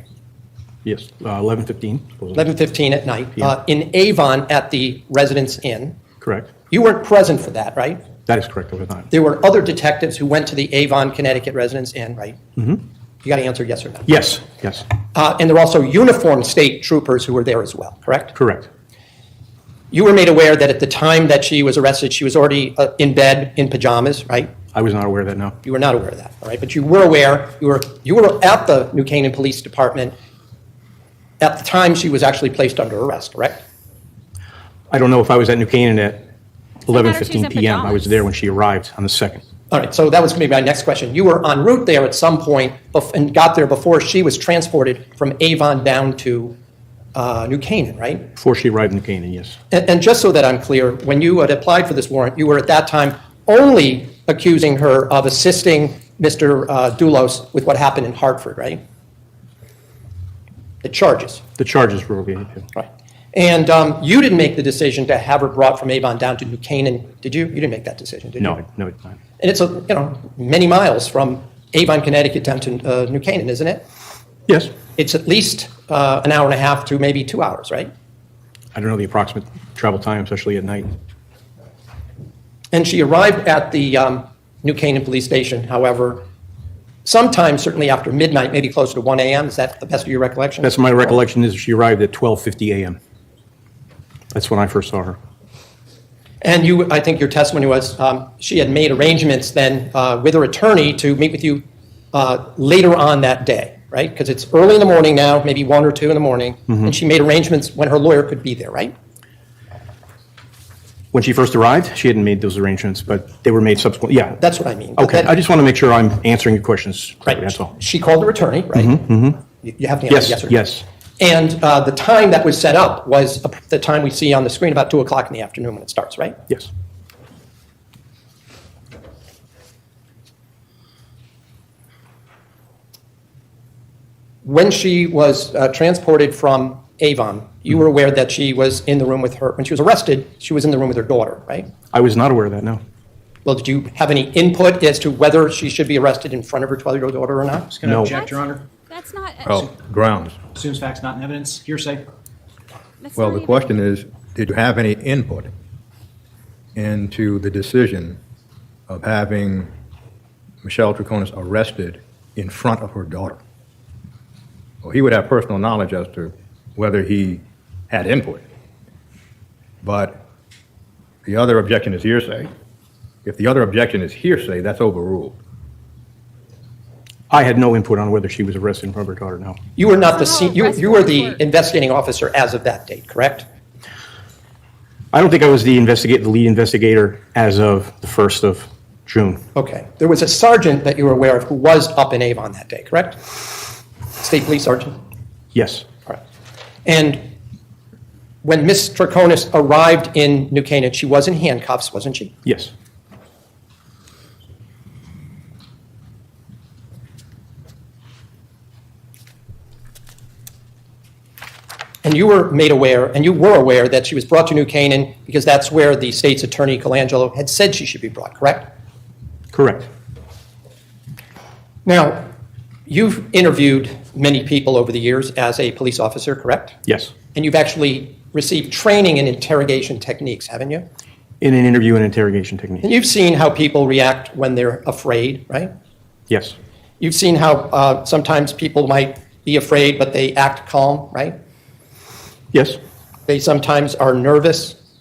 Yes, 11:15. 11:15 at night, Yeah. in Avon at the Residence Inn. Correct. You weren't present for that, right? That is correct over time. There were other detectives who went to the Avon, Connecticut Residence Inn, right? Mm-hmm. You got to answer yes or no. Yes, yes. And there were also uniformed state troopers who were there as well, correct? Correct. You were made aware that at the time that she was arrested, she was already in bed in pajamas, right? I was not aware of that, no. You were not aware of that, all right? But you were aware, you were at the New Canaan Police Department at the time she was actually placed under arrest, correct? I don't know if I was at New Canaan at matter if she was 11:15 in p.m. I was pajamas. there when she arrived on the 2nd. All right, so that was maybe my next question. You were en route there at some point and got there before she was transported from Avon down to New Canaan, right? Before she arrived in New Canaan, yes. And just so that I'm clear, when you had applied for this warrant, you were at that time only accusing her of assisting Mr. Dulos with what happened in Hartford, right? The charges. The charges were related to. Right. And you didn't make the decision to have her brought from Avon down to New Canaan, did you? You didn't make that decision, did you? No, no, it's not. And it's many miles from Avon, Connecticut down to New Canaan, isn't it? Yes. It's at least an hour and a half to maybe 2 hours, right? I don't know the approximate travel time, especially at night. And she arrived at the New Canaan Police Station, however, sometime certainly after midnight, maybe closer to 1 a.m. Is that the best of your recollection? That's my recollection is she arrived at 12:50 a.m. That's when I first saw her. And I think your testimony was she had made arrangements then with her attorney to meet with you later on that day, right? Because it's early in the morning now, maybe 1 or 2 in the morning, and she made arrangements when her lawyer could be there, right? When she first arrived, she hadn't made those arrangements, but they were made subsequently. Yeah. That's what I mean. Okay, I just want to make sure I'm answering your questions. Right. That's all. She called her attorney, right? You have to answer yes or no. Yes. And the time that was set up was the time we see on the screen, about 2 o'clock in the afternoon when it starts, right? Yes. When she was transported from Avon, you were aware that she was in the room with her, when she was arrested, she was in the room with her daughter, right? I was not aware of that, no. Well, did you have any input as to whether she should be arrested in front of her 12-year-old daughter or not? Just going to object, Your Honor. That's not. Oh, grounds. Assumes facts not in evidence. Hearsay. Well, the question is, did you have any input into the decision of having Michelle Troconis arrested in front of her daughter? Well, he would have personal knowledge as to whether he had input. But the other objection is hearsay. If the other objection is hearsay, that's overruled. I had no input on whether she was arrested in front of her daughter, no. You were not you were the investigating officer as of that date, correct? I don't think I was the lead investigator as of the 1st of June. Okay. There was a sergeant that you were aware of who was up in Avon that day, correct? State police sergeant? Yes. All right. And when Miss Troconis arrived in New Canaan, she was in handcuffs, wasn't she? Yes. And you were made aware, and you were aware that she was brought to New Canaan because that's where the state's attorney, Colangelo, had said she should be brought, correct? Correct. Now, you've interviewed many people over the years as a police officer, correct? Yes. And you've actually received training in interrogation techniques, haven't you? In an interview and interrogation technique. And you've seen how people react when they're afraid, right? Yes. You've seen how sometimes people might be afraid, but they act calm, right? Yes. They sometimes are nervous,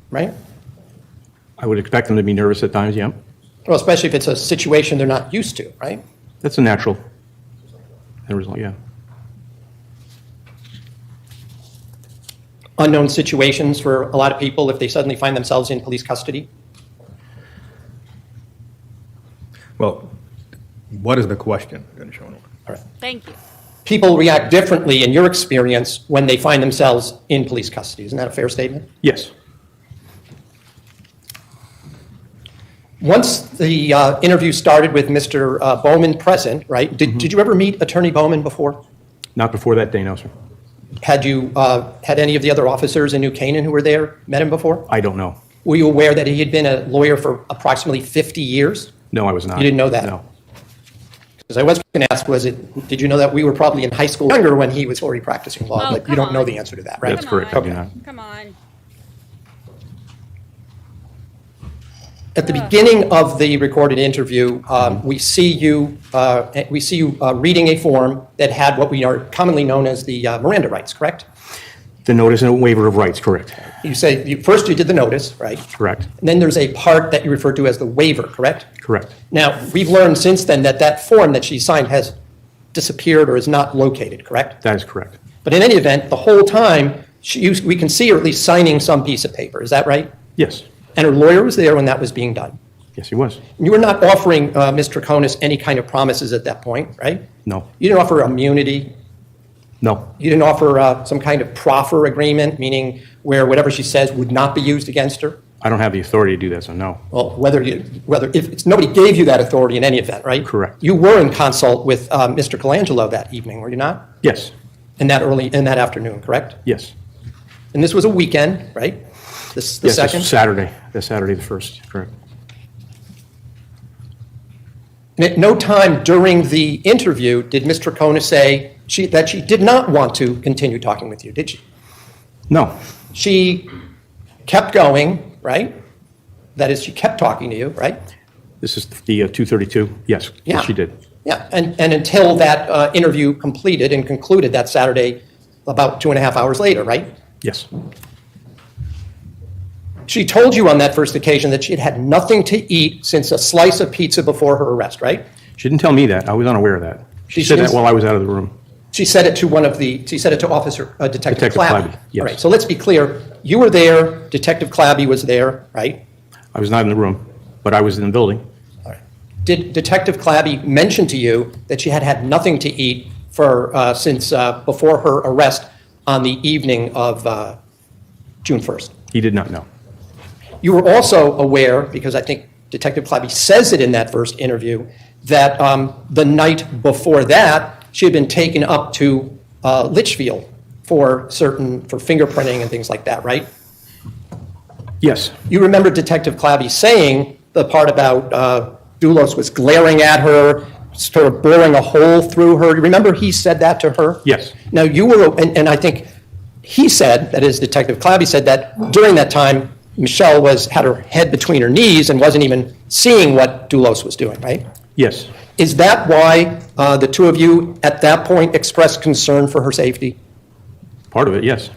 right? I would expect them to be nervous at times, yeah. Well, especially if it's a situation they're not used to, right? That's a natural result, yeah. Unknown situations for a lot of people if they suddenly find themselves in police custody. Well, what is the question? All right. Thank you. People react differently in your experience when they find themselves in police custody. Isn't that a fair statement? Yes. Once the interview started with Mr. Bowman present, right? Did you ever meet Attorney Bowman before? Not before that day, no, sir. Had you had any of the other officers in New Canaan who were there met him before? I don't know. Were you aware that he had been a lawyer for approximately 50 years? No, I was not. You didn't know that? No. Because I was going to ask, did you know that we were probably in high school younger when he was already practicing law? But you don't know the answer to that, right? That's correct. Okay. Come on. At the beginning of the recorded interview, we see you reading a form that had what we are commonly known as the Miranda rights, correct? The notice and waiver of rights, correct. You say, first you did the notice, right? Correct. And then there's a part that you refer to as the waiver, correct? Correct. Now, we've learned since then that that form that she signed has disappeared or is not located, correct? That is correct. But in any event, the whole time, we can see her at least signing some piece of paper, is that right? Yes. And her lawyer was there when that was being done. Yes, he was. You were not offering Ms. Troconis any kind of promises at that point, right? No. You didn't offer immunity. No. You didn't offer some kind of proffer agreement, meaning where whatever she says would not be used against her? I don't have the authority to do that, so no. Well, if nobody gave you that authority in any event, right? Correct. You were in consult with Mr. Colangelo that evening, were you not? Yes. In that afternoon, correct? Yes. And this was a weekend, right? The Yes, second? Saturday the 1st, correct. And at no time during the interview did Ms. Troconis say that she did not want to continue talking with you, did she? No. She kept going, right? That is, she kept talking to you, right? This is the 232? Yes. Yeah. Yes, she did. Yeah, and until that interview completed and concluded that Saturday about 2.5 hours later, right? Yes. She told you on that first occasion that she had had nothing to eat since a slice of pizza before her arrest, right? She didn't tell me that. I was unaware of that. She said that while I was out of the room. She said it to Detective Clabby. Yes. All right, so let's be clear. You were there, Detective Clabby was there, right? I was not in the room, but I was in the building. All right. Did Detective Clabby mention to you that she had had nothing to eat since before her arrest on the evening of June 1st? He did not know. You were also aware, because I think Detective Clabby says it in that first interview, that the night before that, she had been taken up to Litchfield for fingerprinting and things like that, right? Yes. You remember Detective Clabby saying the part about Dulos was glaring at her, sort of boring a hole through her. You remember he said that to her? Yes. Now you were, and I think he said, that is, Detective Clabby said that during that time, Michelle had her head between her knees and wasn't even seeing what Dulos was doing, right? Yes. Is that why the two of you at that point expressed concern for her safety? Part of it, yes.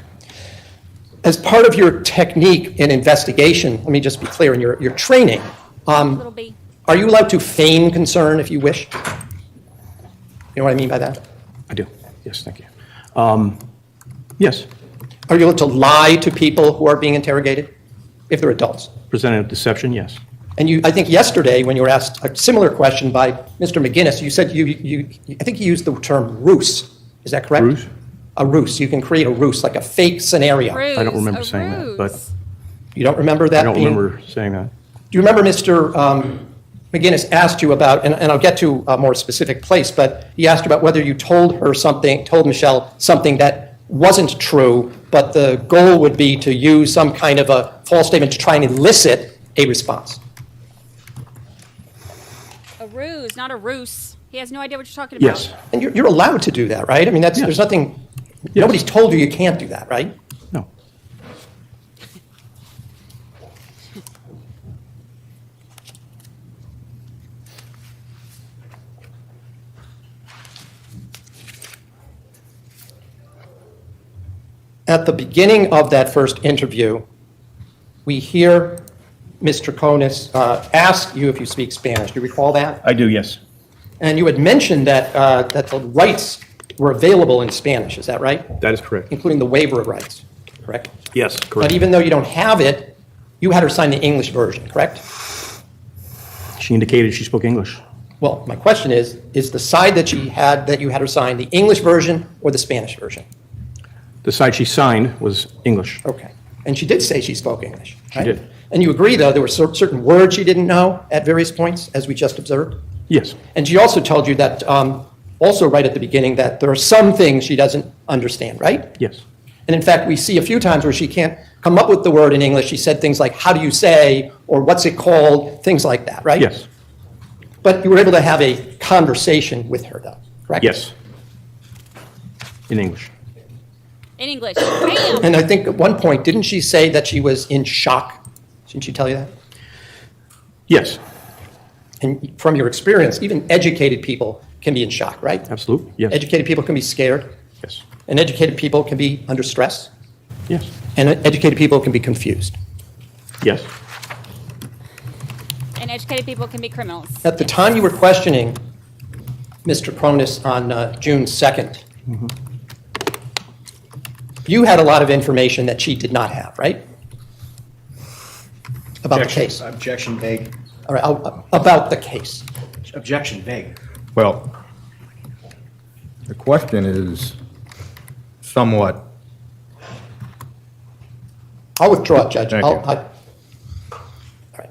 As part of your technique in investigation, let me just be clear, in your training, Are you allowed to feign concern if you wish? You know what I mean by that? I do. Yes, thank you. Yes. Are you allowed to lie to people who are being interrogated if they're adults? Presented deception, yes. And I think yesterday, when you were asked a similar question by Mr. McGinnis, you said I think you used the term ruse. Is that correct? Ruse? A ruse. You can create a ruse, like a fake scenario. Ruse, I don't remember a saying ruse. that, but You don't remember that? I don't remember saying that. Do you remember Mr. McGinnis asked you about, and I'll get to a more specific place, but he asked about whether you told Michelle something that wasn't true, but the goal would be to use some kind of a false statement to try and elicit a response. A ruse, not a ruse. He has no idea what you're talking about. Yes. And you're allowed to do that, right? I mean, there's nothing, nobody's told you can't do that, right? No. At the beginning of that first interview, we hear Mr. Troconis ask you if you speak Spanish. Do you recall that? I do, yes. And you had mentioned that the rights were available in Spanish. Is that right? That is correct. Including the waiver of rights, correct? Yes, correct. But even though you don't have it, you had her sign the English version, correct? She indicated she spoke English. Well, my question is the side that you had her sign the English version or the Spanish version? The side she signed was English. Okay. And she did say she spoke English, right? She did. And you agree, though, there were certain words she didn't know at various points, as we just observed? Yes. And she also told you that, also right at the beginning, that there are some things she doesn't understand, right? Yes. And in fact, we see a few times where she can't come up with the word in English. She said things like, how do you say, or what's it called, things like that, right? Yes. But you were able to have a conversation with her, though, correct? Yes. In English. In English. Bam! And I think at one point, didn't she say that she was in shock? Didn't she tell you that? Yes. And from your experience, even educated people can be in shock, right? Absolutely, yes. Educated people can be scared. Yes. And educated people can be under stress. Yes. And educated people can be confused. Yes. And educated people can be criminals. At the time you were questioning Mr. Troconis on June 2nd, you had a lot of information that she did not have, right? About the case. Objection vague. All right, about the case. Objection vague. Well, the question is somewhat. I'll withdraw it, Judge. Thank you. All right.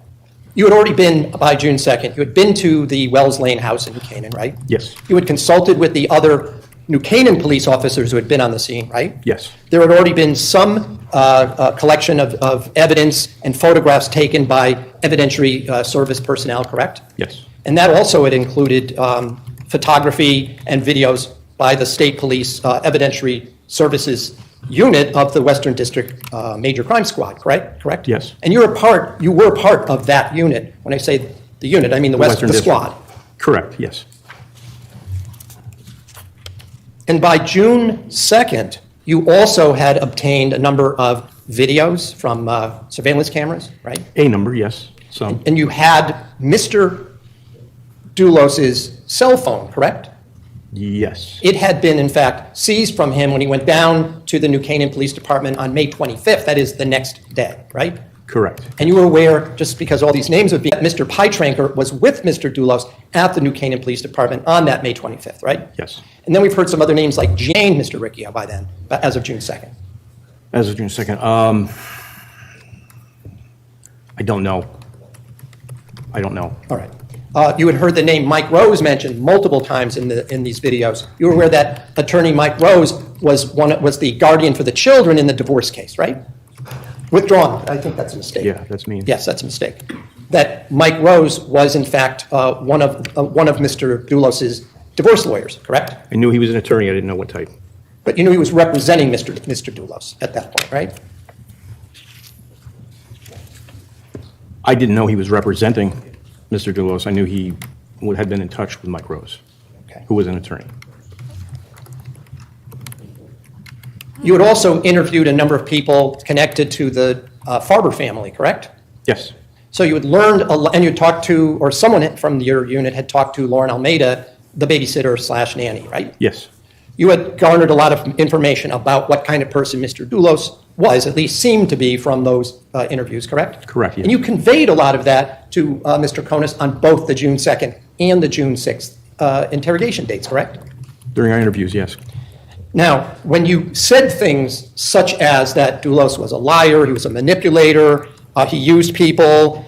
You had already been, by June 2nd, you had been to the Wells Lane house in New Canaan, right? Yes. You had consulted with the other New Canaan police officers who had been on the scene, right? Yes. There had already been some collection of evidence and photographs taken by evidentiary service personnel, correct? Yes. And that also had included photography and videos by the state police evidentiary services unit of the Western District Major Crime Squad, correct? Yes. And you were part of that unit. When I say the unit, I mean the Western District. squad. Correct, yes. And by June 2nd, you also had obtained a number of videos from surveillance cameras, right? A number, yes, some. And you had Mr. Dulos' cell phone, correct? Yes. It had been, in fact, seized from him when he went down to the New Canaan Police Department on May 25th. That is the next day, right? Correct. And you were aware, just because all these names would be, that Mr. Pietranker was with Mr. Dulos at the New Canaan Police Department on that May 25th, right? Yes. And then we've heard some other names like Jane, Mr. Riccio, by then, but as of June 2nd. As of June 2nd. I don't know. All right. You had heard the name Mike Rose mentioned multiple times in these videos. You were aware that attorney Mike Rose was the guardian for the children in the divorce case, right? Withdrawn. I think that's a mistake. Yeah, that's me. Yes, that's a mistake. That Mike Rose was, in fact, one of Mr. Dulos' divorce lawyers, correct? I knew he was an attorney. I didn't know what type. But you knew he was representing Mr. Dulos at that point, right? I didn't know he was representing Mr. Dulos. I knew he had been in touch with Mike Rose, who was an attorney. You had also interviewed a number of people connected to the Farber family, correct? Yes. So you had learned, and you talked to, or someone from your unit had talked to Lauren Almeida, the babysitter / nanny, right? Yes. You had garnered a lot of information about what kind of person Mr. Dulos was, at least seemed to be from those interviews, correct? Correct, yes. And you conveyed a lot of that to Mr. Troconis on both the June 2nd and the June 6th interrogation dates, correct? During our interviews, yes. Now, when you said things such as that Dulos was a liar, he was a manipulator, he used people,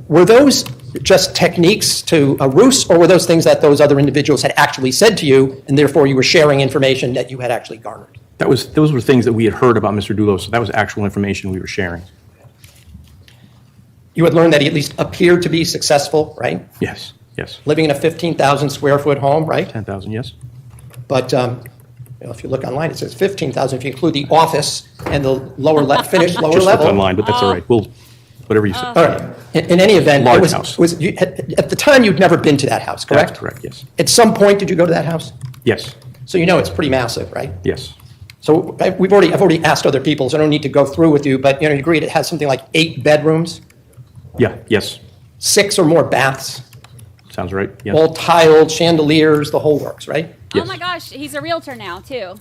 were those just techniques to ruse, or were those things that those other individuals had actually said to you, and therefore you were sharing information that you had actually garnered? Those were things that we had heard about Mr. Dulos, so that was actual information we were sharing. You had learned that he at least appeared to be successful, right? Yes, yes. Living in a 15,000 square foot home, right? 10,000, yes. But if you look online, it says 15,000 if you include the office and the lower left, finished lower Just level. looked online, but that's all right. We'll, whatever you say. All right. In any event, Large house. At the time, you'd never been to that house, correct? That's correct, yes. At some point, did you go to that house? Yes. So you know it's pretty massive, right? Yes. So I've already asked other people, so I don't need to go through with you, but you agreed it has something like 8 bedrooms? Yeah, yes. 6 or more baths? Sounds right, yes. All tiled, chandeliers, the whole works, right? Oh my gosh, he's a realtor now too.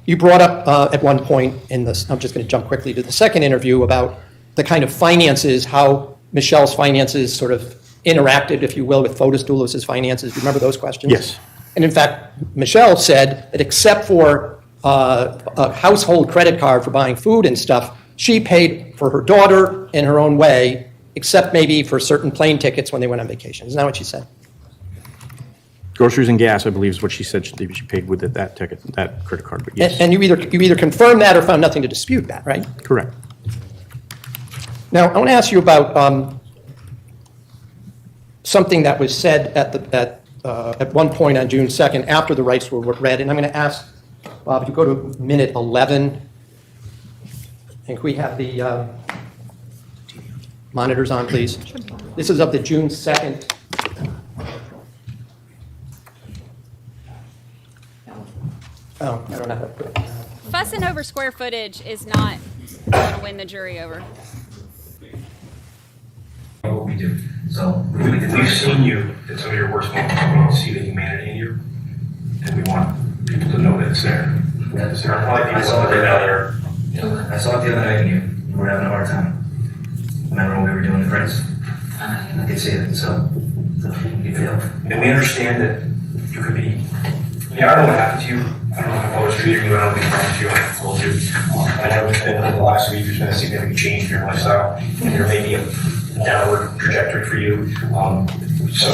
You brought up at one point in this, I'm just going to jump quickly to the second interview about the kind of finances, how Michelle's finances sort of interacted, if you will, with Fotis Dulos' finances. Do you remember those questions? Yes. And in fact, Michelle said that except for a household credit card for buying food and stuff, she paid for her daughter in her own way, except maybe for certain plane tickets when they went on vacation. Isn't that what she said? Groceries and gas, I believe, is what she said she paid with that ticket, that credit card, but yes. And you either confirmed that or found nothing to dispute that, right? Correct. Now, I want to ask you about something that was said at one point on June 2nd after the rights were read, and I'm going to ask Bob, if you go to minute 11, I think we have the monitors on, please. This is of the June 2nd. Oh, I don't know how to put it. Fussing over square footage is not going to win the jury over. What we do. So we've seen you at some of your worst moments. We see the humanity in you, and we want people to know that it's there. There are probably people out there. I saw it the other night, and you were having a hard time. Remember when we were doing the prints? I could see it, so you feel. And we understand that you could be. Yeah, I don't know what happened to you. I don't know if I was treating you. I don't think I promised you. I told you. I know it's been in the last week. There's been a significant change in your lifestyle, and there may be a downward trajectory for you. So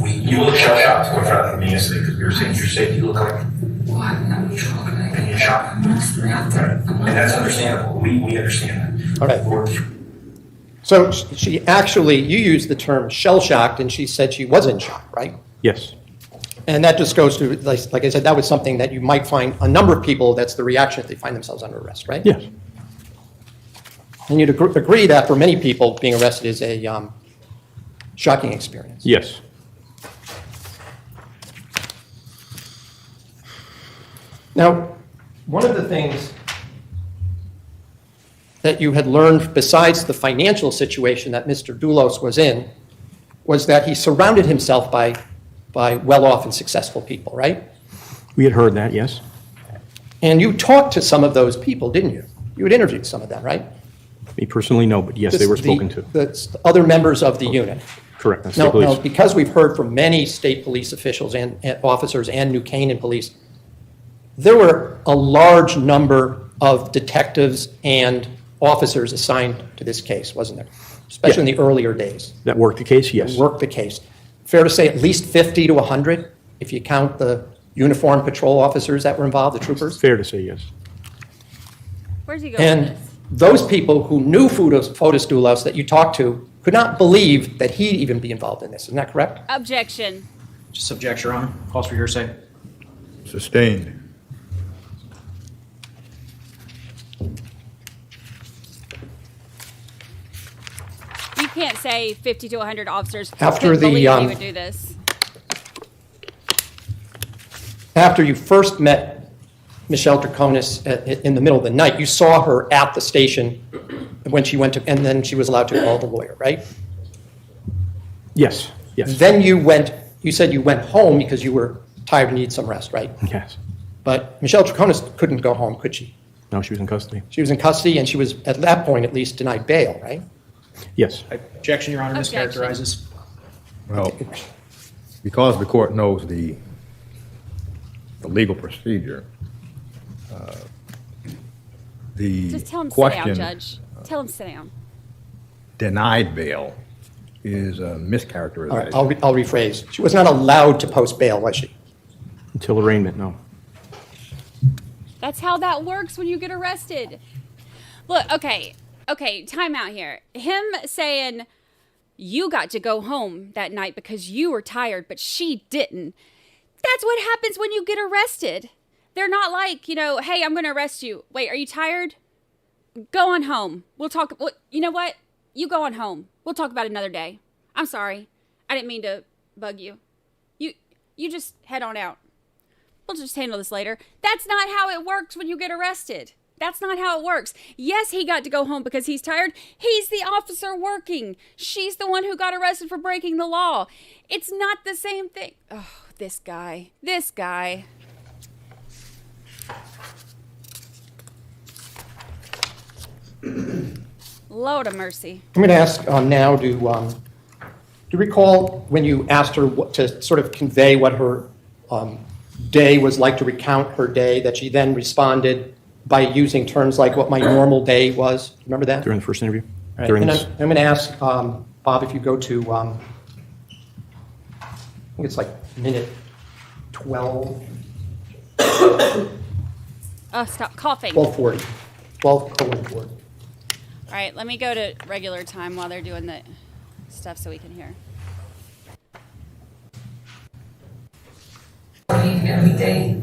you look shell shocked in front of me yesterday because we were saying you're safe. You look like and you're shocked. Right. And that's understandable. We understand that. All right. So she actually, you used the term shell-shocked, and she said she was in shock, right? Yes. And that just goes to, like I said, that was something that you might find a number of people, that's the reaction if they find themselves under arrest, right? Yes. And you'd agree that for many people, being arrested is a shocking experience. Yes. Now, one of the things that you had learned besides the financial situation that Mr. Dulos was in was that he surrounded himself by well-off and successful people, right? We had heard that, yes. And you talked to some of those people, didn't you? You had interviewed some of them, right? Me personally, no, but yes, they were spoken to. The other members of the unit. Correct. That's Now, state police. because we've heard from many state police officials and officers and New Canaan police, there were a large number of detectives and officers assigned to this case, wasn't there? Especially in the earlier days. That worked the case, yes. Worked the case. Fair to say at least 50 to 100, if you count the uniformed patrol officers that were involved, the troopers? Fair to say, yes. Where's he going with And this? those people who knew Fotis Dulos that you talked to could not believe that he'd even be involved in this. Isn't that correct? Objection. Just object, Your Honor. Calls for hearsay. Sustained. You can't say 50 to 100 officers After couldn't the, believe he would do this. After you first met Michelle Troconis in the middle of the night. You saw her at the station when she went to, and then she was allowed to call the lawyer, right? Yes, yes. Then you said you went home because you were tired and needed some rest, right? Yes. But Michelle Troconis couldn't go home, could she? No, she was in custody. She was in custody, and she was, at that point at least, denied bail, right? Yes. Objection, Your Honor, mischaracterizes. Well, because the court knows the legal procedure, the Just tell him question sit down, Judge. Tell him sit down. denied bail is a mischaracterization. All right, I'll rephrase. She was not allowed to post bail, was she? Until arraignment, no. That's how that works when you get arrested. Look, okay, time out here. Him saying you got to go home that night because you were tired, but she didn't. That's what happens when you get arrested. They're not like, hey, I'm going to arrest you. Wait, are you tired? Go on home. We'll talk. You know what? You go on home. We'll talk about it another day. I'm sorry. I didn't mean to bug you. You just head on out. We'll just handle this later. That's not how it works when you get arrested. That's not how it works. Yes, he got to go home because he's tired. He's the officer working. She's the one who got arrested for breaking the law. It's not the same thing. Oh, this guy. Lord of mercy. I'm going to ask now, do you recall when you asked her to sort of convey what her day was like, to recount her day, that she then responded by using terms like what my normal day was? Remember that? During the first interview? Right. And I'm going to ask Bob if you go to, I think it's like minute 12. Oh, stop coughing. 12:40. 12:40. All right, let me go to regular time while they're doing the stuff so we can hear. Every day,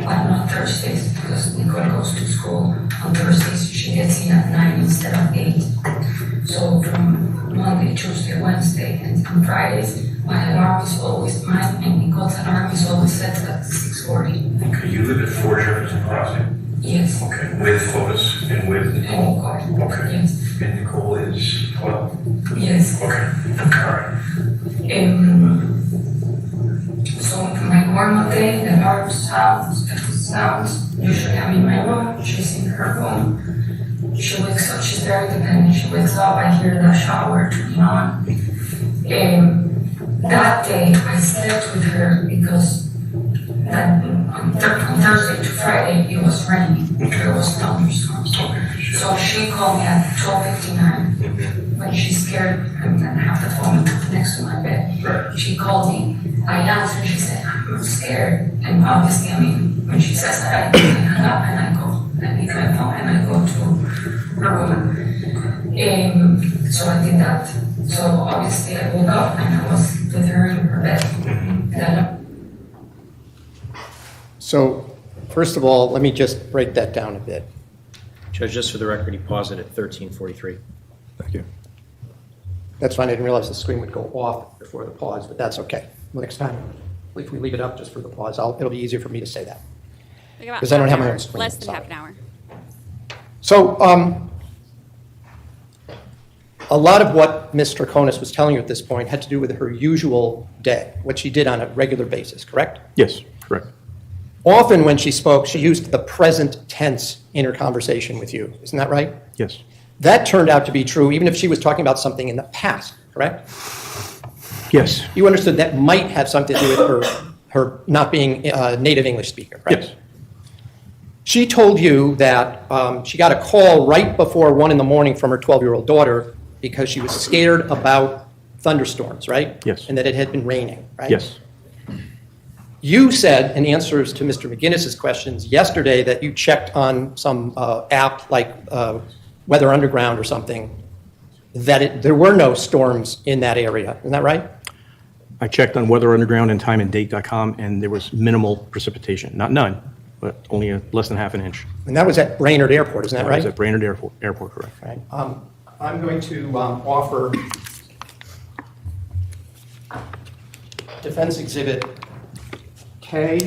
on Thursdays, because Nicole goes to school on Thursdays, she gets in at 9 instead of 8. So from Monday, Tuesday, Wednesday, and on Fridays, my alarm is always, mine and Nicole's alarm is always set at 6:40. Okay, you live at 4 Jefferson Crossing? Yes. Okay, with Fotis and with Nicole? Okay. Yes. And Nicole is 12? Yes. Okay, all right. So my normal day, the alarm sounds. Usually I'm in my room, she's in her room. She wakes up, she's very dependent. She wakes up, I hear the shower turning on. That day I slept with her because from Thursday to Friday it was raining. There was thunderstorms. So she called me at 12:59 when she's scared and I have the phone next to my bed. She called me. I answered, she said, I'm scared. And obviously, when she says that, I hang up and I go, I pick my phone and I go to her room. So I did that. So obviously, I woke up and I was with her in her bed. So, first of all, let me just break that down a bit. Judge, just for the record, he paused it at 13:43. Thank you. That's fine. I didn't realize the screen would go off before the pause, but that's okay. Next time, if we leave it up just for the pause, it'll be easier for me to say that. Because I don't have my own screen. Less than half an hour. So, a lot of what Ms. Troconis was telling you at this point had to do with her usual day, what she did on a regular basis, correct? Yes, correct. Often when she spoke, she used the present tense in her conversation with you. Isn't that right? Yes. That turned out to be true even if she was talking about something in the past, correct? Yes. You understood that might have something to do with her not being a native English speaker, right? Yes. She told you that she got a call right before 1 in the morning from her 12-year-old daughter because she was scared about thunderstorms, right? Yes. And that it had been raining, right? Yes. You said in answers to Mr. McGinnis's questions yesterday that you checked on some app like Weather Underground or something, that there were no storms in that area. Isn't that right? I checked on Weather Underground and timeanddate.com, and there was minimal precipitation. Not none, but only less than half an inch. And that was at Brainerd Airport, isn't that right? That was at Brainerd Airport, correct. Right. I'm going to offer Defense Exhibit K.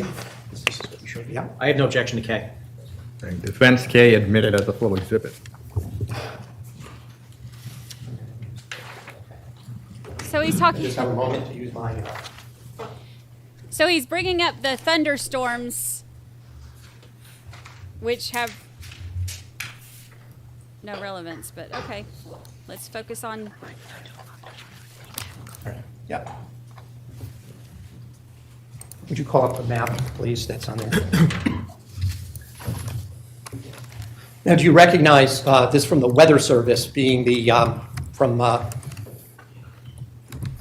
This is what you Sure. Yeah. I have no objection to K. And defense K admitted as a full exhibit. So he's talking. Just have a moment to use my. So he's bringing up the thunderstorms, which have no relevance, but okay. Let's focus on. All right. Yeah. Would you call up the map, please, that's on there? Now, do you recognize this from the Weather Service being from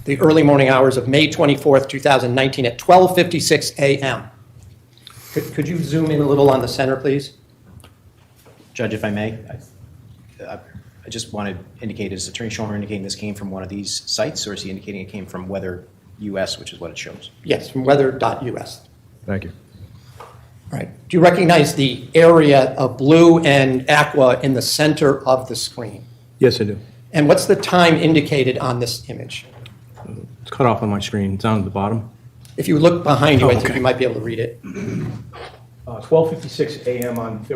the early morning hours of May 24th, 2019 at 12:56 a.m.? Could you zoom in a little on the center, please? Judge, if I may, I just want to indicate, is Attorney Schomer indicating this came from one of these sites, or is he indicating it came from Weather US, which is what it shows? Yes, from weather.us. Thank you. All right. Do you recognize the area of blue and aqua in the center of the screen? Yes, I do. And what's the time indicated on this image? It's cut off on my screen. It's down at the bottom. If you look behind you, Oh, I think okay. you might be able to read it. 12:56 a.m. on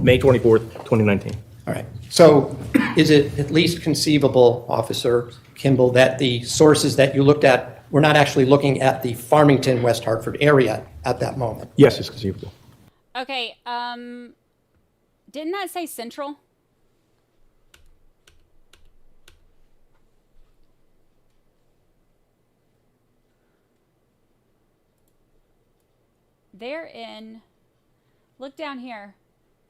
May 24th, 2019. All right. So is it at least conceivable, Officer Kimball, that the sources that you looked at were not actually looking at the Farmington, West Hartford area at that moment? Yes, it's conceivable. Okay. Didn't that say Central? They're in. Look down here.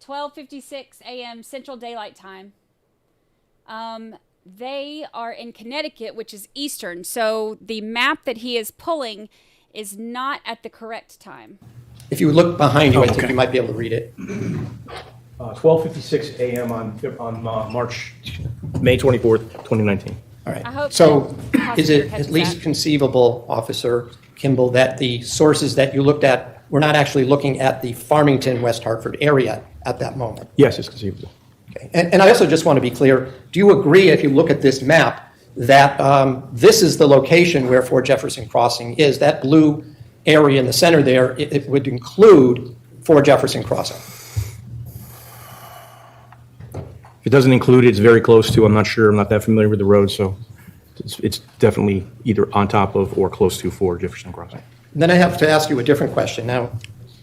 12:56 a.m. Central Daylight Time. They are in Connecticut, which is Eastern. So the map that he is pulling is not at the correct time. If you look behind you, Oh, I think okay. you might be able to read it. 12:56 a.m. on May 24th, 2019. All right. I hope So the is prosecutor it catches at least that. conceivable, Officer Kimball, that the sources that you looked at were not actually looking at the Farmington, West Hartford area at that moment? Yes, it's conceivable. Okay. And I also just want to be clear, do you agree, if you look at this map, that this is the location where Fort Jefferson Crossing is? That blue area in the center there, it would include Fort Jefferson Crossing. If it doesn't include it, it's very close to. I'm not sure. I'm not that familiar with the road, so it's definitely either on top of or close to Fort Jefferson Crossing. Then I have to ask you a different question. Now,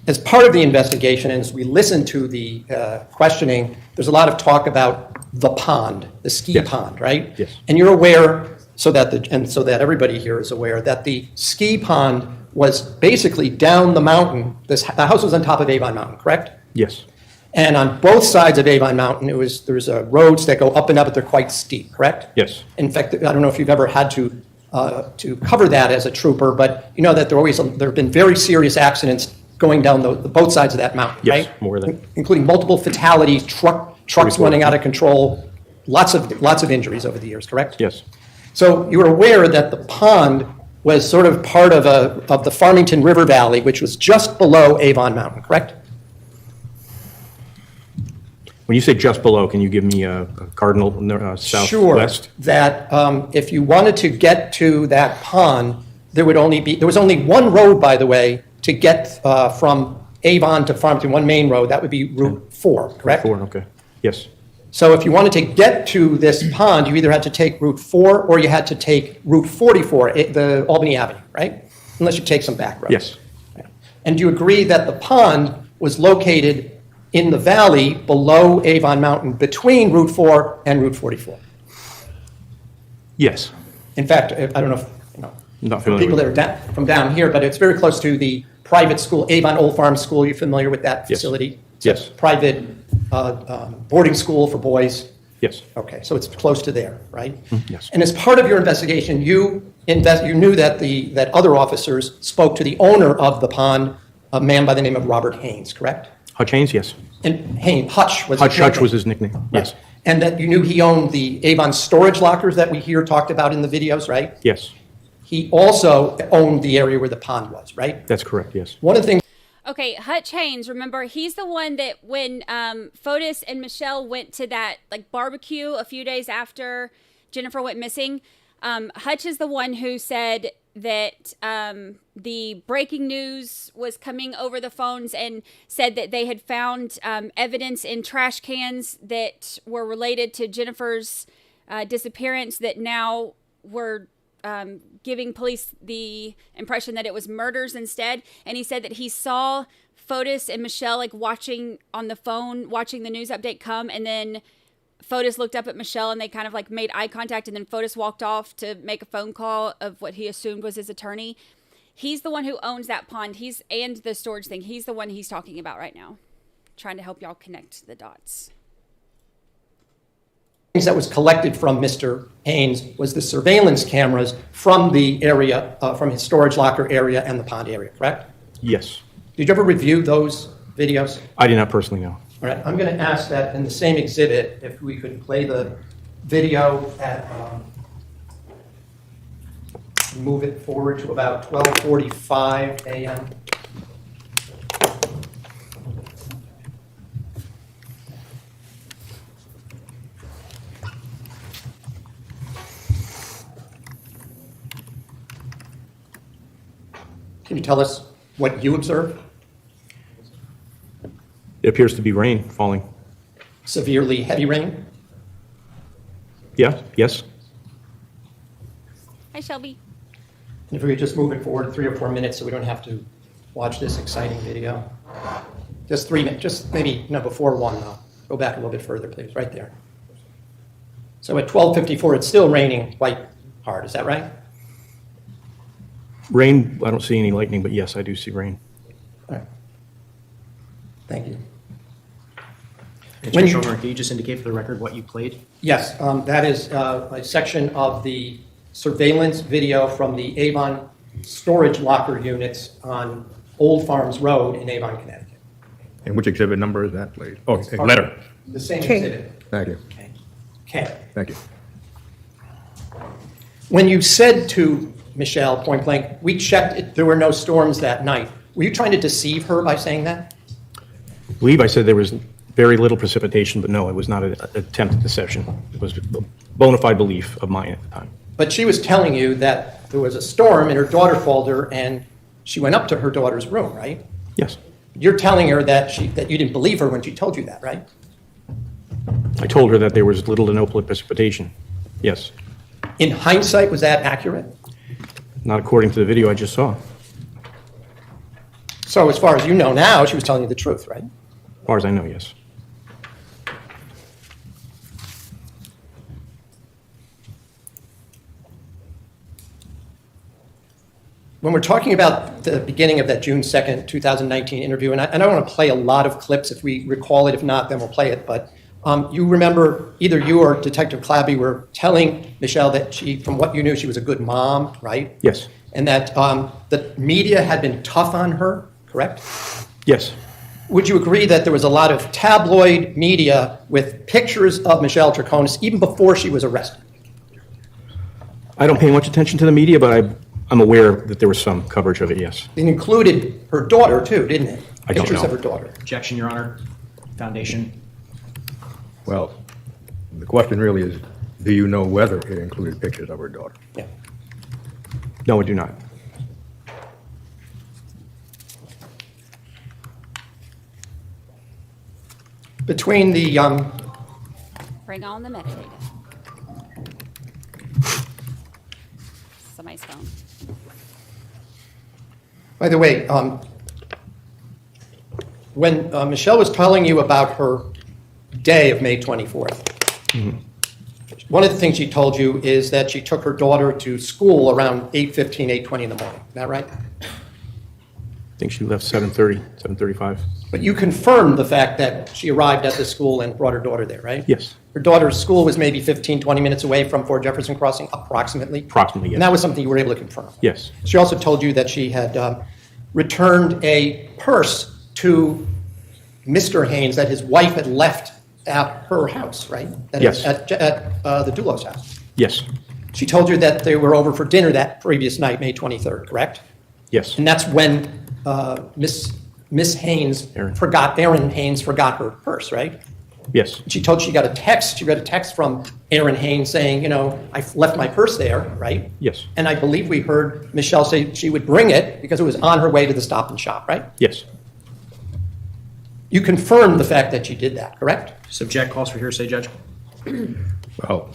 as part of the investigation, and as we listen to the questioning, there's a lot of talk about the pond, the ski pond, right? Yes. And you're aware, so that everybody here is aware, that the ski pond was basically down the mountain. The house was on top of Avon Mountain, correct? Yes. And on both sides of Avon Mountain, there's roads that go up and up, but they're quite steep, correct? Yes. In fact, I don't know if you've ever had to cover that as a trooper, but you know that there have been very serious accidents going down both sides of that mountain, Yes, right? more than. Including multiple fatalities, trucks running out of control, lots of injuries over the years, correct? Yes. So you were aware that the pond was sort of part of the Farmington River Valley, which was just below Avon Mountain, correct? When you say just below, can you give me a cardinal southwest? Sure. That if you wanted to get to that pond, there was only one road, by the way, to get from Avon to Farmington, one main road. That would be Route 4, correct? 4, okay. Yes. So if you wanted to get to this pond, you either had to take Route 4 or you had to take Route 44, the Albany Avenue, right? Unless you take some back roads. Yes. And do you agree that the pond was located in the valley below Avon Mountain between Route 4 and Route 44? Yes. In fact, I don't know if, Not for familiar people with that are from down here, but it's very close to the private school, Avon Old Farm School. You're familiar with that facility? It's Yes. a private boarding school for boys. Yes. Okay, so it's close to there, right? Yes. And as part of your investigation, you knew that other officers spoke to the owner of the pond, a man by the name of Robert Haynes, correct? Hutch Haynes, yes. And Hutch was Hutch was his nickname. Yes. And that you knew he owned the Avon storage lockers that we hear talked about in the videos, right? Yes. He also owned the area where the pond was, right? That's correct, yes. One of the things. Okay, Hutch Haynes, remember, he's the one that when Fotis and Michelle went to that barbecue a few days after Jennifer went missing, Hutch is the one who said that the breaking news was coming over the phones and said that they had found evidence in trash cans that were related to Jennifer's disappearance that now were giving police the impression that it was murders instead. And he said that he saw Fotis and Michelle like watching on the phone, watching the news update come, and then Fotis looked up at Michelle and they kind of like made eye contact, and then Fotis walked off to make a phone call of what he assumed was his attorney. He's the one who owns that pond. And the storage thing. He's the one he's talking about right now, trying to help y'all connect the dots. Things that was collected from Mr. Haynes was the surveillance cameras from the area, from his storage locker area and the pond area, correct? Yes. Did you ever review those videos? I did not personally know. All right, I'm going to ask that in the same exhibit, if we could play the video at, move it forward to about 12:45 a.m. Can you tell us what you observed? It appears to be rain falling. Severely heavy rain? Yeah, yes. Hi, Shelby. And if we could just move it forward 3 or 4 minutes so we don't have to watch this exciting video. Just 3 minutes, just maybe before 1 though. Go back a little bit further, please, right there. So at 12:54, it's still raining quite hard, is that right? Rain, I don't see any lightning, but yes, I do see rain. All right. Thank you. Mr. Schumer, can you just indicate for the record what you played? Yes, that is a section of the surveillance video from the Avon storage locker units on Old Farms Road in Avon, Connecticut. And which exhibit number is that, please? Oh, a letter. The same exhibit. Thank you. Okay. Thank you. When you said to Michelle, point blank, we checked it, there were no storms that night, were you trying to deceive her by saying that? I believe I said there was very little precipitation, but no, it was not an attempt at deception. It was a bona fide belief of mine at the time. But she was telling you that there was a storm and her daughter called her and she went up to her daughter's room, right? Yes. You're telling her that you didn't believe her when she told you that, right? I told her that there was little to no precipitation. Yes. In hindsight, was that accurate? Not according to the video I just saw. So as far as you know now, she was telling you the truth, right? As far as I know, yes. When we're talking about the beginning of that June 2nd, 2019 interview, and I don't want to play a lot of clips if we recall it. If not, then we'll play it. But you remember either you or Detective Clabby were telling Michelle that from what you knew, she was a good mom, right? Yes. And that the media had been tough on her, correct? Yes. Would you agree that there was a lot of tabloid media with pictures of Michelle Troconis even before she was arrested? I don't pay much attention to the media, but I'm aware that there was some coverage of it, yes. It included her daughter, too, didn't it? I don't Pictures know. of her daughter. Objection, Your Honor. Foundation. Well, the question really is, do you know whether it included pictures of her daughter? Yeah. No, I do not. Between the Bring on the metadata. Somebody's phone. By the way, when Michelle was telling you about her day of May 24th, one of the things she told you is that she took her daughter to school around 8:15, 8:20 in the morning. Is that right? I think she left 7:30, 7:35. But you confirmed the fact that she arrived at the school and brought her daughter there, right? Yes. Her daughter's school was maybe 15, 20 minutes away from Fort Jefferson Crossing, approximately? Approximately, yes. And that was something you were able to confirm? Yes. She also told you that she had returned a purse to Mr. Haynes that his wife had left at her house, right? Yes. At the Dulos house. Yes. She told you that they were over for dinner that previous night, May 23rd, correct? Yes. And that's when Miss Haynes Erin Haynes forgot her purse, right? Yes. She told she got a text. She got a text from Aaron Haynes saying, I left my purse there, right? Yes. And I believe we heard Michelle say she would bring it because it was on her way to the Stop and Shop, right? Yes. You confirmed the fact that she did that, correct? Subject calls for hearsay, Judge. Well,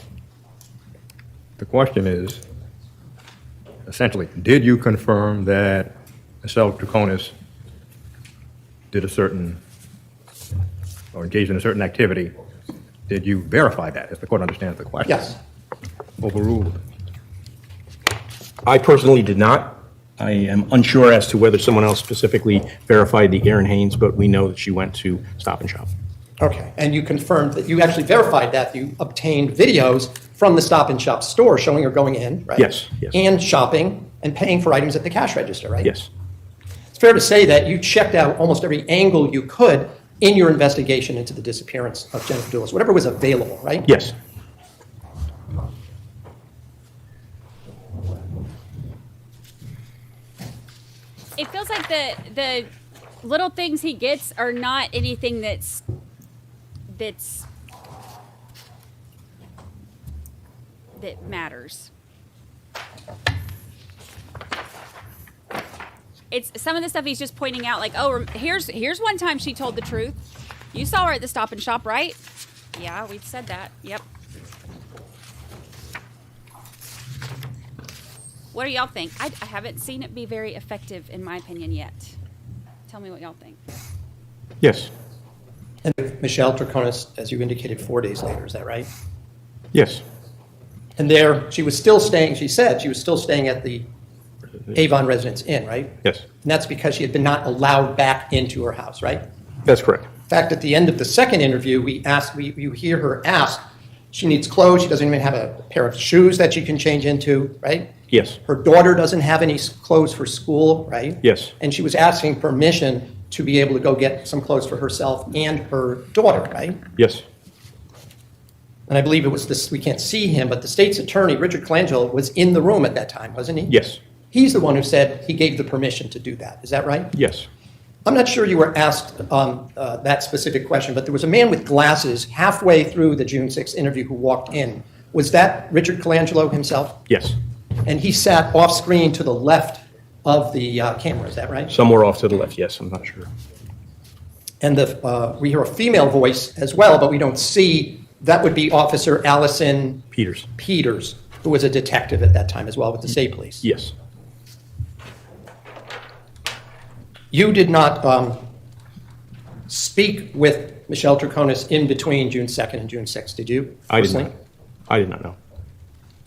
the question is, essentially, did you confirm that Michelle Troconis did a certain, or engaged in a certain activity? Did you verify that, if the court understands the question? Yes. Overruled. I personally did not. I am unsure as to whether someone else specifically verified the Aaron Haynes, but we know that she went to Stop and Shop. Okay, and you confirmed that you actually verified that you obtained videos from the Stop and Shop store showing her going in, right? Yes, yes. And shopping and paying for items at the cash register, right? Yes. It's fair to say that you checked out almost every angle you could in your investigation into the disappearance of Jennifer Dulos, whatever was available, right? Yes. It feels like the little things he gets are not anything that matters. It's some of the stuff he's just pointing out, like, oh, here's one time she told the truth. You saw her at the Stop and Shop, right? Yeah, we've said that. Yep. What do y'all think? I haven't seen it be very effective, in my opinion, yet. Tell me what y'all think. Yes. And Michelle Troconis, as you indicated, 4 days later, is that right? Yes. And there, she was still staying, she said she was still staying at the Avon Residence Inn, right? Yes. And that's because she had been not allowed back into her house, right? That's correct. In fact, at the end of the second interview, you hear her ask, she needs clothes, she doesn't even have a pair of shoes that she can change into, right? Yes. Her daughter doesn't have any clothes for school, right? Yes. And she was asking permission to be able to go get some clothes for herself and her daughter, right? Yes. And I believe it was this, we can't see him, but the state's attorney, Richard Colangelo, was in the room at that time, wasn't he? Yes. He's the one who said he gave the permission to do that. Is that right? Yes. I'm not sure you were asked that specific question, but there was a man with glasses halfway through the June 6th interview who walked in. Was that Richard Colangelo himself? Yes. And he sat off screen to the left of the camera, is that right? Somewhere off to the left, yes, I'm not sure. And we hear a female voice as well, but we don't see. That would be Officer Allison Peters, who was a detective at that time as well with the state police. Yes. You did not speak with Michelle Troconis in between June 2nd and June 6th, did you? I did not. I did not know.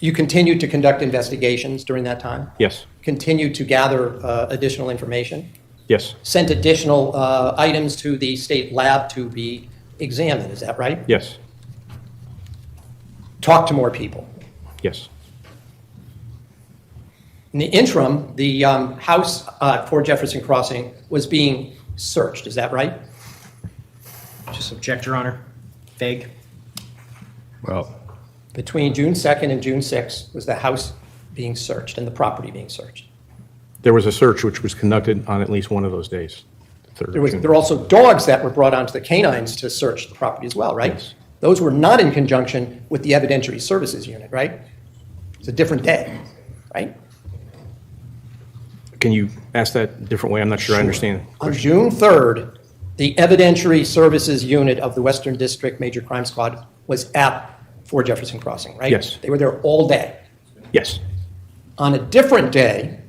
You continued to conduct investigations during that time? Yes. Continued to gather additional information? Yes. Sent additional items to the state lab to be examined, is that right? Yes. Talk to more people? Yes. In the interim, the house for Jefferson Crossing was being searched, is that right? Just object, Your Honor. Vague. Well, between June 2nd and June 6th was the house being searched and the property being searched. There was a search which was conducted on at least one of those days. There were also dogs that were brought onto the canines to search the property as well, right? Yes. Those were not in conjunction with the evidentiary services unit, right? It's a different day, right? Can you ask that a different way? I'm not sure I understand. On June 3rd, the evidentiary services unit of the Western District Major Crime Squad was at Fort Jefferson Crossing, right? Yes. They were there all day. Yes. On a different day,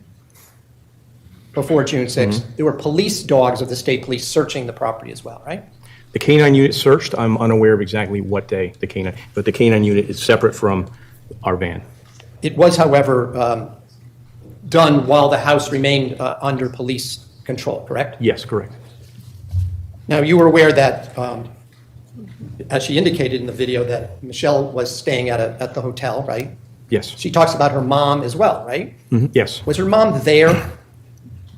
before June 6th, there were police dogs of the state police searching the property as well, right? The canine unit searched. I'm unaware of exactly what day the canine, but the canine unit is separate from our van. It was, however, done while the house remained under police control, correct? Yes, correct. Now, you were aware that, as she indicated in the video, that Michelle was staying at the hotel, right? Yes. She talks about her mom as well, right? Yes. Was her mom there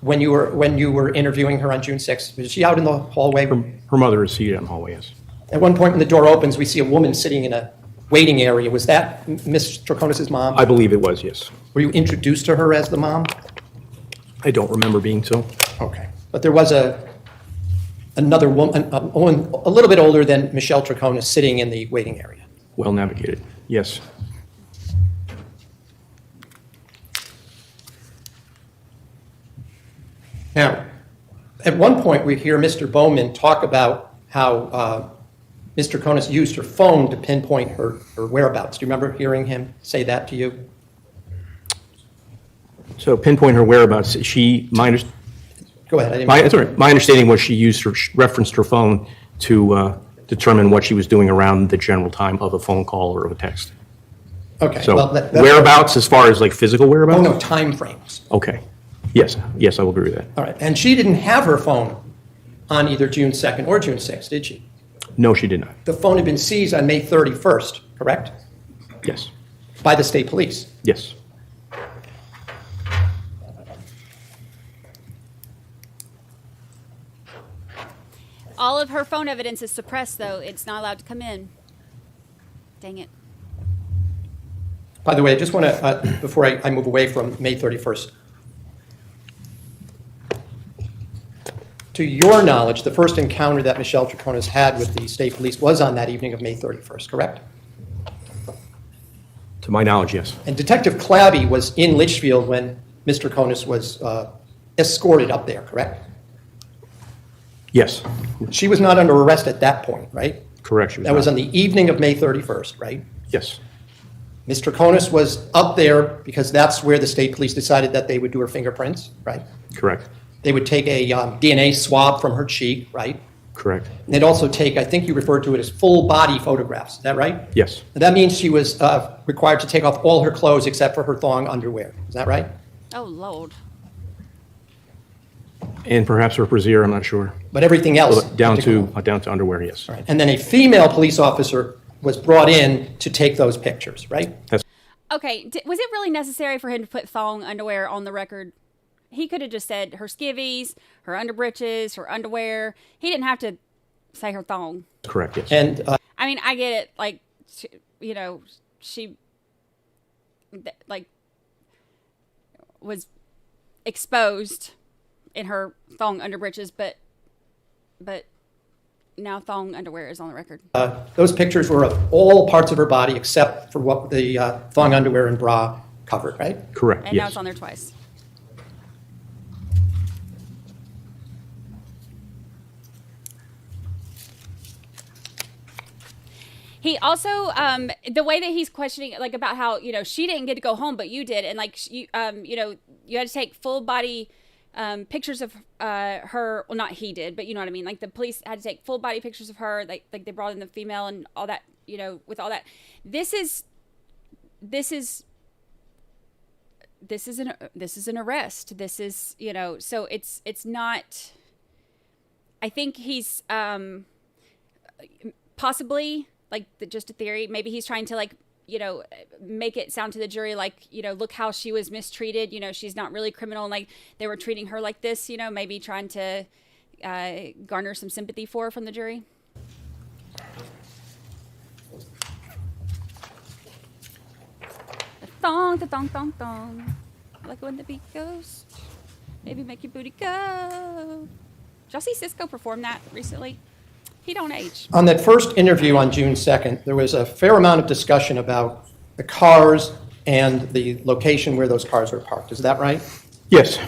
when you were interviewing her on June 6th? Was she out in the hallway? Her mother is seated in the hallway, yes. At one point when the door opens, we see a woman sitting in a waiting area. Was that Miss Troconis' mom? I believe it was, yes. Were you introduced to her as the mom? I don't remember being so. Okay. But there was a another woman, a woman a little bit older than Michelle Troconis sitting in the waiting area. Well navigated, yes. Now, at one point, we hear Mr. Bowman talk about how Ms. Troconis used her phone to pinpoint her whereabouts. Do you remember hearing him say that to you? So pinpoint her whereabouts, Go ahead. My understanding was she referenced her phone to determine what she was doing around the general time of a phone call or of a text. Okay. So well, that's whereabouts as far as like physical whereabouts? Oh, no, time frames. Okay. Yes, I will agree with that. All right. And she didn't have her phone on either June 2nd or June 6th, did she? No, she did not. The phone had been seized on May 31st, correct? Yes. By the state police. Yes. All of her phone evidence is suppressed, though. It's not allowed to come in. Dang it. By the way, I just want to, before I move away from May 31st, to your knowledge, the first encounter that Michelle Troconis had with the state police was on that evening of May 31st, correct? To my knowledge, yes. And Detective Clabby was in Litchfield when Ms. Troconis was escorted up there, correct? Yes. She was not under arrest at that point, right? Correct. That was on the evening of May 31st, right? Yes. Ms. Troconis was up there because that's where the state police decided that they would do her fingerprints, right? Correct. They would take a DNA swab from her cheek, right? Correct. And they'd also take, I think you referred to it as full body photographs. Is that right? Yes. And that means she was required to take off all her clothes except for her thong underwear. Is that right? Oh, Lord. And perhaps her brassiere, I'm not sure. But everything else Down to underwear, yes. Right. And then a female police officer was brought in to take those pictures, right? Okay, was it really necessary for him to put thong underwear on the record? He could have just said her skivvies, her underbritches, her underwear. He didn't have to say her thong. Correct, yes. And I mean, I get it. Like, you know, she like was exposed in her thong underbritches, but now thong underwear is on the record. Those pictures were of all parts of her body except for what the thong underwear and bra covered, right? Correct, and now it's on there twice. He also, the way that he's questioning, like about how, you know, she didn't get to go home, but you did. And like, you know, you had to take full body pictures of her. Well, not he did, but you know what I mean? Like the police had to take full body pictures of her. Like they brought in the female and all that, you know, with all that. This is an arrest. This is, you know, so it's not, I think he's possibly, like just a theory, maybe he's trying to like, you know, make it sound to the jury like, you know, look how she was mistreated, you know, she's not really criminal, and like they were treating her like this, you know, maybe trying to garner some sympathy for her from the jury. The thong. Like when the beat goes, maybe make your booty go. Did y'all see Cisco perform that recently? He don't age. On that first interview on June 2nd, there was a fair amount of discussion about the cars and the location where those cars were parked. Is that right? Yes.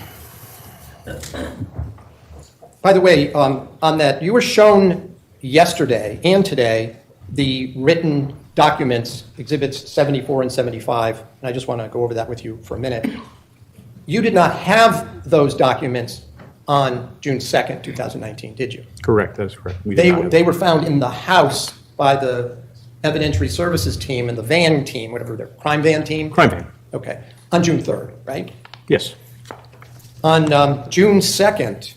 By the way, on that, you were shown yesterday and today the written documents, exhibits 74 and 75, and I just want to go over that with you for a minute. You did not have those documents on June 2nd, 2019, did you? Correct, that's correct. They were found in the house by the evidentiary services team and the van team, whatever their crime van team? Crime van. Okay, on June 3rd, right? Yes. On June 2nd,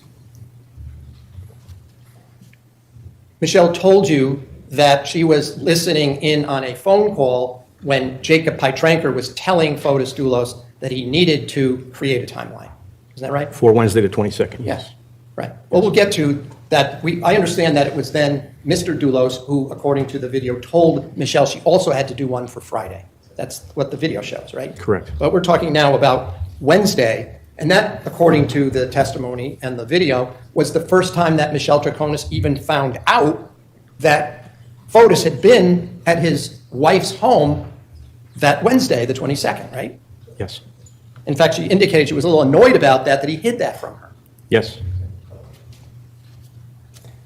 Michelle told you that she was listening in on a phone call when Jacob Pietranker was telling Fotis Dulos that he needed to create a timeline. Is that right? For Wednesday the 22nd. Yes. Right. Well, we'll get to that. I understand that it was then Mr. Dulos who, according to the video, told Michelle she also had to do one for Friday. That's what the video shows, right? Correct. But we're talking now about Wednesday, And that, according to the testimony and the video, was the first time that Michelle Troconis even found out that Fotis had been at his wife's home that Wednesday, the 22nd, right? Yes. In fact, she indicated she was a little annoyed about that he hid that from her. Yes.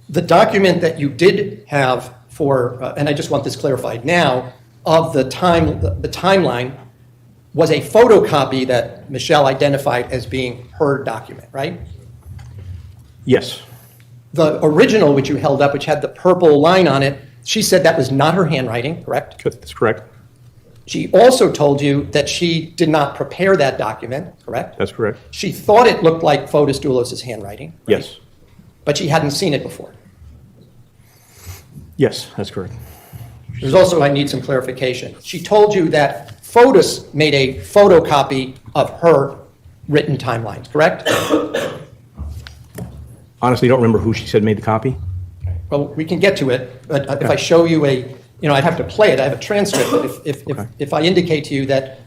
The document that you did have for, and I just want this clarified now, of the timeline was a photocopy that Michelle identified as being her document, right? Yes. The original, which you held up, which had the purple line on it, she said that was not her handwriting, correct? That's correct. She also told you that she did not prepare that document, correct? That's correct. She thought it looked like Fotis Dulos' handwriting. Right? Yes. But she hadn't seen it before. Yes, that's correct. There's also, I need some clarification. She told you that Fotis made a photocopy of her written timelines, correct? Honestly, don't remember who she said made the copy. Well, we can get to it, but if I show you I'd have to play it. I have a transcript. But if I indicate to you that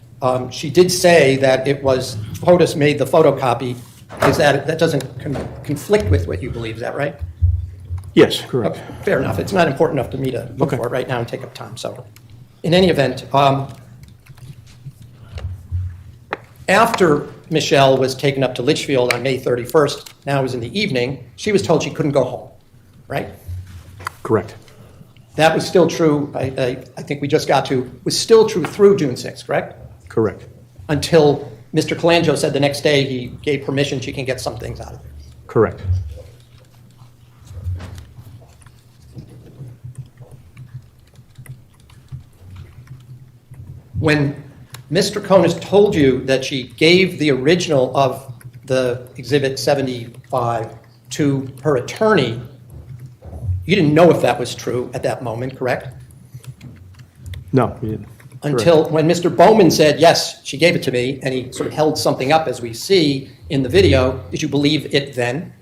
she did say that it was Fotis made the photocopy, that doesn't conflict with what you believe? Is that right? Yes, correct. Okay, fair enough. It's not important enough to me to look for it right now and take up time. So, in any event, after Michelle was taken up to Litchfield on May 31st, now it was in the evening, she was told she couldn't go home, right? Correct. That was still true, I think we just got to, was still true through June 6th, correct? Correct. Until Mr. Colangio said the next day he gave permission she can get some things out of it. Correct. When Ms. Troconis told you that she gave the original of the Exhibit 75 to her attorney, you didn't know if that was true at that moment, correct? No, we didn't. Until when Mr. Bowman said, yes, she gave it to me, and he sort of held something up as we see in the video, did you believe it then?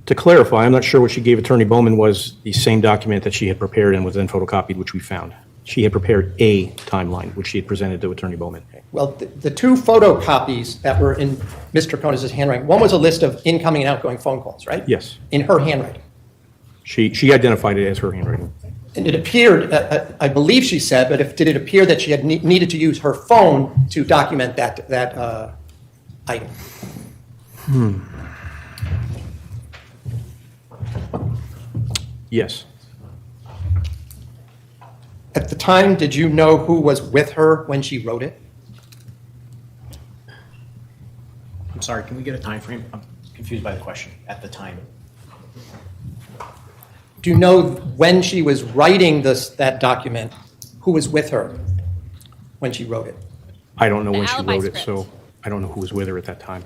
To clarify, I'm not sure what she gave Attorney Bowman was the same document that she had prepared and was then photocopied, which we found. She had prepared a timeline, which she had presented to Attorney Bowman. Well, the two photocopies that were in Ms. Troconis' handwriting, one was a list of incoming and outgoing phone calls, right? Yes. In her handwriting. She identified it as her handwriting. And it appeared, I believe she said, but did it appear that she had needed to use her phone to document that item? Yes. At the time, did you know who was with her when she wrote it? I'm sorry, can we get a time frame? I'm confused by the question. At the time. Do you know when she was writing that document, who was with her when she wrote it? I don't know when she wrote it, so I don't know who was with her at that time.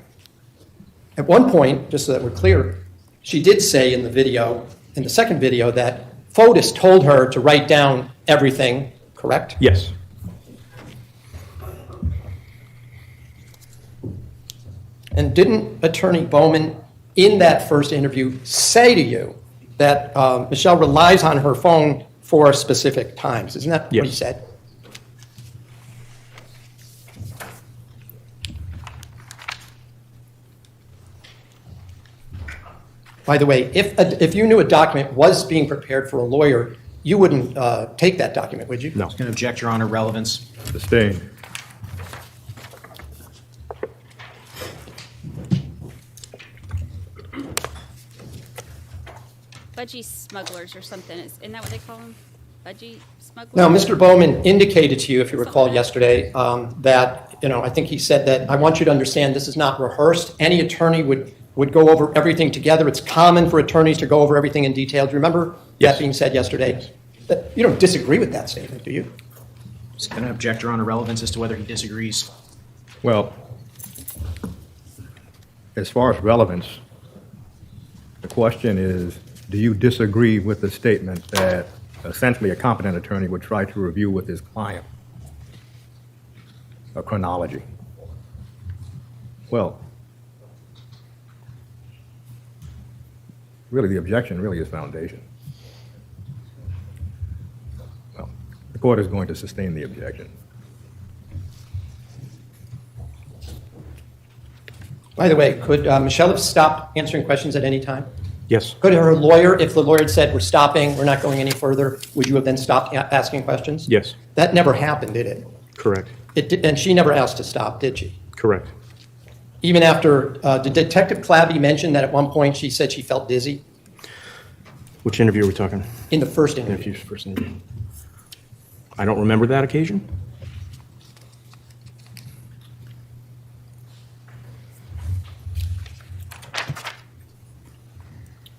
At one point, just so that we're clear, she did say in the video, in the second video, that Fotis told her to write down everything, correct? Yes. And didn't Attorney Bowman, in that first interview, say to you that Michelle relies on her phone for specific times? Isn't that what he said? By the way, if you knew a document was being prepared for a lawyer, you wouldn't take that document, would you? No. I was going to object, Your Honor. Relevance. Sustained. Budgie smugglers or something. Isn't that what they call them? Budgie smugglers? Now, Mr. Bowman indicated to you, if you recall yesterday, that, I think he said that, I want you to understand this is not rehearsed. Any attorney would go over everything together. It's common for attorneys to go over everything in detail. Do you remember that being said yesterday? Yes. But you don't disagree with that statement, do you? I was going to object, Your Honor. Relevance as to whether he disagrees. Well, as far as relevance, the question is, do you disagree with the statement that essentially a competent attorney would try to review with his client a chronology? Well, really the objection really is foundation. Well, the court is going to sustain the objection. By the way, could Michelle have stopped answering questions at any time? Yes. Could her lawyer, if the lawyer had said, we're stopping, we're not going any further, would you have then stopped asking questions? Yes. That never happened, did it? Correct. And she never asked to stop, did she? Correct. Even after, did Detective Clabby mention that at one point she said she felt dizzy? Which interview are we talking? In the first interview. First interview. I don't remember that occasion.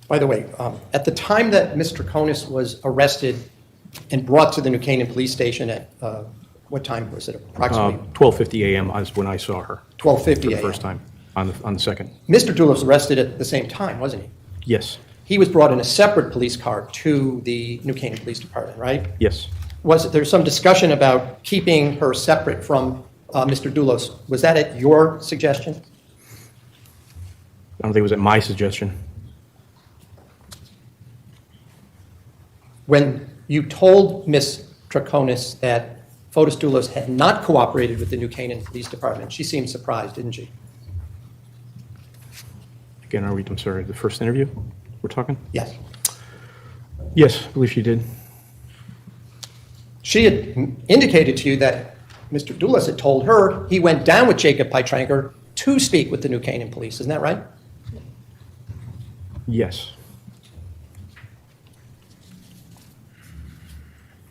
By the way, at the time that Ms. Troconis was arrested and brought to the New Canaan Police Station at, what time was it approximately? 12:50 a.m. is when I saw her. 12:50 For the a.m. first time, on the second. Mr. Dulos was arrested at the same time, wasn't he? Yes. He was brought in a separate police car to the New Canaan Police Department, right? Yes. Was there some discussion about keeping her separate from Mr. Dulos? Was that at your suggestion? I don't think it was at my suggestion. When you told Ms. Troconis that Fotis Dulos had not cooperated with the New Canaan Police Department, she seemed surprised, didn't she? Again, I'm sorry, the first interview we're talking? Yes. Yes, I believe she did. She had indicated to you that Mr. Dulos had told her he went down with Jacob Pytranker to speak with the New Canaan Police. Isn't that right? Yes.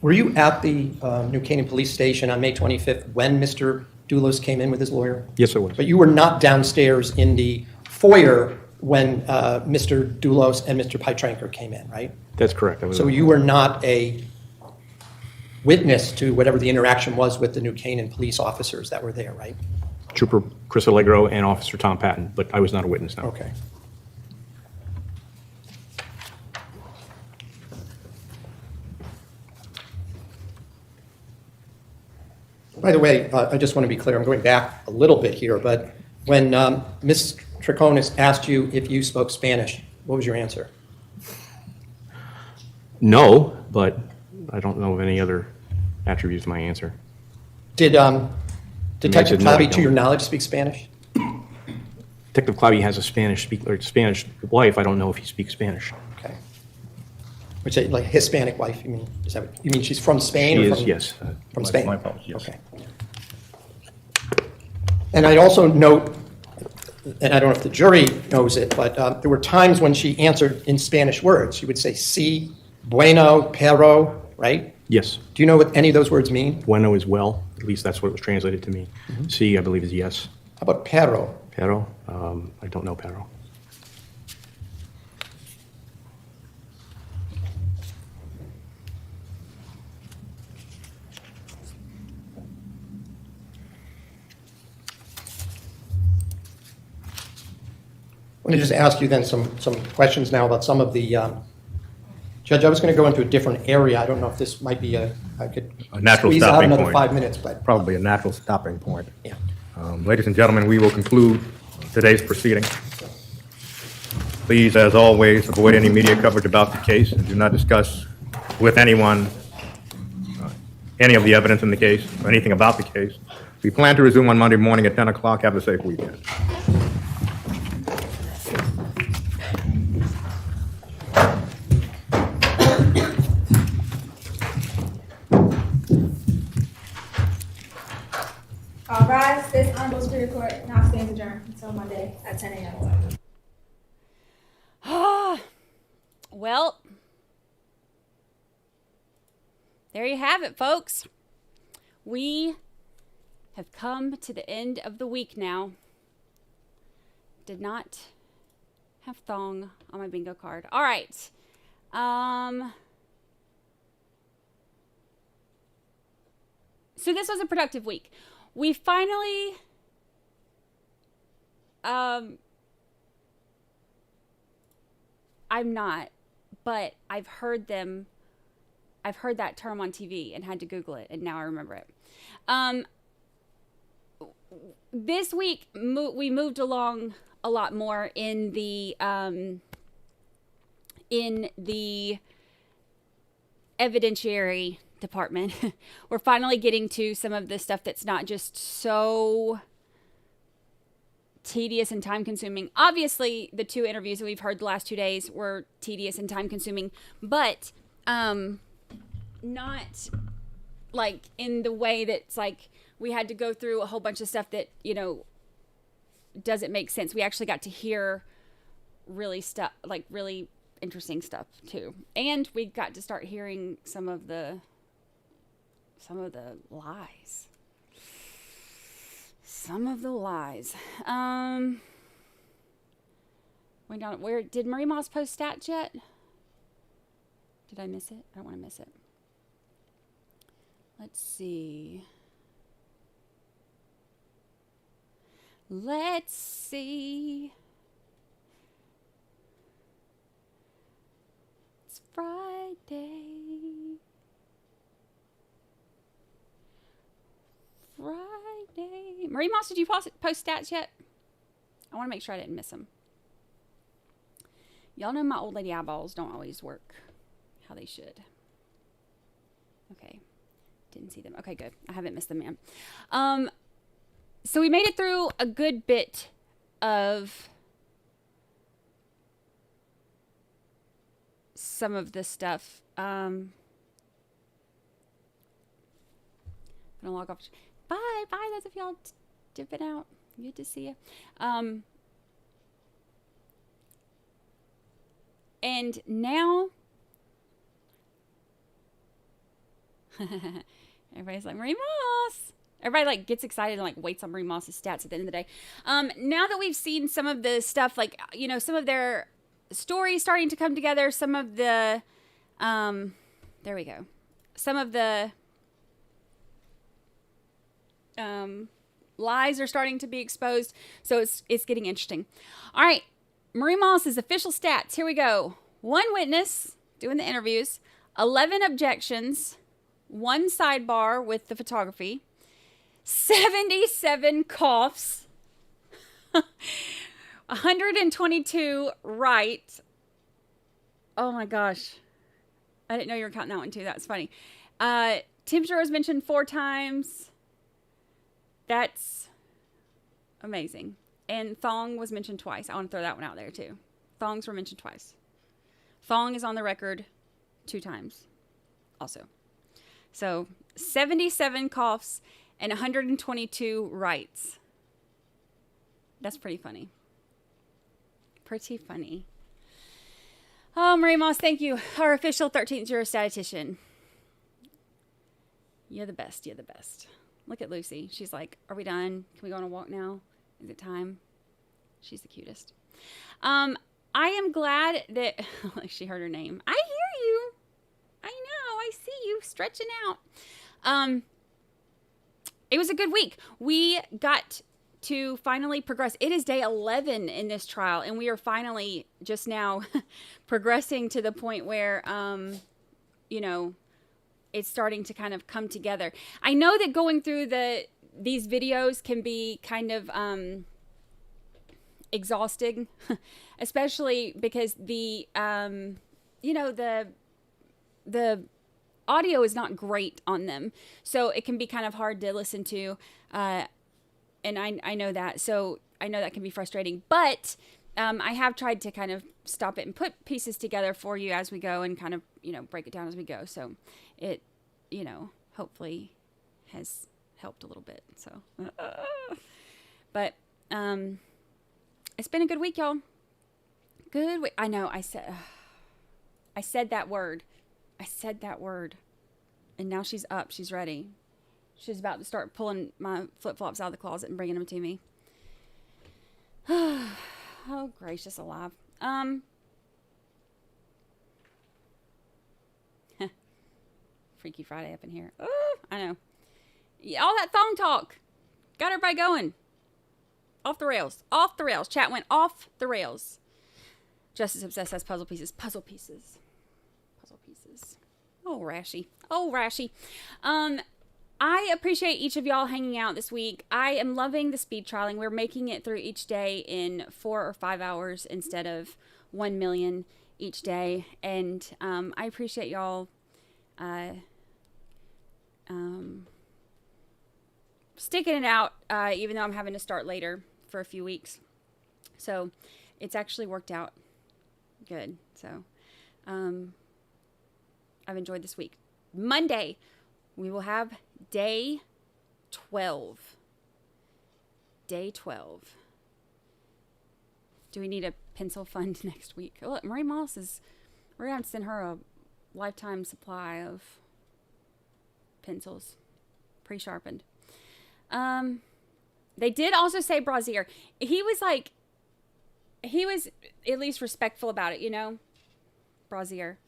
Were you at the New Canaan Police Station on May 25th when Mr. Dulos came in with his lawyer? Yes, I was. But you were not downstairs in the foyer when Mr. Dulos and Mr. Pytranker came in, right? That's correct. So you were not a witness to whatever the interaction was with the New Canaan police officers that were there, right? Trooper Chris Allegro and Officer Tom Patton, but I was not a witness, no. Okay. By the way, I just want to be clear, I'm going back a little bit here, but when Ms. Troconis asked you if you spoke Spanish, what was your answer? No, but I don't know of any other attributes to my answer. Did Detective no, I Clabby, to don't. your knowledge, speak Spanish? Detective Clabby has a Spanish wife. I don't know if he speaks Spanish. Okay. Which is like Hispanic wife, you mean? Is that what, you mean she's from Spain? She or is, from, yes. From Spain? My apologies, yes. Okay. And I'd also note, and I don't know if the jury knows it, but there were times when she answered in Spanish words. She would say, sí, bueno, pero, right? Yes. Do you know what any of those words mean? Bueno is well. At least that's what it was translated to me. Sí, I believe, is yes. How about pero? Pero? I don't know pero. Let me just ask you then some questions now about some of the, Judge, I was going to go into a different area. I don't know if this might be I could A natural squeeze out stopping another point. 5 minutes, but. Probably a natural stopping point. Yeah. Ladies and gentlemen, we will conclude today's proceeding. Please, as always, avoid any media coverage about the case and do not discuss with anyone any of the evidence in the case or anything about the case. We plan to resume on Monday morning at 10 o'clock. Have a safe weekend. All rise. This honorable Superior Court now stands adjourned until Monday at 10 a.m. Well, there you have it, folks. We have come to the end of the week now. Did not have thong on my bingo card. All right. So this was a productive week. We finally I'm not, but I've heard that term on TV and had to Google it, and now I remember it. This week we moved along a lot more in the evidentiary department. We're finally getting to some of the stuff that's not just so tedious and time consuming. Obviously, the 2 interviews that we've heard the last 2 days were tedious and time consuming, but not like in the way that's like we had to go through a whole bunch of stuff that, you know, doesn't make sense. We actually got to hear really interesting stuff too. And we got to start hearing some of the lies. Some of the lies. Went down. Where did Marie Moss post stats yet? Did I miss it? I don't want to miss it. Let's see. Let's see. It's Friday. Marie Moss, did you post stats yet? I want to make sure I didn't miss them. Y'all know my old lady eyeballs don't always work how they should. Okay. Didn't see them. Okay, good. I haven't missed them, man. So we made it through a good bit of some of this stuff. I'm gonna log off. Bye, those of y'all dipping out. Good to see you. And now, everybody's like, Marie Moss. Everybody like gets excited and like waits on Marie Moss's stats at the end of the day. Now that we've seen some of the stuff, like, you know, some of their stories starting to come together, some of the, there we go. Some of the lies are starting to be exposed. So it's getting interesting. All right. Marie Moss's official stats. Here we go. 1 witness doing the interviews, 11 objections, 1 sidebar with the photography, 77 coughs, 122 right. Oh my gosh. I didn't know you were counting that one too. That's funny. Temperature was mentioned 4 times. That's amazing. And thong was mentioned twice. I want to throw that one out there too. Thongs were mentioned twice. Thong is on the record 2 times also. So 77 coughs and 122 rights. That's pretty funny. Pretty funny. Oh, Marie Moss, thank you. Our official 13th juror statistician. You're the best. You're the best. Look at Lucy. She's like, are we done? Can we go on a walk now? Is it time? She's the cutest. I am glad that she heard her name. I hear you. I know. I see you stretching out. It was a good week. We got to finally progress. It is day 11 in this trial, and we are finally just now progressing to the point where, you know, it's starting to kind of come together. I know that going through these videos can be kind of exhausting, especially because the you know, the audio is not great on them, so it can be kind of hard to listen to, and I know that, so I know that can be frustrating, but I have tried to kind of stop it and put pieces together for you as we go and kind of, you know, break it down as we go, so it, you know, hopefully has helped a little bit, so but it's been a good week, y'all. Good week. I know I said that word. I said that word. And now she's up. She's ready. She's about to start pulling my flip-flops out of the closet and bringing them to me. Oh, gracious alive. Freaky Friday up in here. Oh, I know. Yeah, all that thong talk got everybody going. Off the rails. Off the rails. Chat went off the rails. Justice Obsessed has puzzle pieces. Puzzle pieces. Puzzle pieces. Oh, Rashy. Oh, Rashy. I appreciate each of y'all hanging out this week. I am loving the speed trialing. We're making it through each day in 4 or 5 hours instead of 1 million each day. And I appreciate y'all sticking it out, even though I'm having to start later for a few weeks. So it's actually worked out good. So I've enjoyed this week. Monday, we will have day 12. Day 12. Do we need a pencil fund next week? Oh, look, Marie Moss we're going to send her a lifetime supply of pencils, pre-sharpened. They did also say brassiere. He was at least respectful about it, brassiere.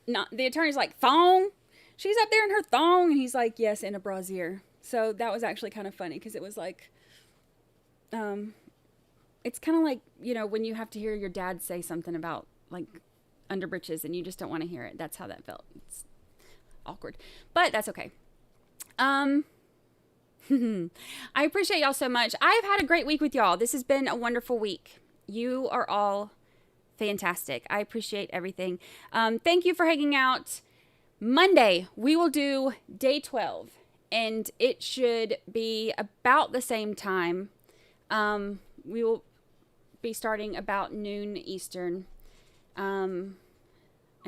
Not the attorney's like, thong? She's up there in her thong. And he's like, yes, in a brassiere. So that was actually kind of funny because it was like, it's kind of like, when you have to hear your dad say something about like underbritches and you just don't want to hear it. That's how that felt. It's awkward, but that's okay. I appreciate y'all so much. I've had a great week with y'all. This has been a wonderful week. You are all fantastic. I appreciate everything. Thank you for hanging out. Monday, we will do day 12, and it should be about the same time. We will be starting about noon Eastern, and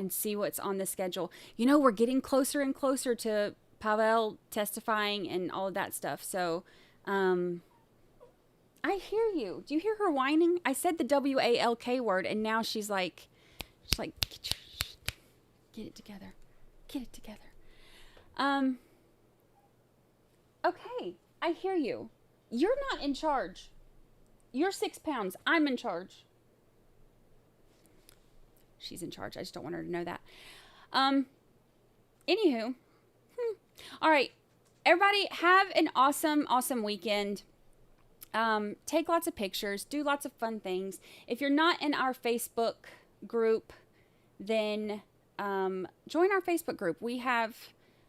see what's on the schedule. We're getting closer and closer to Pavel testifying and all of that stuff. So, I hear you. Do you hear her whining? I said the WALK word, and now she's like, get it together. Get it together. Okay, I hear you. You're not in charge. You're 6 pounds. I'm in charge. She's in charge. I just don't want her to know that. Anywho. All right. Everybody have an awesome, awesome weekend. Take lots of pictures. Do lots of fun things. If you're not in our Facebook group, then join our Facebook group. We have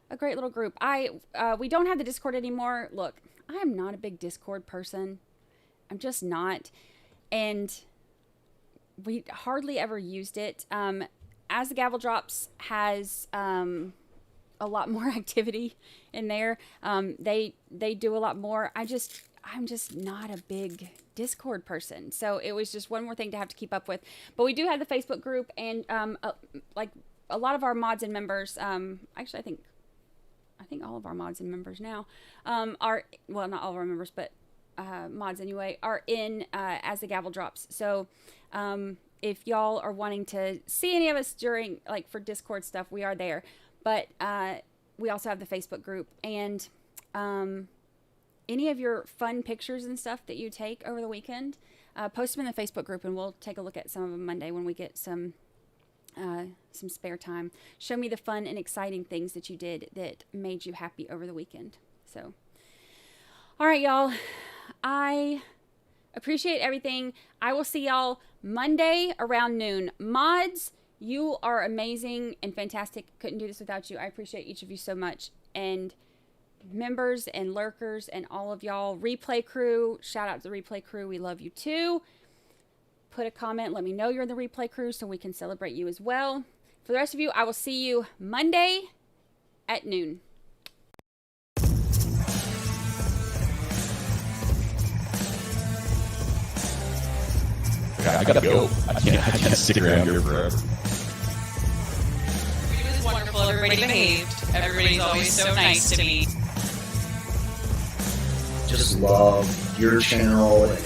a great little group. We don't have the Discord anymore. Look, I am not a big Discord person. I'm just not. And we hardly ever used it. As the Gavel Drops has a lot more activity in there. They do a lot more. I'm just not a big Discord person. So it was just one more thing to have to keep up with. But we do have the Facebook group, and like a lot of our mods and members, actually I think all of our mods and members now are, well, not all of our members, but mods anyway, are in as the Gavel Drops. So if y'all are wanting to see any of us during, like, for Discord stuff, we are there. But we also have the Facebook group, and any of your fun pictures and stuff that you take over the weekend, post them in the Facebook group, and we'll take a look at some of them Monday when we get some spare time. Show me the fun and exciting things that you did that made you happy over the weekend. So, all right, y'all. I appreciate everything. I will see y'all Monday around noon. Mods, you are amazing and fantastic. Couldn't do this without you. I appreciate each of you so much. And members and lurkers and all of y'all. Replay crew, shout out to the replay crew. We love you too. Put a comment. Let me know you're in the replay crew so we can celebrate you as well. For the rest of you, I will see you Monday at noon. I gotta go. I can't stick around here forever. It was wonderful. Everybody behaved. Everybody's always so nice to me. Just love your channel. And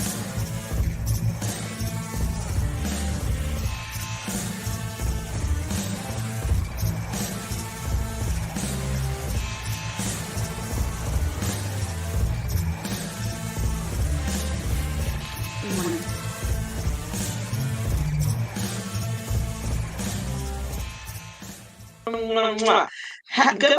Good